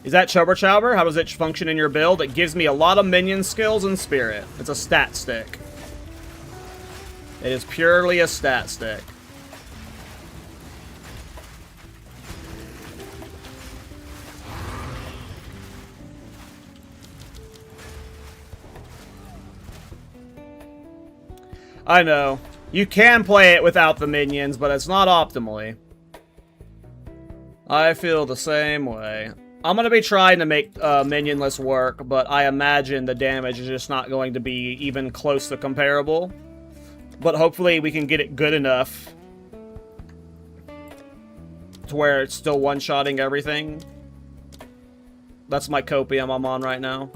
B: Is that Chubber Chowber? How does it function in your build? It gives me a lot of minion skills and spirit. It's a stat stick. It is purely a stat stick. I know. You can play it without the minions, but it's not optimally. I feel the same way. I'm going to be trying to make minionless work, but I imagine the damage is just not going to be even close to comparable. But hopefully we can get it good enough to where it's still one-shotting everything. That's my copium I'm on right now.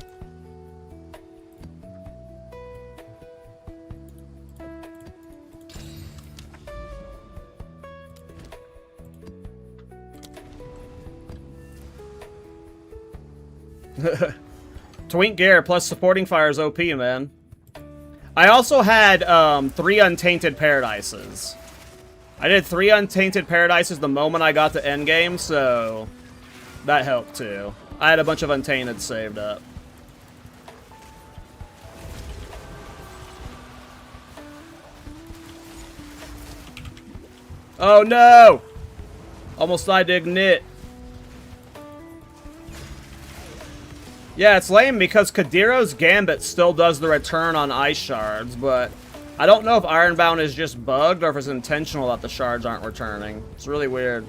B: Twink Gear plus supporting fire is OP, man. I also had 3 Untainted Paradises. I did 3 Untainted Paradises the moment I got to endgame, so that helped too. I had a bunch of Untainted saved up. Oh no! Almost died to Ignite. Yeah, it's lame because Kadiro's Gambit still does the return on ice shards, but I don't know if Ironbound is just bugged or if it's intentional that the shards aren't returning. It's really weird.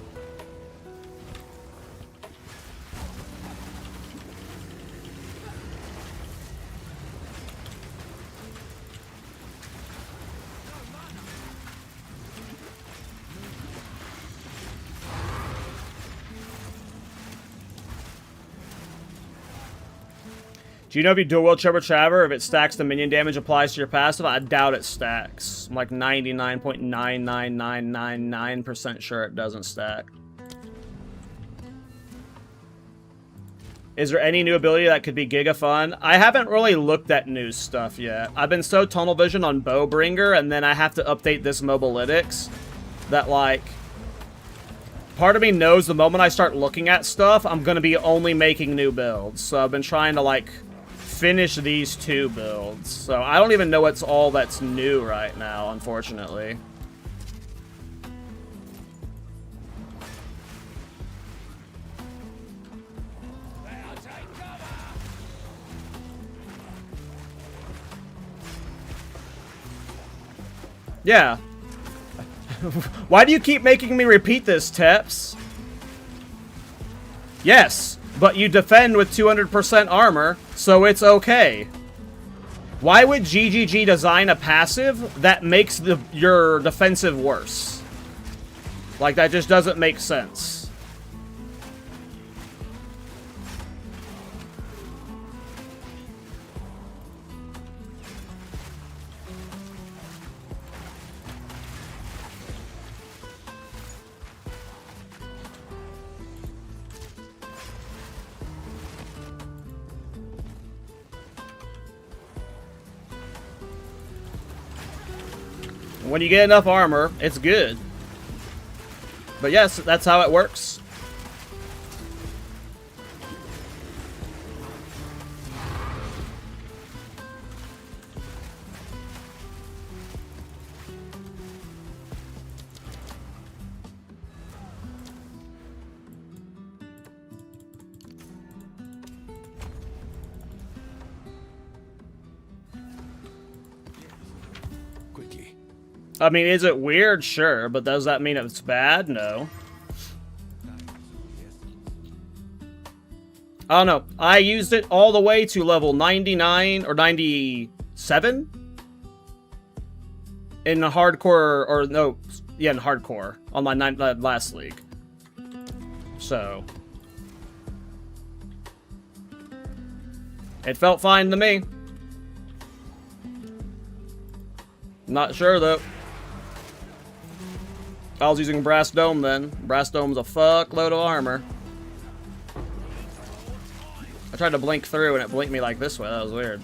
B: Do you know if you dual wield Chubber, if it stacks the minion damage applies to your passive? I doubt it stacks. I'm like 99.99999% sure it doesn't stack. Is there any new ability that could be giga fun? I haven't really looked at new stuff yet. I've been so tunnel vision on Bowbringer, and then I have to update this Mobalytics that, like, part of me knows the moment I start looking at stuff, I'm going to be only making new builds. So I've been trying to, like, finish these 2 builds. So I don't even know what's all that's new right now, unfortunately. Yeah. Why do you keep making me repeat this, Teps? Yes, but you defend with 200% armor, so it's okay. Why would GGG design a passive that makes your defensive worse? Like, that just doesn't make sense. When you get enough armor, it's good. But yes, that's how it works. I mean, is it weird? Sure, but does that mean it's bad? No. I don't know. I used it all the way to level 99 or 97 in hardcore, or no, yeah, in hardcore on my last league. So it felt fine to me. Not sure though. I was using Brass Dome then. Brass Dome's a fuckload of armor. I tried to blink through and it blinked me like this way. That was weird.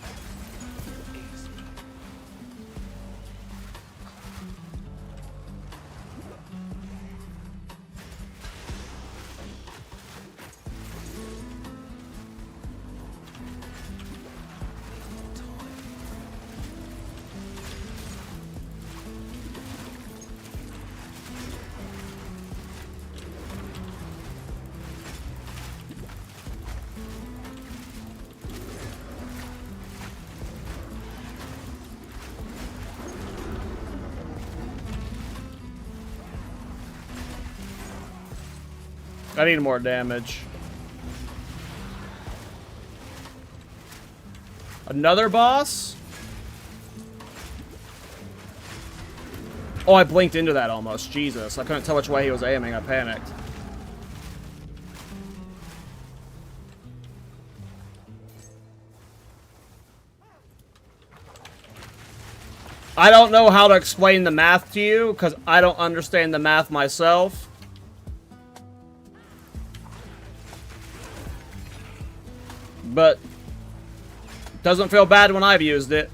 B: I need more damage. Another boss? Oh, I blinked into that almost. Jesus, I couldn't tell which way he was aiming. I panicked. I don't know how to explain the math to you, because I don't understand the math myself. But doesn't feel bad when I've used it.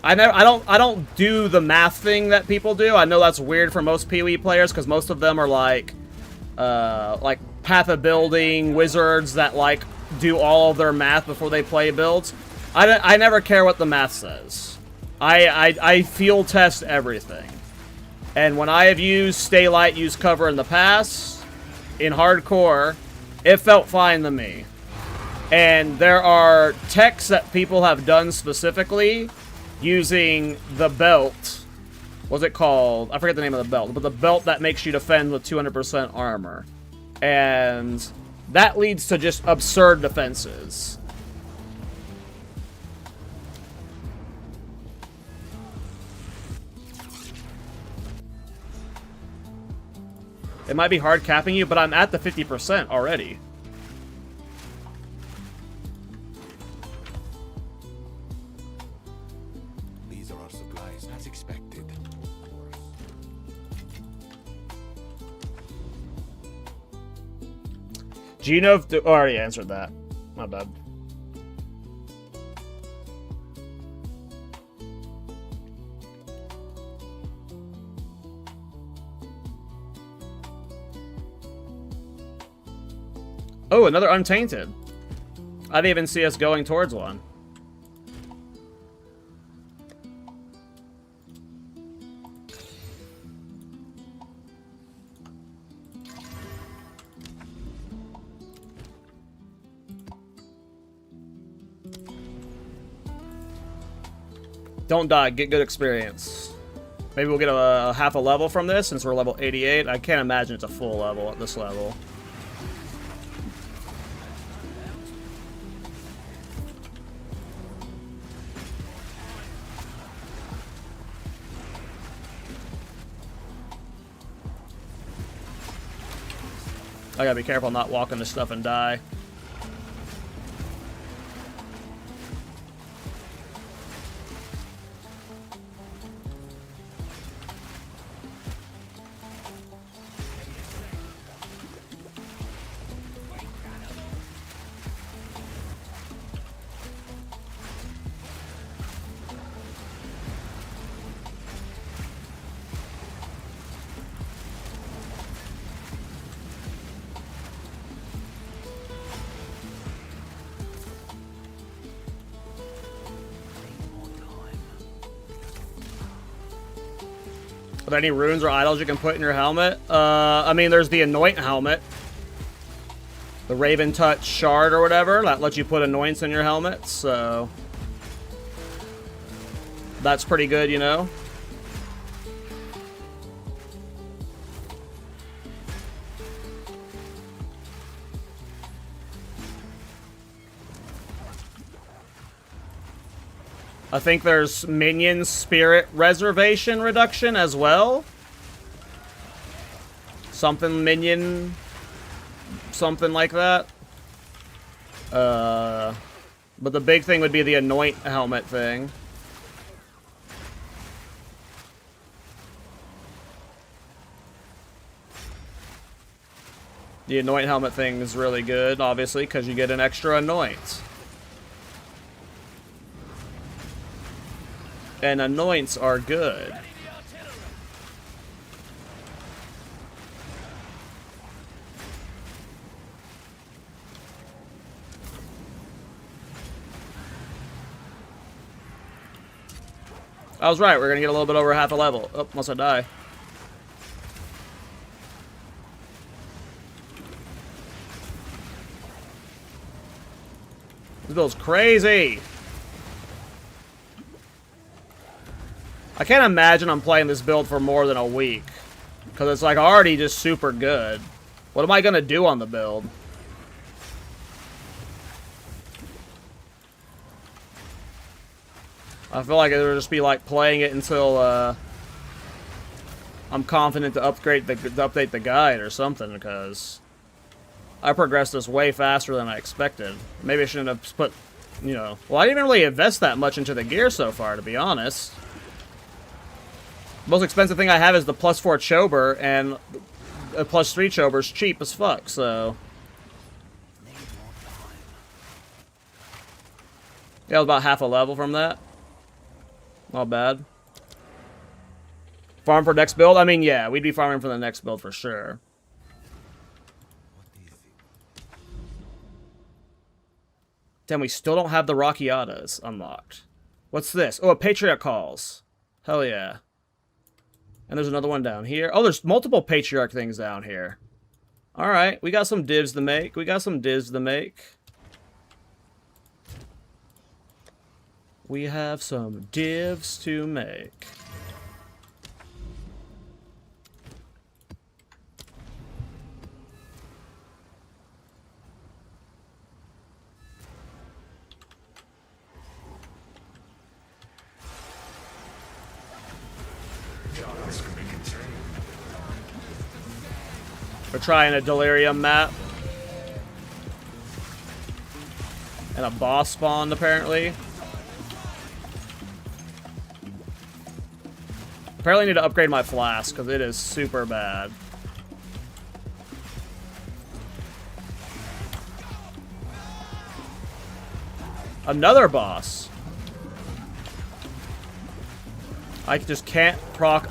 B: I don't do the math thing that people do. I know that's weird for most PoE players, because most of them are like path of building wizards that like do all of their math before they play builds. I never care what the math says. I field test everything. And when I have used stay light, use cover in the past, in hardcore, it felt fine to me. And there are techs that people have done specifically using the belt. What's it called? I forget the name of the belt, but the belt that makes you defend with 200% armor. And that leads to just absurd defenses. It might be hard capping you, but I'm at the 50% already.
A: These are our supplies, as expected.
B: Gino already answered that. My bad. Oh, another Untainted. I didn't even see us going towards one. Don't die, get good experience. Maybe we'll get a half a level from this since we're level 88. I can't imagine it's a full level at this level. I gotta be careful not walking this stuff and die. Are there any runes or idols you can put in your helmet? I mean, there's the Anoint helmet. The Raven Touch Shard or whatever. That lets you put Anoints in your helmet, so... that's pretty good, you know? I think there's minion spirit reservation reduction as well. Something minion, something like that. But the big thing would be the Anoint helmet thing. The Anoint helmet thing is really good, obviously, because you get an extra Anoint. And Anoints are good. I was right, we're gonna get a little bit over half a level. Oh, unless I die. This build's crazy! I can't imagine I'm playing this build for more than a week. Because it's like already just super good. What am I going to do on the build? I feel like it'll just be like playing it until I'm confident to update the guide or something, because I progressed this way faster than I expected. Maybe I shouldn't have put, you know... well, I didn't really invest that much into the gear so far, to be honest. Most expensive thing I have is the +4 Chober, and a +3 Chober's cheap as fuck, so... Yeah, about half a level from that. Not bad. Farm for next build? I mean, yeah, we'd be farming for the next build for sure. Damn, we still don't have the Rockiatas unlocked. What's this? Oh, a Patriarch Calls. Hell yeah. And there's another one down here. Oh, there's multiple Patriarch things down here. Alright, we got some divs to make. We have some divs to make. We're trying a Delirium map. And a boss spawned, apparently. Apparently I need to upgrade my flask, because it is super bad. Another boss. I just can't proc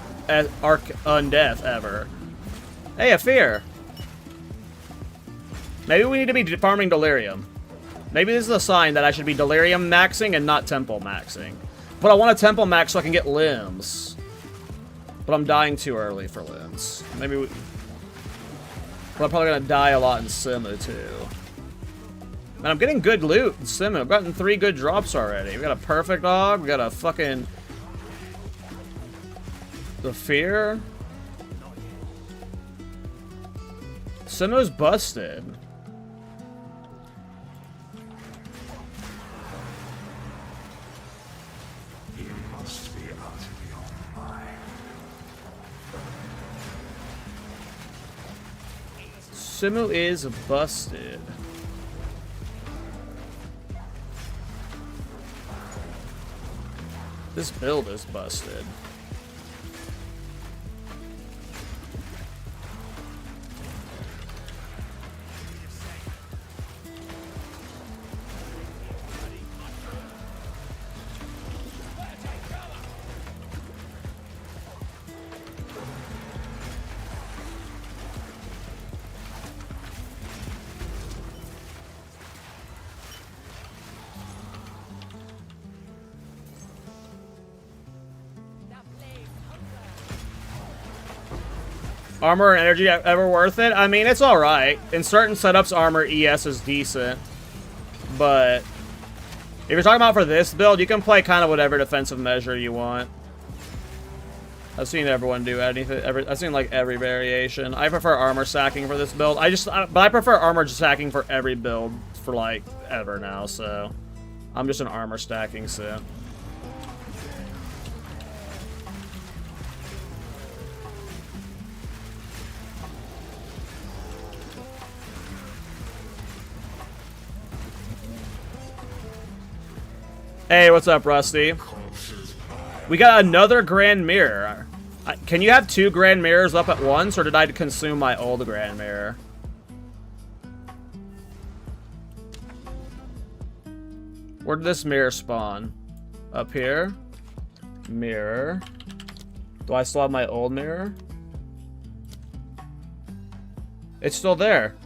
B: Arc Undeath ever. Hey, a fear. Maybe we need to be farming Delirium. Maybe this is a sign that I should be Delirium maxing and not Temple maxing. But I want a Temple max so I can get limbs. But I'm dying too early for limbs. Maybe we... But I'm probably gonna die a lot in Simu too. Man, I'm getting good loot in Simu. I've gotten 3 good drops already. We got a Perfect Dog. We got a fucking... The Fear. Simu's busted.
A: You must be out of your mind.
B: Simu is busted. This build is busted. Armor and energy ever worth it? I mean, it's alright. In certain setups, armor ES is decent. But if you're talking about for this build, you can play kind of whatever defensive measure you want. I've seen everyone do anything. I've seen like every variation. I prefer armor stacking for this build. But I prefer armor stacking for every build for like ever now. So I'm just an armor stacking sim. Hey, what's up, Rusty? We got another Grand Mirror. Can you have 2 Grand Mirrors up at once, or did I consume my old Grand Mirror? Where did this mirror spawn? Up here? Mirror. Do I still have my old mirror? It's still there.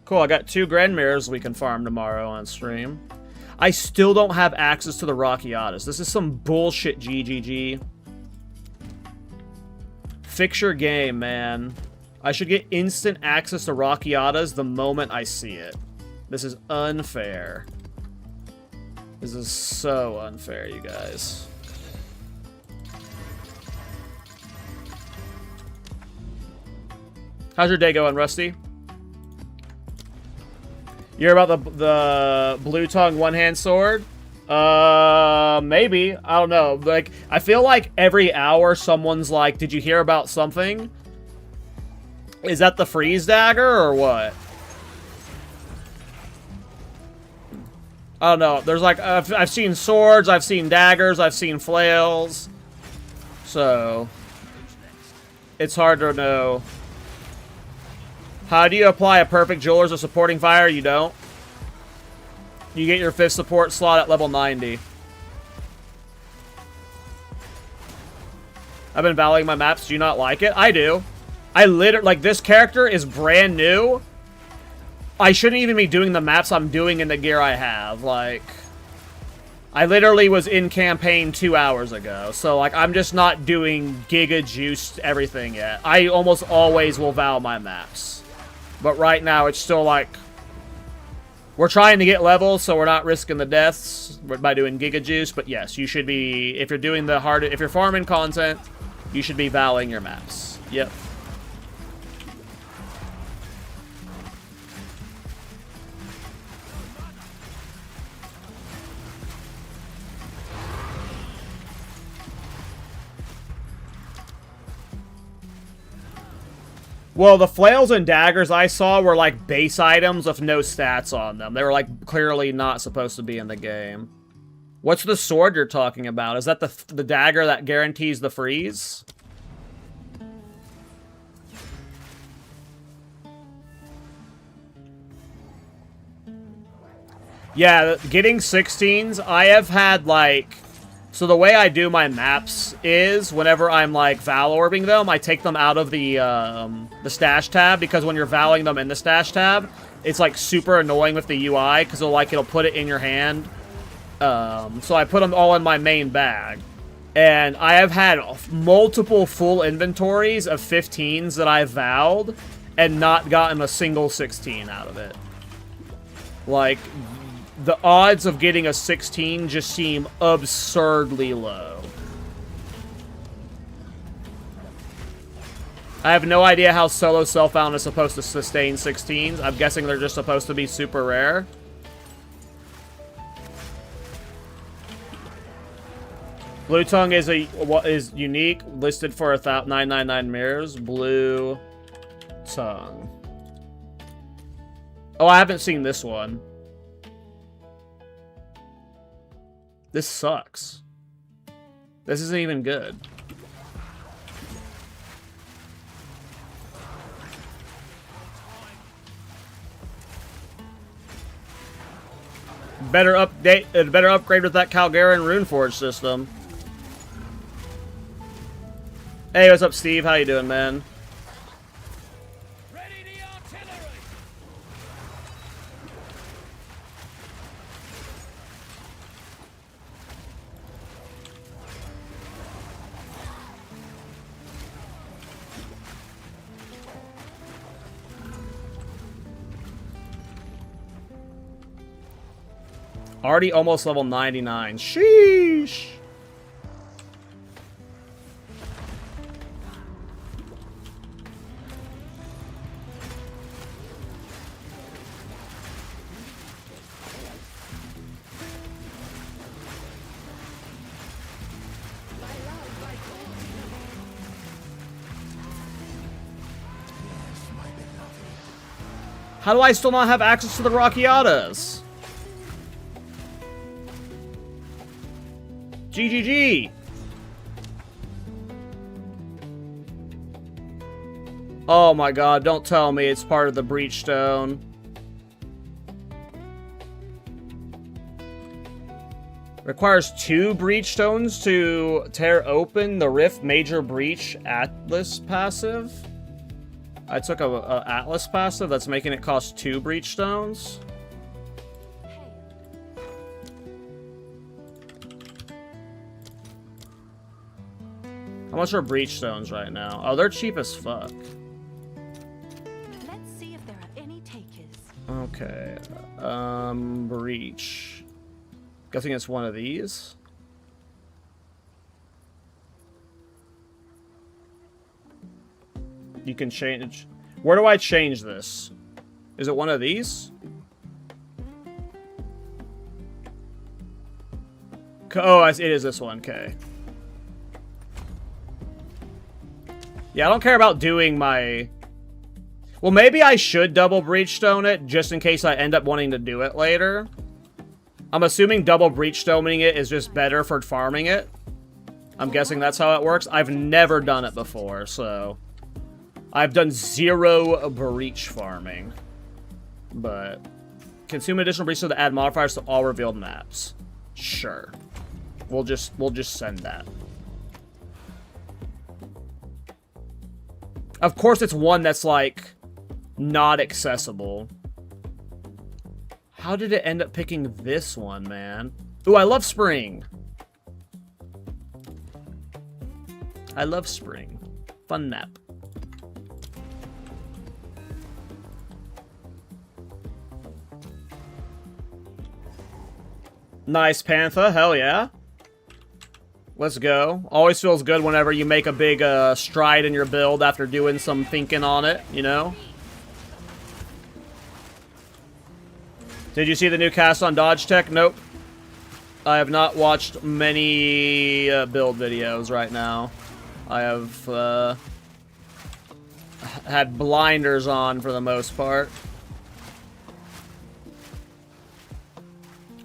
B: Cool, I got 2 Grand Mirrors we can farm tomorrow on stream. I still don't have access to the Rockiatas. This is some bullshit, GGG. Fix your game, man. I should get instant access to Rockiatas the moment I see it. This is unfair. This is so unfair, you guys. How's your day going, Rusty? You hear about the Blue Tongue one-hand sword? Maybe. I don't know. Like, I feel like every hour someone's like, did you hear about something? Is that the freeze dagger or what? I don't know. There's like, I've seen swords, I've seen daggers, I've seen flails. So, It's hard to know. How do you apply a perfect jeweler's or supporting fire? You don't. You get your 5th support slot at level 90. I've been valuing my maps. Do you not like it? I do. I literally, like, this character is brand new. I shouldn't even be doing the maps I'm doing in the gear I have. Like, I literally was in campaign 2 hours ago. So, like, I'm just not doing giga juiced everything yet. I almost always will vow my maps. But right now, it's still, like, we're trying to get levels, so we're not risking the deaths by doing giga juice. But yes, you should be, if you're doing the hard, if you're farming content, you should be vowing your maps. Yep. Well, the flails and daggers I saw were like base items with no stats on them. They were like clearly not supposed to be in the game. What's the sword you're talking about? Is that the dagger that guarantees the freeze? Yeah, getting 16s, I have had like... So the way I do my maps is, whenever I'm, like, Val Orbing them, I take them out of the stash tab, because when you're Valing them in the stash tab, it's, like, super annoying with the UI, because it'll put it in your hand. So I put them all in my main bag. And I have had multiple full inventories of 15s that I've vowed, and not gotten a single 16 out of it. Like... The odds of getting a 16 just seem absurdly low. I have no idea how solo self-found is supposed to sustain 16s. I'm guessing they're just supposed to be super rare. Blue Tongue is unique, listed for 999 mirrors. Blue Tongue. Oh, I haven't seen this one. This sucks. This isn't even good. Better upgrade with that Calgarian Runeforge system. Hey, what's up, Steve? How you doing, man? Already almost level 99. Sheesh! How do I still not have access to the Rockiatas? GGG! Oh my god, don't tell me it's part of the Breachstone. Requires 2 Breachstones to tear open the Rift Major Breach Atlas passive. I took a Atlas passive that's making it cost 2 Breachstones. How much are Breachstones right now? Oh, they're cheap as fuck.
C: Let's see if there are any takers.
B: Okay. Breach. Guessing it's one of these. You can change. Where do I change this? Is it one of these? Oh, it is this one. Okay. Yeah, I don't care about doing my... Well, maybe I should double Breachstone it, just in case I end up wanting to do it later. I'm assuming double Breachstoning it is just better for farming it. I'm guessing that's how it works. I've never done it before, so... I've done 0 breach farming. But consume additional breaches to add modifiers to all revealed maps. Sure. We'll just send that. Of course it's one that's like not accessible. How did it end up picking this one, man? Ooh, I love spring. I love spring. Fun map. Nice, Panther. Hell yeah. Let's go. Always feels good whenever you make a big stride in your build after doing some thinking on it, you know? Did you see the new cast on Dodge Tech? Nope. I have not watched many build videos right now. I have had blinders on for the most part.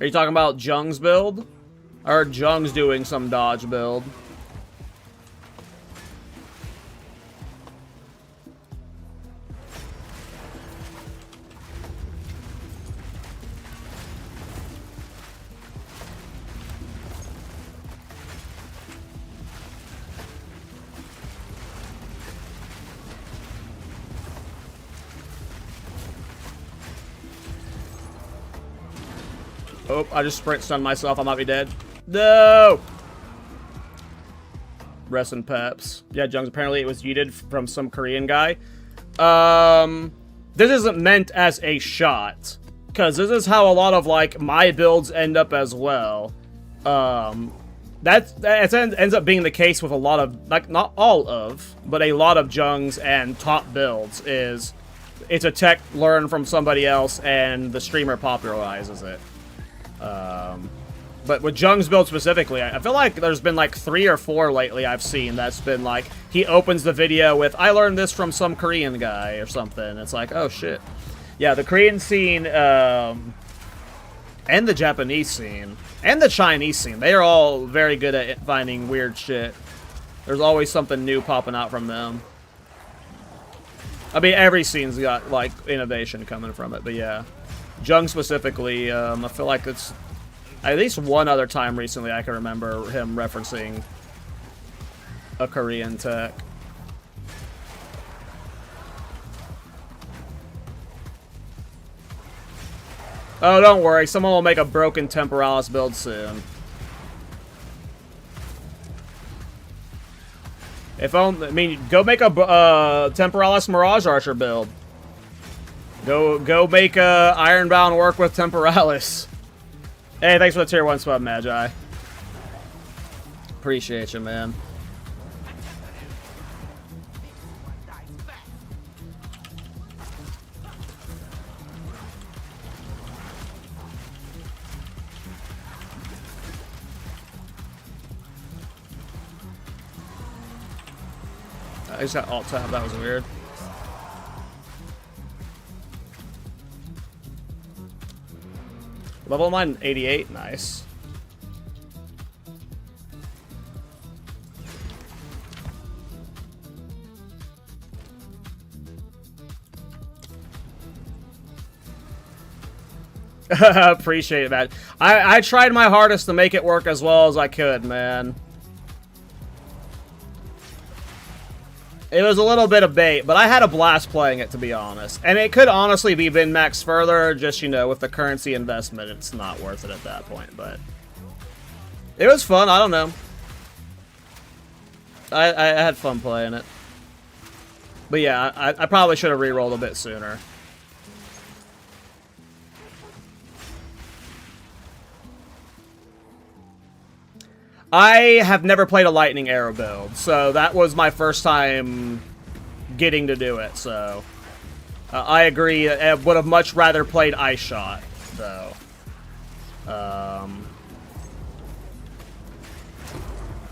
B: Are you talking about Jung's build? Or Jung's doing some dodge build? Oh, I just sprint stunned myself. I might be dead. No! Rest in peps. Yeah, Jungs, apparently it was yeeted from some Korean guy. This isn't meant as a shot. Because this is how a lot of, like, my builds end up as well. That ends up being the case with a lot of, like, not all of, but a lot of Jungs and top builds is it's a tech learned from somebody else and the streamer popularizes it. But with Jung's build specifically, I feel like there's been like 3 or 4 lately I've seen that's been like, he opens the video with, I learned this from some Korean guy or something. It's like, oh shit. Yeah, the Korean scene, and the Japanese scene, and the Chinese scene, they are all very good at finding weird shit. There's always something new popping out from them. I mean, every scene's got, like, innovation coming from it, but yeah. Jung specifically, I feel like it's at least one other time recently I can remember him referencing a Korean tech. Oh, don't worry. Someone will make a broken Temporalis build soon. If only, I mean, go make a Temporalis Mirage Archer build. Go make Ironbound work with Temporalis. Hey, thanks for the tier 1 sub, Magi. Appreciate you, man. I just got alt tab. That was weird. Level mine 88, nice. Appreciate it, man. I tried my hardest to make it work as well as I could, man. It was a little bit of bait, but I had a blast playing it, to be honest. And it could honestly be min-maxed further, just, you know, with the currency investment, it's not worth it at that point, but... It was fun, I don't know. I had fun playing it. But yeah, I probably should have re-rolled a bit sooner. I have never played a lightning arrow build, so that was my first time getting to do it, so... I agree, I would have much rather played Ice Shot, though.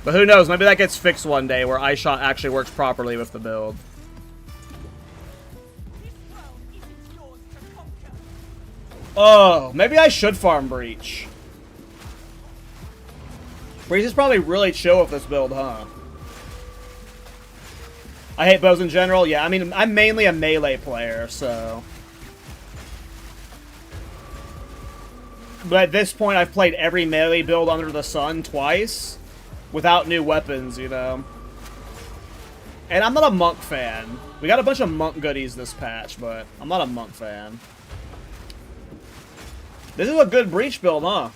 B: But who knows, maybe that gets fixed one day, where Ice Shot actually works properly with the build. Oh, maybe I should farm Breach. Breach is probably really chill with this build, huh? I hate bows in general. Yeah, I mean, I'm mainly a melee player, so. But at this point, I've played every melee build under the sun twice without new weapons, you know. And I'm not a monk fan. We got a bunch of monk goodies this patch, but I'm not a monk fan. This is a good breach build, huh?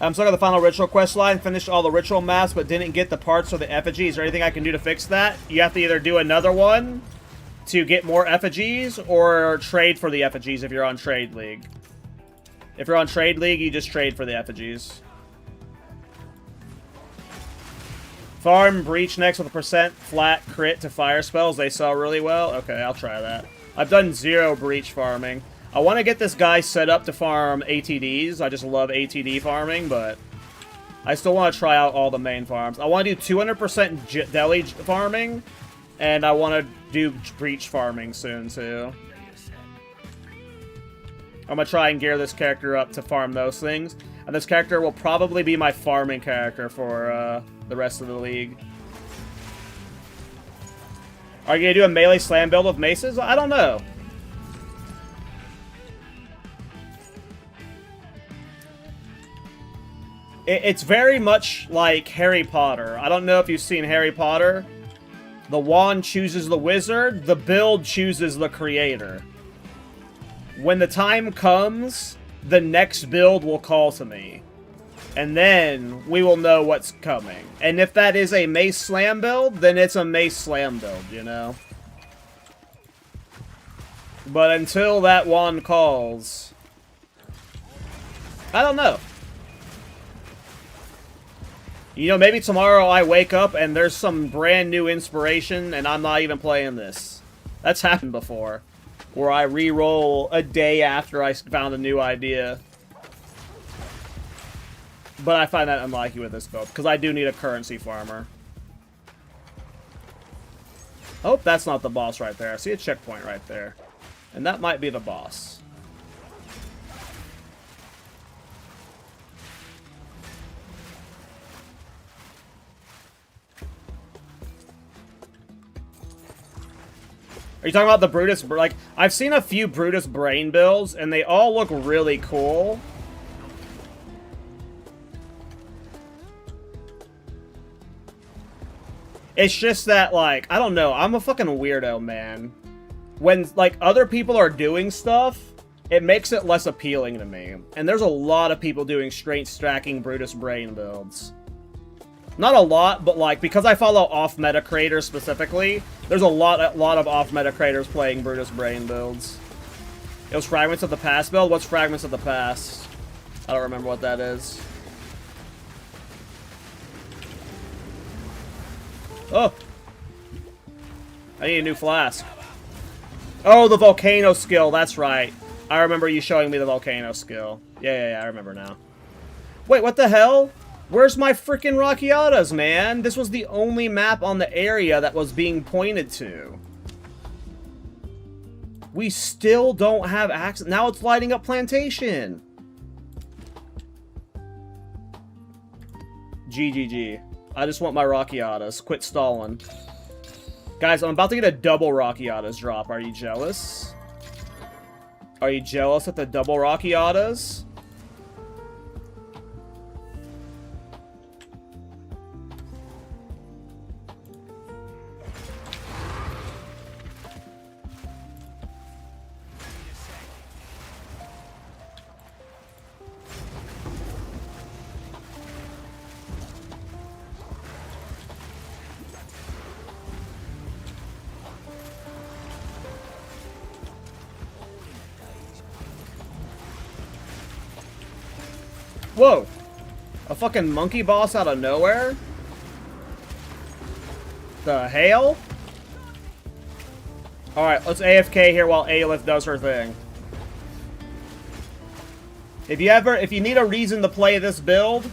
B: I'm stuck on the final ritual quest line, finished all the ritual maps, but didn't get the parts for the effigy. Is there anything I can do to fix that? You have to either do another one to get more effigies, or trade for the effigies if you're on Trade League. If you're on Trade League, you just trade for the effigies. Farm Breach next with a % flat crit to fire spells. They sell really well. Okay, I'll try that. I've done 0 Breach farming. I want to get this guy set up to farm ATDs. I just love ATD farming, but I still want to try out all the main farms. I want to do 200% deli farming, and I want to do Breach farming soon, too. I'm going to try and gear this character up to farm those things. And this character will probably be my farming character for the rest of the league. Are you going to do a melee slam build with maces? I don't know. It's very much like Harry Potter. I don't know if you've seen Harry Potter. The wand chooses the wizard. The build chooses the creator. When the time comes, the next build will call to me. And then we will know what's coming. And if that is a mace slam build, then it's a mace slam build, you know? But until that wand calls, I don't know. You know, maybe tomorrow I wake up and there's some brand new inspiration and I'm not even playing this. That's happened before. Where I re-roll a day after I found a new idea. But I find that unlikely with this build, because I do need a currency farmer. Oh, that's not the boss right there. I see a checkpoint right there. And that might be the boss. Are you talking about the Brutus? Like, I've seen a few Brutus Brain builds, and they all look really cool. It's just that, like, I don't know. I'm a fucking weirdo, man. When, like, other people are doing stuff, it makes it less appealing to me. And there's a lot of people doing straight stacking Brutus Brain builds. Not a lot, but, like, because I follow off-meta creators specifically, there's a lot of off-meta creators playing Brutus Brain builds. It was Fragments of the Past build? What's Fragments of the Past? I don't remember what that is. Oh! I need a new flask. Oh, the volcano skill, that's right. I remember you showing me the volcano skill. Yeah, I remember now. Wait, what the hell? Where's my freaking Rockiatas, man? This was the only map on the area that was being pointed to. We still don't have access. Now it's lighting up Plantation. GGG. I just want my Rockiatas. Quit stalling. Guys, I'm about to get a double Rockiatas drop. Are you jealous? Are you jealous at the double Rockiatas? Whoa! A fucking monkey boss out of nowhere? The hell? Alright, let's AFK here while Aelith does her thing. If you need a reason to play this build,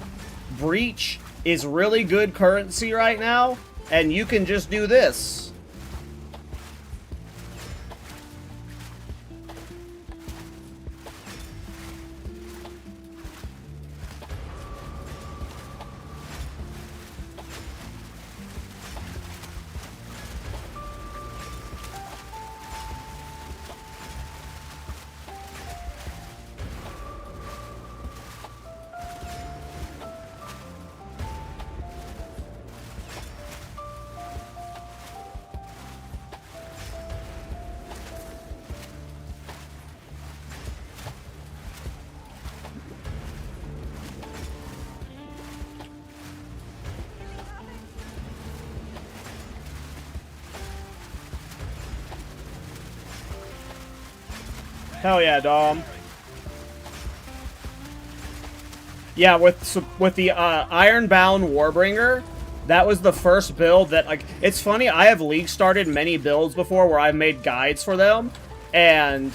B: Breach is really good currency right now, and you can just do this. Hell yeah, Dom. Yeah, with the Ironbound Warbringer, that was the first build that, like, it's funny, I have league started many builds before where I've made guides for them, and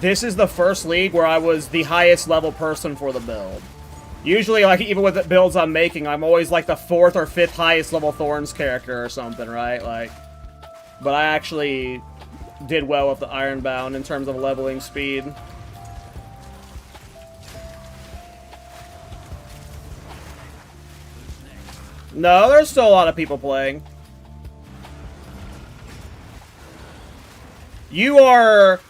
B: this is the first league where I was the highest level person for the build. Usually, like, even with the builds I'm making, I'm always, like, the 4th or 5th highest level Thorns character or something, right? Like, but I actually did well with the Ironbound in terms of leveling speed. No, there's still a lot of people playing. You are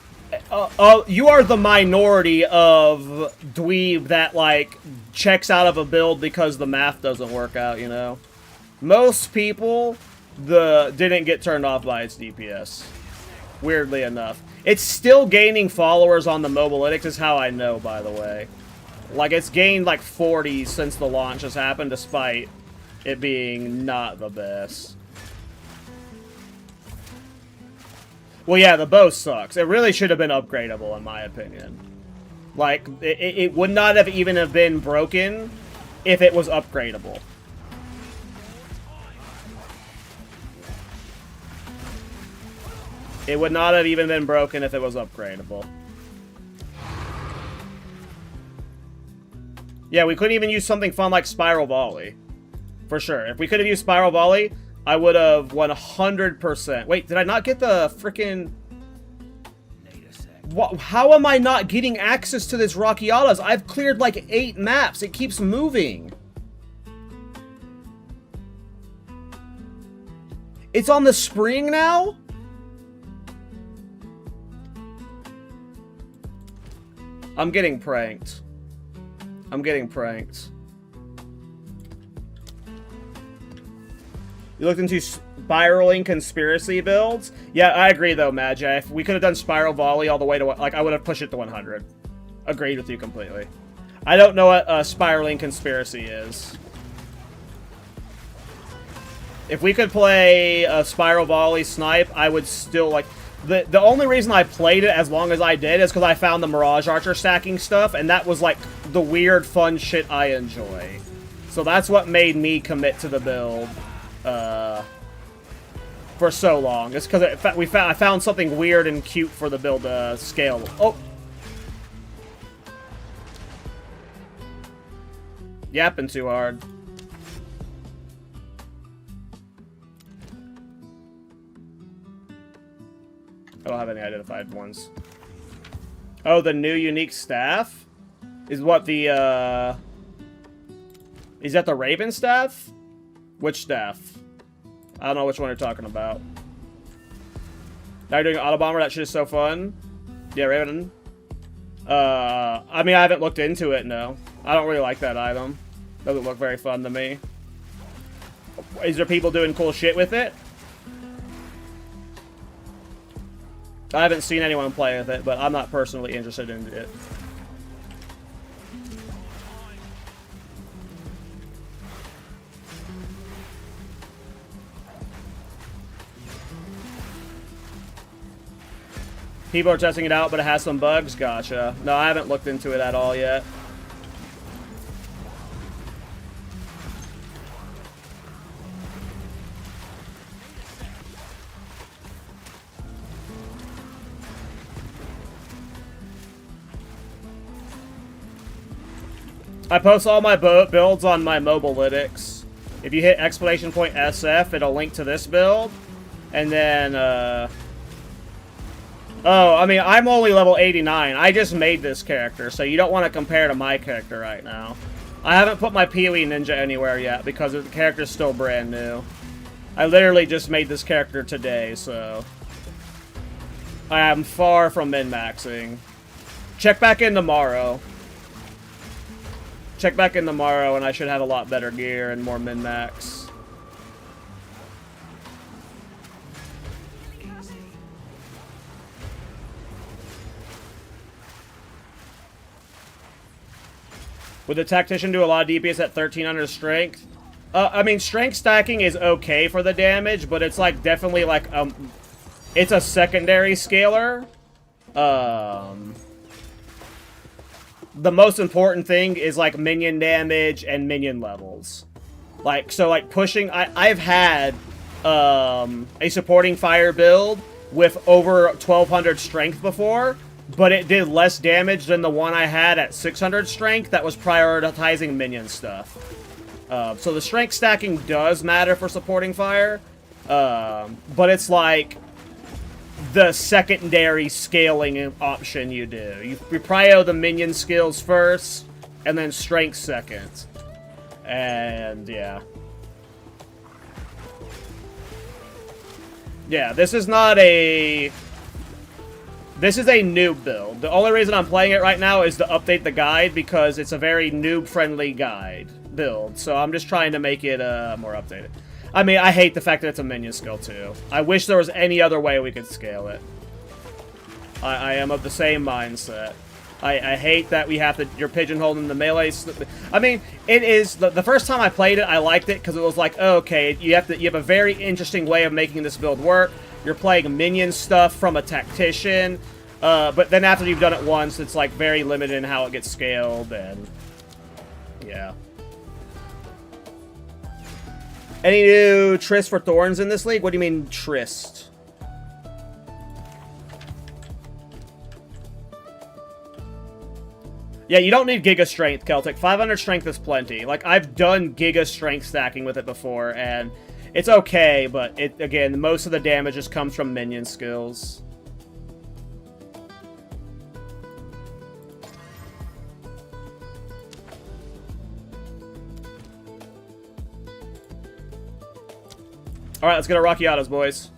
B: the minority of dweeb that, like, checks out of a build because the math doesn't work out, you know? Most people didn't get turned off by its DPS. Weirdly enough. It's still gaining followers on the Mobalytics is how I know, by the way. Like, it's gained, like, 40 since the launch has happened, despite it being not the best. Well, yeah, the bow sucks. It really should have been upgradable, in my opinion. Like, it would not have even have been broken if it was upgradable. It would not have even been broken if it was upgradable. Yeah, we couldn't even use something fun like Spiral Volley. For sure. If we could have used Spiral Volley, I would have 100%. Wait, did I not get the freaking... How am I not getting access to this Rockiatas? I've cleared like 8 maps. It keeps moving. It's on the spring now? I'm getting pranked. I'm getting pranked. You looked into spiraling conspiracy builds? Yeah, I agree though, Magi. If we could have done Spiral Volley all the way to, like, I would have pushed it to 100. Agreed with you completely. I don't know what spiraling conspiracy is. If we could play a Spiral Volley snipe, I would still, like... The only reason I played it as long as I did is because I found the Mirage Archer stacking stuff, and that was, like, the weird, fun shit I enjoy. So that's what made me commit to the build. For so long. It's because I found something weird and cute for the build scale. Oh! Yapping too hard. I don't have any identified ones. Oh, the new unique staff? Is what the, is that the Raven staff? Which staff? I don't know which one you're talking about. Now you're doing Auto Bomber? That shit is so fun. Yeah, Raven. I mean, I haven't looked into it, no. I don't really like that item. Doesn't look very fun to me. Is there people doing cool shit with it? I haven't seen anyone play with it, but I'm not personally interested in it. People are testing it out, but it has some bugs? Gotcha. No, I haven't looked into it at all yet. I post all my builds on my Mobalytics. If you hit !SF, it'll link to this build. And then, oh, I mean, I'm only level 89. I just made this character, so you don't want to compare to my character right now. I haven't put my PoE Ninja anywhere yet, because the character's still brand new. I literally just made this character today, so... I am far from min-maxing. Check back in tomorrow. Check back in tomorrow, and I should have a lot better gear and more min-max. Would the Tactician do a lot of DPS at 1300 strength? I mean, strength stacking is okay for the damage, but it's like definitely like it's a secondary scaler. the most important thing is like minion damage and minion levels. Like, so like pushing, I've had a supporting fire build with over 1200 strength before, but it did less damage than the one I had at 600 strength that was prioritizing minion stuff. So the strength stacking does matter for supporting fire, but it's like the secondary scaling option you do. You prio the minion skills first, and then strength second. And, yeah. Yeah, this is not a... This is a noob build. The only reason I'm playing it right now is to update the guide, because it's a very noob-friendly guide build. So I'm just trying to make it more updated. I mean, I hate the fact that it's a minion skill, too. I wish there was any other way we could scale it. I am of the same mindset. I hate that we have to... You're pigeonholing the melee... I mean, it is... The first time I played it, I liked it, because it was like, oh, okay, you have a very interesting way of making this build work. You're playing minion stuff from a tactician. But then after you've done it once, it's, like, very limited in how it gets scaled, and... Yeah. Any new Tryst for Thorns in this league? What do you mean, Tryst? Yeah, you don't need Giga Strength, Celtic. 500 Strength is plenty. Like, I've done Giga Strength stacking with it before, and it's okay, but, again, most of the damage just comes from minion skills. Alright, let's get our Rockiatas, boys.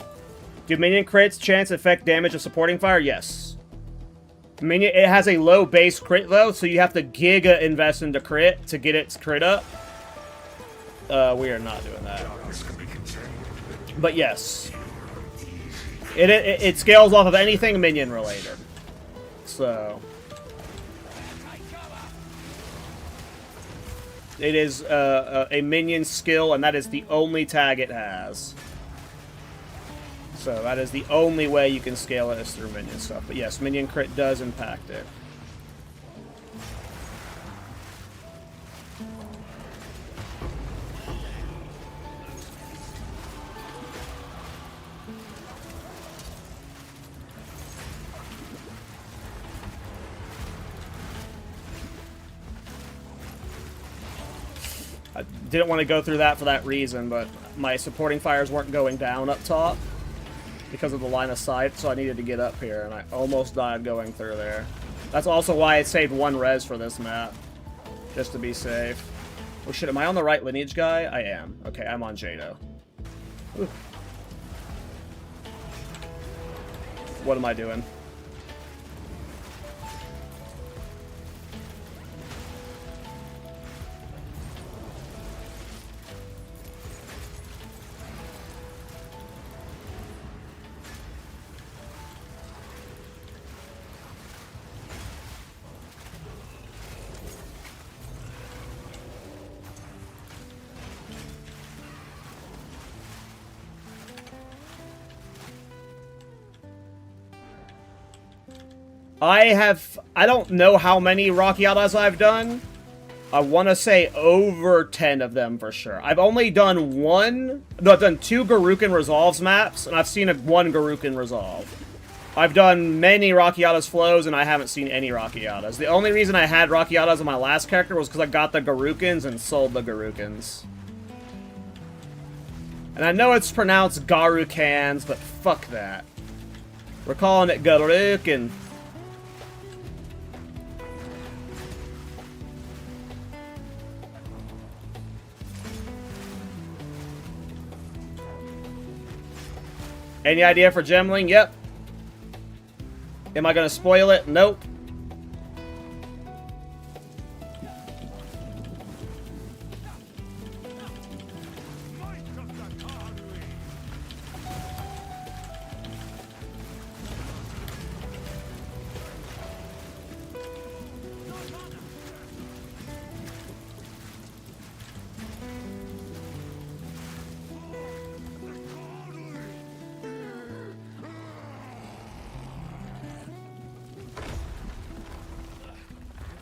B: Do minion crits chance affect damage of supporting fire? Yes. Minion, it has a low base crit, though, so you have to giga invest into crit to get its crit up. We are not doing that. But yes. It scales off of anything minion related. So... It is a minion skill, and that is the only tag it has. So that is the only way you can scale it is through minion stuff. But yes, minion crit does impact it. I didn't want to go through that for that reason, but my supporting fires weren't going down up top because of the line of sight, so I needed to get up here, and I almost died going through there. That's also why I saved 1 res for this map, just to be safe. Oh shit, am I on the right lineage guy? I am. Okay, I'm on Jado. Ooh. What am I doing? I don't know how many Rockiatas I've done. I want to say over 10 of them for sure. I've only done I've done 2 Garukin Resolves maps, and I've seen 1 Garukin Resolve. I've done many Rockiatas flows, and I haven't seen any Rockiatas. The only reason I had Rockiatas on my last character was because I got the Garukins and sold the Garukins. And I know it's pronounced Garukans, but fuck that. We're calling it Garukin. Any idea for Gemling? Yep. Am I gonna spoil it? Nope.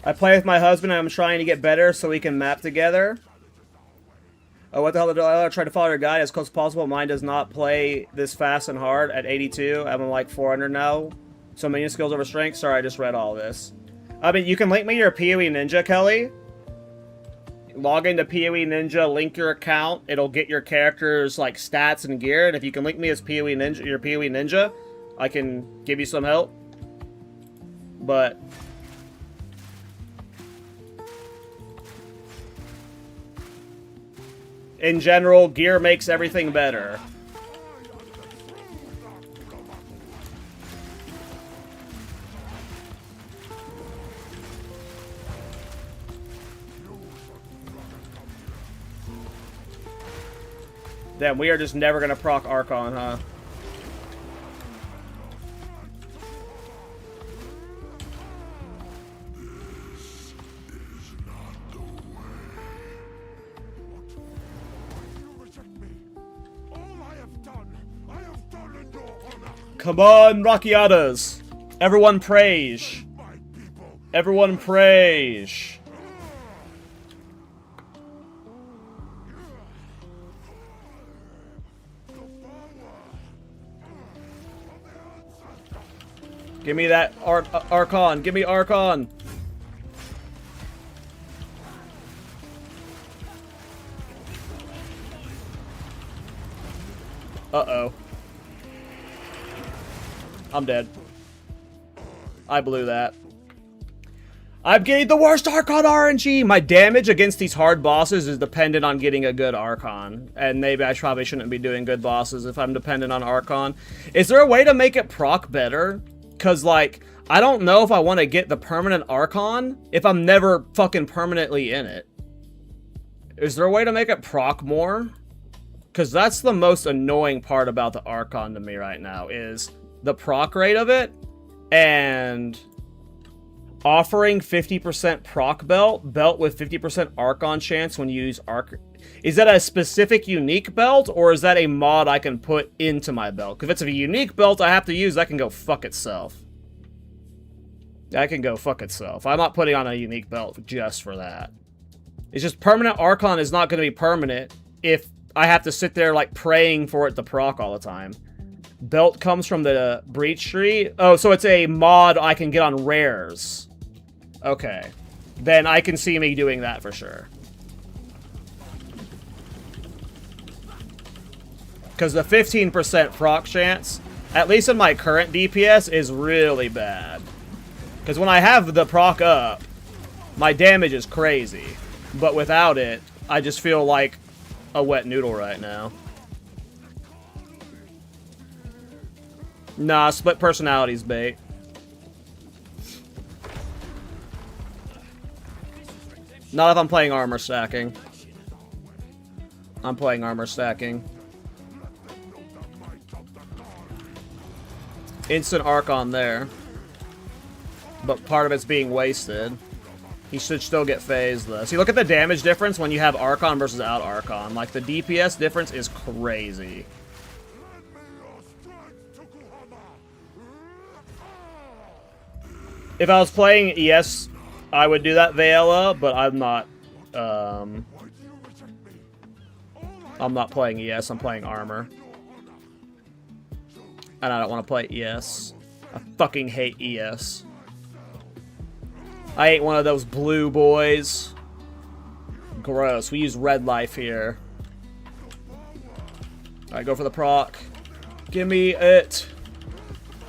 B: I play with my husband and I'm trying to get better so we can map together. Oh, what the hell did I try to follow your guide as close as possible? Mine does not play this fast and hard at 82. I'm like 400 now. So many skills over strength. Sorry, I just read all this. I mean, you can link me your PoE Ninja, Kelly. Log into PoE Ninja, link your account. It'll get your character's like stats and gear. And if you can link me as PoE Ninja, your PoE Ninja, I can give you some help. But in general, gear makes everything better. Damn, we are just never gonna proc Archon, huh? Come on, Rockiadas! Everyone praise! Everyone praise! Give me that Archon. Give me Archon. Uh-oh. I'm dead. I blew that. I'm getting the worst Archon RNG! My damage against these hard bosses is dependent on getting a good Archon. And maybe I probably shouldn't be doing good bosses if I'm dependent on Archon. Is there a way to make it proc better? Because, like, I don't know if I want to get the permanent Archon if I'm never fucking permanently in it. Is there a way to make it proc more? Because that's the most annoying part about the Archon to me right now, is the proc rate of it, and offering 50% proc belt with 50% Archon chance when you use Arc. Is that a specific unique belt, or is that a mod I can put into my belt? Because if it's a unique belt I have to use, that can go fuck itself. That can go fuck itself. I'm not putting on a unique belt just for that. It's just permanent Archon is not going to be permanent if I have to sit there like praying for it to proc all the time. Belt comes from the Breach Tree. Oh, so it's a mod I can get on rares. Okay. Then I can see me doing that for sure. Because the 15% proc chance, at least in my current DPS, is really bad. Because when I have the proc up, my damage is crazy. But without it, I just feel like a wet noodle right now. Nah, split personalities bait. Not if I'm playing armor stacking. I'm playing armor stacking. Instant Archon there. But part of it's being wasted. He should still get phased though. See, look at the damage difference when you have Archon versus out Archon. Like, the DPS difference is crazy. If I was playing ES, I would do that Vela, but I'm not. I'm not playing ES, I'm playing armor. And I don't want to play ES. I fucking hate ES. I ain't one of those blue boys. Gross. We use red life here. Alright, go for the proc. Give me it.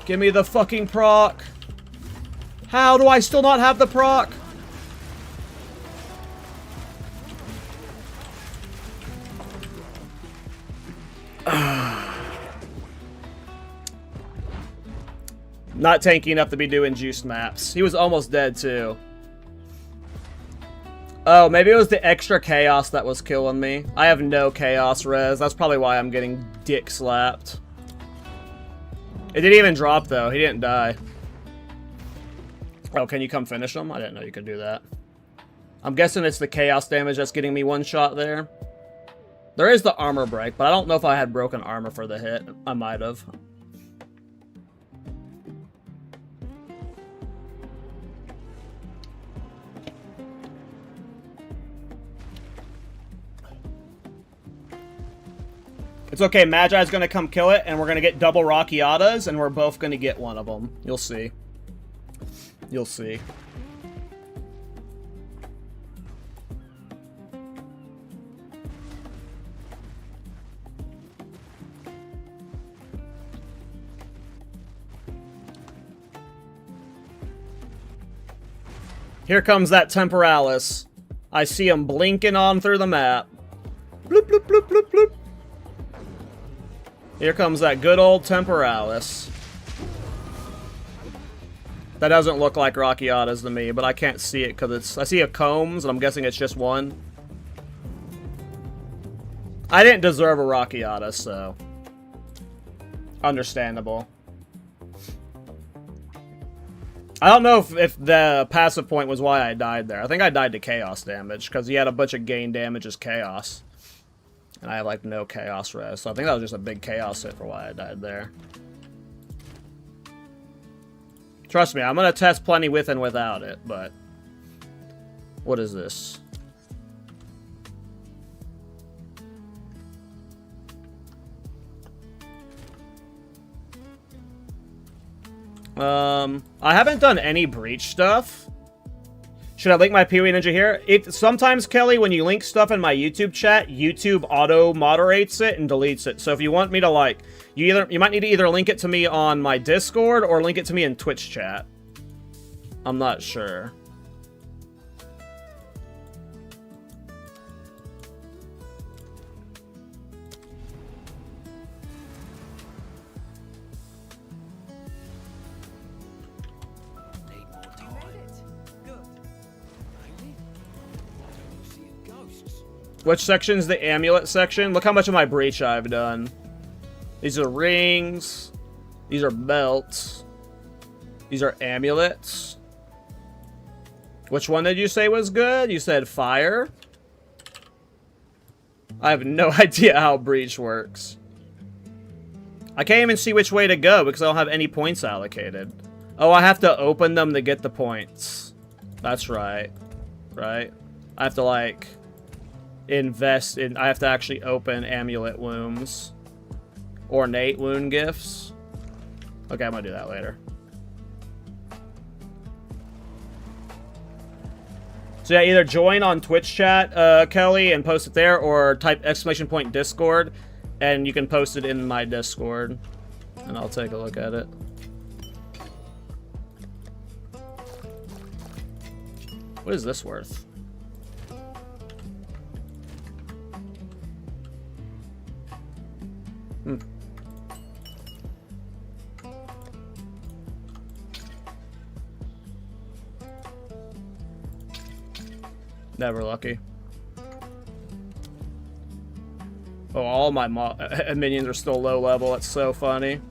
B: Give me the fucking proc. How do I still not have the proc? Not tanky enough to be doing juiced maps. He was almost dead too. Oh, maybe it was the extra chaos that was killing me. I have no chaos res. That's probably why I'm getting dick slapped. It didn't even drop though. He didn't die. Oh, can you come finish him? I didn't know you could do that. I'm guessing it's the chaos damage that's getting me one shot there. There is the armor break, but I don't know if I had broken armor for the hit. I might have. It's okay, Magi's gonna come kill it, and we're gonna get double Rockiatas, and we're both gonna get one of them. You'll see. You'll see. Here comes that Temporalis. I see him blinking on through the map. Bloop, bloop, bloop, bloop, bloop. Here comes that good old Temporalis. That doesn't look like Rockiatas to me, but I can't see it because it's... I see a Combs, and I'm guessing it's just one. I didn't deserve a Rockiata, so... Understandable. I don't know if the passive point was why I died there. I think I died to Chaos damage, because he had a bunch of gain damage as Chaos. And I have, like, no Chaos res, so I think that was just a big Chaos hit for why I died there. Trust me, I'm going to test plenty with and without it, but... What is this? I haven't done any Breach stuff. Should I link my PoE Ninja here? Sometimes, Kelly, when you link stuff in my YouTube chat, YouTube auto-moderates it and deletes it. So if you want me to, like... You might need to either link it to me on my Discord or link it to me in Twitch chat. I'm not sure. Which section's the amulet section? Look how much of my breach I've done. These are rings. These are belts. These are amulets. Which one did you say was good? You said fire? I have no idea how breach works. I can't even see which way to go because I don't have any points allocated. Oh, I have to open them to get the points. That's right. Right? I have to, like... invest in... I have to actually open amulet wombs. Ornate wound gifts. Okay, I'm gonna do that later. So yeah, either join on Twitch chat, Kelly, and post it there, or type ! Discord, and you can post it in my Discord, and I'll take a look at it. What is this worth? Never lucky. Oh, all my minions are still low level. It's so funny.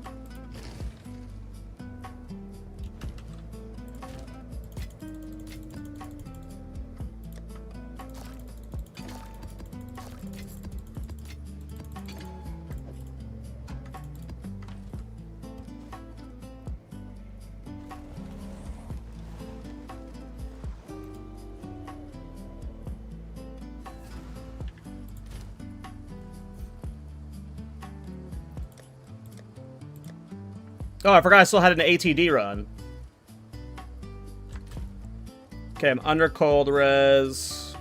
B: Oh, I forgot I still had an ATD run. Okay, I'm under cold res.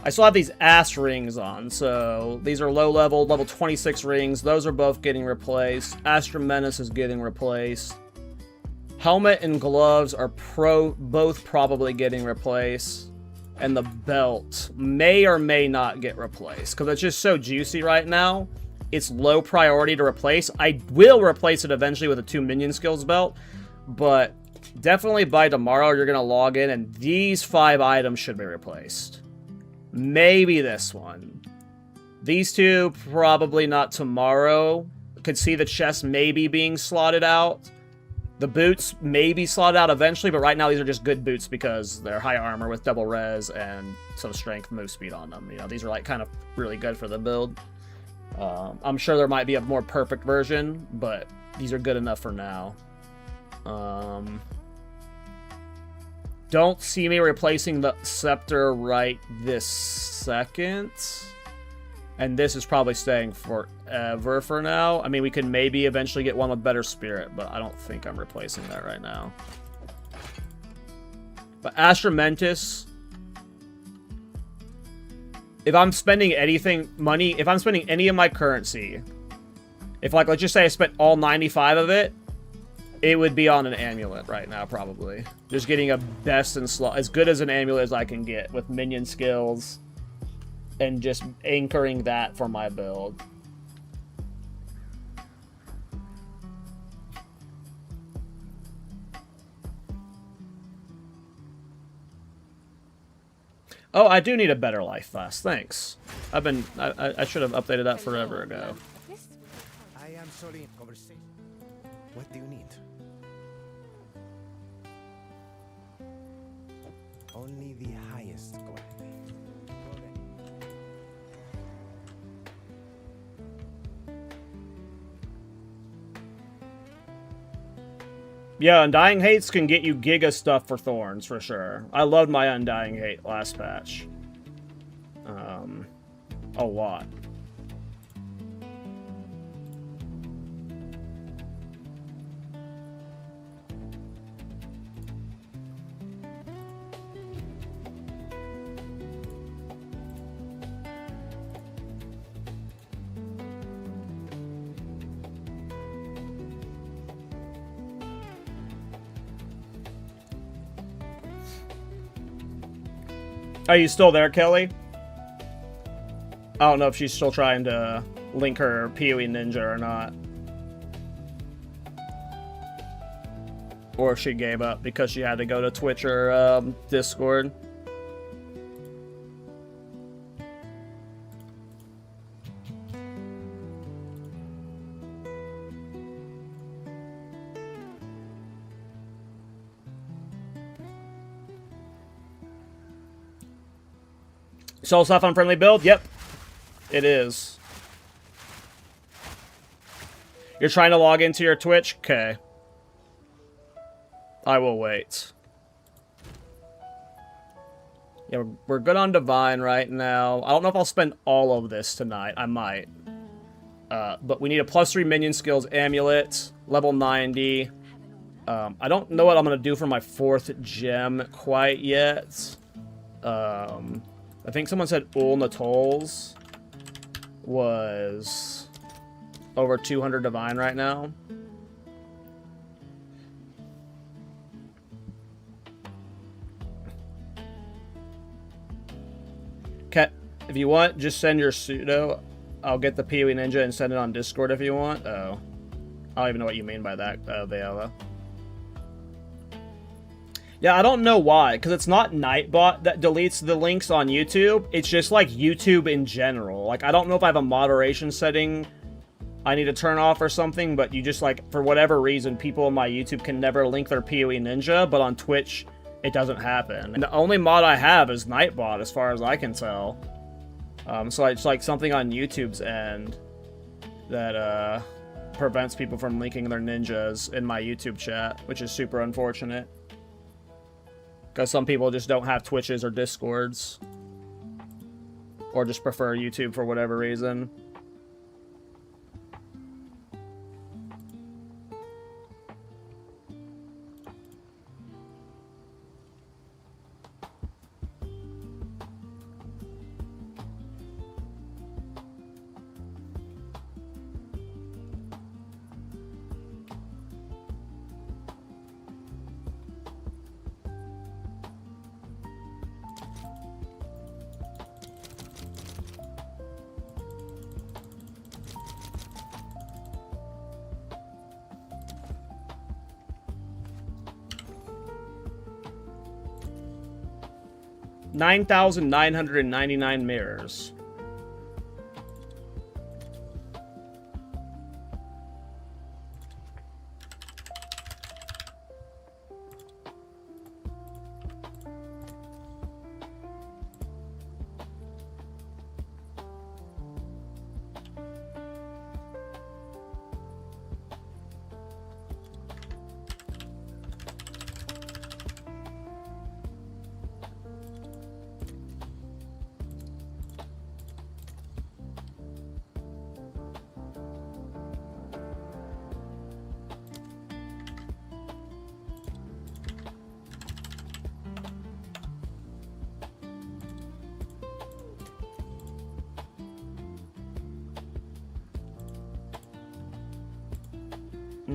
B: I still have these ass rings on, so these are low level, level 26 rings. Those are both getting replaced. Astra Menace is getting replaced. Helmet and gloves are both probably getting replaced. And the belt may or may not get replaced, because it's just so juicy right now. It's low priority to replace. I will replace it eventually with a 2 minion skills belt, but definitely by tomorrow you're going to log in and these 5 items should be replaced. Maybe this one. These 2, probably not tomorrow. Could see the chest maybe being slotted out. The boots may be slotted out eventually, but right now these are just good boots because they're high armor with double res and some strength move speed on them. You know, these are like kind of really good for the build. I'm sure there might be a more perfect version, but these are good enough for now. Don't see me replacing the scepter right this second. And this is probably staying forever for now. I mean, we can maybe eventually get one with better spirit, but I don't think I'm replacing that right now. But Astramentus, if I'm spending if I'm spending any of my currency, if like, let's just say I spent all 95 of it, it would be on an amulet right now, probably. Just getting a best and as good as an amulet as I can get with minion skills. And just anchoring that for my build. Oh, I do need a better life vest. Thanks. I should have updated that forever ago.
A: I am sorry in conversation. What do you need? Only the highest quality.
B: Yeah, Undying Hates can get you Giga stuff for Thorns, for sure. I loved my Undying Hate last patch. A lot. Are you still there, Kelly? I don't know if she's still trying to link her PoE Ninja or not. Or if she gave up because she had to go to Twitch or Discord. Soul Stuff unfriendly build? Yep. It is. You're trying to log into your Twitch? Okay. I will wait. Yeah, we're good on Divine right now. I don't know if I'll spend all of this tonight. I might. But we need a +3 minion skills amulet. Level 90. I don't know what I'm going to do for my 4th gem quite yet. I think someone said Ulna Tolls was over 200 Divine right now. Okay, if you want, just send your pseudo. I'll get the PoE Ninja and send it on Discord if you want. Oh. I don't even know what you mean by that, Viola. Yeah, I don't know why, because it's not Nightbot that deletes the links on YouTube. It's just like YouTube in general. Like, I don't know if I have a moderation setting I need to turn off or something, but you just like, for whatever reason, people on my YouTube can never link their PoE Ninja, but on Twitch, it doesn't happen. And the only mod I have is Nightbot, as far as I can tell. So it's like something on YouTube's end that prevents people from linking their ninjas in my YouTube chat, which is super unfortunate. Because some people just don't have Twitches or Discords. Or just prefer YouTube for whatever reason. $9,999 mirrors.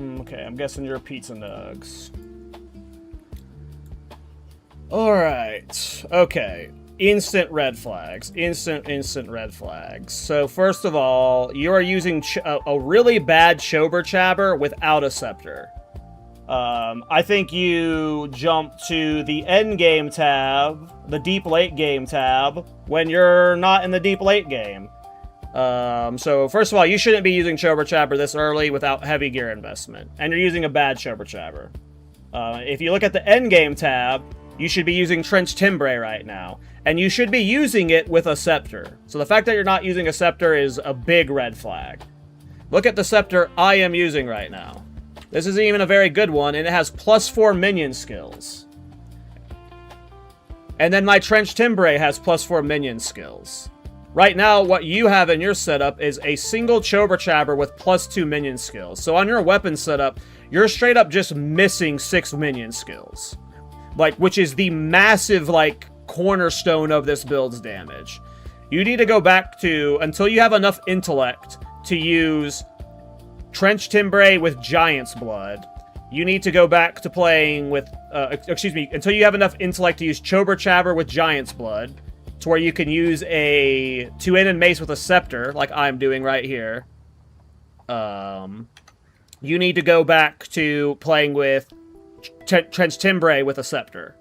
B: Okay, I'm guessing you're pizza nugs. Alright. Okay. Instant red flags. Instant red flags. So, first of all, you are using a really bad Chober Chabber without a Scepter. I think you jump to the end game tab, the deep late game tab, when you're not in the deep late game. So first of all, you shouldn't be using Chober Chabber this early without heavy gear investment, and you're using a bad Chober Chabber. If you look at the end game tab, you should be using Trench Timbre right now, and you should be using it with a Scepter. So the fact that you're not using a Scepter is a big red flag. Look at the Scepter I am using right now. This isn't even a very good one, and it has +4 minion skills. And then my Trench Timbre has +4 minion skills. Right now, what you have in your setup is a single Chober Chabber with +2 minion skills. So on your weapon setup, you're straight up just missing 6 minion skills. Like, which is the massive, like, cornerstone of this build's damage. You need to go back to, until you have enough intellect to use Trench Timbre with Giant's Blood, you need to go back to playing with, until you have enough intellect to use Chober Chabber with Giant's Blood, to where you can use a two-handed mace with a Scepter, like I'm doing right here. You need to go back to playing with Trench Timbre with a Scepter.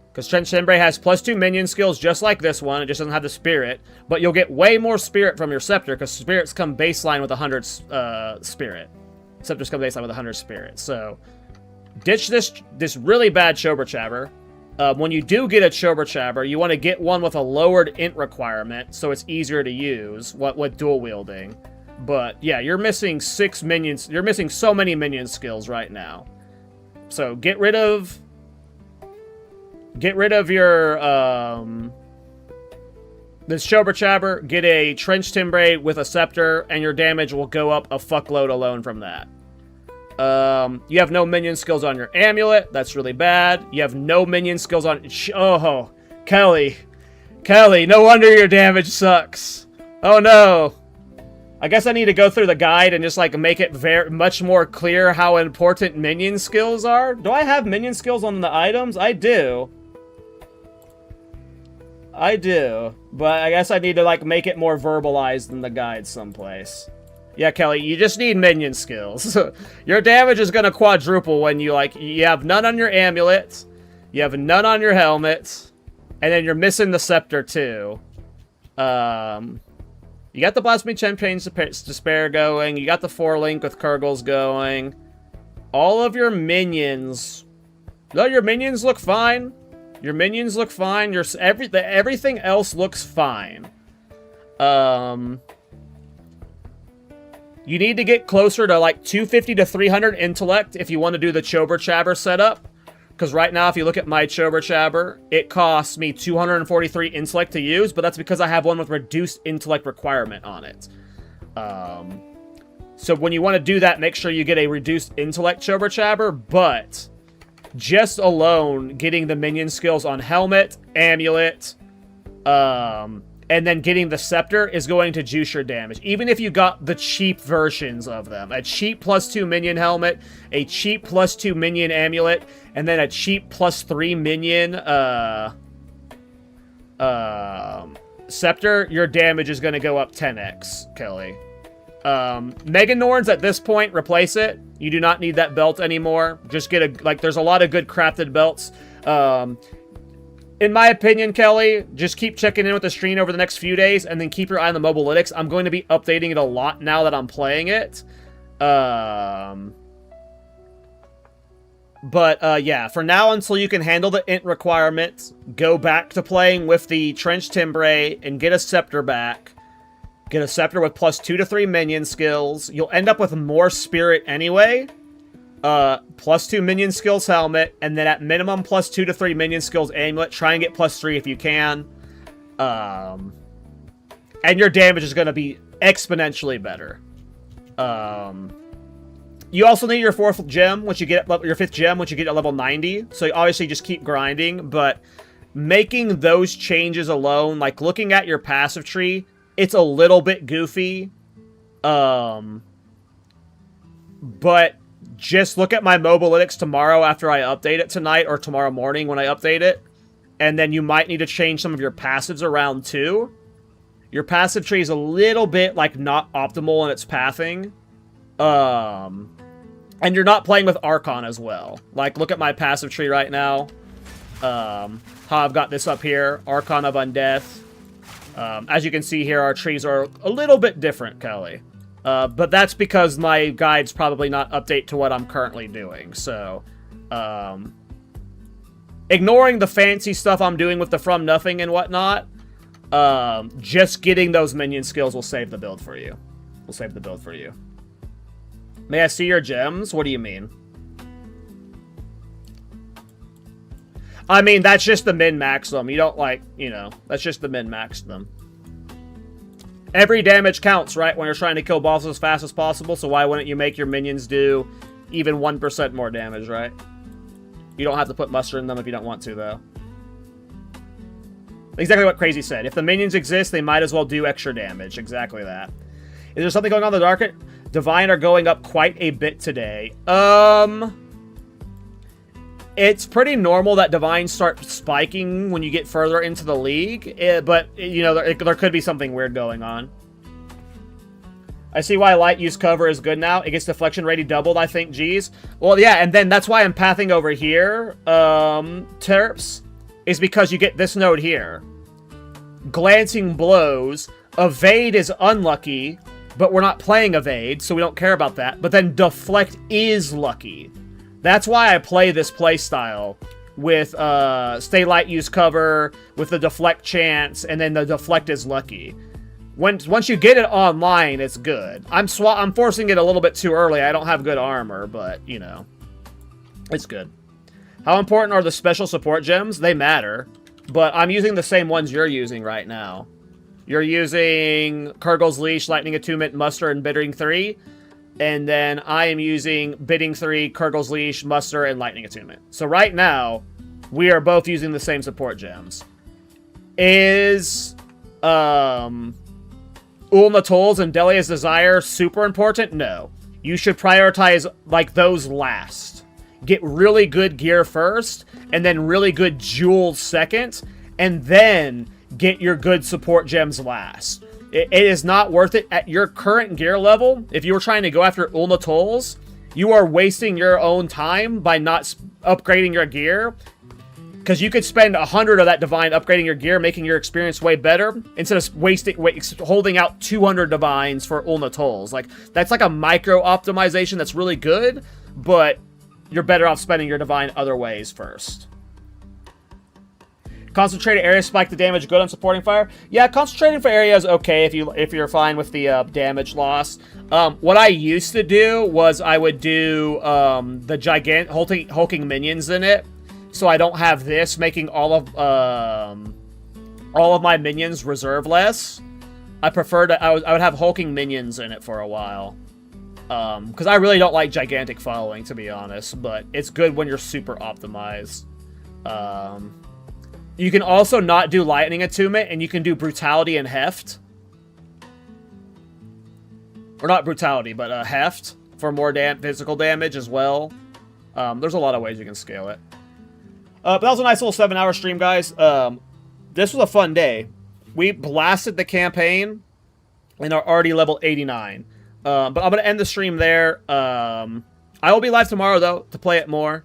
B: Because Trench Timbre has +2 minion skills just like this one, it just doesn't have the Spirit, but you'll get way more Spirit from your Scepter, because Spirits come baseline with 100 Spirit. Scepters come baseline with 100 Spirit, so ditch this really bad Chober Chabber. When you do get a Chober Chabber, you want to get one with a lowered int requirement, so it's easier to use with dual wielding. But yeah, you're missing 6 minions. You're missing so many minion skills right now. So get rid of your this Chober Chabber, get a Trench Timbre with a Scepter, and your damage will go up a fuckload alone from that. You have no minion skills on your amulet. That's really bad. You have no minion skills on... Oh, Kelly. Kelly, no wonder your damage sucks. Oh, no. I guess I need to go through the guide and just, like, make it much more clear how important minion skills are. Do I have minion skills on the items? I do. I do. But I guess I need to, like, make it more verbalized in the guide someplace. Yeah, Kelly, you just need minion skills. Your damage is going to quadruple when you have none on your amulet, you have none on your helmet, and then you're missing the Scepter, too. You got the Blasphemy Champagne's Despair going, you got the 4-link with Kurgles going. All of your minions... No, your minions look fine. Your minions look fine. Everything else looks fine. You need to get closer to, like, 250 to 300 intellect if you want to do the Chober Chabber setup. Because right now, if you look at my Chober Chabber, it costs me 243 intellect to use, but that's because I have one with reduced intellect requirement on it. So when you want to do that, make sure you get a reduced intellect Chober Chabber, but just alone getting the minion skills on helmet, amulet, and then getting the Scepter is going to juice your damage. Even if you got the cheap versions of them. A cheap +2 minion helmet, a cheap +2 minion amulet, and then a cheap +3 minion Scepter, your damage is going to go up 10x, Kelly. Mega Norns at this point, replace it. You do not need that belt anymore. Just get there's a lot of good crafted belts. In my opinion, Kelly, just keep checking in with the stream over the next few days, and then keep your eye on the Mobalytics. I'm going to be updating it a lot now that I'm playing it. But yeah, for now, until you can handle the int requirements, go back to playing with the Trench Timbre and get a Scepter back. Get a Scepter with +2 to 3 minion skills. You'll end up with more Spirit anyway. +2 minion skills helmet, and then at minimum +2 to 3 minion skills amulet. Try and get +3 if you can. And your damage is going to be exponentially better. You also need your 4th gem, which you get at your 5th gem, which you get at level 90. So you obviously just keep grinding, but making those changes alone, like looking at your passive tree, it's a little bit goofy. But just look at my mobalytics tomorrow after I update it tonight, or tomorrow morning when I update it. And then you might need to change some of your passives around too. Your passive tree is a little bit, like, not optimal in its pathing. And you're not playing with Archon as well. Like, look at my passive tree right now. How I've got this up here. Archon of Undeath. As you can see here, our trees are a little bit different, Kelly. But that's because my guide's probably not update to what I'm currently doing. So, ignoring the fancy stuff I'm doing with the From Nothing and whatnot, just getting those minion skills will save the build for you. Will save the build for you. May I see your gems? What do you mean? I mean, that's just the min-max them. You don't, like, you know, that's just the min-max them. Every damage counts, right, when you're trying to kill bosses as fast as possible, so why wouldn't you make your minions do even 1% more damage, right? You don't have to put mustard in them if you don't want to, though. Exactly what Crazy said. If the minions exist, they might as well do extra damage. Exactly that. Is there something going on in the dark? Divine are going up quite a bit today. It's pretty normal that Divines start spiking when you get further into the league, but, you know, there could be something weird going on. I see why light use cover is good now. It gets deflection rating doubled, I think, geez. Well, yeah, and then that's why I'm pathing over here, Terps, is because you get this node here. Glancing blows. Evade is unlucky, but we're not playing Evade, so we don't care about that. But then Deflect is lucky. That's why I play this playstyle with Stay Light, Use Cover, with the Deflect chance, and then the Deflect is lucky. Once you get it online, it's good. I'm forcing it a little bit too early. I don't have good armor, but, you know, it's good. How important are the special support gems? They matter, but I'm using the same ones you're using right now. You're using Kurgle's Leash, Lightning Attunement, Muster, and Bidding 3. And then I am using Bidding 3, Kurgle's Leash, Muster, and Lightning Attunement. So right now, we are both using the same support gems. Is Ulna Tolls and Delia's Desire super important? No. You should prioritize, like, those last. Get really good gear first, and then really good jewels second, and then get your good support gems last. It is not worth it at your current gear level. If you were trying to go after Ulna Tolls, you are wasting your own time by not upgrading your gear. Because you could spend 100 of that Divine upgrading your gear, making your experience way better, instead of holding out 200 Divines for Ulna Tolls. Like, that's like a micro optimization that's really good, but you're better off spending your Divine other ways first. Concentrated area spike the damage good on supporting fire. Yeah, concentrating for area is okay if you're fine with the damage loss. What I used to do was I would do the gigantic hulking minions in it, so I don't have this making all of my minions reserve less. I preferred I would have hulking minions in it for a while, because I really don't like gigantic following, to be honest. But it's good when you're super optimized. You can also not do Lightning Attunement, and you can do Brutality and Heft. Or not Brutality, but Heft for more physical damage as well. There's a lot of ways you can scale it. But that was a nice little 7-hour stream, guys. This was a fun day. We blasted the campaign and are already level 89. But I'm going to end the stream there. I will be live tomorrow, though, to play it more.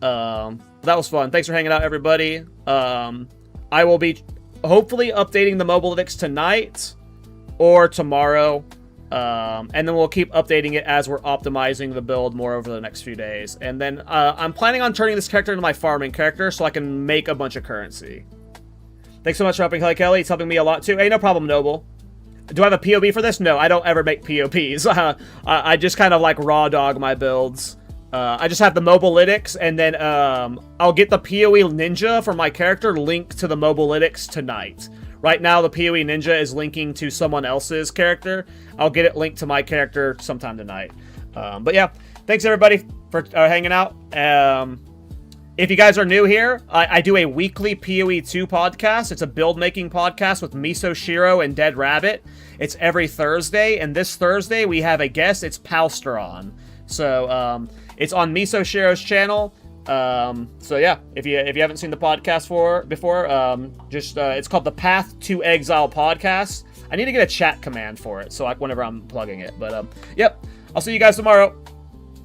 B: That was fun. Thanks for hanging out, everybody. I will be hopefully updating the mobalytics tonight or tomorrow. And then we'll keep updating it as we're optimizing the build more over the next few days. And then I'm planning on turning this character into my farming character so I can make a bunch of currency. Thanks so much for helping, Kelly. It's helping me a lot, too. Hey, no problem, Noble. Do I have a POB for this? No, I don't ever make POBs. I just kind of, like, raw dog my builds. I just have the mobalytics, and then I'll get the PoE Ninja for my character linked to the mobalytics tonight. Right now, the PoE Ninja is linking to someone else's character. I'll get it linked to my character sometime tonight. But yeah, thanks everybody for hanging out. If you guys are new here, I do a weekly PoE 2 podcast. It's a build-making podcast with Miso Shiro and Dead Rabbit. It's every Thursday, and this Thursday we have a guest. It's Palsteron. So it's on Miso Shiro's channel. So yeah, if you haven't seen the podcast before, it's called the Path to Exile podcast. I need to get a chat command for it, so like whenever I'm plugging it. But yep, I'll see you guys tomorrow.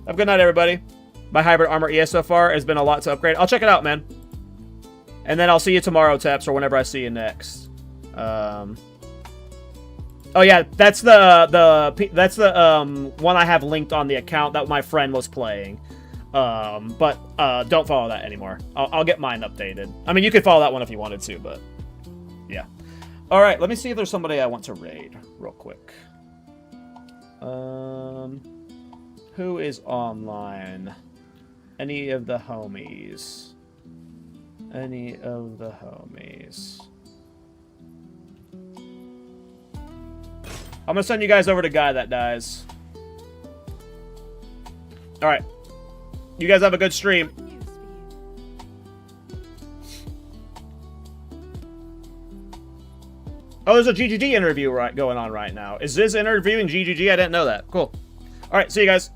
B: Have a good night, everybody. My hybrid armor ES so far has been a lot to upgrade. I'll check it out, man. And then I'll see you tomorrow, Teps, or whenever I see you next. Oh yeah, that's the one I have linked on the account that my friend was playing. But don't follow that anymore. I'll get mine updated. I mean, you could follow that one if you wanted to, but yeah. All right, let me see if there's somebody I want to raid real quick. Who is online? Any of the homies? Any of the homies? I'm gonna send you guys over to Guy That Dies. Alright. You guys have a good stream. Oh, there's a GGG interview going on right now. Is this interviewing GGG? I didn't know that. Cool. Alright, see you guys.